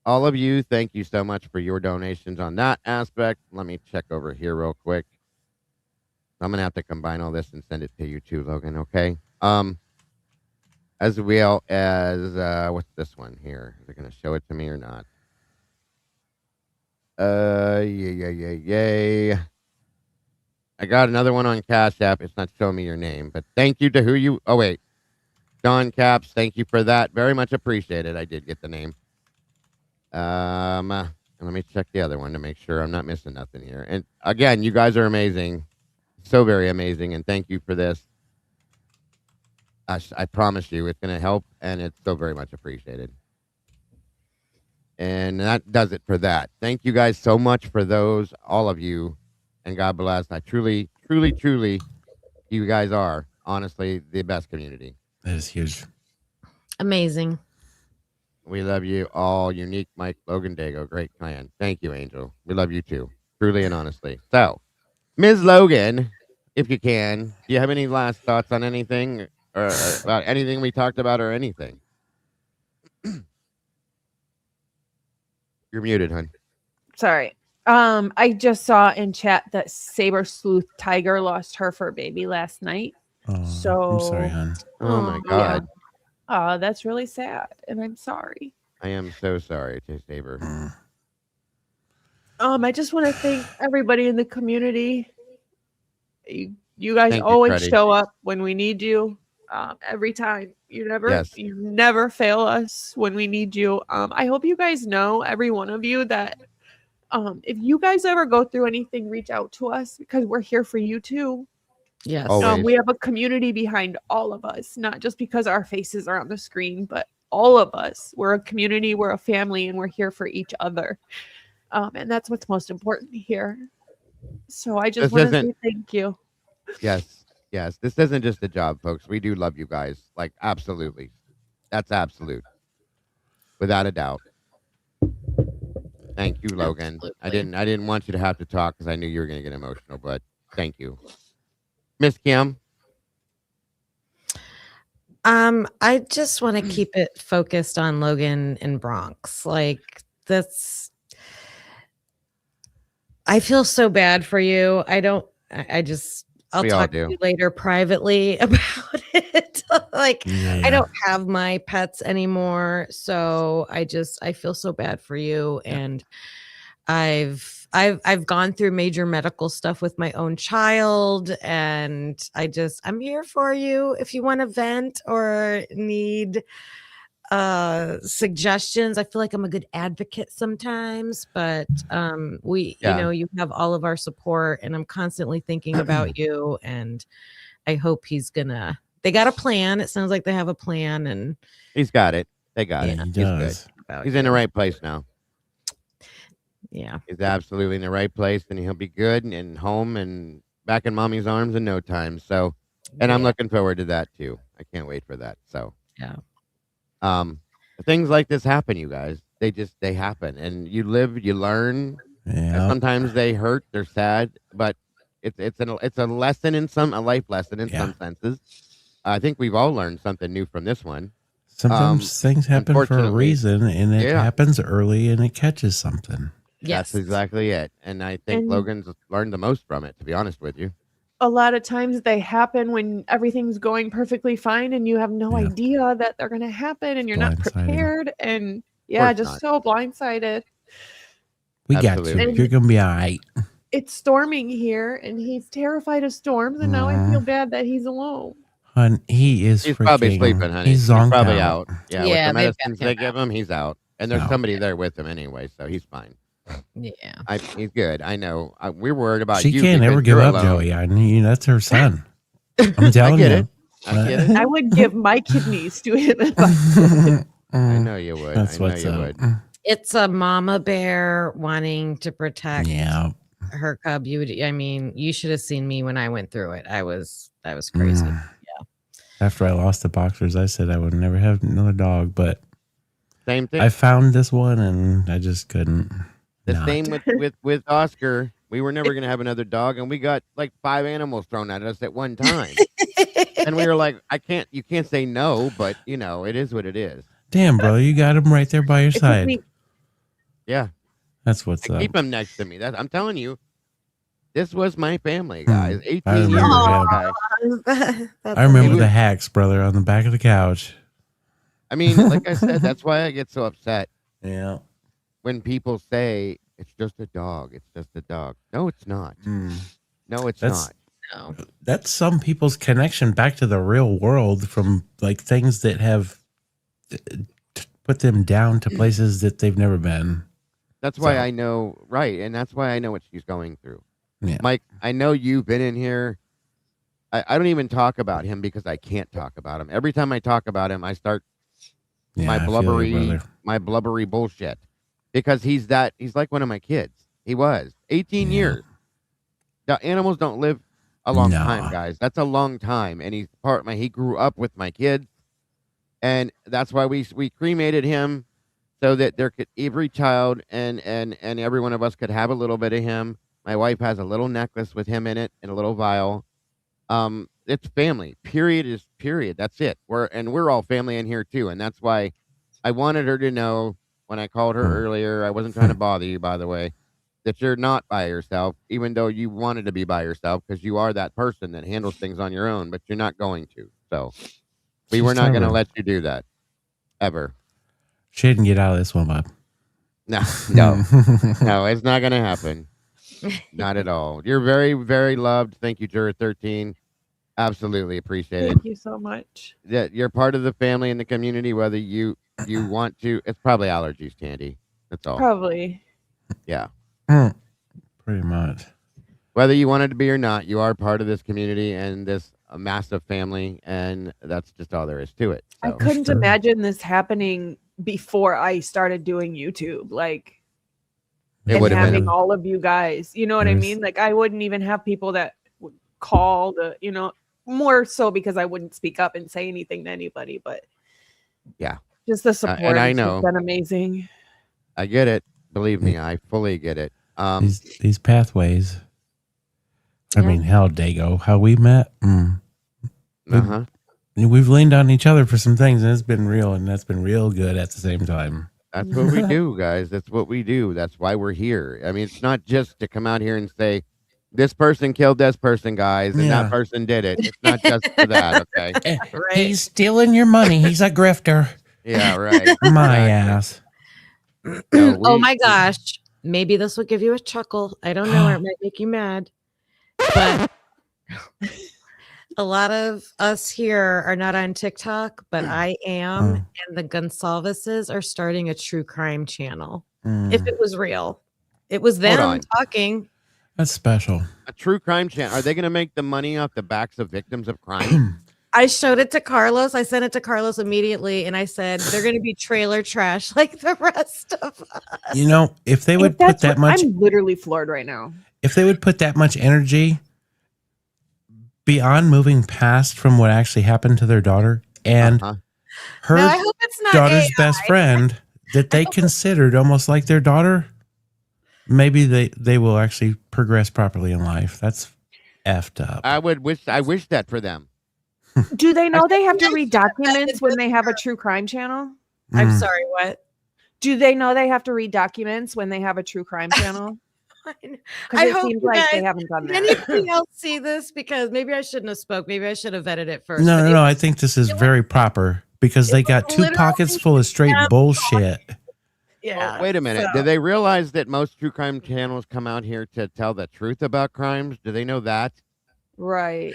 All of you, thank you so much for your donations on that aspect. Let me check over here real quick. I'm going to have to combine all this and send it to you too, Logan, okay? As well as, what's this one here? Is it going to show it to me or not? Yay. I got another one on Cash App. It's not showing me your name, but thank you to Don Caps, thank you for that. Very much appreciated. I did get the name. Let me check the other one to make sure I'm not missing nothing here. And again, you guys are amazing. So very amazing. And thank you for this. I promise you it's going to help, and it's so very much appreciated. And that does it for that. Thank you guys so much for those, all of you, and God bless. I truly, you guys are honestly the best community. That is huge. Amazing. We love you all. Unique Mike, Logan Dago, great clan. Thank you, Angel. We love you too, truly and honestly. So, Ms. Logan, if you can, do you have any last thoughts on anything or about anything we talked about or anything? You're muted, hon. Sorry. I just saw in chat that Saber Sleuth Tiger lost her fur baby last night. Oh, So I'm sorry, hon. Oh my God. That's really sad, and I'm sorry. I am so sorry to Saber. I just want to thank everybody in the community. You guys Thank you, always Freddie. show up when we need you. Every time. You never fail us when we need you. I hope you guys know, every one of you, that if you guys ever go through anything, reach out to us, because we're here for you too. Yes. We have a community behind all of us, not just because our faces are on the screen, but all of us. We're a community, we're a family, and we're here for each other. And that's what's most important here. So I just want to say thank you. Yes. This isn't just a job, folks. We do love you guys. Like, absolutely. That's absolute. Without a doubt. Thank you, Logan. Absolutely. I didn't want you to have to talk because I knew you were going to get emotional, but thank you. Miss Kim. I just want to keep it focused on Logan and Bronx. Like, I feel so bad for you. I'll talk to you later privately about it. I don't have my pets anymore, so I feel so bad for you. And I've gone through major medical stuff with my own child, and I'm here for you if you want to vent or need suggestions. I feel like I'm a good advocate sometimes, but you have all of our support, and I'm constantly thinking about you, and I hope they got a plan. It sounds like they have a plan, and he's got it. They got it. He He's does. good. He's in the right place now. Yeah. He's absolutely in the right place, and he'll be good and home and back in mommy's arms in no time. So, and I'm looking forward to that too. I can't wait for that. So, yeah. Things like this happen, you guys. They happen, and you live, you learn. Yeah. Sometimes they hurt, they're sad, but it's a lesson a life lesson in some senses. I think we've all learned something new from this one. Sometimes things happen for a reason, and it happens early, and it catches something. Yes. That's exactly it. And I think Logan's learned the most from it, to be honest with you. a lot of times they happen when everything's going perfectly fine and you have no idea that they're going to happen and you're not Blindsided. prepared. And course just not. so blindsided. We got Absolutely. you. You're going to be all right. It's storming here and he's terrified of storms. And now I feel bad that he's alone. Hun, he's probably sleeping, honey. He's zonked probably out. Yeah, Yeah, with the they've got medicines they him give him, he's out. And there's somebody there with him anyway, so he's fine. Yeah. He's good. I know. We're worried about She you. can't because ever give you're up, alone. Joey. I mean, that's her son. I'm telling get you. it. I get it. I would give my kidneys to him if I could. I know you would. That's I know what's you up. would. It's a mama bear wanting to protect her cub. You should have seen me when I went through it. That was crazy. Yeah. After I lost the boxers, I said I would never have another dog, but same thing. I found this one and I just couldn't. The same with Oscar. We were never going to have another dog, and we got like 5 animals thrown at us at one time. And we were like, you can't say no, but it is what it is. Damn, brother, you got him right there by your side. Yeah. That's what's up. Keep him next to me. I'm telling you, this was my family, guys. 18 I years. remember Guys. I remember the hacks, brother, on the back of the couch. I mean, like I said, that's why I get so upset. Yeah. When people say it's just a dog, it's just a dog. No, it's not. No, it's not. No. That's some people's connection back to the real world from like things that have put them down to places that they've never been. That's why I know, right, and that's why I know what she's going through. Yeah. Mike, I know you've been in here. I don't even talk about him because I can't talk about him. Every time I talk about him, I start my blubbery bullshit. Because he's like one of my kids. He was 18 years. The animals don't live a long time, guys. That's a long time. And he grew up with my kids. And that's why we cremated him so that every child and every one of us could have a little bit of him. My wife has a little necklace with him in it and a little vial. It's family. Period is period. That's it. We're all family in here too. And that's why I wanted her to know when I called her earlier, I wasn't trying to bother you, by the way, that you're not by yourself, even though you wanted to be by yourself because you are that person that handles things on your own, but you're not going to. So we were not going to let you do that ever. She didn't get out of this one, Bob. No, it's not going to happen. Not at all. You're very, very loved. Thank you, Juror 13. Absolutely appreciate it. Thank you so much. That you're part of the family and the community, whether you want to. It's probably allergies, Tandy. That's all. Probably. Yeah. Pretty much. Whether you wanted to be or not, you are part of this community and this massive family, and that's just all there is to it. So. I couldn't imagine this happening before I started doing YouTube. Like, it would have having been all of you guys. You know what I mean? Like, I wouldn't even have people that would call more so because I wouldn't speak up and say anything to anybody. But yeah, just the support and I has know been amazing. I get it. Believe me, I fully get it. These pathways. I mean, hell, Dago, how we met. We've leaned on each other for some things, and it's been real, and that's been real good at the same time. That's what we do, guys. That's what we do. That's why we're here. I mean, it's not just to come out here and say, this person killed this person, guys, and that person did it. It's not just for that, okay? Right. He's stealing your money. He's a grifter. Yeah, right. My ass. Oh my gosh. Maybe this will give you a chuckle. I don't know. It might make you mad. But a lot of us here are not on TikTok, but I am. And the Gonsalveses are starting a true crime channel. If it was real, it was them talking. That's special. A true crime channel. Are they going to make the money off the backs of victims of crime? I showed it to Carlos. I sent it to Carlos immediately. And I said, they're going to be trailer trash like the rest of us. You know, if they would put that much. I'm literally floored right now. If they would put that much energy beyond moving past from what actually happened to their daughter and her I hope it's not daughter's AI. best friend that they considered almost like their daughter, maybe they will actually progress properly in life. That's effed up. I wish that for them. Do they know they have to read documents when they have a true crime channel? I'm sorry, what? Do they know they have to read documents when they have a true crime channel? Because it seems like they haven't done did that. anybody else see this? Because maybe I shouldn't have spoke. Maybe I should have vetted it first. No, but no, it no. was- I think this is very proper because they got 2 pockets literally full of straight bullshit. Yeah. Wait a minute. so- Do they realize that most true crime channels come out here to tell the truth about crimes? Do they know that? Right.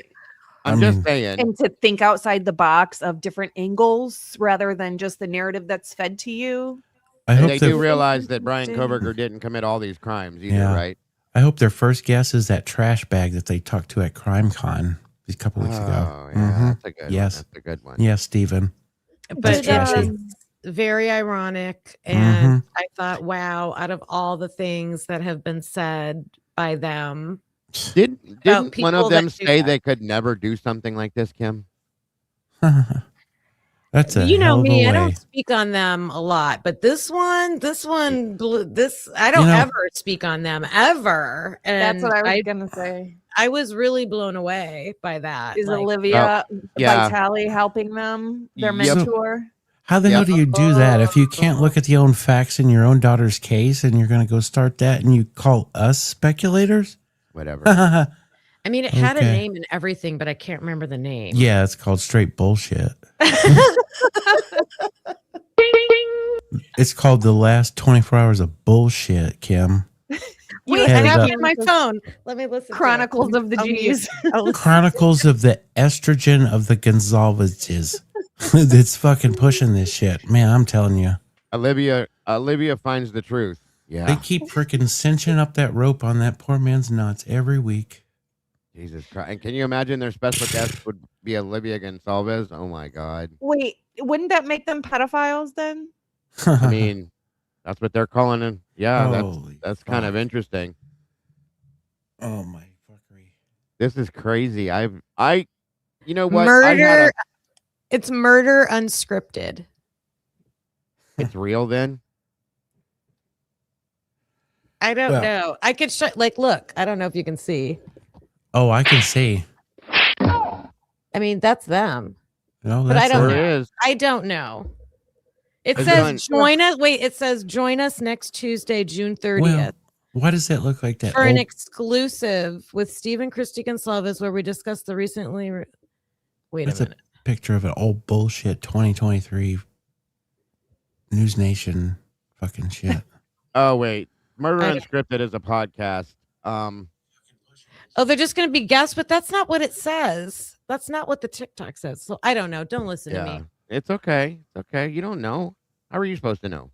I'm just saying. And to think outside the box of different angles rather than just the narrative that's fed to you. I hope they they're- do realize that Bryan Kohberger didn't commit all these crimes either, Yeah. right? I hope their first guess is that trash bag that they talked to at CrimeCon a couple weeks ago. Oh, yeah, that's a good one. Yes. That's a good one. Yes, Steven. But That's it trashy. was very ironic. And Mhm. I thought, wow, out of all the things that have been said by them. Didn't one people of them that do say that. they could never do something like this, Kim? That's a You know hell of a me, I way. don't speak on them a lot, but this one, I don't You know- ever speak on them ever. And That's what I was gonna say. I was really blown away by that. Is like- Olivia yeah. Vitale helping them? Their Yep. mentor? How the hell Yep. do you do that if you can't look at the own facts in your own daughter's case and you're going to go start that and you call us speculators? Whatever. I mean, it had a Okay. name and everything, but I can't remember the name. Yeah, it's called straight bullshit. It's called the last 24 hours of bullshit, Kim. Wait, Head I have up. it in my phone. Let me listen. Chronicles of the I'll mute. G's. Chronicles of the estrogen of the Gonzalez's. It's fucking pushing this shit. Man, I'm telling you. Olivia finds the truth. Yeah. They keep freaking cinching up that rope on that poor man's nuts every week. Jesus Christ. And can you imagine their special guest would be Olivia Gonzalez? Oh my God. Wait, wouldn't that make them pedophiles then? I mean, that's what they're calling him. Yeah, Holy that's kind of fuck. interesting. Oh my fuckery. This is crazy. You know what? Murder. It's murder unscripted. It's real then? I don't Well- know. I could look. I don't know if you can see. Oh, I can see. I mean, that's them. No, But I that's don't Sure know. is. I don't know. It Is says it on- join us. Wait, it says join us next Tuesday, June 30th. Well, why does that look like that? For an old- exclusive with Stephen Christie Gonsalves, where we discuss the recently. Wait That's a a minute. picture of an old bullshit 2023 News Nation fucking shit. Oh, wait. Murder I don't- Unscripted is a podcast. Oh, they're just going to be guests, but that's not what it says. That's not what the TikTok says. So I don't know. Don't listen to Yeah. me. It's okay. It's okay. You don't know. How are you supposed to know?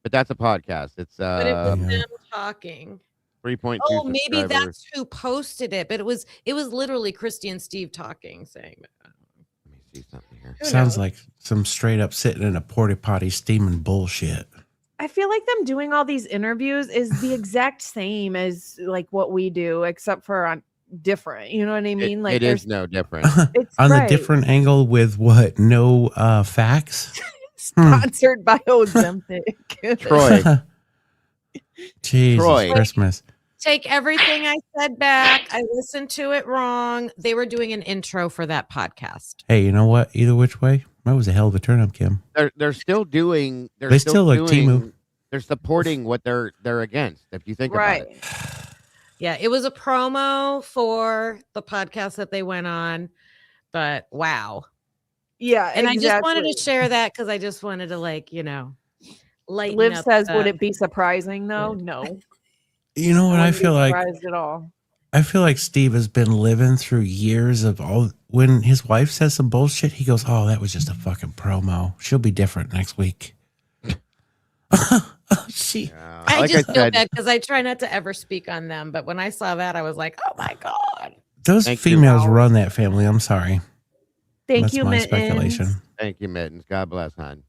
But that's a podcast. It's But it was Yeah. them talking. 3.2 Oh, maybe subscribers. that's who posted it. But it was literally Christy and Steve talking, saying that. Let me see something here. Who Sounds knows? like some straight up sitting in a porta potty steaming bullshit. I feel like them doing all these interviews is the exact same as like what we do, except for on different. You know what I mean? Like It is there's no different. it's On right. the different angle with what? No facts? Sponsored by Ozempic. Troy. Jesus Troy. Christmas. Take everything I said back. I listened to it wrong. They were doing an intro for that podcast. Hey, you know what? Either which way, that was a hell of a turn up, Kim. They're still doing. They still look Temu. They're supporting what they're against. If you think about Right. it. Yeah, it was a promo for the podcast that they went on, but wow. Yeah. And I just wanted to exactly. share that because I just wanted to lighten Liv up says, the- would it be surprising though? No. You know what I wouldn't be feel like? surprised at all. I feel like Steve has been living through years of all. When his wife says some bullshit, he goes, "Oh, that was just a fucking promo. She'll be different next week." She. I Like just I feel said- bad because I try not to ever speak on them, but when I saw that, I was like, "Oh my god!" Those Thank you. females run that family. I'm sorry. Thank That's you, my Mittens. speculation. Thank you, Mittens. God bless, hon.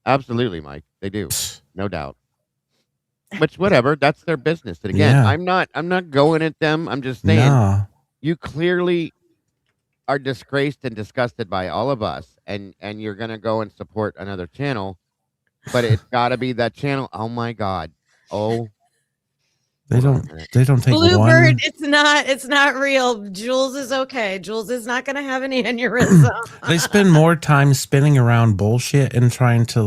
Absolutely, Mike. They do, no doubt. Which, whatever. That's their business. And again, Yeah. I'm not going at them. I'm just saying, No. you clearly are disgraced and disgusted by all of us, and you're gonna go and support another channel, but it's got to be that channel. Oh my God. Oh. They Hold on a don't. minute. They don't take Bluebird, one. it's not real. Jules is okay. Jules is not going to have an aneurysm. They spend more time spinning around bullshit and trying to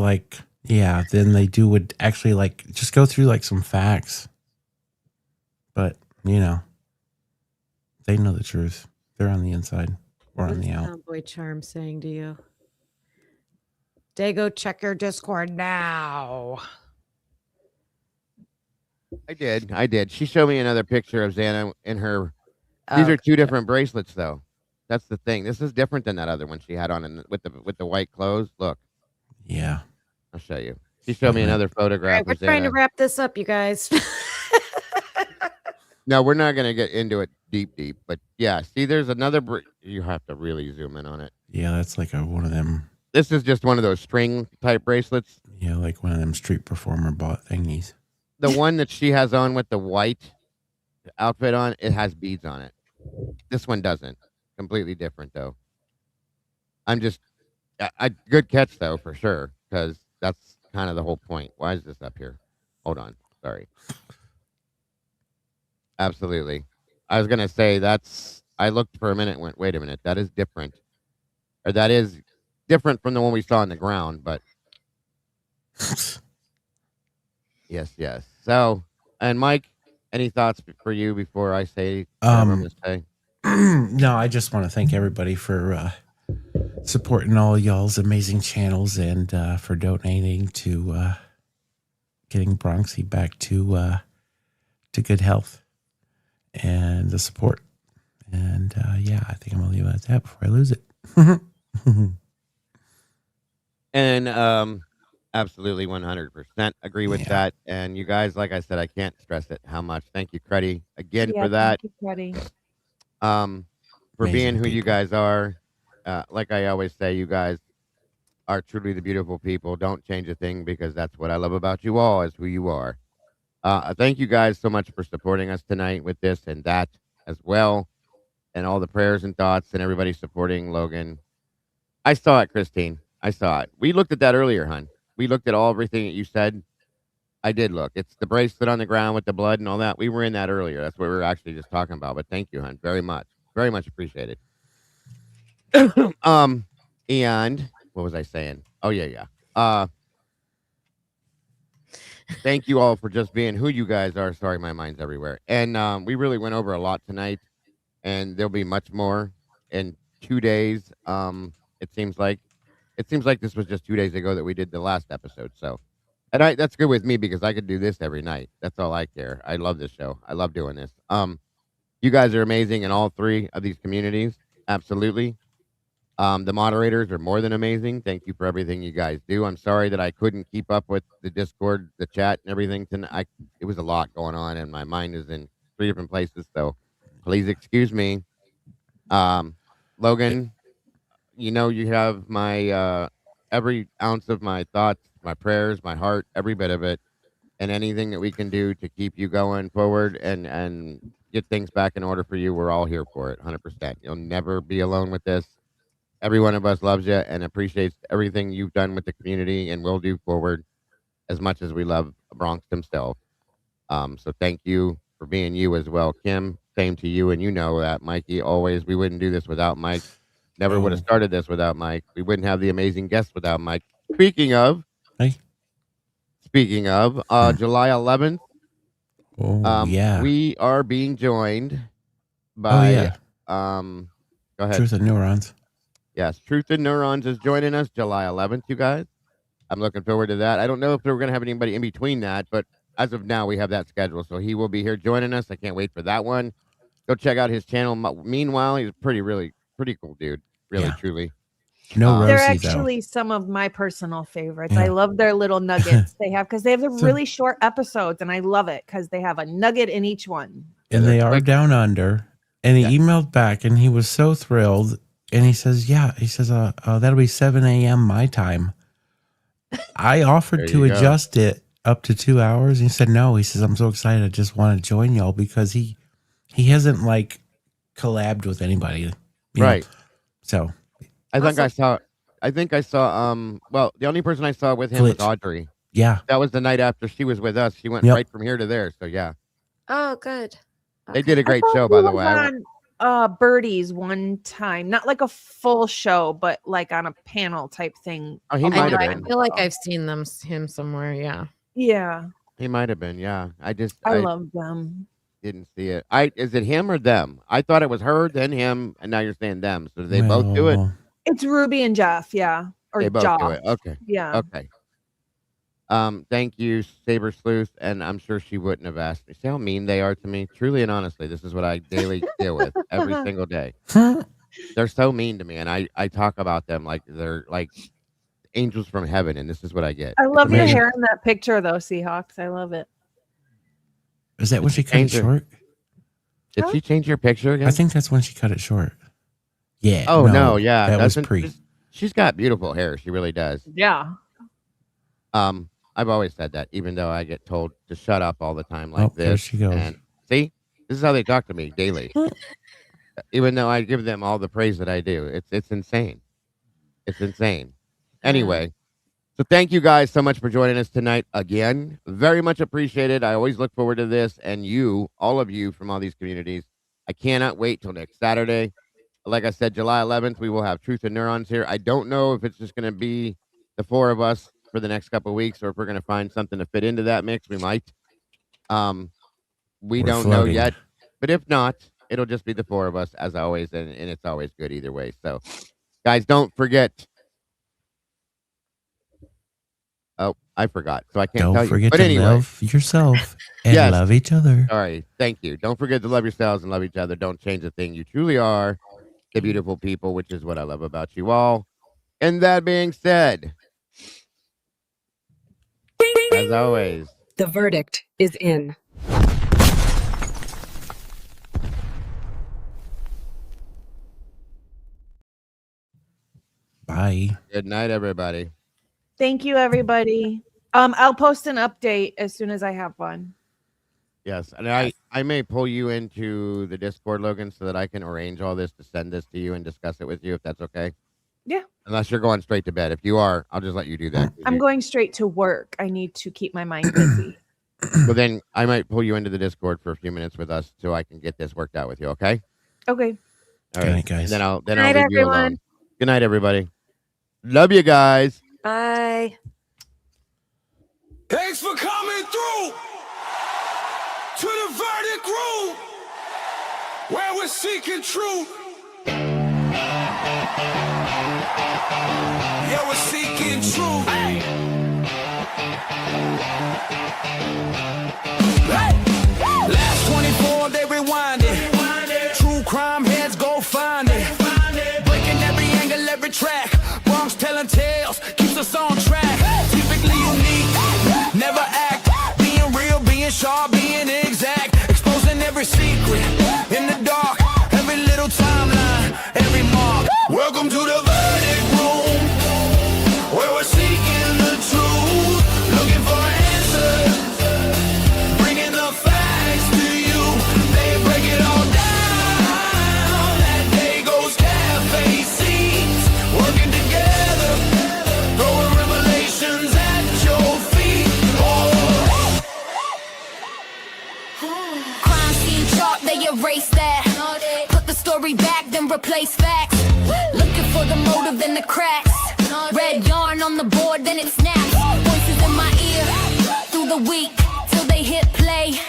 than they do would actually just go through some facts. But, you know, they know the truth. They're on the inside. We're on What's the out. Tomboy Charm saying to you? Dago, check your Discord now. I did. She showed me another picture of Xana in her. These Oh, are two different bracelets, though. That's the thing. This is different than that other one she had on with the white clothes. Look, Yeah. I'll show you. She showed me another all photograph right, we're of trying to Xana. wrap this up, you guys. No, we're not going to get into it deep, but yeah. See, there's another. You have to really zoom in on it. Yeah, that's like one of them. This is just one of those string type bracelets. Yeah, like one of them street performer bought thingies. The one that she has on with the white outfit on, it has beads on it. This one doesn't. Completely different, though. I'm just, good catch though, for sure, because that's kind of the whole point. Why is this up here? Hold on, sorry. Absolutely, I was gonna say that's. I looked for a minute, and went, wait a minute, that is different, or that is different from the one we saw on the ground, but yes. So, and Mike, any thoughts for you before I say whatever I'm gonna say? No, I just want to thank everybody for supporting all y'all's amazing channels and for donating to getting Bronxy back to good health and the support. And yeah, I think I'm gonna leave it at that before I lose it. And absolutely 100% agree with that. And you guys, like I said, I can't stress it how much. Thank you, Cruddy, again for that. Thank you, Freddie. For being who you guys are. Like I always say, you guys are truly the beautiful people. Don't change a thing, because that's what I love about you all, is who you are. Thank you guys so much for supporting us tonight with this and that as well. And all the prayers and thoughts and everybody supporting Logan. I saw it, Christine. I saw it. We looked at that earlier, hon. We looked at everything that you said. I did look. It's the bracelet on the ground with the blood and all that. We were in that earlier. That's what we were actually just talking about. But thank you, hon, very much. Very much appreciated. And what was I saying? Oh, yeah. Thank you all for just being who you guys are. Sorry, my mind's everywhere. And we really went over a lot tonight, and there'll be much more in 2 days. It seems like this was just 2 days ago that we did the last episode. So, and that's good with me, because I could do this every night. That's all I care. I love this show. I love doing this. You guys are amazing in all three of these communities. Absolutely. The moderators are more than amazing. Thank you for everything you guys do. I'm sorry that I couldn't keep up with the Discord, the chat, and everything tonight. It was a lot going on, and my mind is in 3 different places. So please excuse me. Logan, you know you have my every ounce of my thoughts, my prayers, my heart, every bit of it, and anything that we can do to keep you going forward and get things back in order for you. We're all here for it, 100%. You'll never be alone with this. Every one of us loves you and appreciates everything you've done with the community and will do forward, as much as we love Bronx himself. So thank you for being you as well, Kim. Same to you, and you know that, Mikey. Always, we wouldn't do this without Mike. Never would have started this without Mike. We wouldn't have the amazing guests without Mike. Speaking of, July 11th. Yeah. We are being joined by. Go ahead. Truth and Neurons. Yes, Truth and Neurons is joining us July 11th, you guys. I'm looking forward to that. I don't know if we're going to have anybody in between that, but as of now, we have that scheduled. So he will be here joining us. I can't wait for that one. Go check out his channel. Meanwhile, he's pretty cool dude. Really, truly. They're actually some of my personal favorites. I love their little nuggets they have, because they have the really short episodes, and I love it because they have a nugget in each one. And they are down under. And he emailed back, and he was so thrilled. And he says, that'll be 7 a.m. my time. I offered to adjust it up to 2 hours. And he said, no. He says, I'm so excited. I just want to join y'all, because he hasn't like collabed with anybody. You know? So I think I saw, well, the only person I saw with him was Audrey. Yeah. That was the night after she was with us. She went right from here to there. So yeah. Oh, good. They did a great show, by the way. Birdie's one time, not like a full show, but like on a panel type thing. Oh, he might have been. I feel like I've seen him somewhere. Yeah. Yeah. He might have been. Yeah. I love them. didn't see it. Is it him or them? I thought it was her, then him, and now you're saying them. So do they both do it? It's Ruby and Jeff, yeah. Or They both Josh. do it. Okay. Yeah. Okay. Thank you, Saber Sleuth, and I'm sure she wouldn't have asked me. See how mean they are to me? Truly and honestly, this is what I daily deal with every single day. They're so mean to me, and I talk about them like they're like angels from heaven, and this is what I get. I love your amazing. hair in that picture, though, Seahawks. I love it. Is that when she cut it short? Did she change your picture again? I think that's when she cut it short. Yeah. Oh no, yeah, that was doesn't- pre. She's got beautiful hair. She really does. Yeah. I've always said that, even though I get told to shut up all the time like this. There she goes. And see, this is how they talk to me daily. Even though I give them all the praise that I do, it's insane. It's insane. Anyway, so thank you guys so much for joining us tonight again. Very much appreciated. I always look forward to this, and you, all of you from all these communities. I cannot wait till next Saturday. Like I said, July 11th, we will have Truth and Neurons here. I don't know if it's just going to be the four of us for the next couple of weeks, or if we're going to find something to fit into that mix. We might. We don't know floating. yet, but if not, it'll just be the four of us as always, and it's always good either way. So, guys, don't forget. Oh, I forgot, so I can't tell Don't you. forget But to anyway, love yourself and Yes. love each other. all right, thank you. Don't forget to love yourselves and love each other. Don't change a thing. You truly are the beautiful people, which is what I love about you all. And that being said, as always, The verdict is in. Bye. good night, everybody. Thank you, everybody. I'll post an update as soon as I have one. Yes, and I may pull you into the Discord, Logan, so that I can arrange all this to send this to you and discuss it with you, if that's okay. Yeah. Unless you're going straight to bed. If you are, I'll just let you do that. I'm going straight to work. I need to keep my mind busy. Well, then I might pull you into the Discord for a few minutes with us so I can get this worked out with you. Okay. Okay. All Good night, guys. Then I'll Good leave night, you alone. everyone. Good night, everybody. Love you guys. Bye. Thanks for coming through to the verdict room where we're seeking truth. Yeah, we're seeking truth. Hey. Last 24, they rewind it. True crime heads go find it. Breaking every angle, every track. Bronx telling tales, keeps us on track. Typically unique, never act. Being real, being sharp, being exact. Exposing every secret in the dark. Every little timeline, every mark. Welcome to the verdict room, where we're seeking the truth. Looking for answers, bringing the facts to you. They break it all down. That day goes cafe seats, working together, throwing revelations at your feet. Oh. Crime scene chart, they erase that. Put the story back, then replace facts. Looking for the motive, then the cracks. Red yarn on the board, then it snaps. Voices in my ear through the week till they hit play.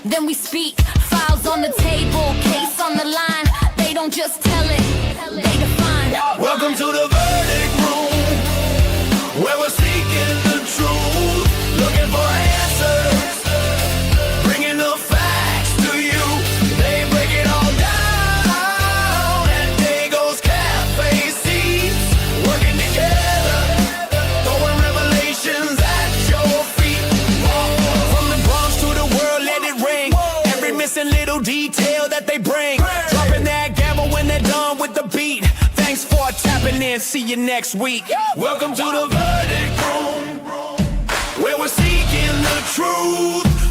Then we speak. Files on the table, case on the line. They don't just tell it, they define. Welcome to the verdict room, where we're seeking the truth. Looking for answers, bringing the facts to you. They break it all down. That day goes cafe seats, working together, throwing revelations at your feet. From the Bronx to the world, let it ring. Every missing little detail that they bring. Dropping that gamble when they're done with the beat. Thanks for tapping in. See you next week. Welcome to the verdict room, where we're seeking the truth.